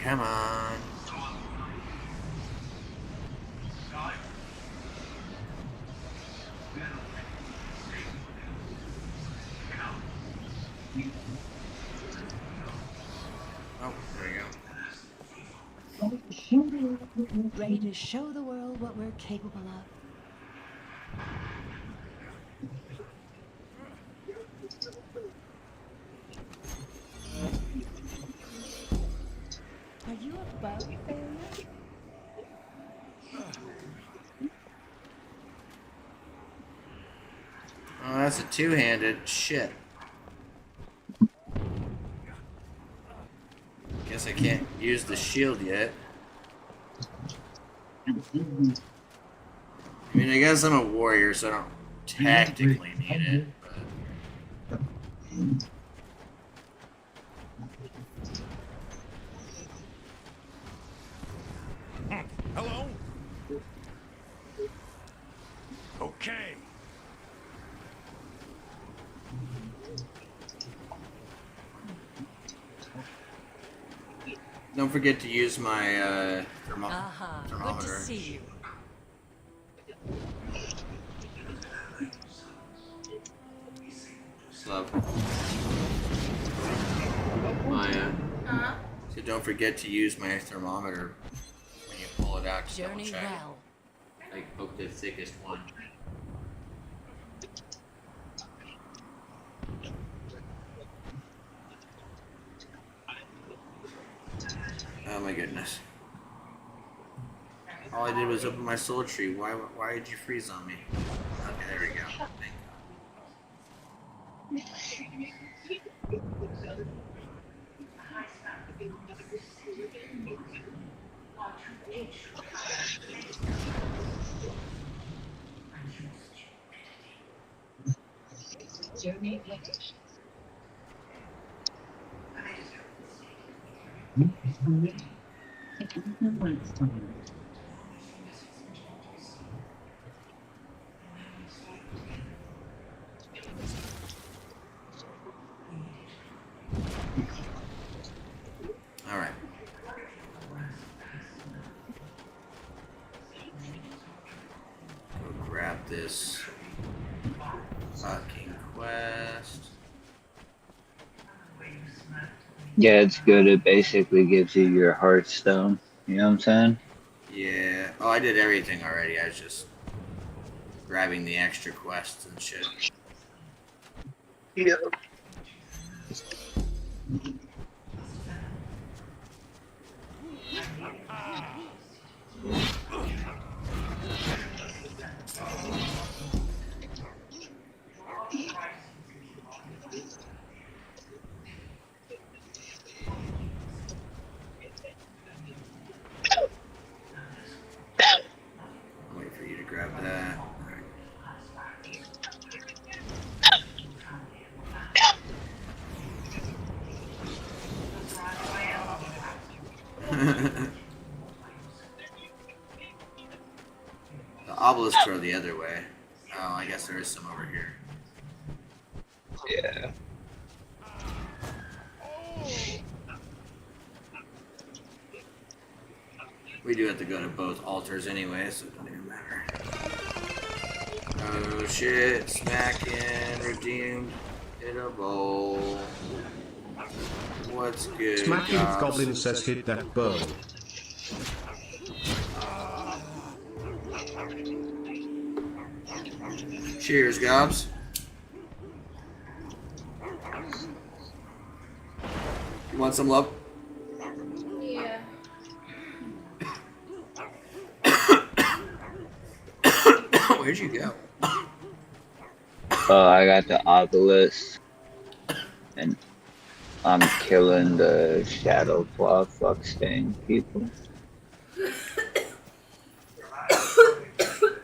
Come on. Oh, there you go. Ready to show the world what we're capable of. Are you a bug failure? Oh, that's a two-handed shit. Guess I can't use the shield yet. I mean, I guess I'm a warrior, so I don't tactically need it. But... Hello? Okay. Don't forget to use my Aha, thermometer. good to see you. So, Maya. So don't forget to use my thermometer when you pull it out to double Journey check. well. Like poke the thickest one. Oh my goodness. All I did was open my soul tree. Why did you freeze on me? Okay, there we go. Thank All right. Go grab this fucking quest. Yeah, it's good. It basically gives you your Hearthstone. You know what I'm saying? Yeah. Oh, I did everything already. I was just grabbing the extra quests and shit. Yeah. Wait for you to grab that. The obelisks are the other way. Oh, I guess there is some over here. Yeah. We do have to go to both altars anyway, so it doesn't even matter. Oh shit, smacking, redeemed, hit a bowl. What's good, Smacking Gobs? Goblin says hit that bow. Cheers, Gobs. You want some love? Yeah. Where'd you go? Oh, I got the obelisk, and I'm killing the shadow claw fuck stain people.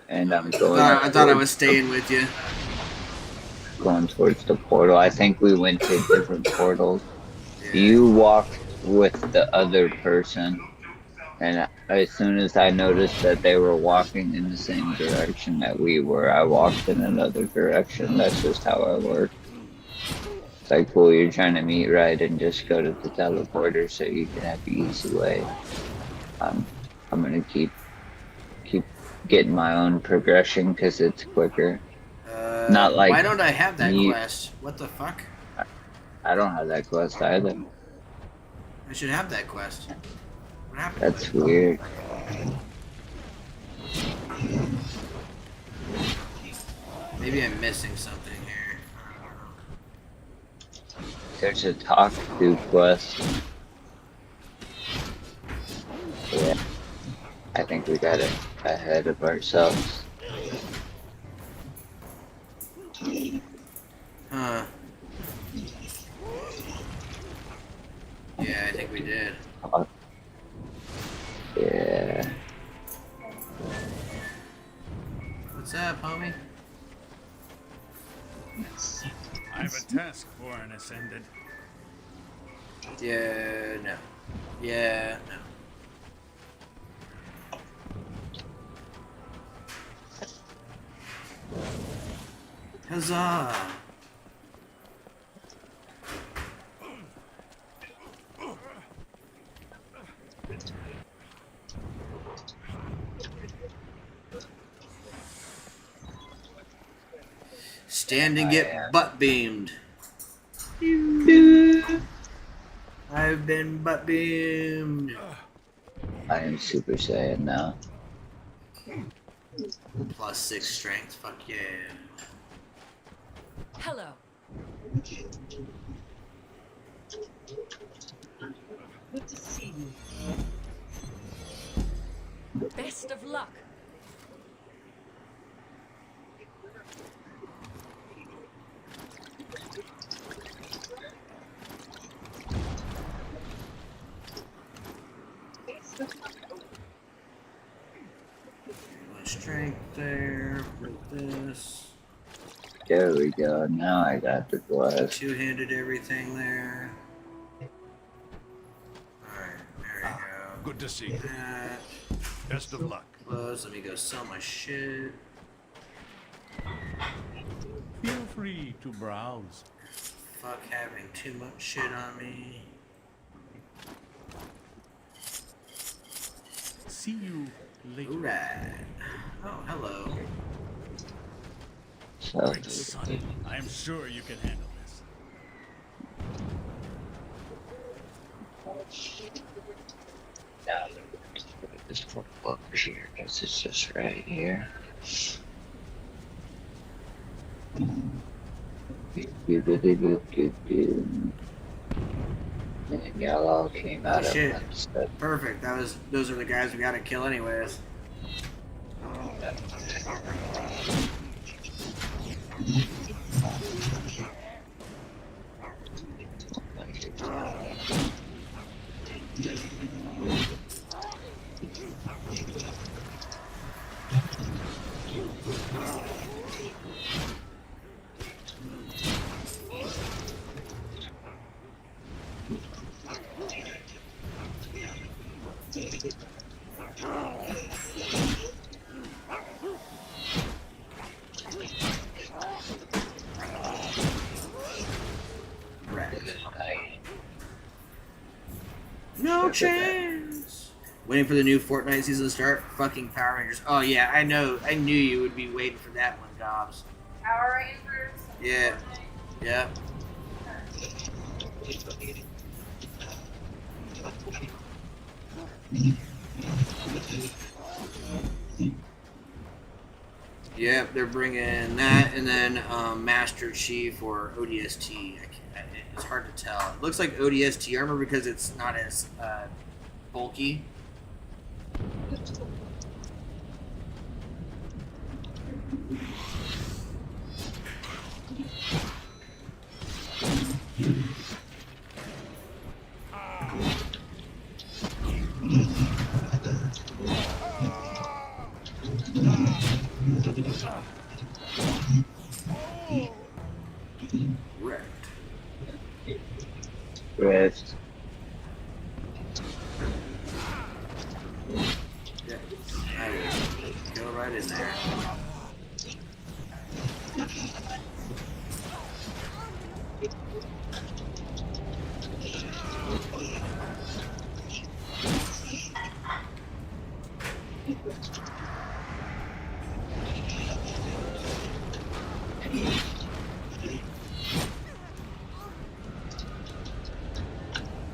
And I'm going. I thought I was staying with you. Going towards the portal. I think we went to different portals. You walked with the other person, and as soon as I noticed that they were walking in the same direction that we were, I walked in another direction. That's just how I work. It's like, cool, you're trying to meet right and just go to the teleporter so you can have the easy way. I'm gonna keep getting my own progression because it's quicker. Not like why don't I have that you- quest? What the fuck? I don't have that quest either. I should have that quest. What happened? That's weird. Maybe I'm missing something here. There's a talk to quest. Yeah. I think we got it ahead of ourselves. Huh. Yeah, I think we did. Yeah. What's up, homie? I have a task for an ascendant. Yeah, no. Yeah, no. Huzzah! Stand and get butt beamed. I've been butt beamed. I am Super Saiyan now. +6 strength, fuck yeah. Hello. Good to see you. Best of luck. Strength there, with this. There we go. Now I got the quest. Two-handed everything there. Alright, there we go. Good to see you. That. Best of luck. Close, let me go sell my shit. Feel free to browse. Fuck having too much shit on me. See you later. Alright. Oh, hello. Great son. I am sure you can handle this. It's just right here. And yellow came Oh out of shit. one step. Perfect. Those are the guys we gotta kill anyways. No chance. Waiting for the new Fortnite season to start. Fucking Power Rangers. Oh yeah, I know. I knew you would be waiting for that one, Dobbs. Power Rangers? Yeah. Yeah. Yep, they're bringing that, and then Master Chief or ODST. It's hard to tell. It looks like ODST armor because it's not as bulky. Rest. Yeah, I will go right in there.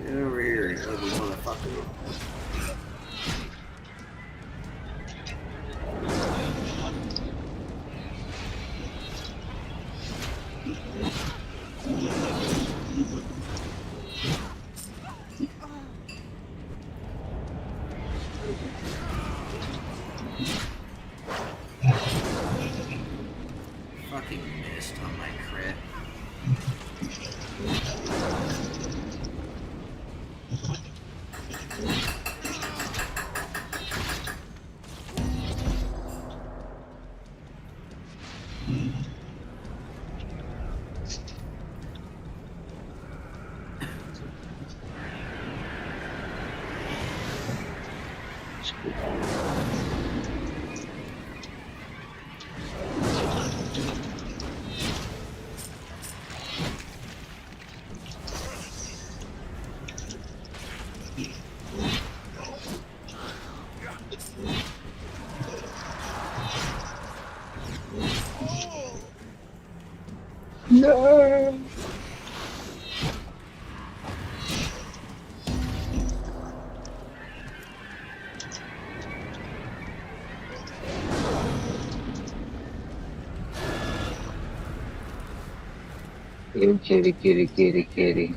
Get over here, you ugly motherfucker. Fucking missed on my crit. No. Kitty, kitty, kitty, kitty.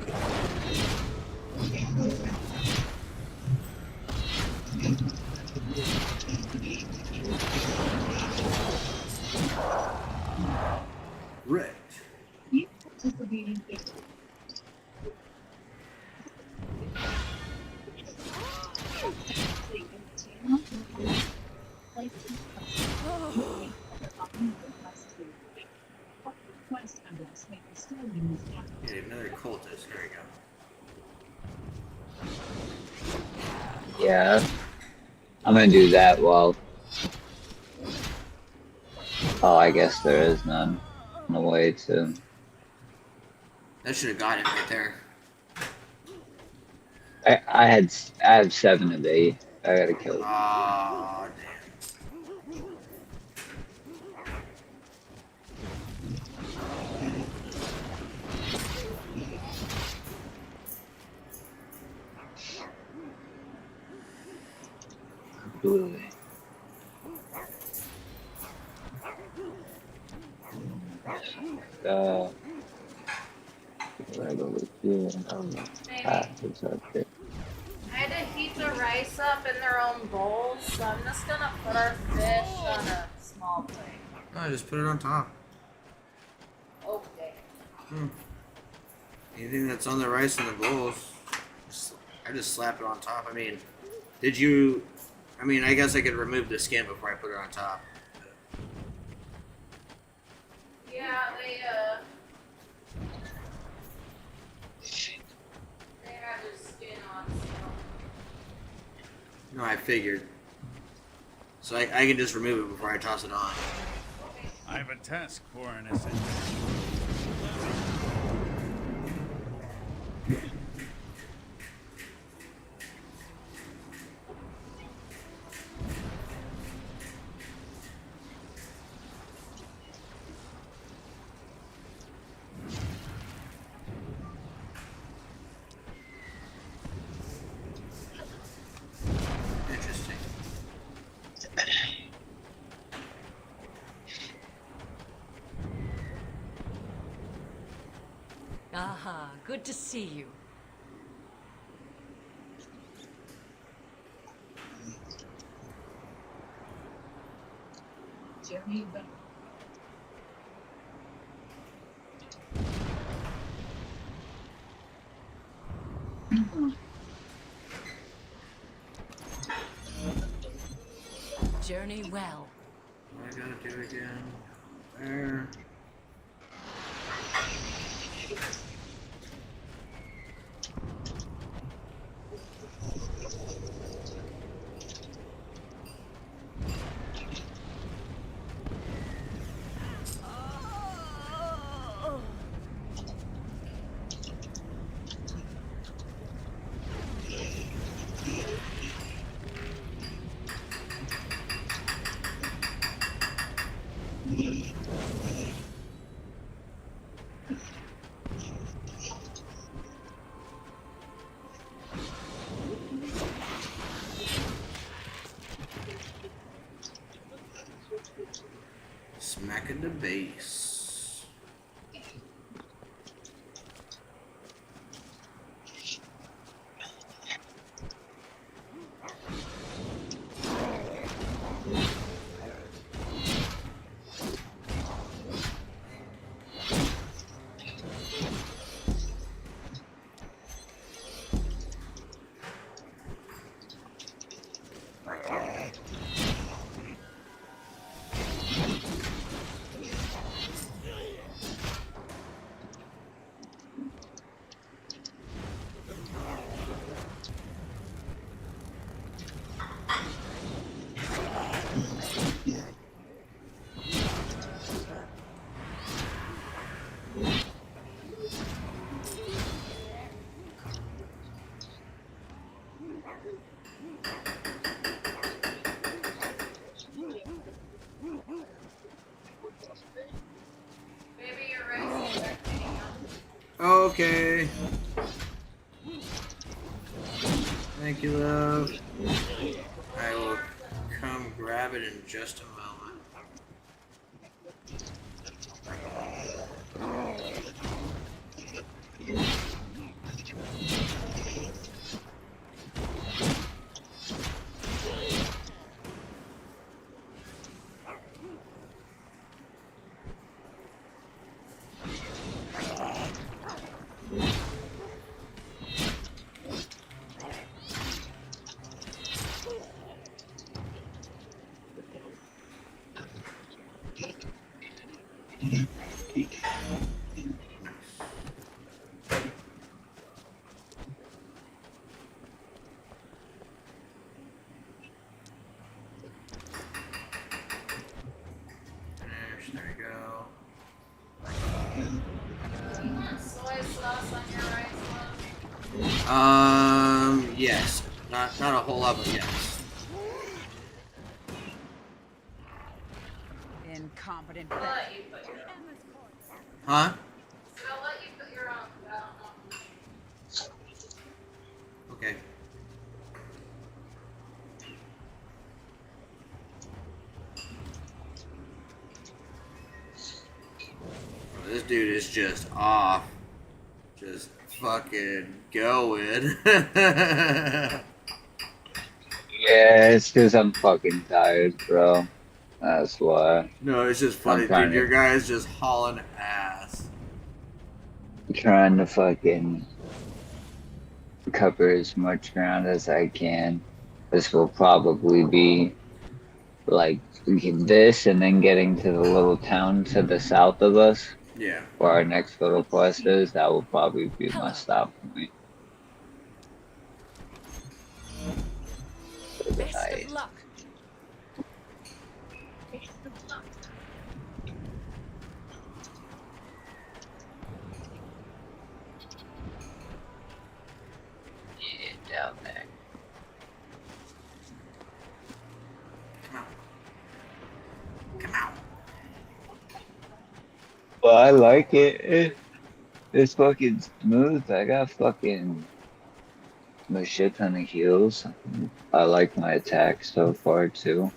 Right. Yeah, another cultist. There we go. Yeah. I'm gonna do that while. Oh, I guess there is none. No way to. That should have got it right there. I have 7 of 8. I gotta kill it. Oh, Absolutely. Right over here. It's up there. I had to heat the rice up in their own bowls, so I'm just gonna put our fish on a small plate. No, just put it on top. Okay. Anything that's on the rice in the bowls, I just slap it on top. I mean, did you? I mean, I guess I could remove the skin before I put it on top. Yeah, they have their skin on, so. No, I figured. So I can just remove it before I toss it on. I have a task for an ascendant. Interesting. Aha, good to see you. Journey back. Journey well. What I gotta do again? There. Smacking the base. Maybe your rice is cooking up. Okay. Thank you, love. I will come grab it in just a moment. There we go. Soy sauce on your rice, love? Yes. Not a whole lot, but yes. Incompetent. I'll let you put your own. Huh? I'll let you put your own. I don't know. Okay. dude is just off. Just fucking going. Yeah, it's because I'm fucking tired, bro. That's why. No, it's just I'm funny, trying dude. Your to guy's just hauling ass. trying to fucking cover as much ground as I can. This will probably be like this, and then getting to the little town to the south of us, Yeah. where our next little quest is. That will probably be my stop point. Best of luck. Yeah, down there. Well, I like it. It's fucking smooth. I got fucking a shit ton of heals. I like my attacks so far too.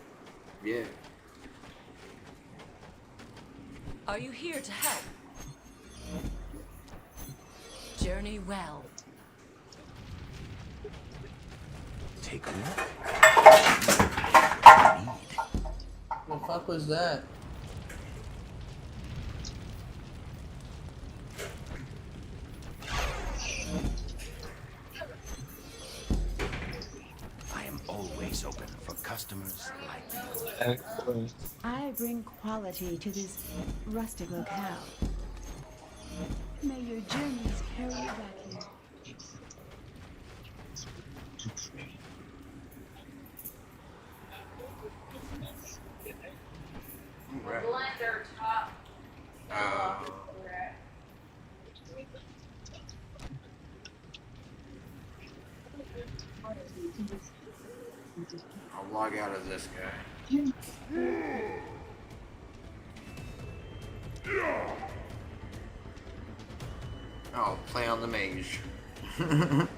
Yeah. Are you here to help? Journey well. Take a look. What the fuck was that? I am always open for customers like you. I bring quality to this rustic locale. May your journeys carry you back here. Blender top. I'll log out of this guy. Oh, play on the mage. Feel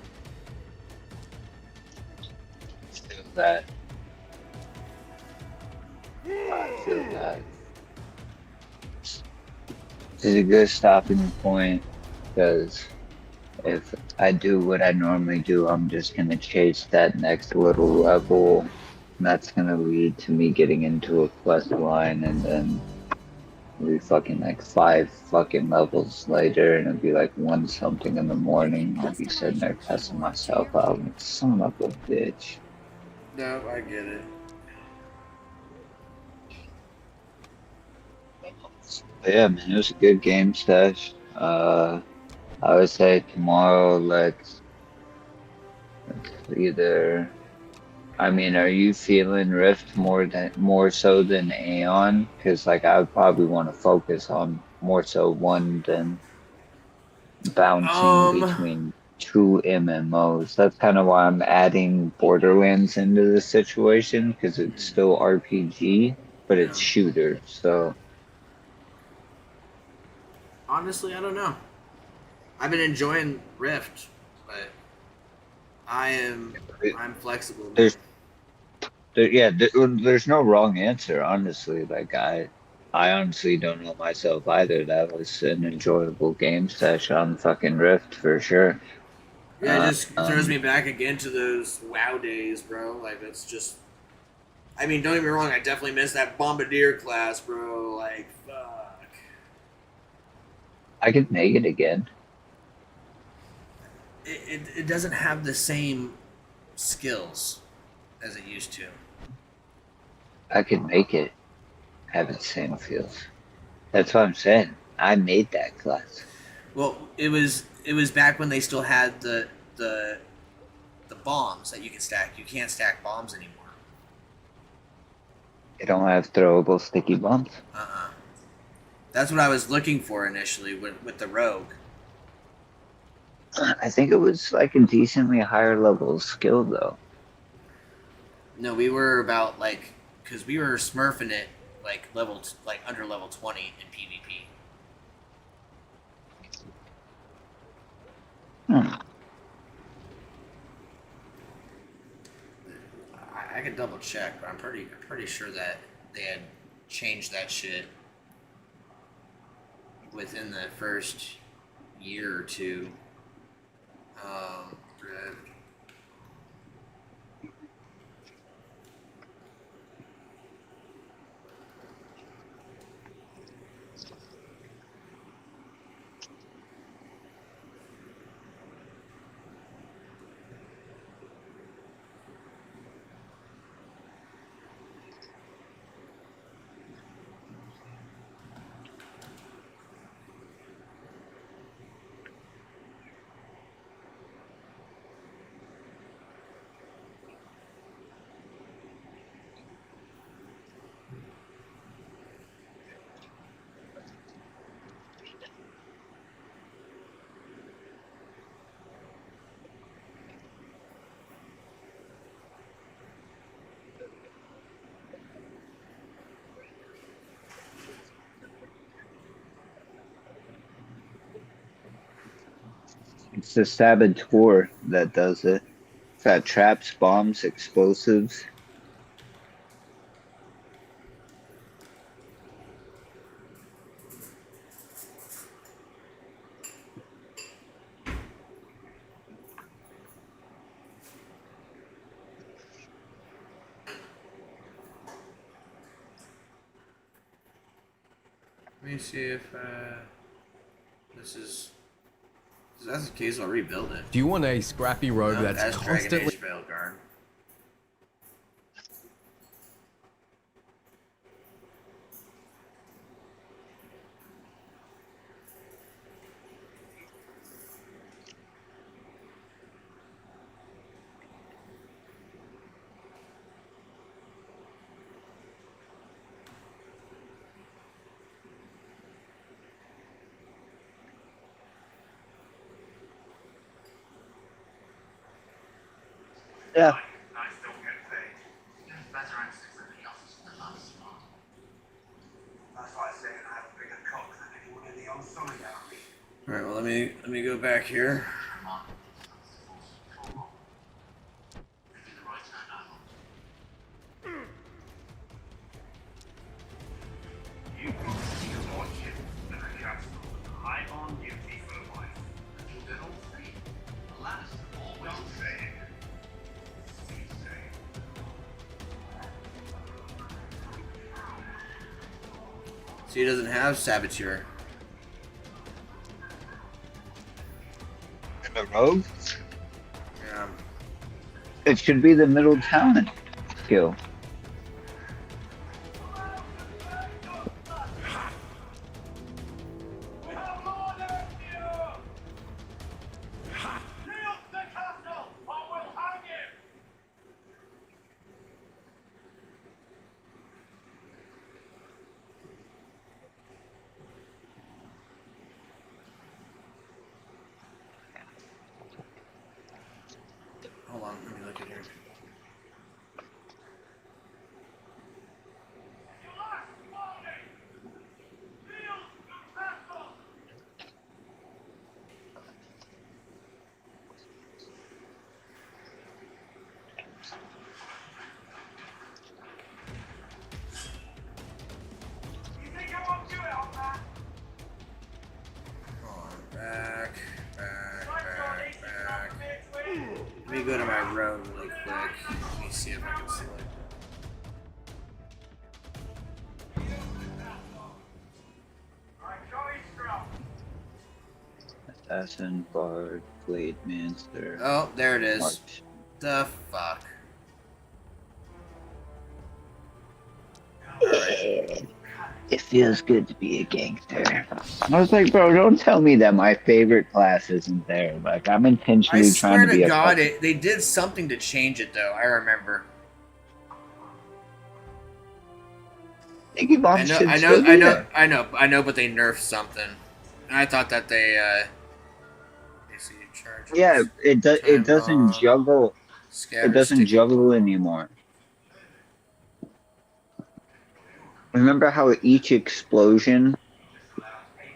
that. I feel that. This is a good stopping point because if I do what I normally do, I'm just gonna chase that next little level. And that's gonna lead to me getting into a quest line, and then it'll be fucking like 5 fucking levels later, and it'll be like 1 something in the morning. I'll be sitting there cussing myself out like son of a bitch. No, I get it. But yeah, man, it was a good game stash. I would say tomorrow let's either. I mean, are you feeling Rift more so than Aeon? Because like I would probably want to focus on more so one than bouncing between 2 MMOs. That's kind of why I'm adding Borderlands into the situation, because it's still RPG, but it's shooter. So Honestly, I don't know. I've been enjoying Rift, but I'm flexible. there's no wrong answer, honestly. Like I honestly don't know myself either. That was an enjoyable game session on fucking Rift for sure. Yeah, it just throws me back again to those WoW days, bro. Like, it's just... I mean, don't get me wrong, I definitely miss that Bombardier class, bro. Like, fuck. I could make it again. It doesn't have the same skills as it used to. I could make it have its same feels. That's what I'm saying. I made that class. Well, it was back when they still had the bombs that you could stack. You can't stack bombs anymore. They don't have throwable sticky bombs. That's what I was looking for initially with the rogue. I think it was like a decently higher level of skill though. No, we were about like, because we were smurfing it like under level 20 in PvP. I could double check, but I'm pretty sure that they had changed that shit. within the first year or two. Red. It's the saboteur that does it. It's got traps, bombs, explosives. Let me see if this is. If that's the case, I'll rebuild it. Do you want a scrappy rogue No, that's Dragon constantly... Age Veilguard. Yeah. All right. Well, let me go back here. So he doesn't have Saboteur. And the rogue? Yeah. It should be the middle talent skill. Hold on, let me look at here. Back. Let me go to my road really quick. Let me see if I can select. Assassin, Bard, Blade, Manster. Oh, there it is. March. The fuck. It feels good to be a gangster. I was like, bro, don't tell me that my favorite class isn't there. Like, I'm I intentionally trying swear to to be a God, fucking... they did something to change it though. I remember. Iggy Bomb should I still be there. know, but they nerfed something. And I thought that they see charges. Yeah, it doesn't juggle. It doesn't sticky juggle anymore. Remember how each explosion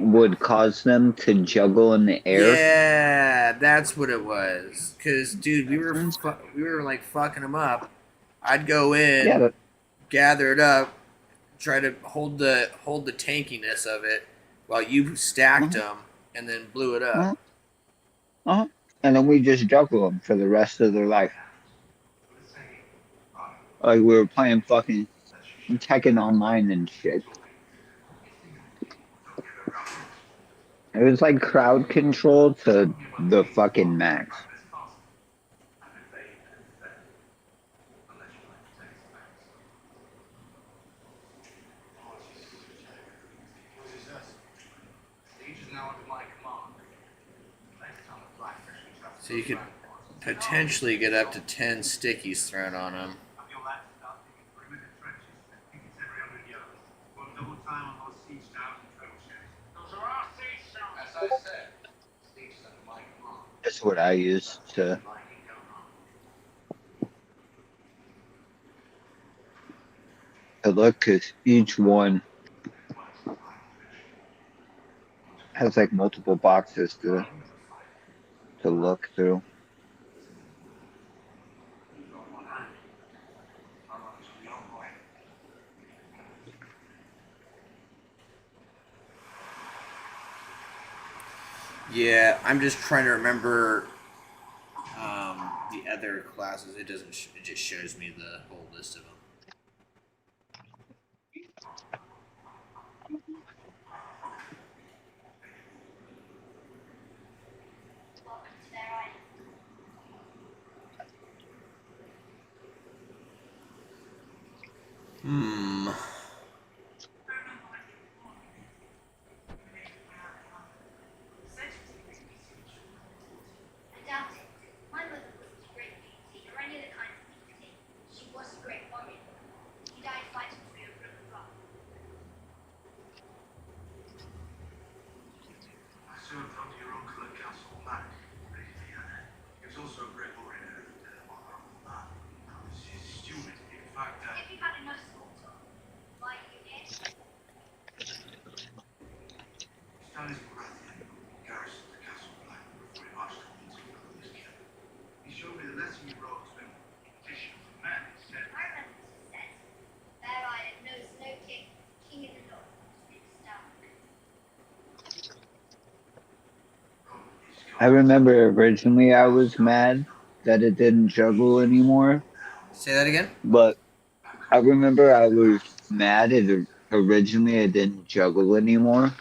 would cause them to juggle in the air? Yeah, that's what it was. Cause dude, we were like fucking them up. I'd go in, gather it up, try to hold the tankiness of it, Well, you stacked them and then blew it up. Uh-huh. Uh-huh. And then we just juggle them for the rest of their life. Like we were playing fucking Tekken Online and shit. It was like crowd control to the fucking max. So you could potentially get up to 10 stickies thrown on them. That's what I used to look, because each one has like multiple boxes to look through. Yeah, I'm just trying to remember the other classes. It doesn't. It just shows me the whole list of them. Hmm. I remember originally I was mad that it didn't juggle anymore, Say that again. but I remember I was mad it originally it didn't juggle anymore,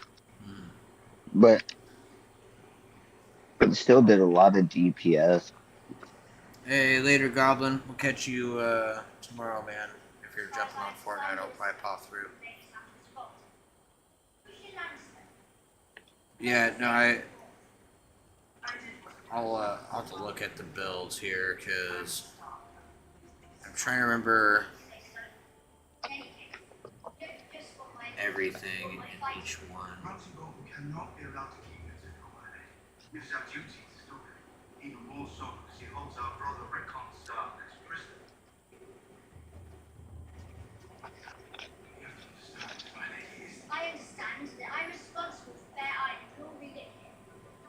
but it still did a lot of DPS. Hey, later, Goblin. We'll catch you tomorrow, man. If you're jumping on Fortnite, I'll probably pop through. Yeah, no, I'll have to look at the builds here because I'm trying to remember everything in each one. I understand that I'm responsible for their items and all read it here.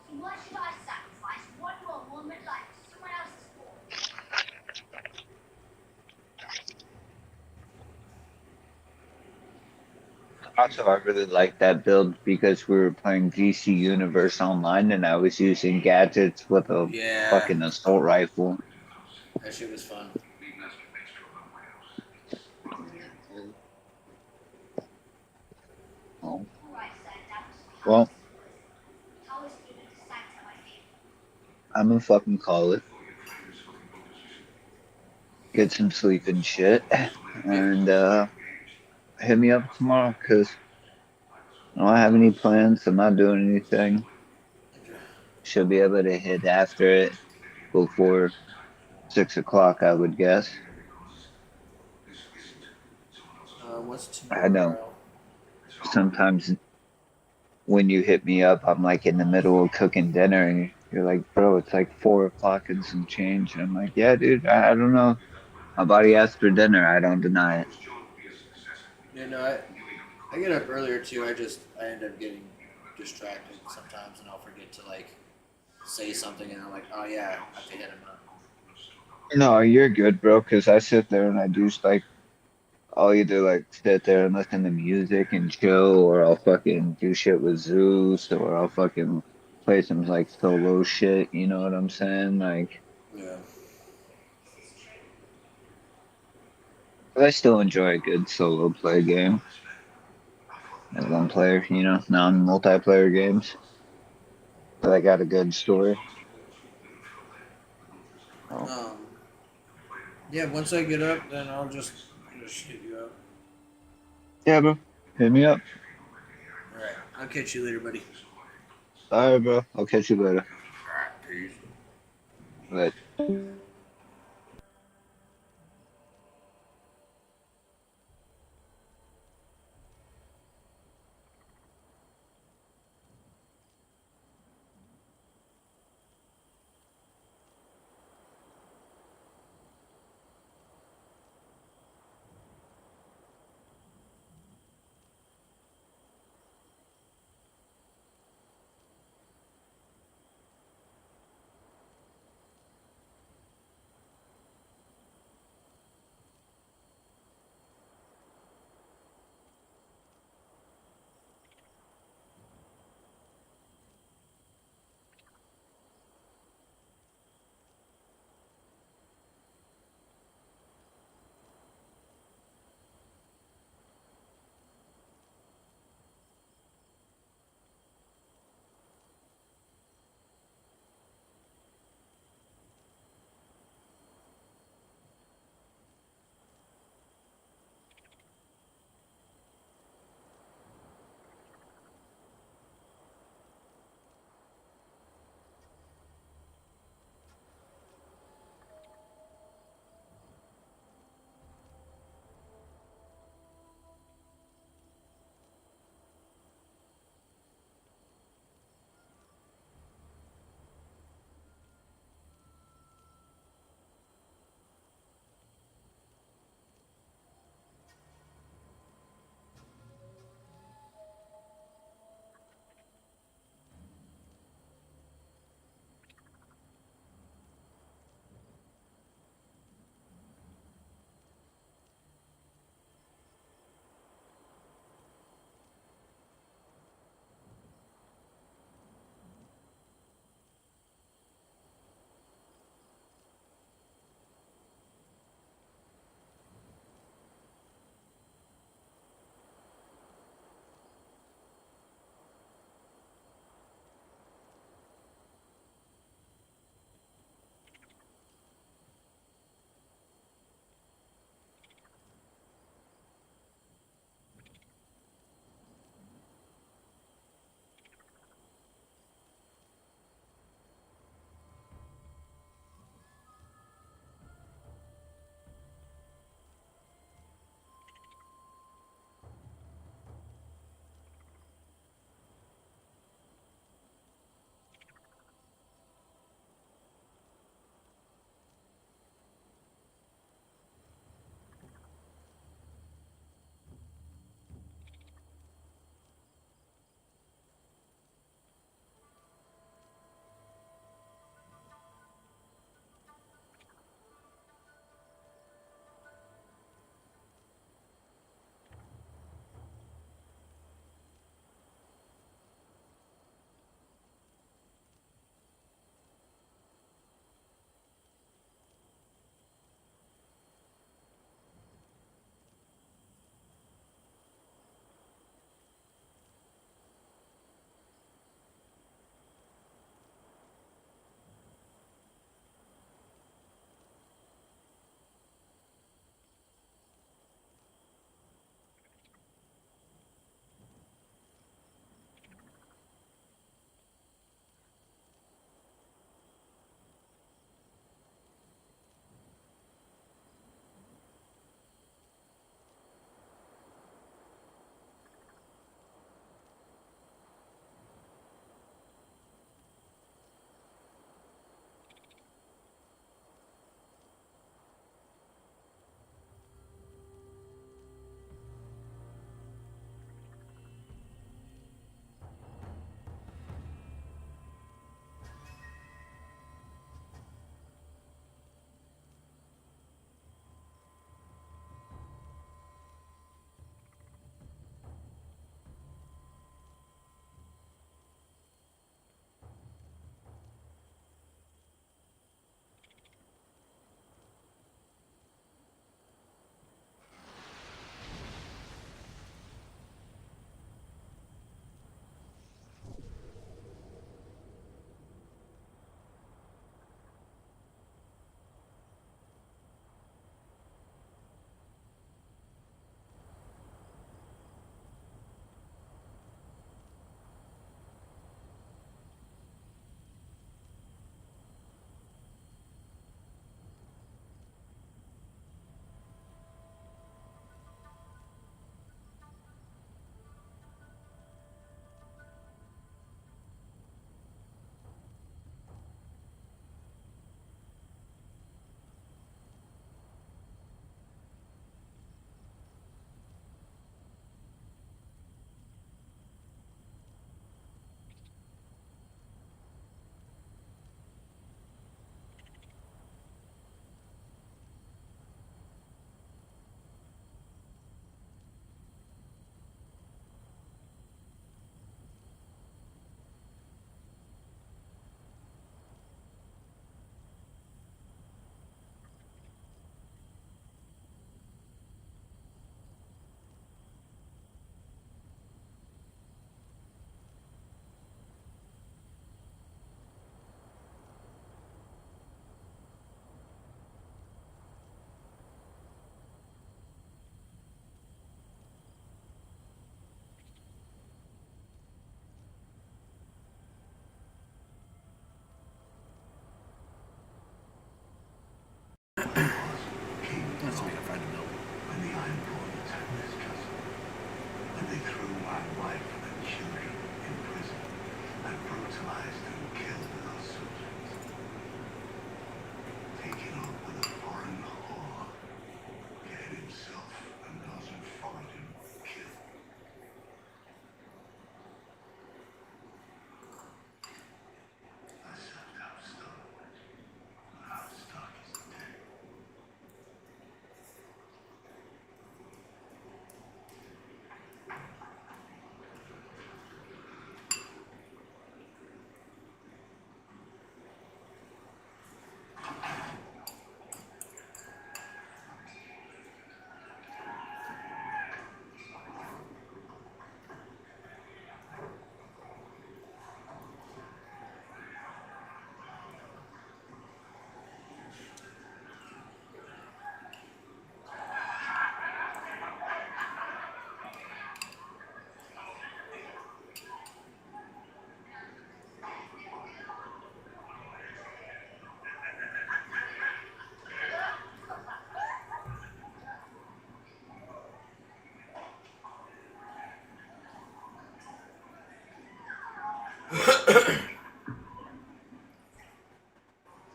So why should I sacrifice one more moment like someone else's fault? Also, I really liked that build because we were playing DC Universe Online and I was using gadgets with a fucking assault rifle. That shit was fun. Oh. Well, I'm gonna fucking call it. Get some sleep and shit. And, hit me up tomorrow because I don't have any plans. I'm not doing anything. Should be able to hit after it before 6 o'clock, I would guess. What's tomorrow? I know. Sometimes when you hit me up, I'm like in the middle of cooking dinner and you're like, bro, it's like 4 o'clock and some change. And I'm like, yeah, dude, I don't know. My body asked for dinner. I don't deny it. Yeah, no, I get up earlier too. I end up getting distracted sometimes, and I'll forget to like say something, and I'm like, oh yeah, I have to hit him up. No, you're good, bro, because I sit there and I do like I'll either like sit there and listen to music and chill, or I'll fucking do shit with Zeus, or I'll fucking play some like solo shit. You know what I'm saying? Like, Yeah. I still enjoy a good solo play game as one player. You know, non-multiplayer games. But I got a good story. Oh. Yeah, once I get up, then I'll just hit you up. Yeah, bro. Hit me up. Alright, I'll catch you later, buddy. Alright, bro. I'll catch you later. Alright, peace. Later.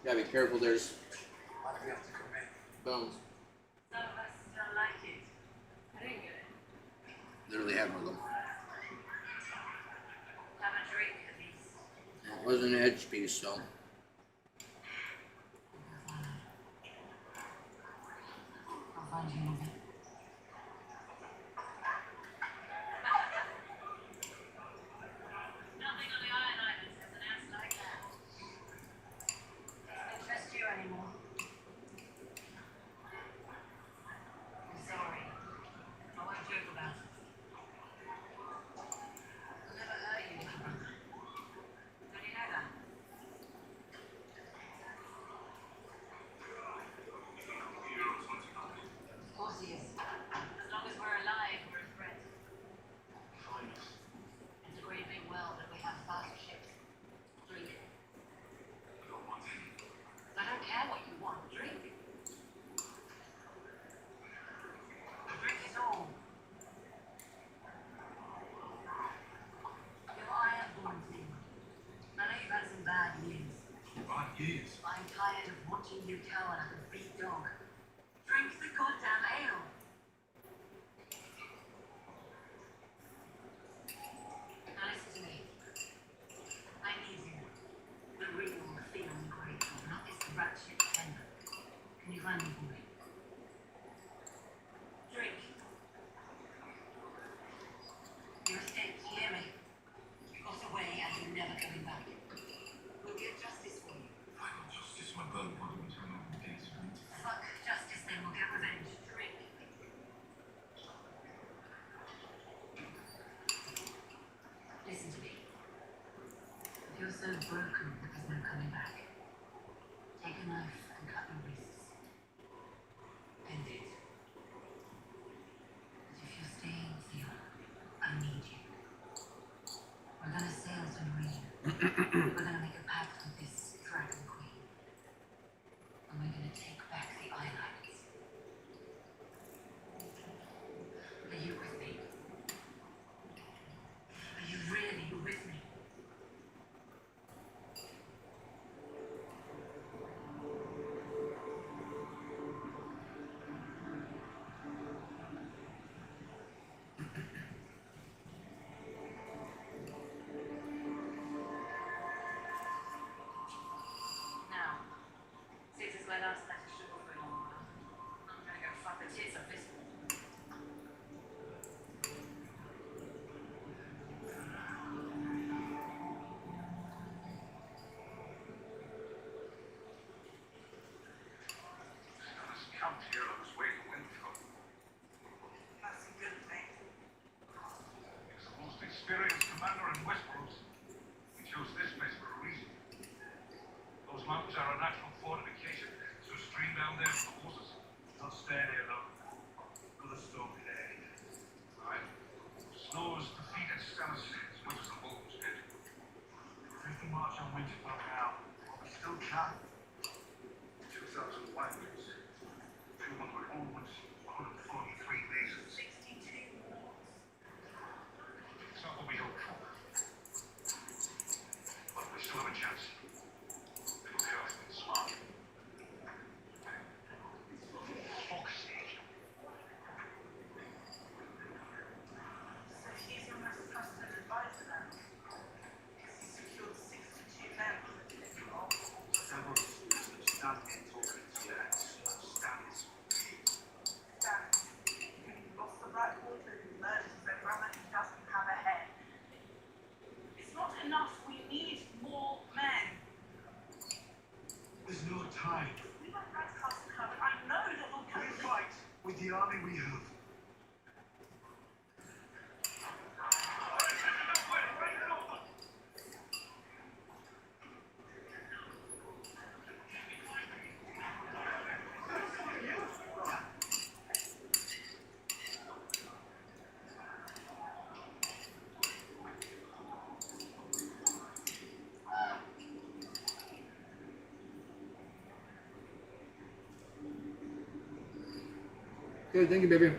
Gotta be careful, there's bones. Some of us don't like it. I didn't get it. Literally have one of them. Have a drink at least. It was an edge piece, so. I'll find you movie. Nothing on the Iron Islands has an ass like that. Doesn't interest you anymore. I'm sorry. I won't joke about it. I'll never hurt you, little brother. Don't you know that? Of course he is. As long as we're alive, we're a threat. It's a great big world that we have fast ships. Drink. I don't care what you want. Drink. Drink is all. Your Ironborn thing. I know you've had some bad years. Bad years? I'm tired of watching you cower like a big dog. Drink the goddamn ale. Now listen to me. I need you. The real feel grateful, not this rat shit tender. Can you find me for me? Drink. Your escape, you hear me? You got away and you're never coming back. We'll get justice for you. Final justice, my brother wanted me to remove the case. Fuck justice, then we'll get revenge. Drink. Listen to me. If you're so broken that there's no coming back, take a knife and cut your wrists. End it. But if you're staying, Theo, I need you. We're gonna sail to Marine. We're gonna make a pact with this Dragon Queen. And we're gonna take back the Islands. Are you with me? Are you really with me? Now, since it's my last night of sugar for a long while, I'm gonna go fuck the tits of this one. Come here, I was waiting for him. That's a good thing. He's the most experienced commander in Westeros. He chose this place for a reason. Those mountains are a natural fortification, so stream down there for the horses. Not stand here long. Another storm ahead. Right. Snows defeated Stannis as much as the wolves did. If we march on Winterfell now, we still can. 2,000 wagons, 200 horns, 143 mazes. 62 walls. It's not what we hoped for. But we still have a chance. It'll be us and smart. Fuck's sake. So he's your most trusted advisor now. Because he secured 62 men. Several stand here talking to you. Stannis. Dan, you lost the right water who learned that Rama doesn't have a head. It's not enough. We need more men. There's no time. We went back to Castle Hub. I know that we'll come. We fight with the army we have. Good, thank you, baby.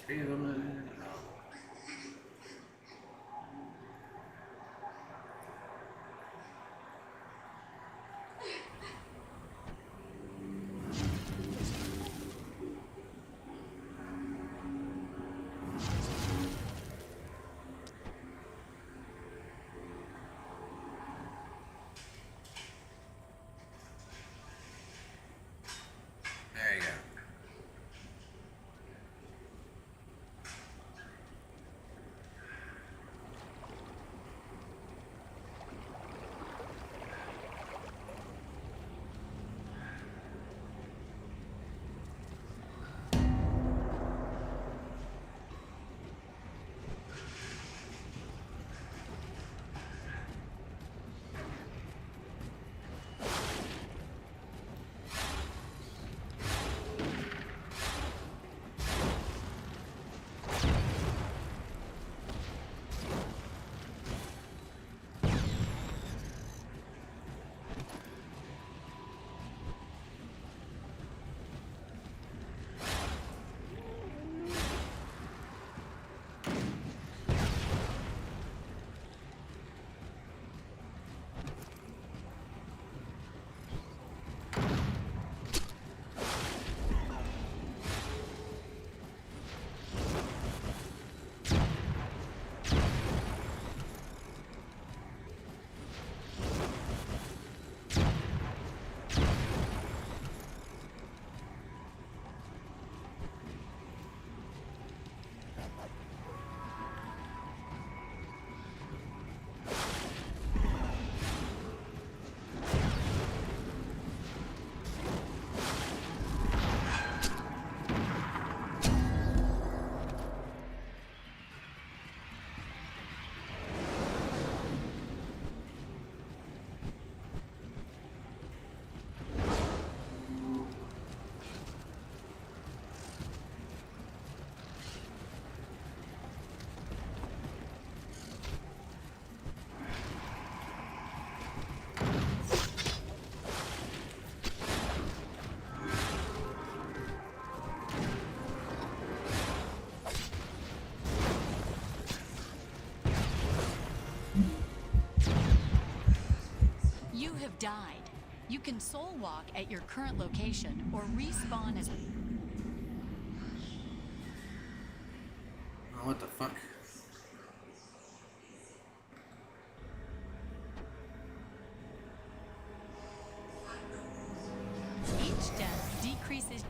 3 of them. No. There you go. You have died. You can soul walk at your current location or respawn as... Oh, what the fuck? Each death decreases...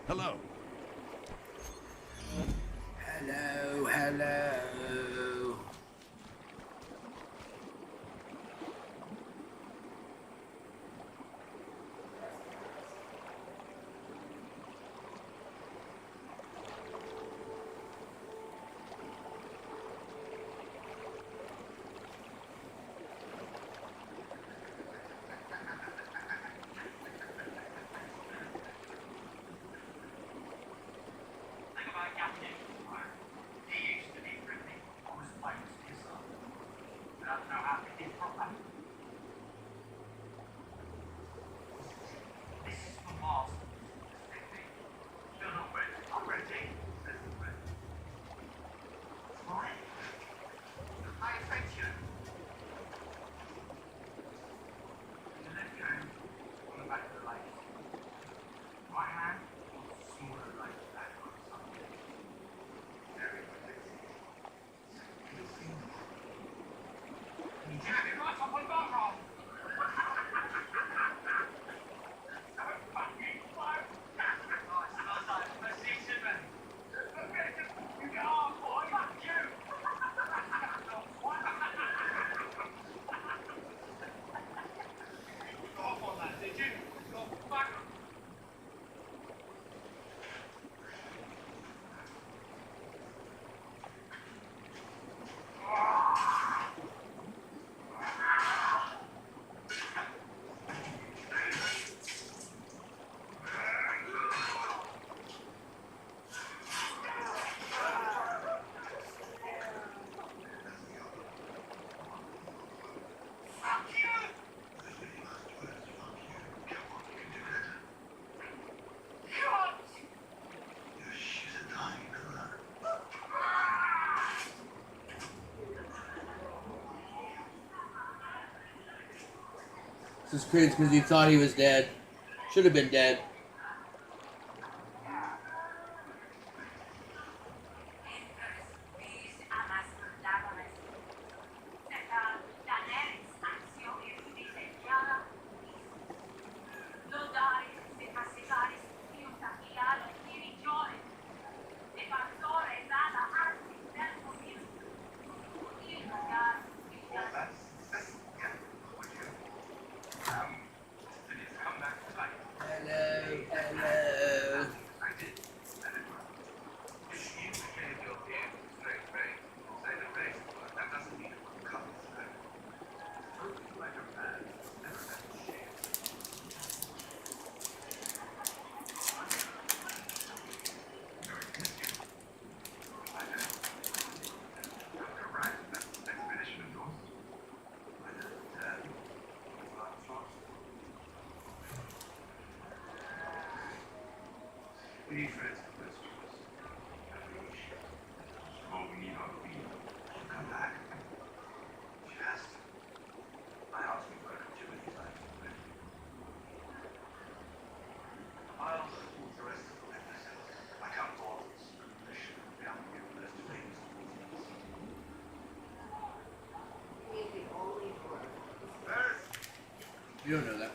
Hello. Hello, hello. This is crazy because he thought he was dead. Should have been dead. You don't know that.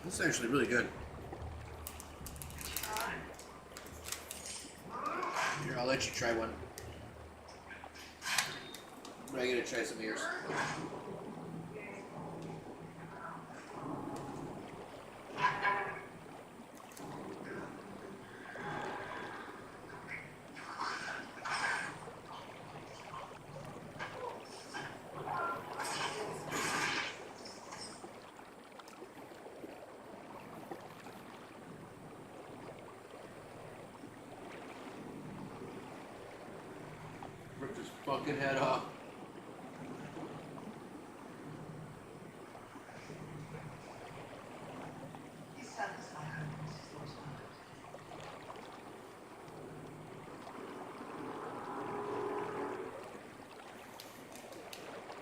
This is actually really good. Here, I'll let you try one. But I gotta try some of yours. Rip his fucking head off.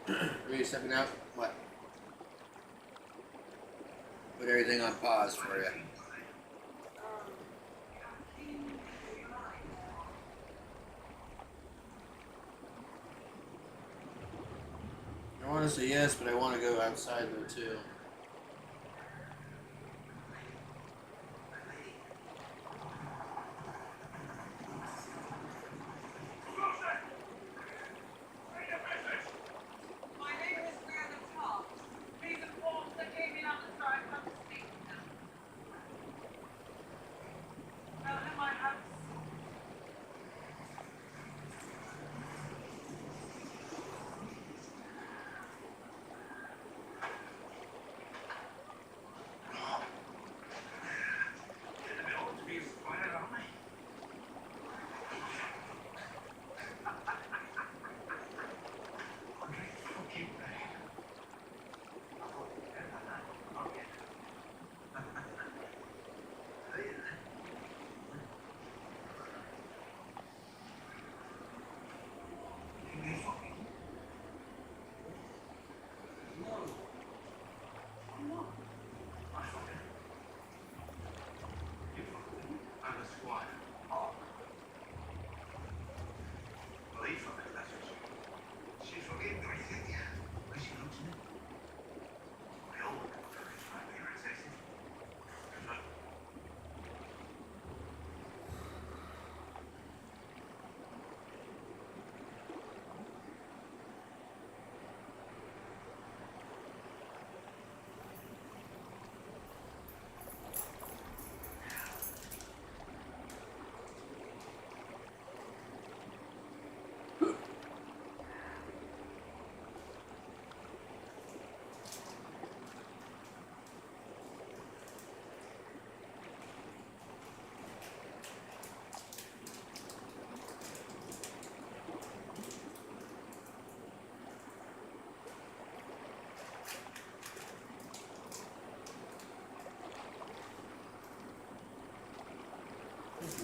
Are you stepping out? What? Put everything on pause for you. I want to say yes, but I want to go outside though too.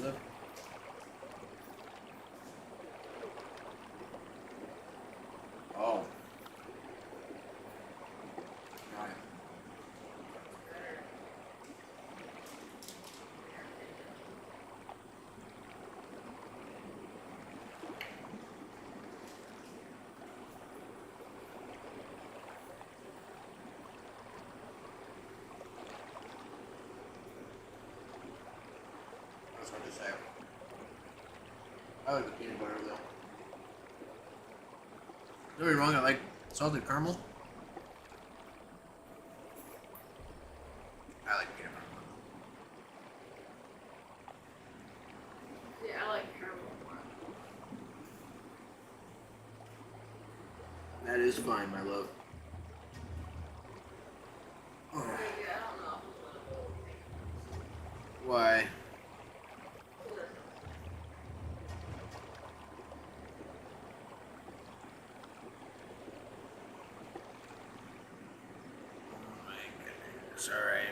Look. Oh. Got it. That's hard to say. I like the peanut butter though. Don't get me wrong, I like salted caramel. I like peanut butter. Yeah, I like caramel more. That is fine, my love. Oh. Yeah, I don't know. Why? It's alright.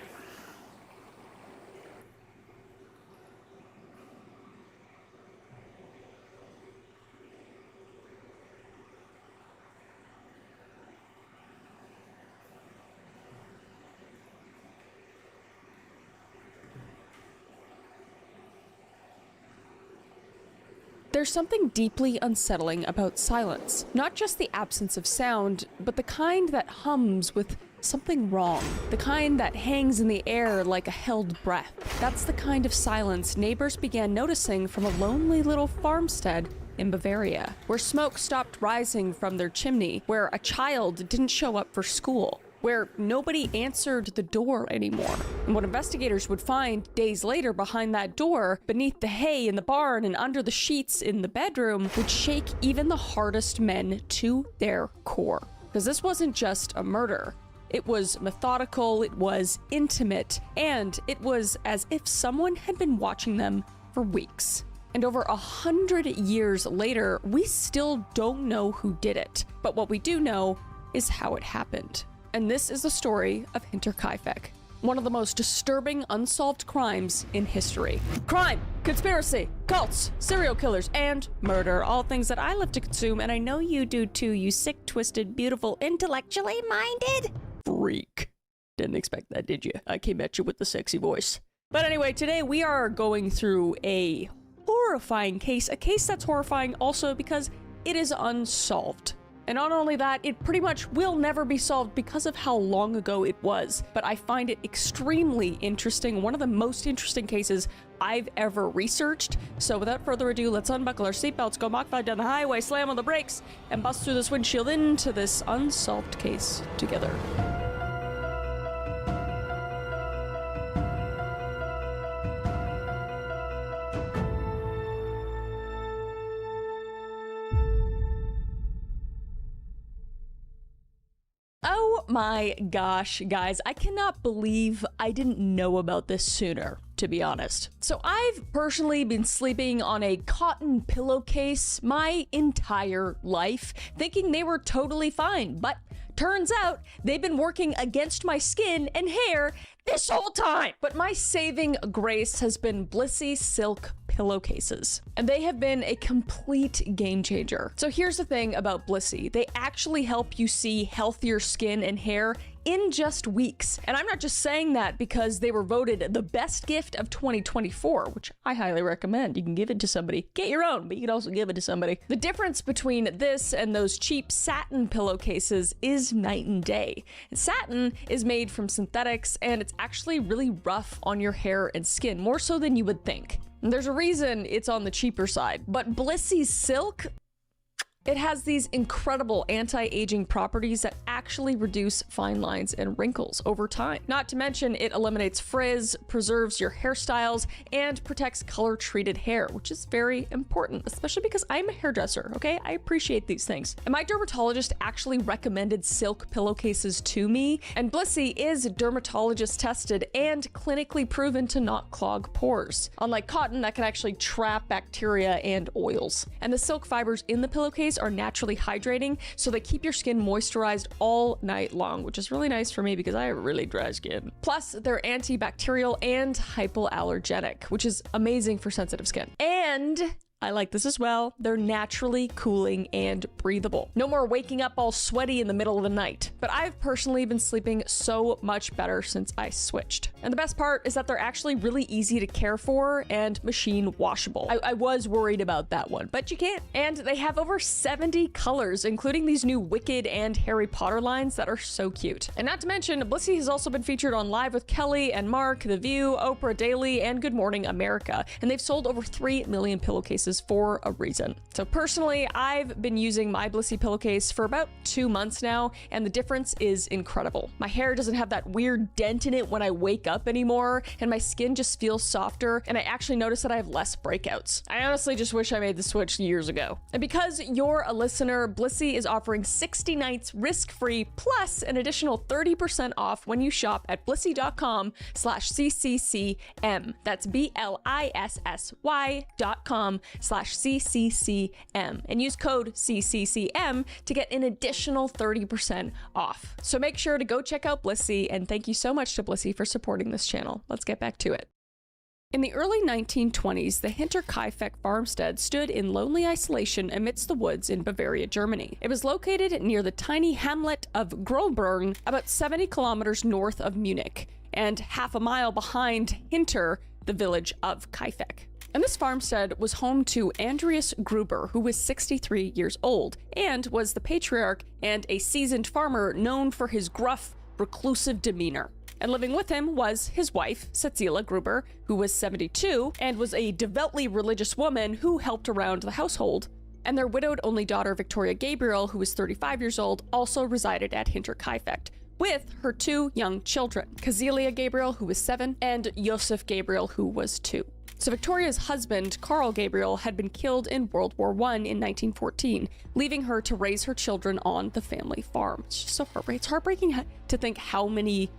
There's something deeply unsettling about silence. Not just the absence of sound, but the kind that hums with something wrong. The kind that hangs in the air like a held breath. That's the kind of silence neighbors began noticing from a lonely little farmstead in Bavaria, where smoke stopped rising from their chimney, where a child didn't show up for school, where nobody answered the door anymore. And what investigators would find days later behind that door, beneath the hay in the barn and under the sheets in the bedroom, would shake even the hardest men to their core. Because this wasn't just a murder. It was methodical, it was intimate, and it was as if someone had been watching them for weeks. And over 100 years later, we still don't know who did it. But what we do know is how it happened. And this is the story of Hinterkaifeck, one of the most disturbing unsolved crimes in history. Crime, conspiracy, cults, serial killers, and murder. All things that I love to consume, and I know you do too, you sick, twisted, beautiful, intellectually minded freak. Didn't expect that, did you? I came at you with the sexy voice. But anyway, today we are going through a horrifying case, a case that's horrifying also because it is unsolved. And not only that, it pretty much will never be solved because of how long ago it was. But I find it extremely interesting, one of the most interesting cases I've ever researched. So without further ado, let's unbuckle our seatbelts, go Mach 5 down the highway, slam on the brakes, and bust through this windshield into this unsolved case together. Oh my gosh, guys, I cannot believe I didn't know about this sooner, to be honest. So I've personally been sleeping on a cotton pillowcase my entire life, thinking they were totally fine, but turns out they've been working against my skin and hair this whole time. But my saving grace has been Blissy silk pillowcases, and they have been a complete game changer. So here's the thing about Blissy. They actually help you see healthier skin and hair in just weeks. And I'm not just saying that because they were voted the best gift of 2024, which I highly recommend. You can give it to somebody. Get your own, but you can also give it to somebody. The difference between this and those cheap satin pillowcases is night and day. Satin is made from synthetics, and it's actually really rough on your hair and skin, more so than you would think. And there's a reason it's on the cheaper side. But Blissy's silk, it has these incredible anti-aging properties that actually reduce fine lines and wrinkles over time. Not to mention, it eliminates frizz, preserves your hairstyles, and protects color-treated hair, which is very important, especially because I'm a hairdresser, okay? I appreciate these things. And my dermatologist actually recommended silk pillowcases to me, and Blissy is dermatologist tested and clinically proven to not clog pores. Unlike cotton, that can actually trap bacteria and oils. And the silk fibers in the pillowcase are naturally hydrating, so they keep your skin moisturized all night long, which is really nice for me because I have really dry skin. Plus, they're antibacterial and hypoallergenic, which is amazing for sensitive skin. And I like this as well. They're naturally cooling and breathable. No more waking up all sweaty in the middle of the night. But I've personally been sleeping so much better since I switched. And the best part is that they're actually really easy to care for and machine washable. I was worried about that one, but you can't. And they have over 70 colors, including these new Wicked and Harry Potter lines that are so cute. And not to mention, Blissy has also been featured on Live with Kelly and Mark, The View, Oprah Daily, and Good Morning America. And they've sold over 3 million pillowcases for a reason. So personally, I've been using my Blissy pillowcase for about 2 months now, and the difference is incredible. My hair doesn't have that weird dent in it when I wake up anymore, and my skin just feels softer, and I actually notice that I have less breakouts. I honestly just wish I made the switch years ago. And because you're a listener, Blissy is offering 60 nights risk-free plus an additional 30% off when you shop at blissy.com/CCCM. That's BLISSY.com/CCCM, and use code CCCM to get an additional 30% off. So make sure to go check out Blissy, and thank you so much to Blissy for supporting this channel. Let's get back to it. In the early 1920s, the Hinterkaifeck farmstead stood in lonely isolation amidst the woods in Bavaria, Germany. It was located near the tiny hamlet of Grolberg, about 70 kilometers north of Munich, and half a mile behind Hinter, the village of Kaifeck. And this farmstead was home to Andreas Gruber, who was 63 years old, and was the patriarch and a seasoned farmer known for his gruff, reclusive demeanor. And living with him was his wife, Cecilia Gruber, who was 72, and was a devoutly religious woman who helped around the household. And their widowed only daughter, Victoria Gabriel, who was 35 years old, also resided at Hinterkaifeck, with her 2 young children, Kazelia Gabriel, who was 7, and Josef Gabriel, who was 2. So Victoria's husband, Carl Gabriel, had been killed in World War I in 1914, leaving her to raise her children on the family farm. It's just so heartbreaking. It's heartbreaking to think how many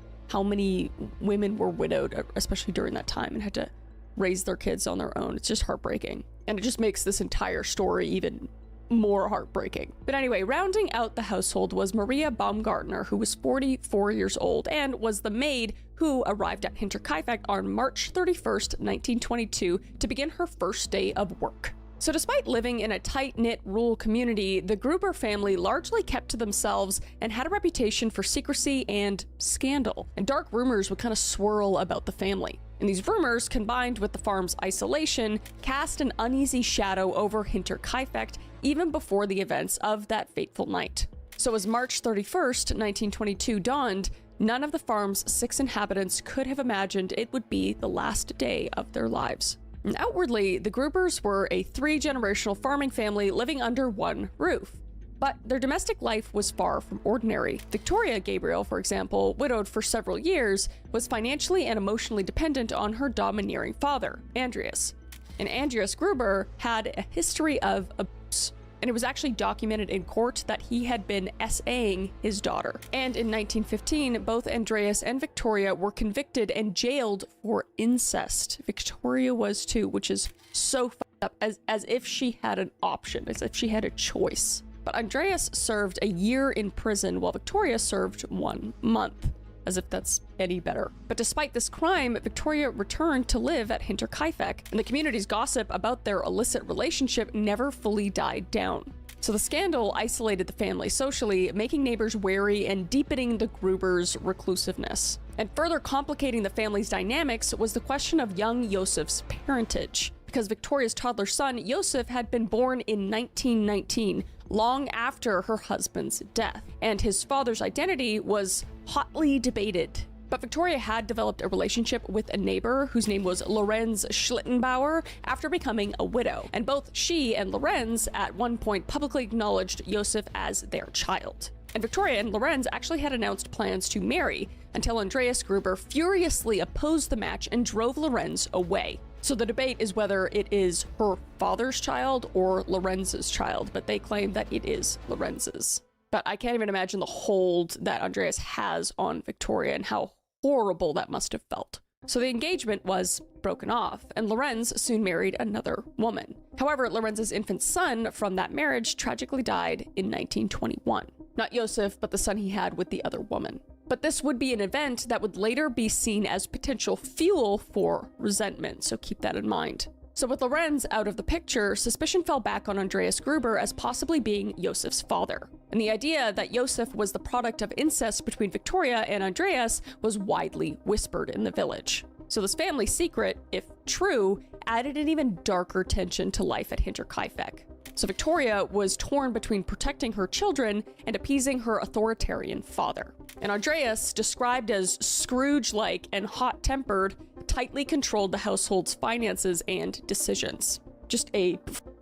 women were widowed, especially during that time, and had to raise their kids on their own. It's just heartbreaking. And it just makes this entire story even more heartbreaking. But anyway, rounding out the household was Maria Baumgartner, who was 44 years old and was the maid who arrived at Hinterkaifeck on March 31st, 1922 to begin her first day of work. So despite living in a tight-knit rural community, the Gruber family largely kept to themselves and had a reputation for secrecy and scandal. And dark rumors would kind of swirl about the family. And these rumors, combined with the farm's isolation, cast an uneasy shadow over Hinterkaifeck even before the events of that fateful night. So as March 31st, 1922 dawned, none of the farm's 6 inhabitants could have imagined it would be the last day of their lives. And outwardly, the Grubers were a 3-generational farming family living under one roof. But their domestic life was far from ordinary. Victoria Gabriel, for example, widowed for several years, was financially and emotionally dependent on her domineering father, Andreas. And Andreas Gruber had a history of abuse, and it was actually documented in court that he had been SA-ing his daughter. And in 1915, both Andreas and Victoria were convicted and jailed for incest. Victoria was too, which is so fucked up, as if she had an option, as if she had a choice. But Andreas served a year in prison while Victoria served 1 month, as if that's any better. But despite this crime, Victoria returned to live at Hinterkaifeck, and the community's gossip about their illicit relationship never fully died down. So the scandal isolated the family socially, making neighbors wary and deepening the Grubers' reclusiveness. And further complicating the family's dynamics was the question of young Josef's parentage, because Victoria's toddler son, Josef, had been born in 1919, long after her husband's death, and his father's identity was hotly debated. But Victoria had developed a relationship with a neighbor whose name was Lorenz Schlittenbauer after becoming a widow, and both she and Lorenz at one point publicly acknowledged Josef as their child. And Victoria and Lorenz actually had announced plans to marry, until Andreas Gruber furiously opposed the match and drove Lorenz away. So the debate is whether it is her father's child or Lorenz's child, but they claim that it is Lorenz's. But I can't even imagine the hold that Andreas has on Victoria and how horrible that must have felt. So the engagement was broken off, and Lorenz soon married another woman. However, Lorenz's infant son from that marriage tragically died in 1921. Not Josef, but the son he had with the other woman. But this would be an event that would later be seen as potential fuel for resentment, so keep that in mind. So with Lorenz out of the picture, suspicion fell back on Andreas Gruber as possibly being Josef's father. And the idea that Josef was the product of incest between Victoria and Andreas was widely whispered in the village. So this family secret, if true, added an even darker tension to life at Hinterkaifeck. So Victoria was torn between protecting her children and appeasing her authoritarian father. And Andreas, described as Scrooge-like and hot-tempered, tightly controlled the household's finances and decisions. Just a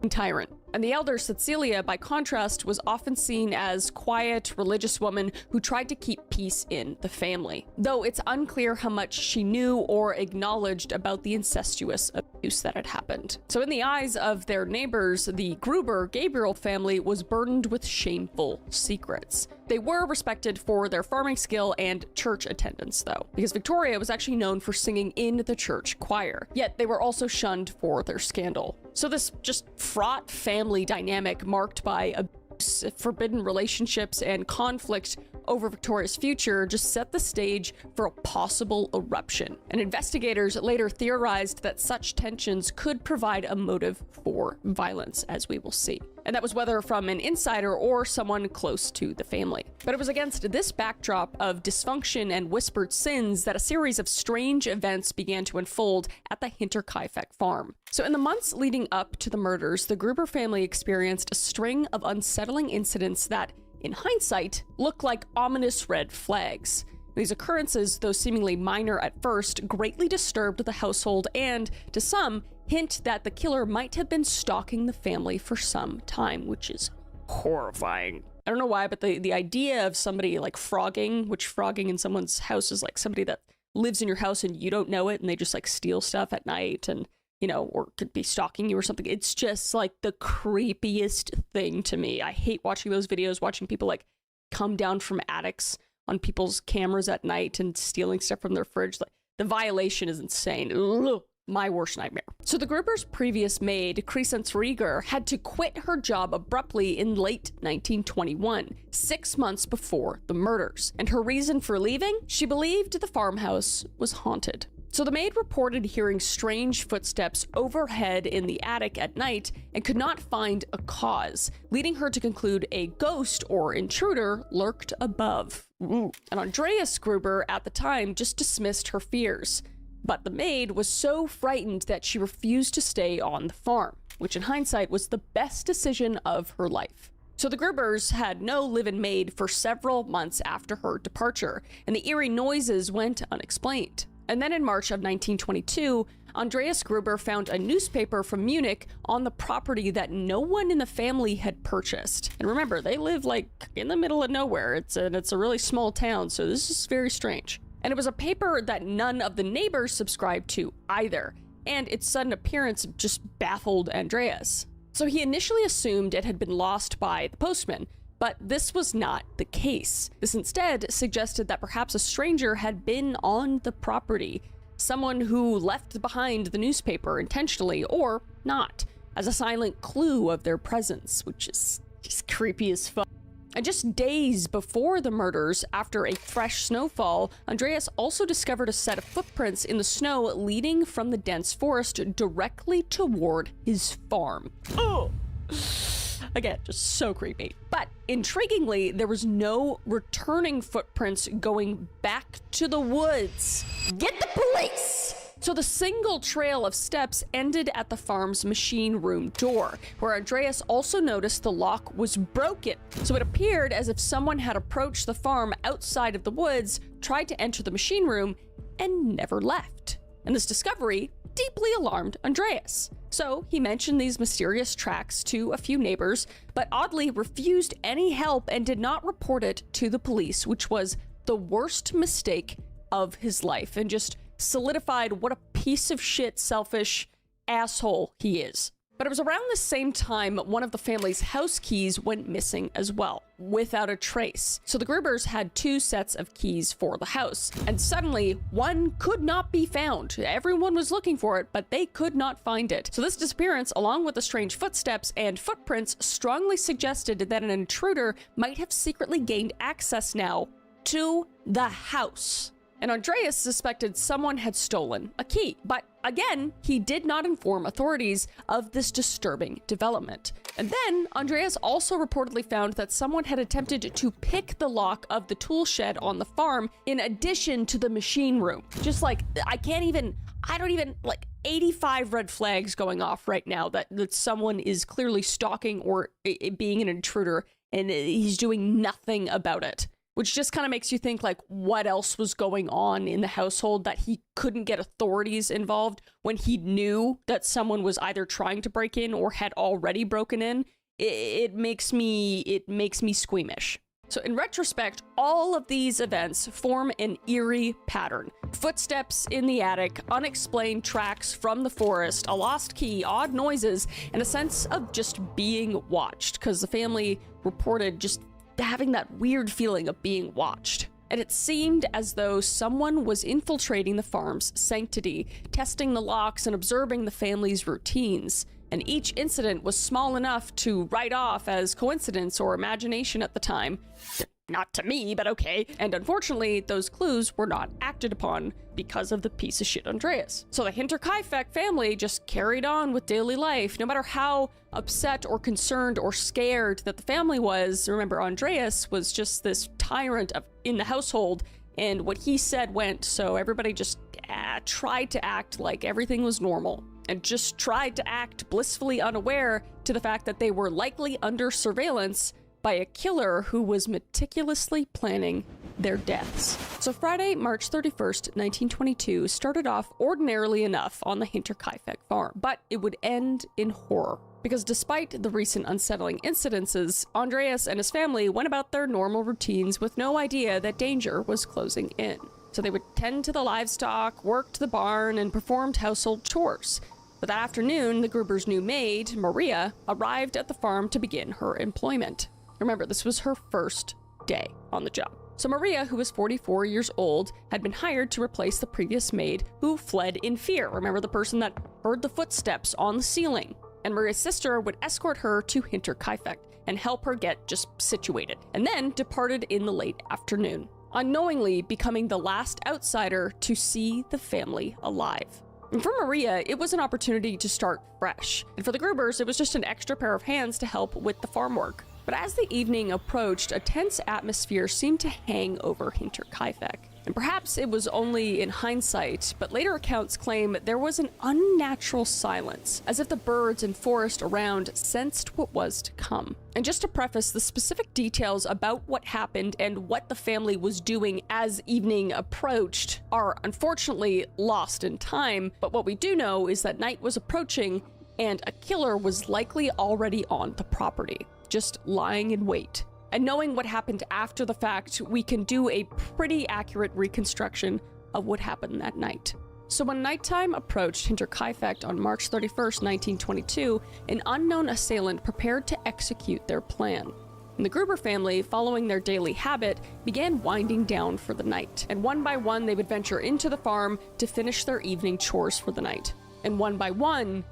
tyrant. And the elder Cecilia, by contrast, was often seen as quiet, religious woman who tried to keep peace in the family, though it's unclear how much she knew or acknowledged about the incestuous abuse that had happened. So in the eyes of their neighbors, the Gruber-Gabriel family was burdened with shameful secrets. They were respected for their farming skill and church attendance, though, because Victoria was actually known for singing in the church choir, yet they were also shunned for their scandal. So this just fraught family dynamic marked by abuse, forbidden relationships, and conflict over Victoria's future just set the stage for a possible eruption. And investigators later theorized that such tensions could provide a motive for violence, as we will see. And that was whether from an insider or someone close to the family. But it was against this backdrop of dysfunction and whispered sins that a series of strange events began to unfold at the Hinterkaifeck farm. So in the months leading up to the murders, the Gruber family experienced a string of unsettling incidents that, in hindsight, look like ominous red flags. These occurrences, though seemingly minor at first, greatly disturbed the household and, to some, hint that the killer might have been stalking the family for some time, which is horrifying. I don't know why, but the idea of somebody like frogging, which frogging in someone's house is like somebody that lives in your house and you don't know it and they just like steal stuff at night and, you know, or could be stalking you or something. It's just like the creepiest thing to me. I hate watching those videos, watching people like come down from attics on people's cameras at night and stealing stuff from their fridge. Like, the violation is insane. Ugh. My worst nightmare. So the Gruber's previous maid, Crescence Rieger, had to quit her job abruptly in late 1921, 6 months before the murders. And her reason for leaving? She believed the farmhouse was haunted. So the maid reported hearing strange footsteps overhead in the attic at night and could not find a cause, leading her to conclude a ghost or intruder lurked above. And Andreas Gruber at the time just dismissed her fears. But the maid was so frightened that she refused to stay on the farm, which in hindsight was the best decision of her life. So the Grubers had no live-in maid for several months after her departure, and the eerie noises went unexplained. And then in March of 1922, Andreas Gruber found a newspaper from Munich on the property that no one in the family had purchased. And remember, they live like in the middle of nowhere. It's a really small town, so this is very strange. And it was a paper that none of the neighbors subscribed to either, and its sudden appearance just baffled Andreas. So he initially assumed it had been lost by the postman, but this was not the case. This instead suggested that perhaps a stranger had been on the property, someone who left behind the newspaper intentionally or not, as a silent clue of their presence, which is just creepy as fuck. And just days before the murders, after a fresh snowfall, Andreas also discovered a set of footprints in the snow leading from the dense forest directly toward his farm. Oh! Again, just so creepy. But intriguingly, there was no returning footprints going back to the woods. Get the police! So the single trail of steps ended at the farm's machine room door, where Andreas also noticed the lock was broken. So it appeared as if someone had approached the farm outside of the woods, tried to enter the machine room, and never left. And this discovery deeply alarmed Andreas. So he mentioned these mysterious tracks to a few neighbors, but oddly refused any help and did not report it to the police, which was the worst mistake of his life and just solidified what a piece of shit, selfish asshole he is. But it was around the same time one of the family's house keys went missing as well, without a trace. So the Grubers had 2 sets of keys for the house, and suddenly one could not be found. Everyone was looking for it, but they could not find it. So this disappearance, along with the strange footsteps and footprints, strongly suggested that an intruder might have secretly gained access now to the house. And Andreas suspected someone had stolen a key, but again, he did not inform authorities of this disturbing development. And then Andreas also reportedly found that someone had attempted to pick the lock of the tool shed on the farm in addition to the machine room. Just like, I don't even, like 85 red flags going off right now that someone is clearly stalking or being an intruder and he's doing nothing about it. Which just kind of makes you think, like, what else was going on in the household that he couldn't get authorities involved when he knew that someone was either trying to break in or had already broken in. It makes me squeamish. So in retrospect, all of these events form an eerie pattern. Footsteps in the attic, unexplained tracks from the forest, a lost key, odd noises, and a sense of just being watched, because the family reported just having that weird feeling of being watched. And it seemed as though someone was infiltrating the farm's sanctity, testing the locks and observing the family's routines. And each incident was small enough to write off as coincidence or imagination at the time. not to me, but okay. And unfortunately, those clues were not acted upon because of the piece of shit Andreas. So the Hinterkaifeck family just carried on with daily life, no matter how upset or concerned or scared that the family was. Remember, Andreas was just this tyrant in the household, and what he said went, so everybody just tried to act like everything was normal, and just tried to act blissfully unaware to the fact that they were likely under surveillance by a killer who was meticulously planning their deaths. So Friday, March 31st, 1922 started off ordinarily enough on the Hinterkaifeck farm, but it would end in horror. Because despite the recent unsettling incidences, Andreas and his family went about their normal routines with no idea that danger was closing in. So they would tend to the livestock, worked the barn, and performed household chores. But that afternoon, the Gruber's new maid, Maria, arrived at the farm to begin her employment. Remember, this was her first day on the job. So Maria, who was 44 years old, had been hired to replace the previous maid who fled in fear. Remember, the person that heard the footsteps on the ceiling. And Maria's sister would escort her to Hinterkaifeck and help her get just situated, and then departed in the late afternoon, unknowingly becoming the last outsider to see the family alive. And for Maria, it was an opportunity to start fresh. And for the Grubers, it was just an extra pair of hands to help with the farm work. But as the evening approached, a tense atmosphere seemed to hang over Hinterkaifeck. And perhaps it was only in hindsight, but later accounts claim there was an unnatural silence, as if the birds and forest around sensed what was to come. And just to preface, the specific details about what happened and what the family was doing as evening approached are unfortunately lost in time, but what we do know is that night was approaching and a killer was likely already on the property, just lying in wait. And knowing what happened after the fact, we can do a pretty accurate reconstruction of what happened that night. So when nighttime approached Hinterkaifeck on March 31st, 1922, an unknown assailant prepared to execute their plan. And the Gruber family, following their daily habit, began winding down for the night. And one by one, they would venture into the farm to finish their evening chores for the night. And one by one,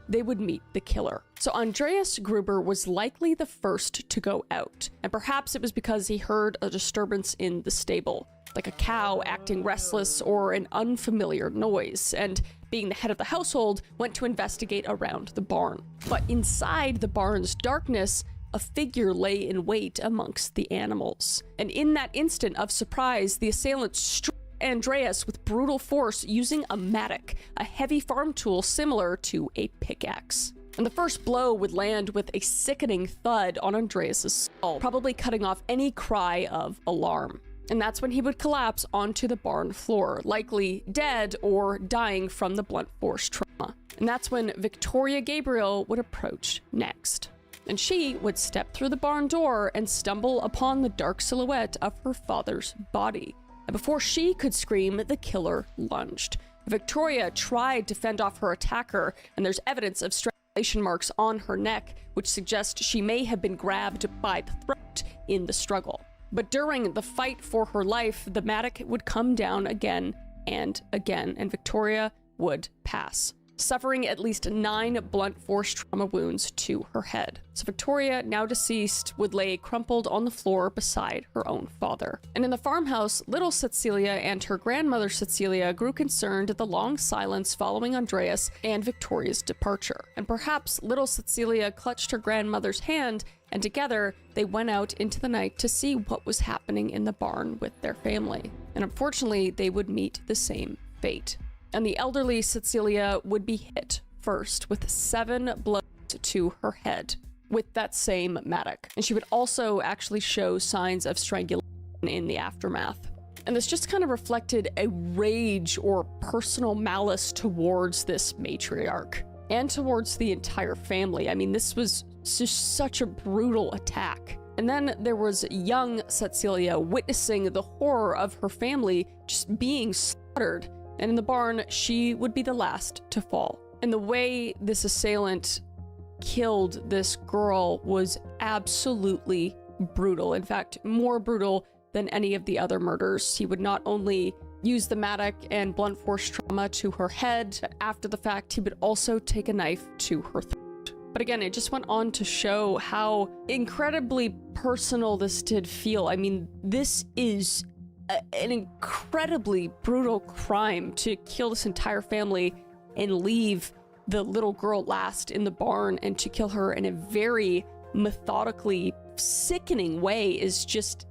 they would meet the killer. So Andreas Gruber was likely the first to go out, and perhaps it was because he heard a disturbance in the stable, like a cow acting restless or an unfamiliar noise, and being the head of the household, went to investigate around the barn. But inside the barn's darkness, a figure lay in wait amongst the animals. And in that instant of surprise, the assailant struck Andreas with brutal force using a mattock, a heavy farm tool similar to a pickaxe. And the first blow would land with a sickening thud on Andreas's skull, probably cutting off any cry of alarm. And that's when he would collapse onto the barn floor, likely dead or dying from the blunt force trauma. And that's when Victoria Gabriel would approach next. And she would step through the barn door and stumble upon the dark silhouette of her father's body. And before she could scream, the killer lunged. Victoria tried to fend off her attacker, and there's evidence of strangulation marks on her neck, which suggest she may have been grabbed by the throat in the struggle. But during the fight for her life, the mattock would come down again and again, and Victoria would pass, suffering at least 9 blunt force trauma wounds to her head. So Victoria, now deceased, would lay crumpled on the floor beside her own father. And in the farmhouse, little Cecilia and her grandmother Cecilia grew concerned at the long silence following Andreas and Victoria's departure. And perhaps little Cecilia clutched her grandmother's hand, and together they went out into the night to see what was happening in the barn with their family. And unfortunately, they would meet the same fate. And the elderly Cecilia would be hit first with 7 blows to her head with that same mattock. And she would also actually show signs of strangulation in the aftermath. And this just kind of reflected a rage or personal malice towards this matriarch and towards the entire family. I mean, this was just such a brutal attack. And then there was young Cecilia witnessing the horror of her family just being slaughtered. And in the barn, she would be the last to fall. And the way this assailant killed this girl was absolutely brutal. In fact, more brutal than any of the other murders. He would not only use the mattock and blunt force trauma to her head, but after the fact, he would also take a knife to her throat. But again, it just went on to show how incredibly personal this did feel. I mean, this is an incredibly brutal crime to kill this entire family and leave the little girl last in the barn, and to kill her in a very methodically sickening way is just...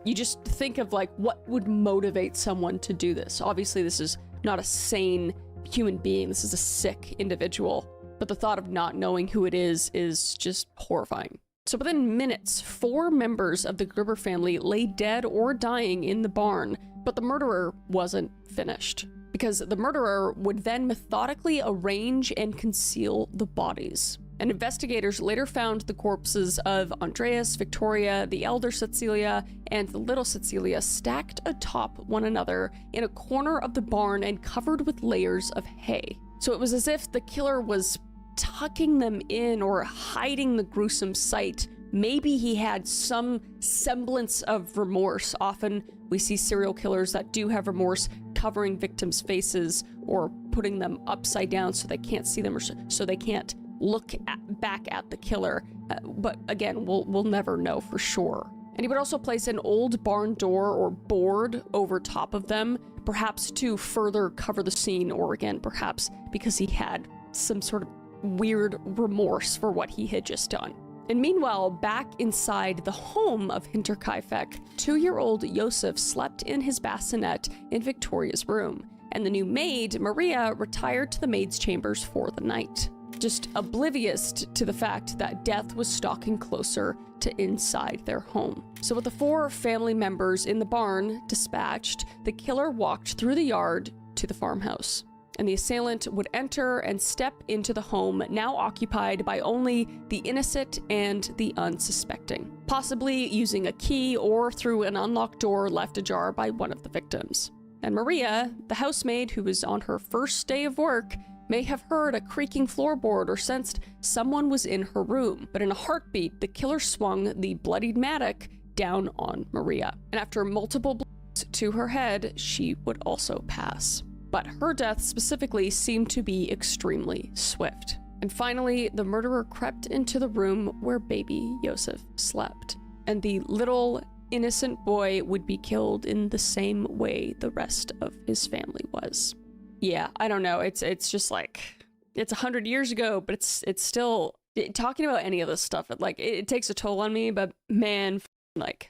you just think of like what would motivate someone to do this. Obviously, this is not a sane human being. This is a sick individual. But the thought of not knowing who it is just horrifying. So within minutes, 4 members of the Gruber family lay dead or dying in the barn, but the murderer wasn't finished, because the murderer would then methodically arrange and conceal the bodies. And investigators later found the corpses of Andreas, Victoria, the elder Cecilia, and the little Cecilia stacked atop one another in a corner of the barn and covered with layers of hay. So it was as if the killer was tucking them in or hiding the gruesome sight. Maybe he had some semblance of remorse. Often we see serial killers that do have remorse covering victims' faces or putting them upside down so they can't see them, or so they can't look back at the killer. But again, we'll never know for sure. And he would also place an old barn door or board over top of them, perhaps to further cover the scene, or again, perhaps because he had some sort of weird remorse for what he had just done. And meanwhile, back inside the home of Hinterkaifeck, 2-year-old Josef slept in his bassinet in Victoria's room, and the new maid, Maria, retired to the maid's chambers for the night, just oblivious to the fact that death was stalking closer to inside their home. So with the 4 family members in the barn dispatched, the killer walked through the yard to the farmhouse, and the assailant would enter and step into the home, now occupied by only the innocent and the unsuspecting, possibly using a key or through an unlocked door left ajar by one of the victims. And Maria, the housemaid who was on her first day of work, may have heard a creaking floorboard or sensed someone was in her room, but in a heartbeat, the killer swung the bloodied mattock down on Maria. And after multiple blows to her head, she would also pass. But her death specifically seemed to be extremely swift. And finally, the murderer crept into the room where baby Josef slept, and the little innocent boy would be killed in the same way the rest of his family was. Yeah, I don't know. It's just like, it's 100 years ago, but it's still, talking about any of this stuff, it takes a toll on me. But man, like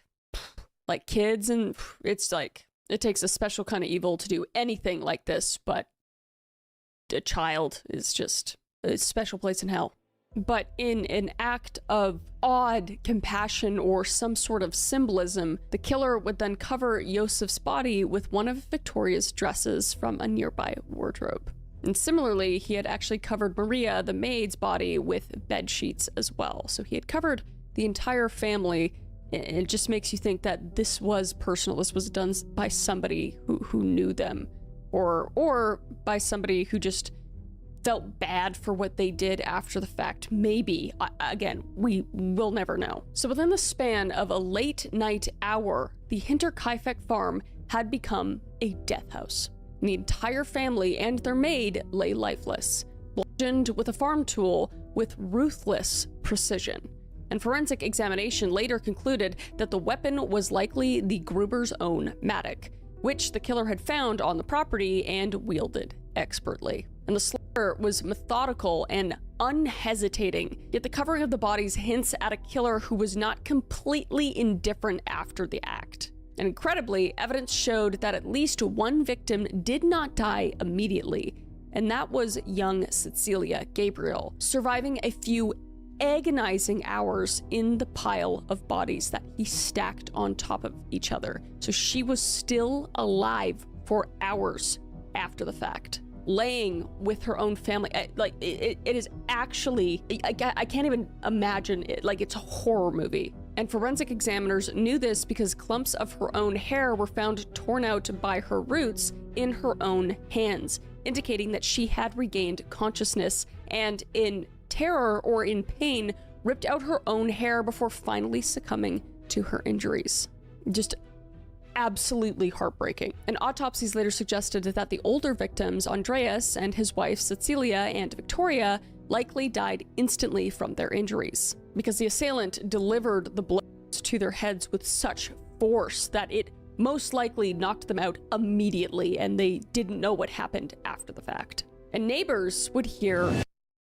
kids, and it's like, it takes a special kind of evil to do anything like this, but a child is just a special place in hell. But in an act of odd compassion or some sort of symbolism, the killer would then cover Josef's body with one of Victoria's dresses from a nearby wardrobe. And similarly, he had actually covered Maria, the maid's body, with bed sheets as well. So he had covered the entire family. It just makes you think that this was personal. This was done by somebody who knew them, or by somebody who just felt bad for what they did after the fact. Maybe. Again, we will never know. So within the span of a late night hour, the Hinterkaifeck farm had become a death house. And the entire family and their maid lay lifeless, bludgeoned with a farm tool with ruthless precision. And forensic examination later concluded that the weapon was likely the Gruber's own mattock, which the killer had found on the property and wielded expertly. And the slaughter was methodical and unhesitating, yet the covering of the bodies hints at a killer who was not completely indifferent after the act. And incredibly, evidence showed that at least one victim did not die immediately, and that was young Cecilia Gabriel, surviving a few agonizing hours in the pile of bodies that he stacked on top of each other. So she was still alive for hours after the fact, laying with her own family. It is actually, I can't even imagine it. Like, it's a horror movie. And forensic examiners knew this because clumps of her own hair were found torn out by her roots in her own hands, indicating that she had regained consciousness and, in terror or in pain, ripped out her own hair before finally succumbing to her injuries. Just absolutely heartbreaking. And autopsies later suggested that the older victims, Andreas and his wife Cecilia and Victoria, likely died instantly from their injuries, because the assailant delivered the blows to their heads with such force that it most likely knocked them out immediately, and they didn't know what happened after the fact. And neighbors would hear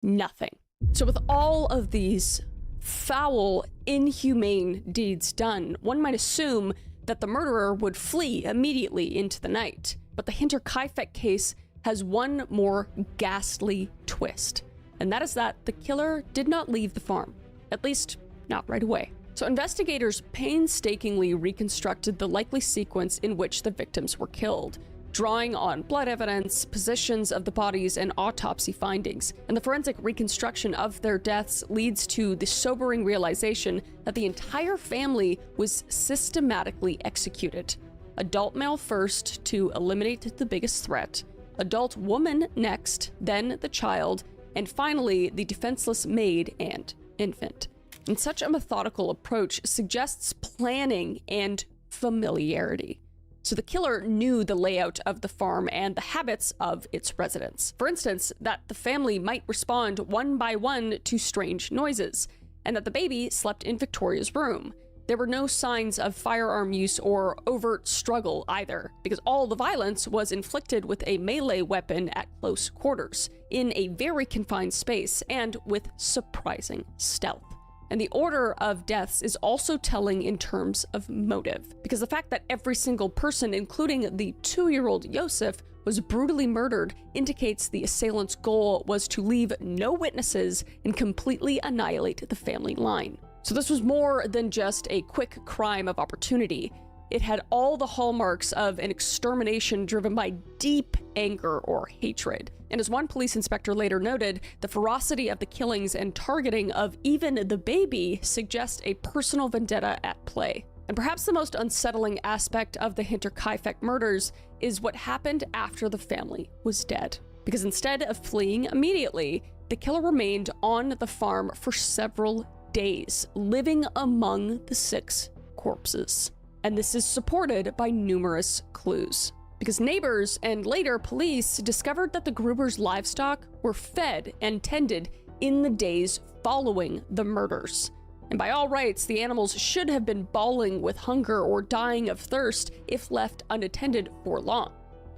nothing. So with all of these foul, inhumane deeds done, one might assume that the murderer would flee immediately into the night. But the Hinterkaifeck case has one more ghastly twist, and that is that the killer did not leave the farm, at least not right away. So investigators painstakingly reconstructed the likely sequence in which the victims were killed, drawing on blood evidence, positions of the bodies, and autopsy findings. And the forensic reconstruction of their deaths leads to the sobering realization that the entire family was systematically executed. Adult male first to eliminate the biggest threat, adult woman next, then the child, and finally the defenseless maid and infant. And such a methodical approach suggests planning and familiarity. So the killer knew the layout of the farm and the habits of its residents. For instance, that the family might respond one by one to strange noises, and that the baby slept in Victoria's room. There were no signs of firearm use or overt struggle either, because all the violence was inflicted with a melee weapon at close quarters, in a very confined space, and with surprising stealth. And the order of deaths is also telling in terms of motive, because the fact that every single person, including the 2-year-old Josef, was brutally murdered indicates the assailant's goal was to leave no witnesses and completely annihilate the family line. So this was more than just a quick crime of opportunity. It had all the hallmarks of an extermination driven by deep anger or hatred. And as one police inspector later noted, the ferocity of the killings and targeting of even the baby suggest a personal vendetta at play. And perhaps the most unsettling aspect of the Hinterkaifeck murders is what happened after the family was dead. Because instead of fleeing immediately, the killer remained on the farm for several days, living among the 6 corpses. And this is supported by numerous clues, because neighbors and later police discovered that the Gruber's livestock were fed and tended in the days following the murders. And by all rights, the animals should have been bawling with hunger or dying of thirst if left unattended for long.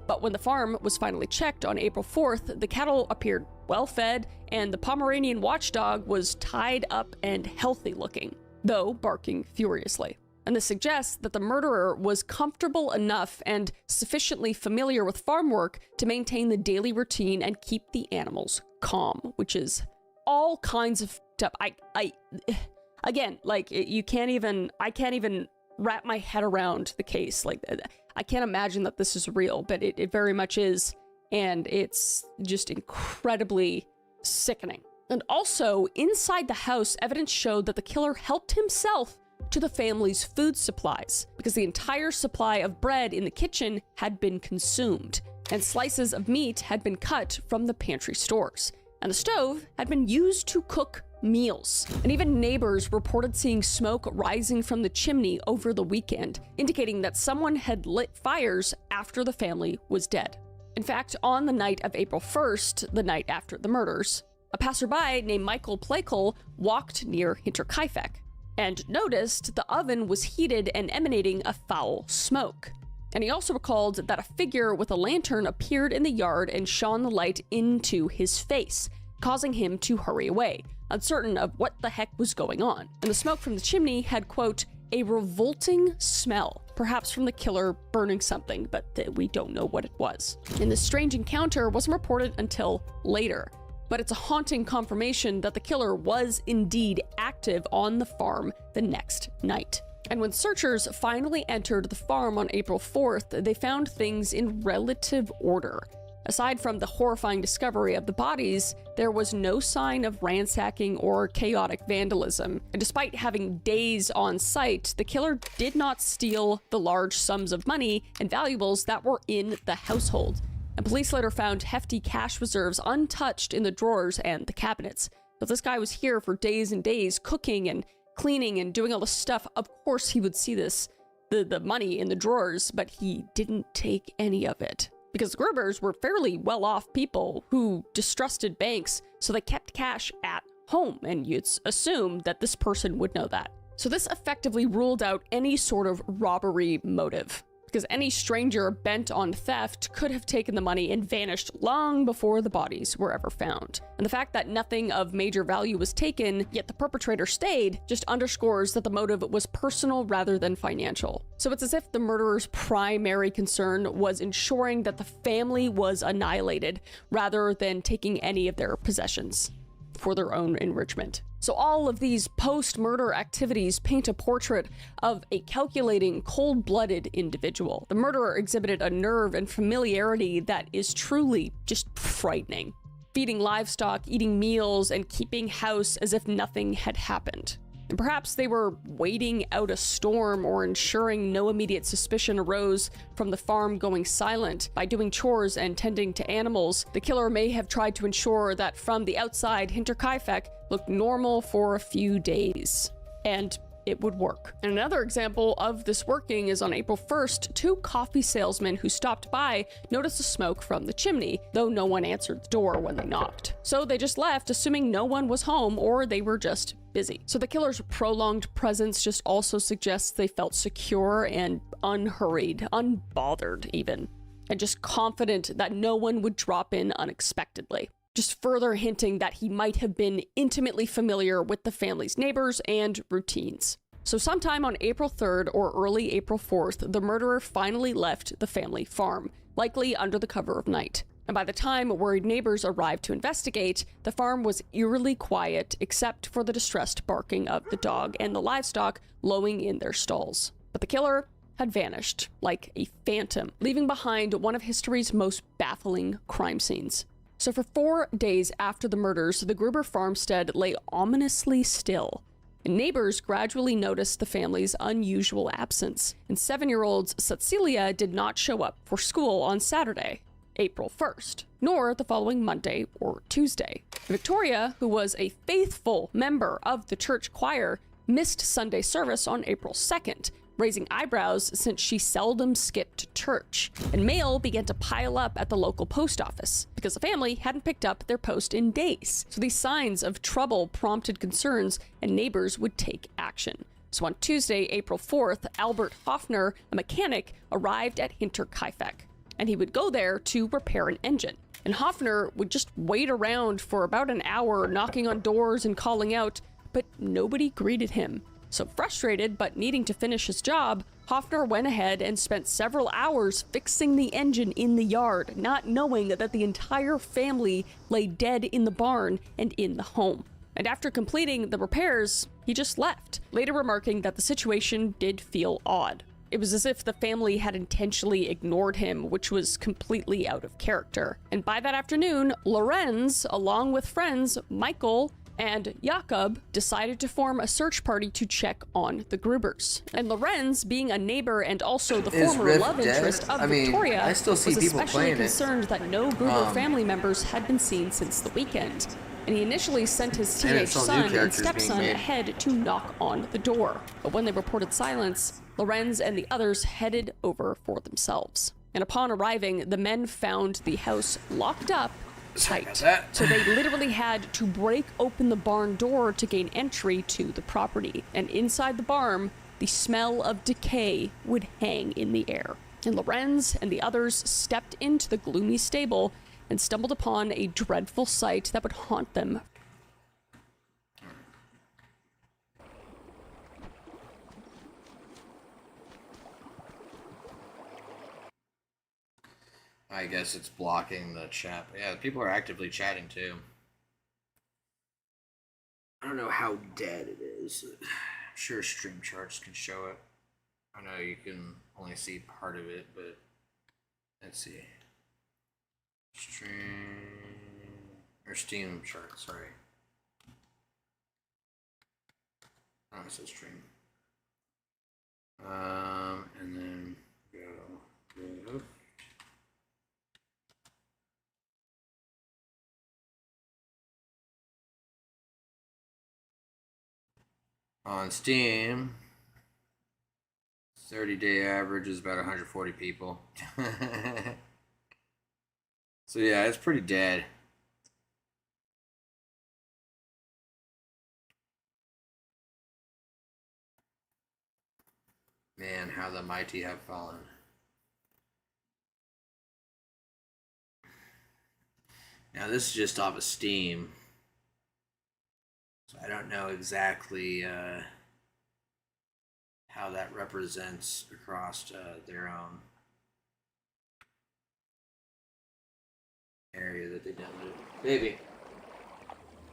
But when the farm was finally checked on April 4th, the cattle appeared well fed, and the Pomeranian watchdog was tied up and healthy looking, though barking furiously. And this suggests that the murderer was comfortable enough and sufficiently familiar with farm work to maintain the daily routine and keep the animals calm, which is all kinds of up. Again, like, I can't even wrap my head around the case. Like, I can't imagine that this is real, but it very much is, and it's just incredibly sickening. And also, inside the house, evidence showed that the killer helped himself to the family's food supplies, because the entire supply of bread in the kitchen had been consumed, and slices of meat had been cut from the pantry stores, and the stove had been used to cook meals. And even neighbors reported seeing smoke rising from the chimney over the weekend, indicating that someone had lit fires after the family was dead. In fact, on the night of April 1st, the night after the murders, a passerby named Michael Plakel walked near Hinterkaifeck and noticed the oven was heated and emanating a foul smoke. And he also recalled that a figure with a lantern appeared in the yard and shone the light into his face, causing him to hurry away, uncertain of what the heck was going on. And the smoke from the chimney had, quote, a revolting smell, perhaps from the killer burning something, but we don't know what it was. And this strange encounter wasn't reported until later, but it's a haunting confirmation that the killer was indeed active on the farm the next night. And when searchers finally entered the farm on April 4th, they found things in relative order. Aside from the horrifying discovery of the bodies, there was no sign of ransacking or chaotic vandalism. And despite having days on site, the killer did not steal the large sums of money and valuables that were in the household. And police later found hefty cash reserves untouched in the drawers and the cabinets. But this guy was here for days and days, cooking and cleaning and doing all this stuff. Of course he would see this. the money in the drawers, but he didn't take any of it. Because the Grubers were fairly well-off people who distrusted banks, so they kept cash at home, and you'd assume that this person would know that. So this effectively ruled out any sort of robbery motive, because any stranger bent on theft could have taken the money and vanished long before the bodies were ever found. And the fact that nothing of major value was taken, yet the perpetrator stayed, just underscores that the motive was personal rather than financial. So it's as if the murderer's primary concern was ensuring that the family was annihilated, rather than taking any of their possessions for their own enrichment. So all of these post-murder activities paint a portrait of a calculating, cold-blooded individual. The murderer exhibited a nerve and familiarity that is truly just frightening. Feeding livestock, eating meals, and keeping house as if nothing had happened. And perhaps they were waiting out a storm or ensuring no immediate suspicion arose from the farm going silent. By doing chores and tending to animals, the killer may have tried to ensure that from the outside, Hinterkaifeck looked normal for a few days. And it would work. And another example of this working is on April 1st, 2 coffee salesmen who stopped by noticed the smoke from the chimney, though no one answered the door when they knocked. So they just left, assuming no one was home or they were just busy. So the killer's prolonged presence just also suggests they felt secure and unhurried, unbothered even, and just confident that no one would drop in unexpectedly. Just further hinting that he might have been intimately familiar with the family's neighbors and routines. So sometime on April 3rd or early April 4th, the murderer finally left the family farm, likely under the cover of night. And by the time worried neighbors arrived to investigate, the farm was eerily quiet except for the distressed barking of the dog and the livestock lowing in their stalls. But the killer had vanished like a phantom, leaving behind one of history's most baffling crime scenes. So for 4 days after the murders, the Gruber farmstead lay ominously still. And neighbors gradually noticed the family's unusual absence, and 7-year-old Cecilia did not show up for school on Saturday, April 1st, nor the following Monday or Tuesday. Victoria, who was a faithful member of the church choir, missed Sunday service on April 2nd, raising eyebrows since she seldom skipped church, and mail began to pile up at the local post office because the family hadn't picked up their post in days. So these signs of trouble prompted concerns, and neighbors would take action. So on Tuesday, April 4th, Albert Hoffner, a mechanic, arrived at Hinterkaifeck, and he would go there to repair an engine. And Hoffner would just wait around for about an hour, knocking on doors and calling out, but nobody greeted him. So frustrated, but needing to finish his job, Hoffner went ahead and spent several hours fixing the engine in the yard, not knowing that the entire family lay dead in the barn and in the home. And after completing the repairs, he just left, later remarking that the situation did feel odd. It was as if the family had intentionally ignored him, which was completely out of character. And by that afternoon, Lorenz, along with friends Michael and Jakob, decided to form a search party to check on the Grubers. And Lorenz, being a neighbor and also the former Rift love dead? interest of I mean, Victoria, I still see was people especially playing it. concerned that no Gruber family members had been seen since the weekend. And he initially sent his teenage it's all new son and characters being stepson made. ahead to knock on the door. But when they reported silence, Lorenz and the others headed over for themselves. And upon arriving, the men found the house locked up tight. So they literally had to break open the barn door to gain entry to the property. And inside the barn, the smell of decay would hang in the air. And Lorenz and the others stepped into the gloomy stable and stumbled upon a dreadful sight that would haunt them. I guess it's blocking the chat. But yeah, people are actively chatting too. I don't know how dead it is. I'm sure stream charts can show it. I know you can only see part of it, but let's see. Stream or Steam chart, sorry. Oh, it says stream. And then go. On Steam, 30-day average is about 140 people. So yeah, it's pretty dead. Man, how the mighty have fallen. Now this is just off of Steam. So I don't know exactly how that represents across their own area that they downloaded. Baby,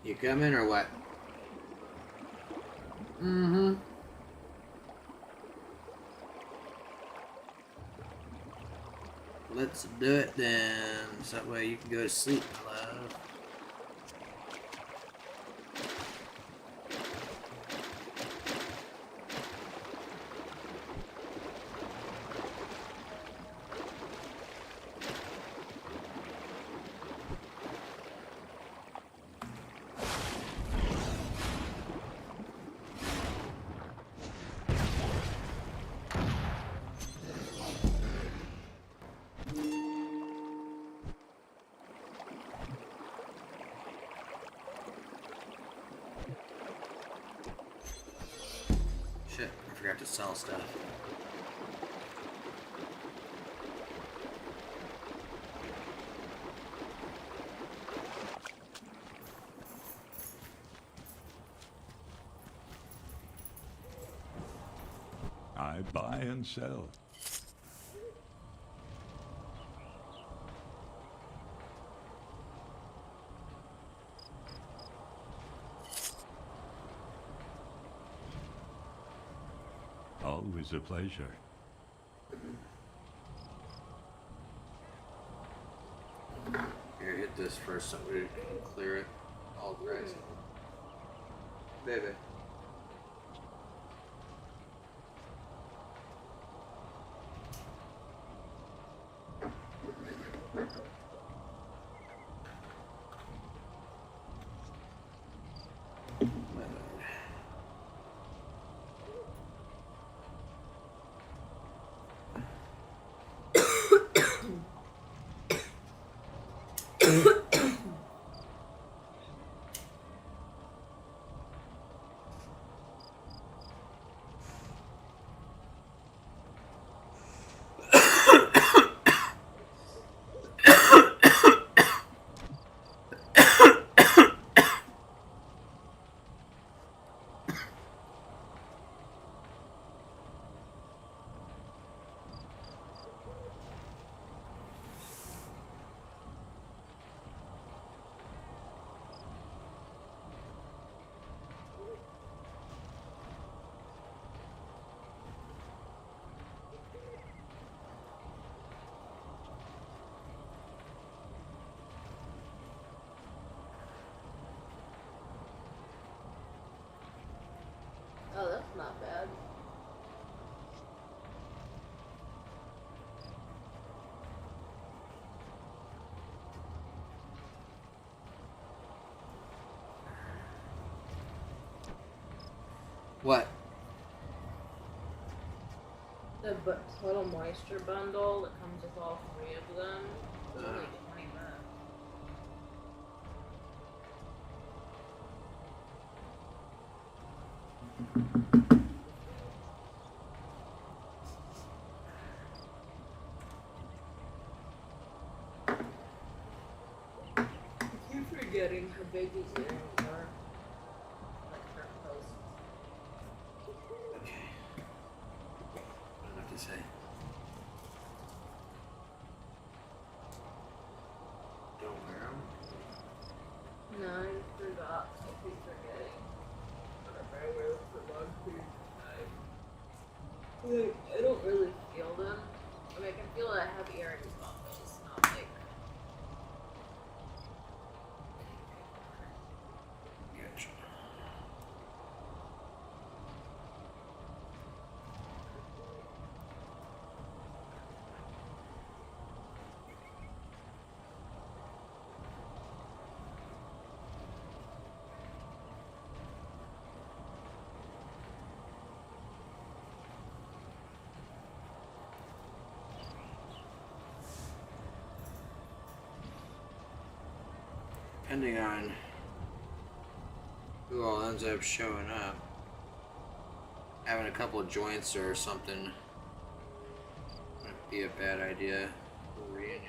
you coming or what? Mm-hmm. Let's do it then, so that way you can go to sleep, my love. Shit, I forgot to sell stuff. I buy and sell. Always a pleasure. Here, hit this first so we can clear it. All grass. Baby. Oh, that's not bad. What? The total moisture bundle that comes with all 3 of them is only 20 bucks. I keep forgetting how big these earrings are. Like her posts. Okay. I don't know what to say. Don't wear them. No, I forgot. I keep forgetting. Whenever I wear them for long periods of time. Like, I don't really feel them. I mean, I can feel that I have earrings on, but it's not like. Gotcha. Depending on who all ends up showing up, having a couple of joints or something wouldn't be a bad idea for a reunion.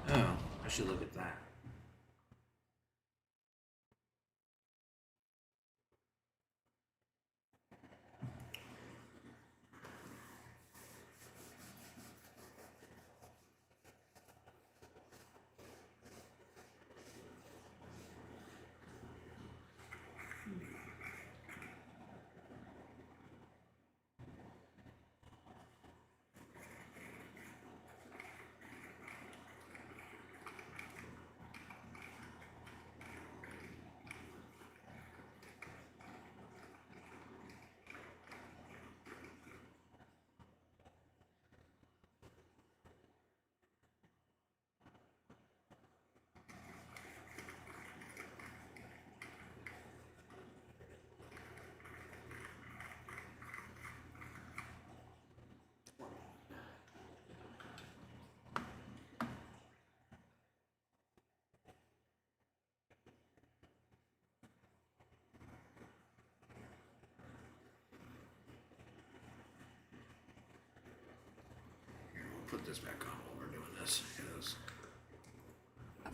Oh, I should look at that. Put this back on while we're doing this.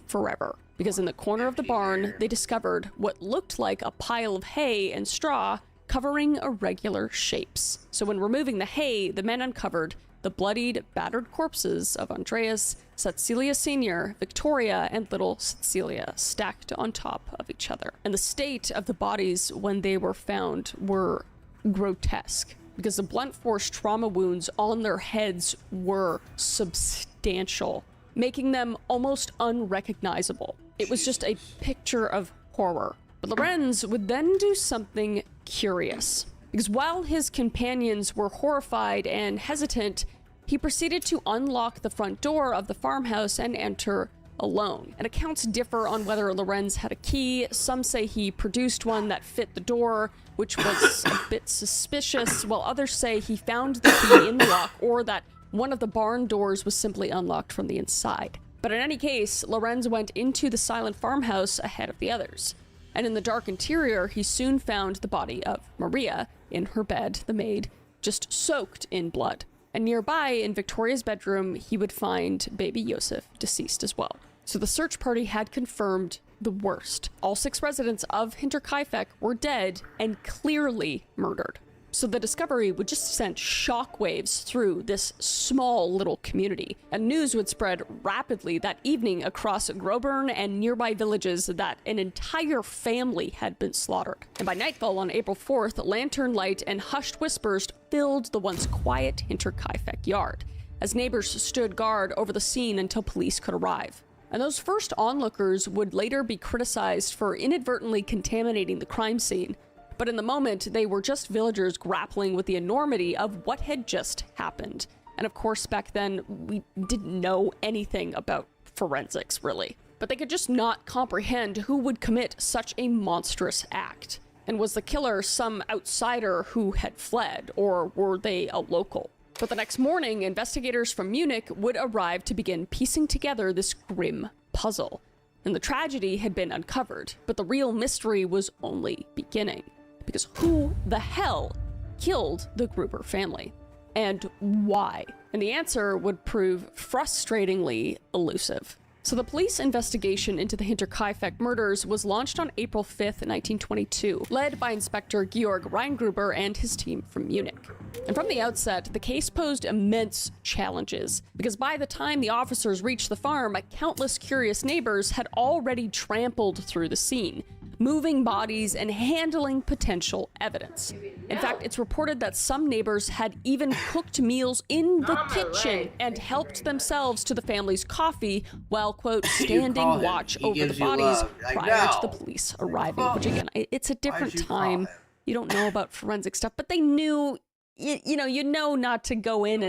Forever. Because in the corner of the barn, they discovered what looked like a pile of hay and straw covering irregular shapes. So when removing the hay, the men uncovered the bloodied, battered corpses of Andreas, Cecilia Sr., Victoria, and little Cecilia stacked on top of each other. And the state of the bodies when they were found were grotesque, because the blunt force trauma wounds on their heads were substantial, making them almost unrecognizable. It was just a picture of horror. But Lorenz would then do something curious, because while his companions were horrified and hesitant, he proceeded to unlock the front door of the farmhouse and enter alone. And accounts differ on whether Lorenz had a key. Some say he produced one that fit the door, which was a bit suspicious, while others say he found the key in the lock, or that one of the barn doors was simply unlocked from the inside. But in any case, Lorenz went into the silent farmhouse ahead of the others. And in the dark interior, he soon found the body of Maria in her bed, the maid, just soaked in blood. And nearby, in Victoria's bedroom, he would find baby Josef deceased as well. So the search party had confirmed the worst. All 6 residents of Hinterkaifeck were dead and clearly murdered. So the discovery would just send shockwaves through this small little community, and news would spread rapidly that evening across Groburn and nearby villages that an entire family had been slaughtered. And by nightfall on April 4th, lantern light and hushed whispers filled the once quiet Hinterkaifeck yard, as neighbors stood guard over the scene until police could arrive. And those first onlookers would later be criticized for inadvertently contaminating the crime scene. But in the moment, they were just villagers grappling with the enormity of what had just happened. And of course, back then, we didn't know anything about forensics, really. But they could just not comprehend who would commit such a monstrous act. And was the killer some outsider who had fled, or were they a local? But the next morning, investigators from Munich would arrive to begin piecing together this grim puzzle. And the tragedy had been uncovered, but the real mystery was only beginning. Because who the hell killed the Gruber family? And why? And the answer would prove frustratingly elusive. So the police investigation into the Hinterkaifeck murders was launched on April 5th, 1922, led by Inspector Georg Reingruber and his team from Munich. And from the outset, the case posed immense challenges, because by the time the officers reached the farm, countless curious neighbors had already trampled through the scene, moving bodies, and handling potential evidence. In fact, it's reported that some neighbors had even cooked meals in the kitchen and helped themselves to the family's coffee while, quote, standing watch over the bodies prior to the police arriving. Which, again, it's a different time. You don't know about forensic stuff, but they knew, you know not to go in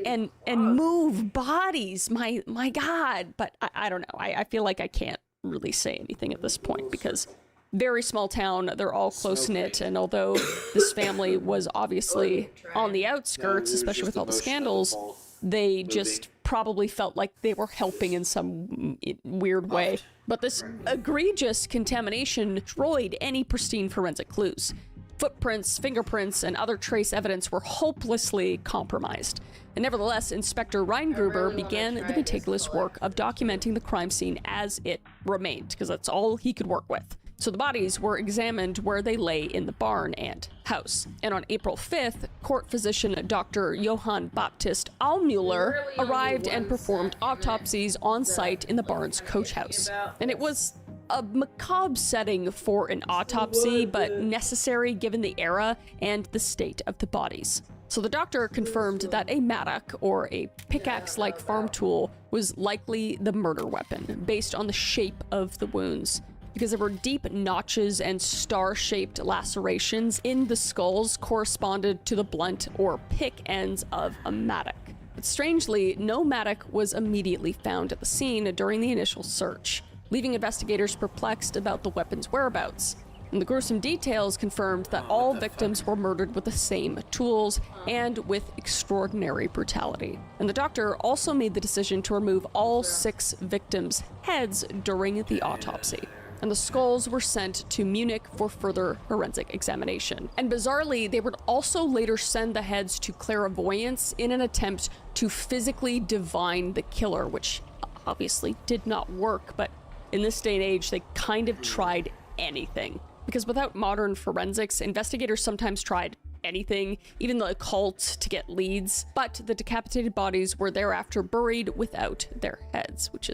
and move bodies. My God. But I don't know. I feel like I can't really say anything at this point because very small town, they're all close-knit, and although this family was obviously on the outskirts, especially with all the scandals, they just probably felt like they were helping in some weird way. But this egregious contamination destroyed any pristine forensic clues. Footprints, fingerprints, and other trace evidence were hopelessly compromised. And nevertheless, Inspector Reingruber began the meticulous work of documenting the crime scene as it remained, because that's all he could work with. So the bodies were examined where they lay in the barn and house. And on April 5th, court physician Dr. Johann Baptist Allmuller arrived and performed autopsies on site in the barn's coach house. And it was a macabre setting for an autopsy, but necessary given the era and the state of the bodies. So the doctor confirmed that a mattock, or a pickaxe-like farm tool, was likely the murder weapon, based on the shape of the wounds, because there were deep notches and star-shaped lacerations in the skulls corresponded to the blunt or pick ends of a mattock. But strangely, no mattock was immediately found at the scene during the initial search, leaving investigators perplexed about the weapon's whereabouts. And the gruesome details confirmed that all victims were murdered with the same tools and with extraordinary brutality. And the doctor also made the decision to remove all 6 victims' heads during the autopsy. And the skulls were sent to Munich for further forensic examination. And bizarrely, they would also later send the heads to clairvoyants in an attempt to physically divine the killer, which obviously did not work, but in this day and age, they kind of tried anything. Because without modern forensics, investigators sometimes tried anything, even the occult, to get leads, but the decapitated bodies were thereafter buried without their heads, which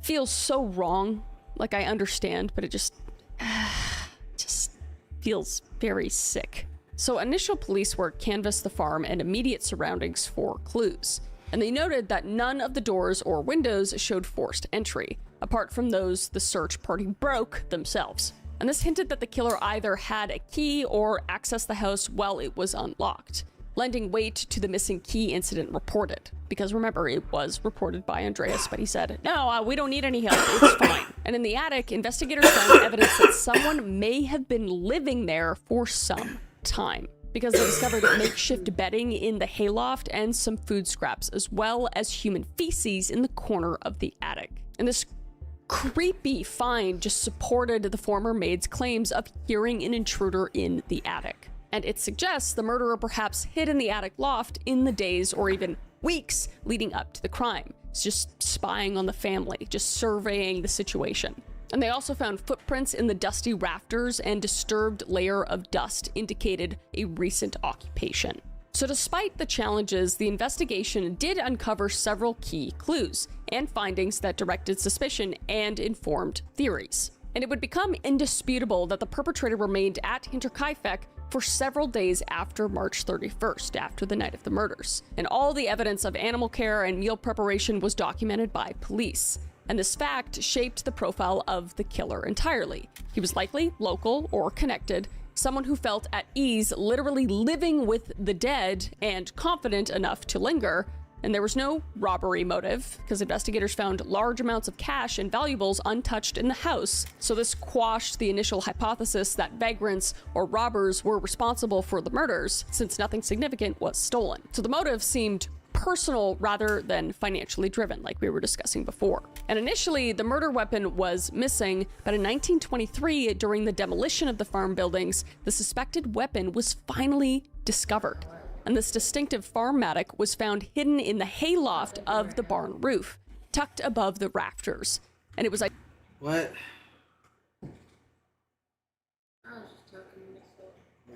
feels so wrong. Like, I understand, but it just feels very sick. So initial police work canvassed the farm and immediate surroundings for clues. And they noted that none of the doors or windows showed forced entry, apart from those the search party broke themselves. And this hinted that the killer either had a key or accessed the house while it was unlocked, lending weight to the missing key incident reported. Because remember, it was reported by Andreas, but he said, no, we don't need any help, it's fine. And in the attic, investigators found evidence that someone may have been living there for some time, because they discovered makeshift bedding in the hayloft and some food scraps, as well as human feces in the corner of the attic. And this creepy find just supported the former maid's claims of hearing an intruder in the attic. And it suggests the murderer perhaps hid in the attic loft in the days or even weeks leading up to the crime. It's just spying on the family, just surveying the situation. And they also found footprints in the dusty rafters, and disturbed layer of dust indicated a recent occupation. So despite the challenges, the investigation did uncover several key clues and findings that directed suspicion and informed theories. And it would become indisputable that the perpetrator remained at Hinterkaifeck for several days after March 31st, after the night of the murders. And all the evidence of animal care and meal preparation was documented by police. And this fact shaped the profile of the killer entirely. He was likely local or connected, someone who felt at ease literally living with the dead and confident enough to linger. And there was no robbery motive, because investigators found large amounts of cash and valuables untouched in the house. So this quashed the initial hypothesis that vagrants or robbers were responsible for the murders, since nothing significant was stolen. So the motive seemed personal rather than financially driven, like we were discussing before. And initially, the murder weapon was missing, but in 1923, during the demolition of the farm buildings, the suspected weapon was finally discovered. And this distinctive farm mattock was found hidden in the hayloft of the barn roof, tucked above the rafters. And it was like... What?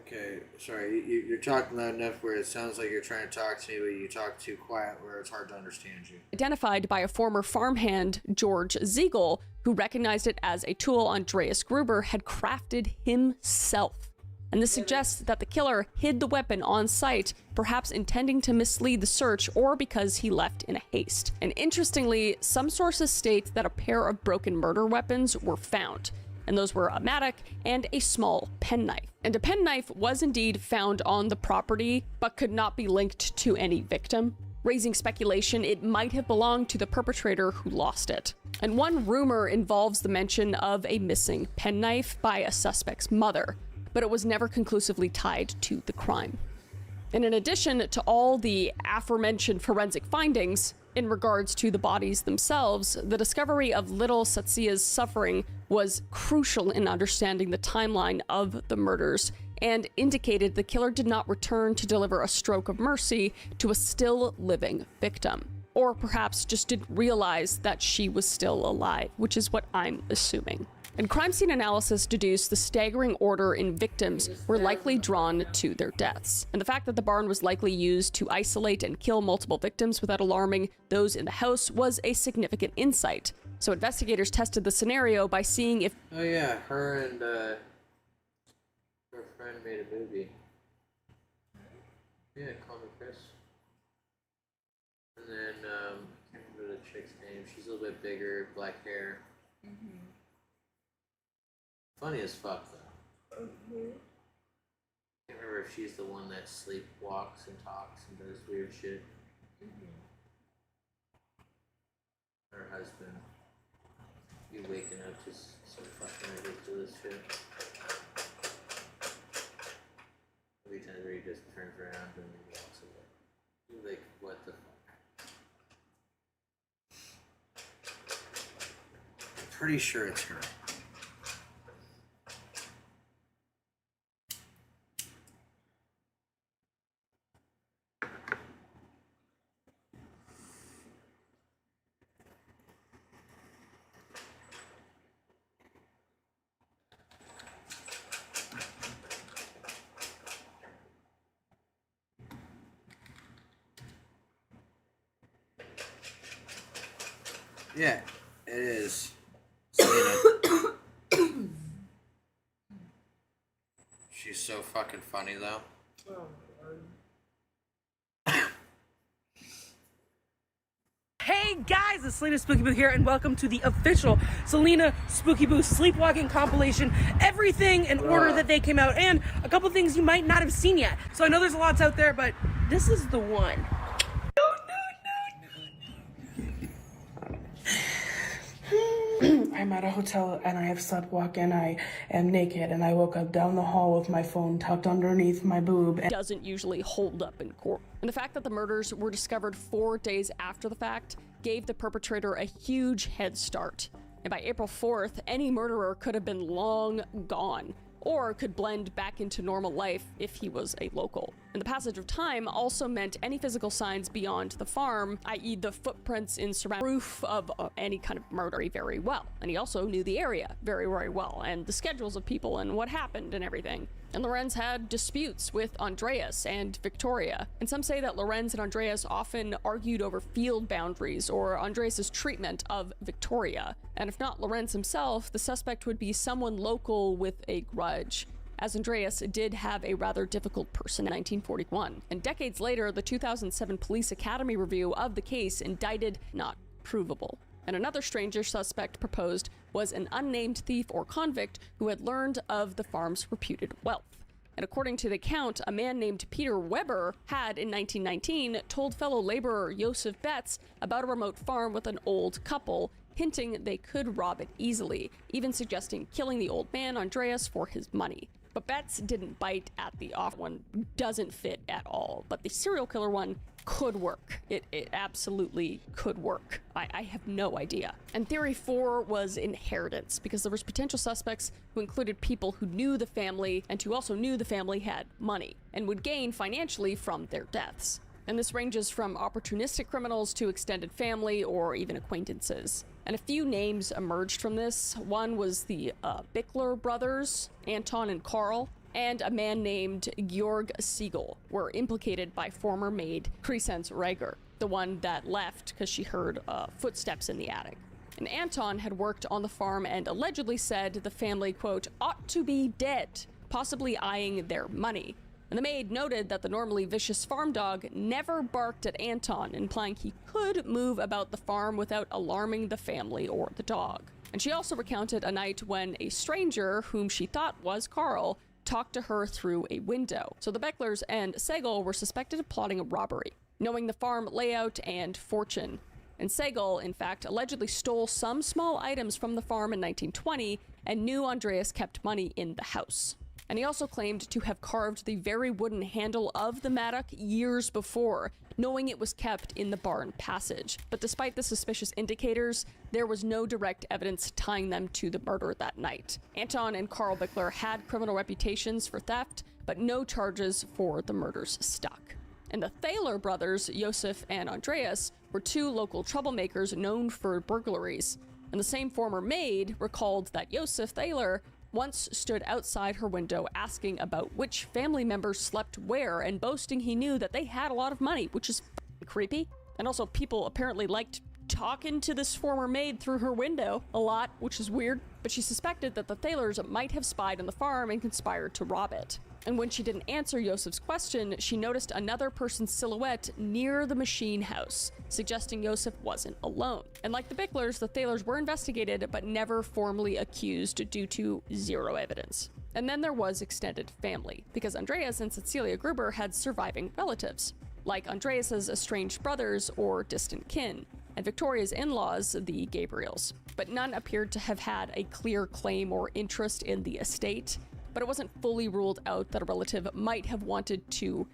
Okay, sorry, you're talking loud enough where it sounds like you're trying to talk to me, but you talk too quiet where it's hard to understand you. Identified by a former farmhand, George Ziegel, who recognized it as a tool Andreas Gruber had crafted himself. And this suggests that the killer hid the weapon on site, perhaps intending to mislead the search or because he left in a haste. And interestingly, some sources state that a pair of broken murder weapons were found, and those were a mattock and a small penknife. And a penknife was indeed found on the property, but could not be linked to any victim, raising speculation it might have belonged to the perpetrator who lost it. And one rumor involves the mention of a missing penknife by a suspect's mother, but it was never conclusively tied to the crime. And in addition to all the aforementioned forensic findings, in regards to the bodies themselves, the discovery of little Satsia's suffering was crucial in understanding the timeline of the murders, and indicated the killer did not return to deliver a stroke of mercy to a still living victim. Or perhaps just didn't realize that she was still alive, which is what I'm assuming. And crime scene analysis deduced the staggering order in victims were likely drawn to their deaths. And the fact that the barn was likely used to isolate and kill multiple victims without alarming those in the house was a significant insight. So investigators tested the scenario by seeing if— Oh yeah, her and her friend made a movie. Yeah, call me Chris. And then, I can't remember the chick's name. She's a little bit bigger, black hair. Funny as fuck, though. Can't remember if she's the one that sleepwalks and talks and does weird shit. Her husband. You waking up to some fucking ridiculous shit. Every time he just turns around and he walks away. You're like, what the fuck? I'm pretty sure it's her. Yeah, it is. Selena. She's so fucking funny, though. Hey guys, it's Selena Spooky Boo here, and welcome to the official Selena Spooky Boo Sleepwalking compilation. Everything in order that they came out, and a couple things you might not have seen yet. So I know there's lots out there, but this is the one. I'm at a hotel and I have sleepwalked and I am naked and I woke up down the hall with my phone tucked underneath my boob. Doesn't usually hold up in court. And the fact that the murders were discovered 4 days after the fact gave the perpetrator a huge head start. And by April 4th, any murderer could have been long gone, or could blend back into normal life if he was a local. And the passage of time also meant any physical signs beyond the farm, i.e. the footprints in surrounding proof of any kind of murder very well. And he also knew the area very, very well, and the schedules of people and what happened and everything. And Lorenz had disputes with Andreas and Victoria. And some say that Lorenz and Andreas often argued over field boundaries or Andreas's treatment of Victoria. And if not Lorenz himself, the suspect would be someone local with a grudge, as Andreas did have a rather difficult person in 1941. And decades later, the 2007 Police Academy review of the case indicted not provable. And another stranger suspect proposed was an unnamed thief or convict who had learned of the farm's reputed wealth. And according to the account, a man named Peter Weber had, in 1919, told fellow laborer Joseph Betts about a remote farm with an old couple, hinting they could rob it easily, even suggesting killing the old man, Andreas, for his money. But Betts didn't bite at the off one, doesn't fit at all. But the serial killer one could work. It absolutely could work. I have no idea. And theory 4 was inheritance, because there was potential suspects who included people who knew the family and who also knew the family had money and would gain financially from their deaths. And this ranges from opportunistic criminals to extended family or even acquaintances. And a few names emerged from this. One was the Bickler brothers, Anton and Carl, and a man named Georg Siegel were implicated by former maid Crescence Rager, the one that left because she heard footsteps in the attic. And Anton had worked on the farm and allegedly said the family, quote, ought to be dead, possibly eyeing their money. And the maid noted that the normally vicious farm dog never barked at Anton, implying he could move about the farm without alarming the family or the dog. And she also recounted a night when a stranger, whom she thought was Carl, talked to her through a window. So the Becklers and Segal were suspected of plotting a robbery, knowing the farm layout and fortune. And Segal, in fact, allegedly stole some small items from the farm in 1920 and knew Andreas kept money in the house. And he also claimed to have carved the very wooden handle of the mattock years before, knowing it was kept in the barn passage. But despite the suspicious indicators, there was no direct evidence tying them to the murder that night. Anton and Carl Bickler had criminal reputations for theft, but no charges for the murders stuck. And the Thaler brothers, Josef and Andreas, were two local troublemakers known for burglaries. And the same former maid recalled that Josef Thaler once stood outside her window asking about which family members slept where and boasting he knew that they had a lot of money, which is creepy. And also, people apparently liked talking to this former maid through her window a lot, which is weird. But she suspected that the Thalers might have spied on the farm and conspired to rob it. And when she didn't answer Josef's question, she noticed another person's silhouette near the machine house, suggesting Josef wasn't alone. And like the Bicklers, the Thalers were investigated but never formally accused due to zero evidence. And then there was extended family, because Andreas and Cecilia Gruber had surviving relatives, like Andreas's estranged brothers or distant kin, and Victoria's in-laws, the Gabriels. But none appeared to have had a clear claim or interest in the estate. But it wasn't fully ruled out that a relative might have wanted to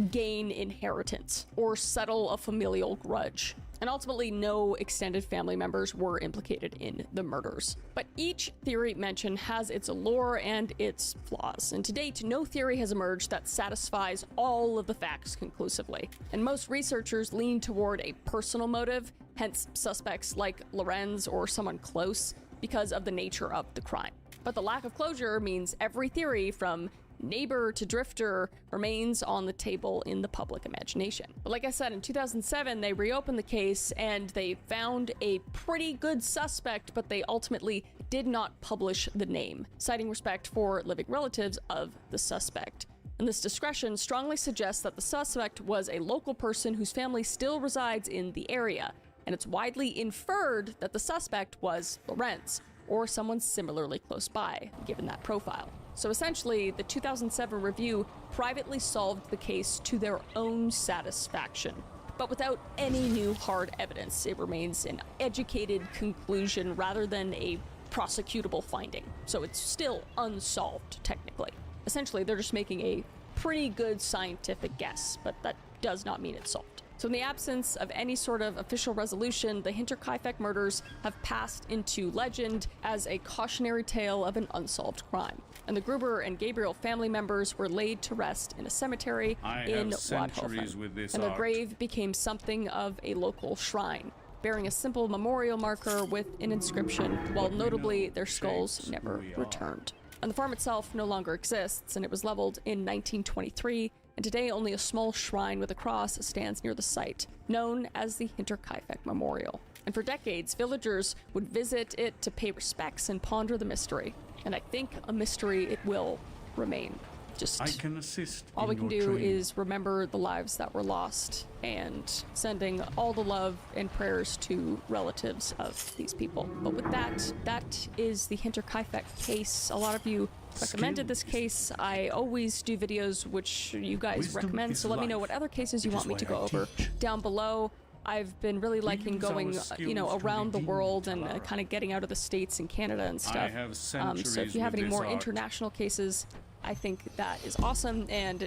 gain inheritance or settle a familial grudge. And ultimately, no extended family members were implicated in the murders. But each theory mentioned has its allure and its flaws. And to date, no theory has emerged that satisfies all of the facts conclusively. And most researchers lean toward a personal motive, hence suspects like Lorenz or someone close, because of the nature of the crime. But the lack of closure means every theory from neighbor to drifter remains on the table in the public imagination. But like I said, in 2007, they reopened the case and they found a pretty good suspect, but they ultimately did not publish the name, citing respect for living relatives of the suspect. And this discretion strongly suggests that the suspect was a local person whose family still resides in the area, and it's widely inferred that the suspect was Lorenz, or someone similarly close by, given that profile. So essentially, the 2007 review privately solved the case to their own satisfaction, but without any new hard evidence. It remains an educated conclusion rather than a prosecutable finding. So it's still unsolved, technically. Essentially, they're just making a pretty good scientific guess, but that does not mean it's solved. So in the absence of any sort of official resolution, the Hinterkaifeck murders have passed into legend as a cautionary tale of an unsolved crime. And the Gruber and Gabriel family members were laid to rest in a cemetery in Wadhofen. And their grave became something of a local shrine, bearing a simple memorial marker with an inscription, while notably their skulls never returned. And the farm itself no longer exists, and it was leveled in 1923, and today only a small shrine with a cross stands near the site, known as the Hinterkaifeck Memorial. And for decades, villagers would visit it to pay respects and ponder the mystery. And I think a mystery it will remain. Just I can assist. All we can do is remember the lives that were lost and sending all the love and prayers to relatives of these people. But with that, that is the Hinterkaifeck case. A lot of you recommended this case. I always do videos which you guys recommend, so let me know what other cases you want me to go over down below. I've been really liking going, around the world and kind of getting out of the States and Canada and stuff. So if you have any more international cases, I think that is awesome, and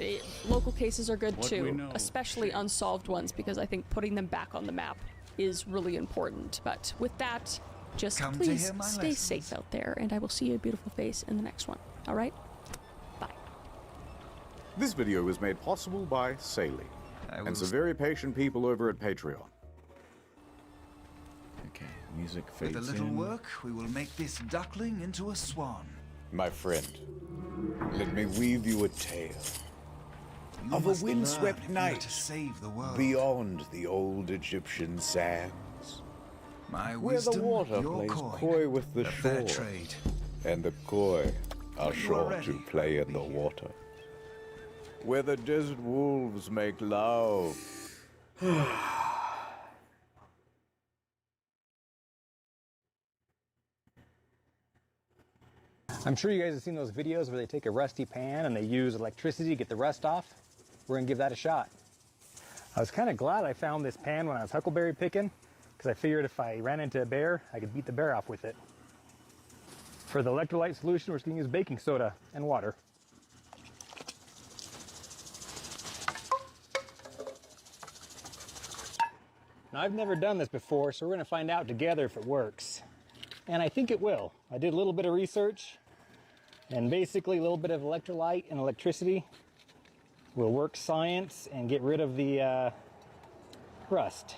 local cases are good too, especially unsolved ones, because I think putting them back on the map is really important. But with that, just please stay safe out there, and I will see your beautiful face in the next one. All right? Bye. This video was made possible by Saley and some very patient people over at Patreon. Okay, music fades in. With a little in. work, we will make this duckling into a swan. My friend, let me weave you a tale of a windswept night to save the world. beyond the old Egyptian sands. My Where the wisdom, water your plays coin. coy with the A fair shore, trade. and the coy are When you are sure ready, to play in the water. Where the desert wolves make love. I'm sure you guys have seen those videos where they take a rusty pan and they use electricity to get the rust off. We're gonna give that a shot. I was kind of glad I found this pan when I was huckleberry picking, because I figured if I ran into a bear, I could beat the bear off with it. For the electrolyte solution, we're just gonna use baking soda and water. Now, I've never done this before, so we're gonna find out together if it works. And I think it will. I did a little bit of research, and basically a little bit of electrolyte and electricity will work science and get rid of the rust.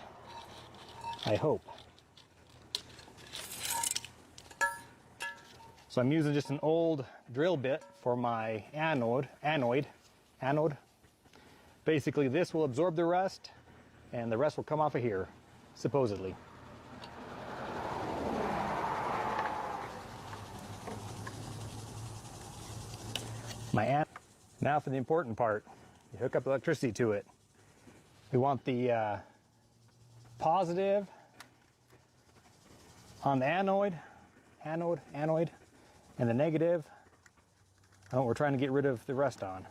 I hope. So I'm using just an old drill bit for my anode. Basically this will absorb the rust and the rest will come off of here, supposedly. Now for the important part. You hook up electricity to it. We want the positive on the anode, and the negative on what we're trying to get rid of the rust on.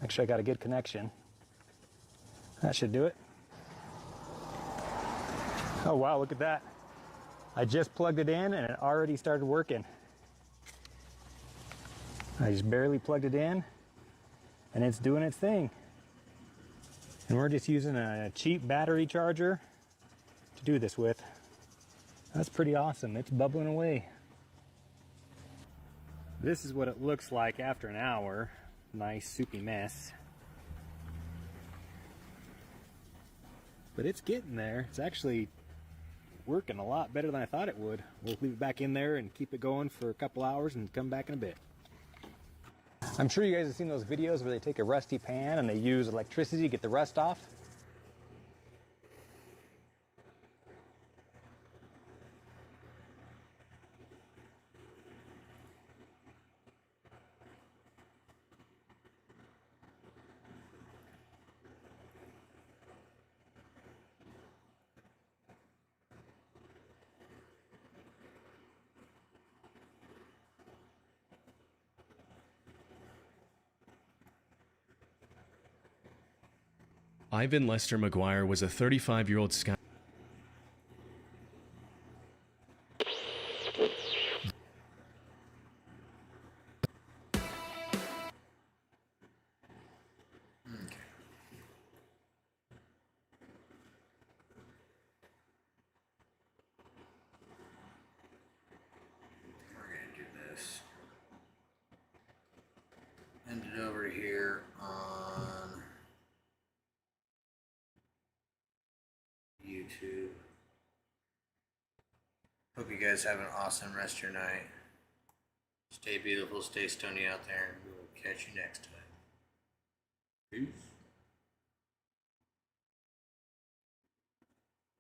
Actually, I got a good connection. That should do it. Oh wow, look at that. I just plugged it in and it already started working. I just barely plugged it in and it's doing its thing. And we're just using a cheap battery charger to do this with. That's pretty awesome. It's bubbling away. This is what it looks like after an hour. Nice soupy mess. But it's getting there. It's actually working a lot better than I thought it would. We'll leave it back in there and keep it going for a couple hours and come back in a bit. I'm sure you guys have seen those videos where they take a rusty pan and they use electricity to get the rust off. Ivan Lester McGuire was a 35-year-old scout. We're gonna do this. End it over here on YouTube. Hope you guys have an awesome rest of your night. Stay beautiful, stay stony out there, and we will catch you next time. Peace.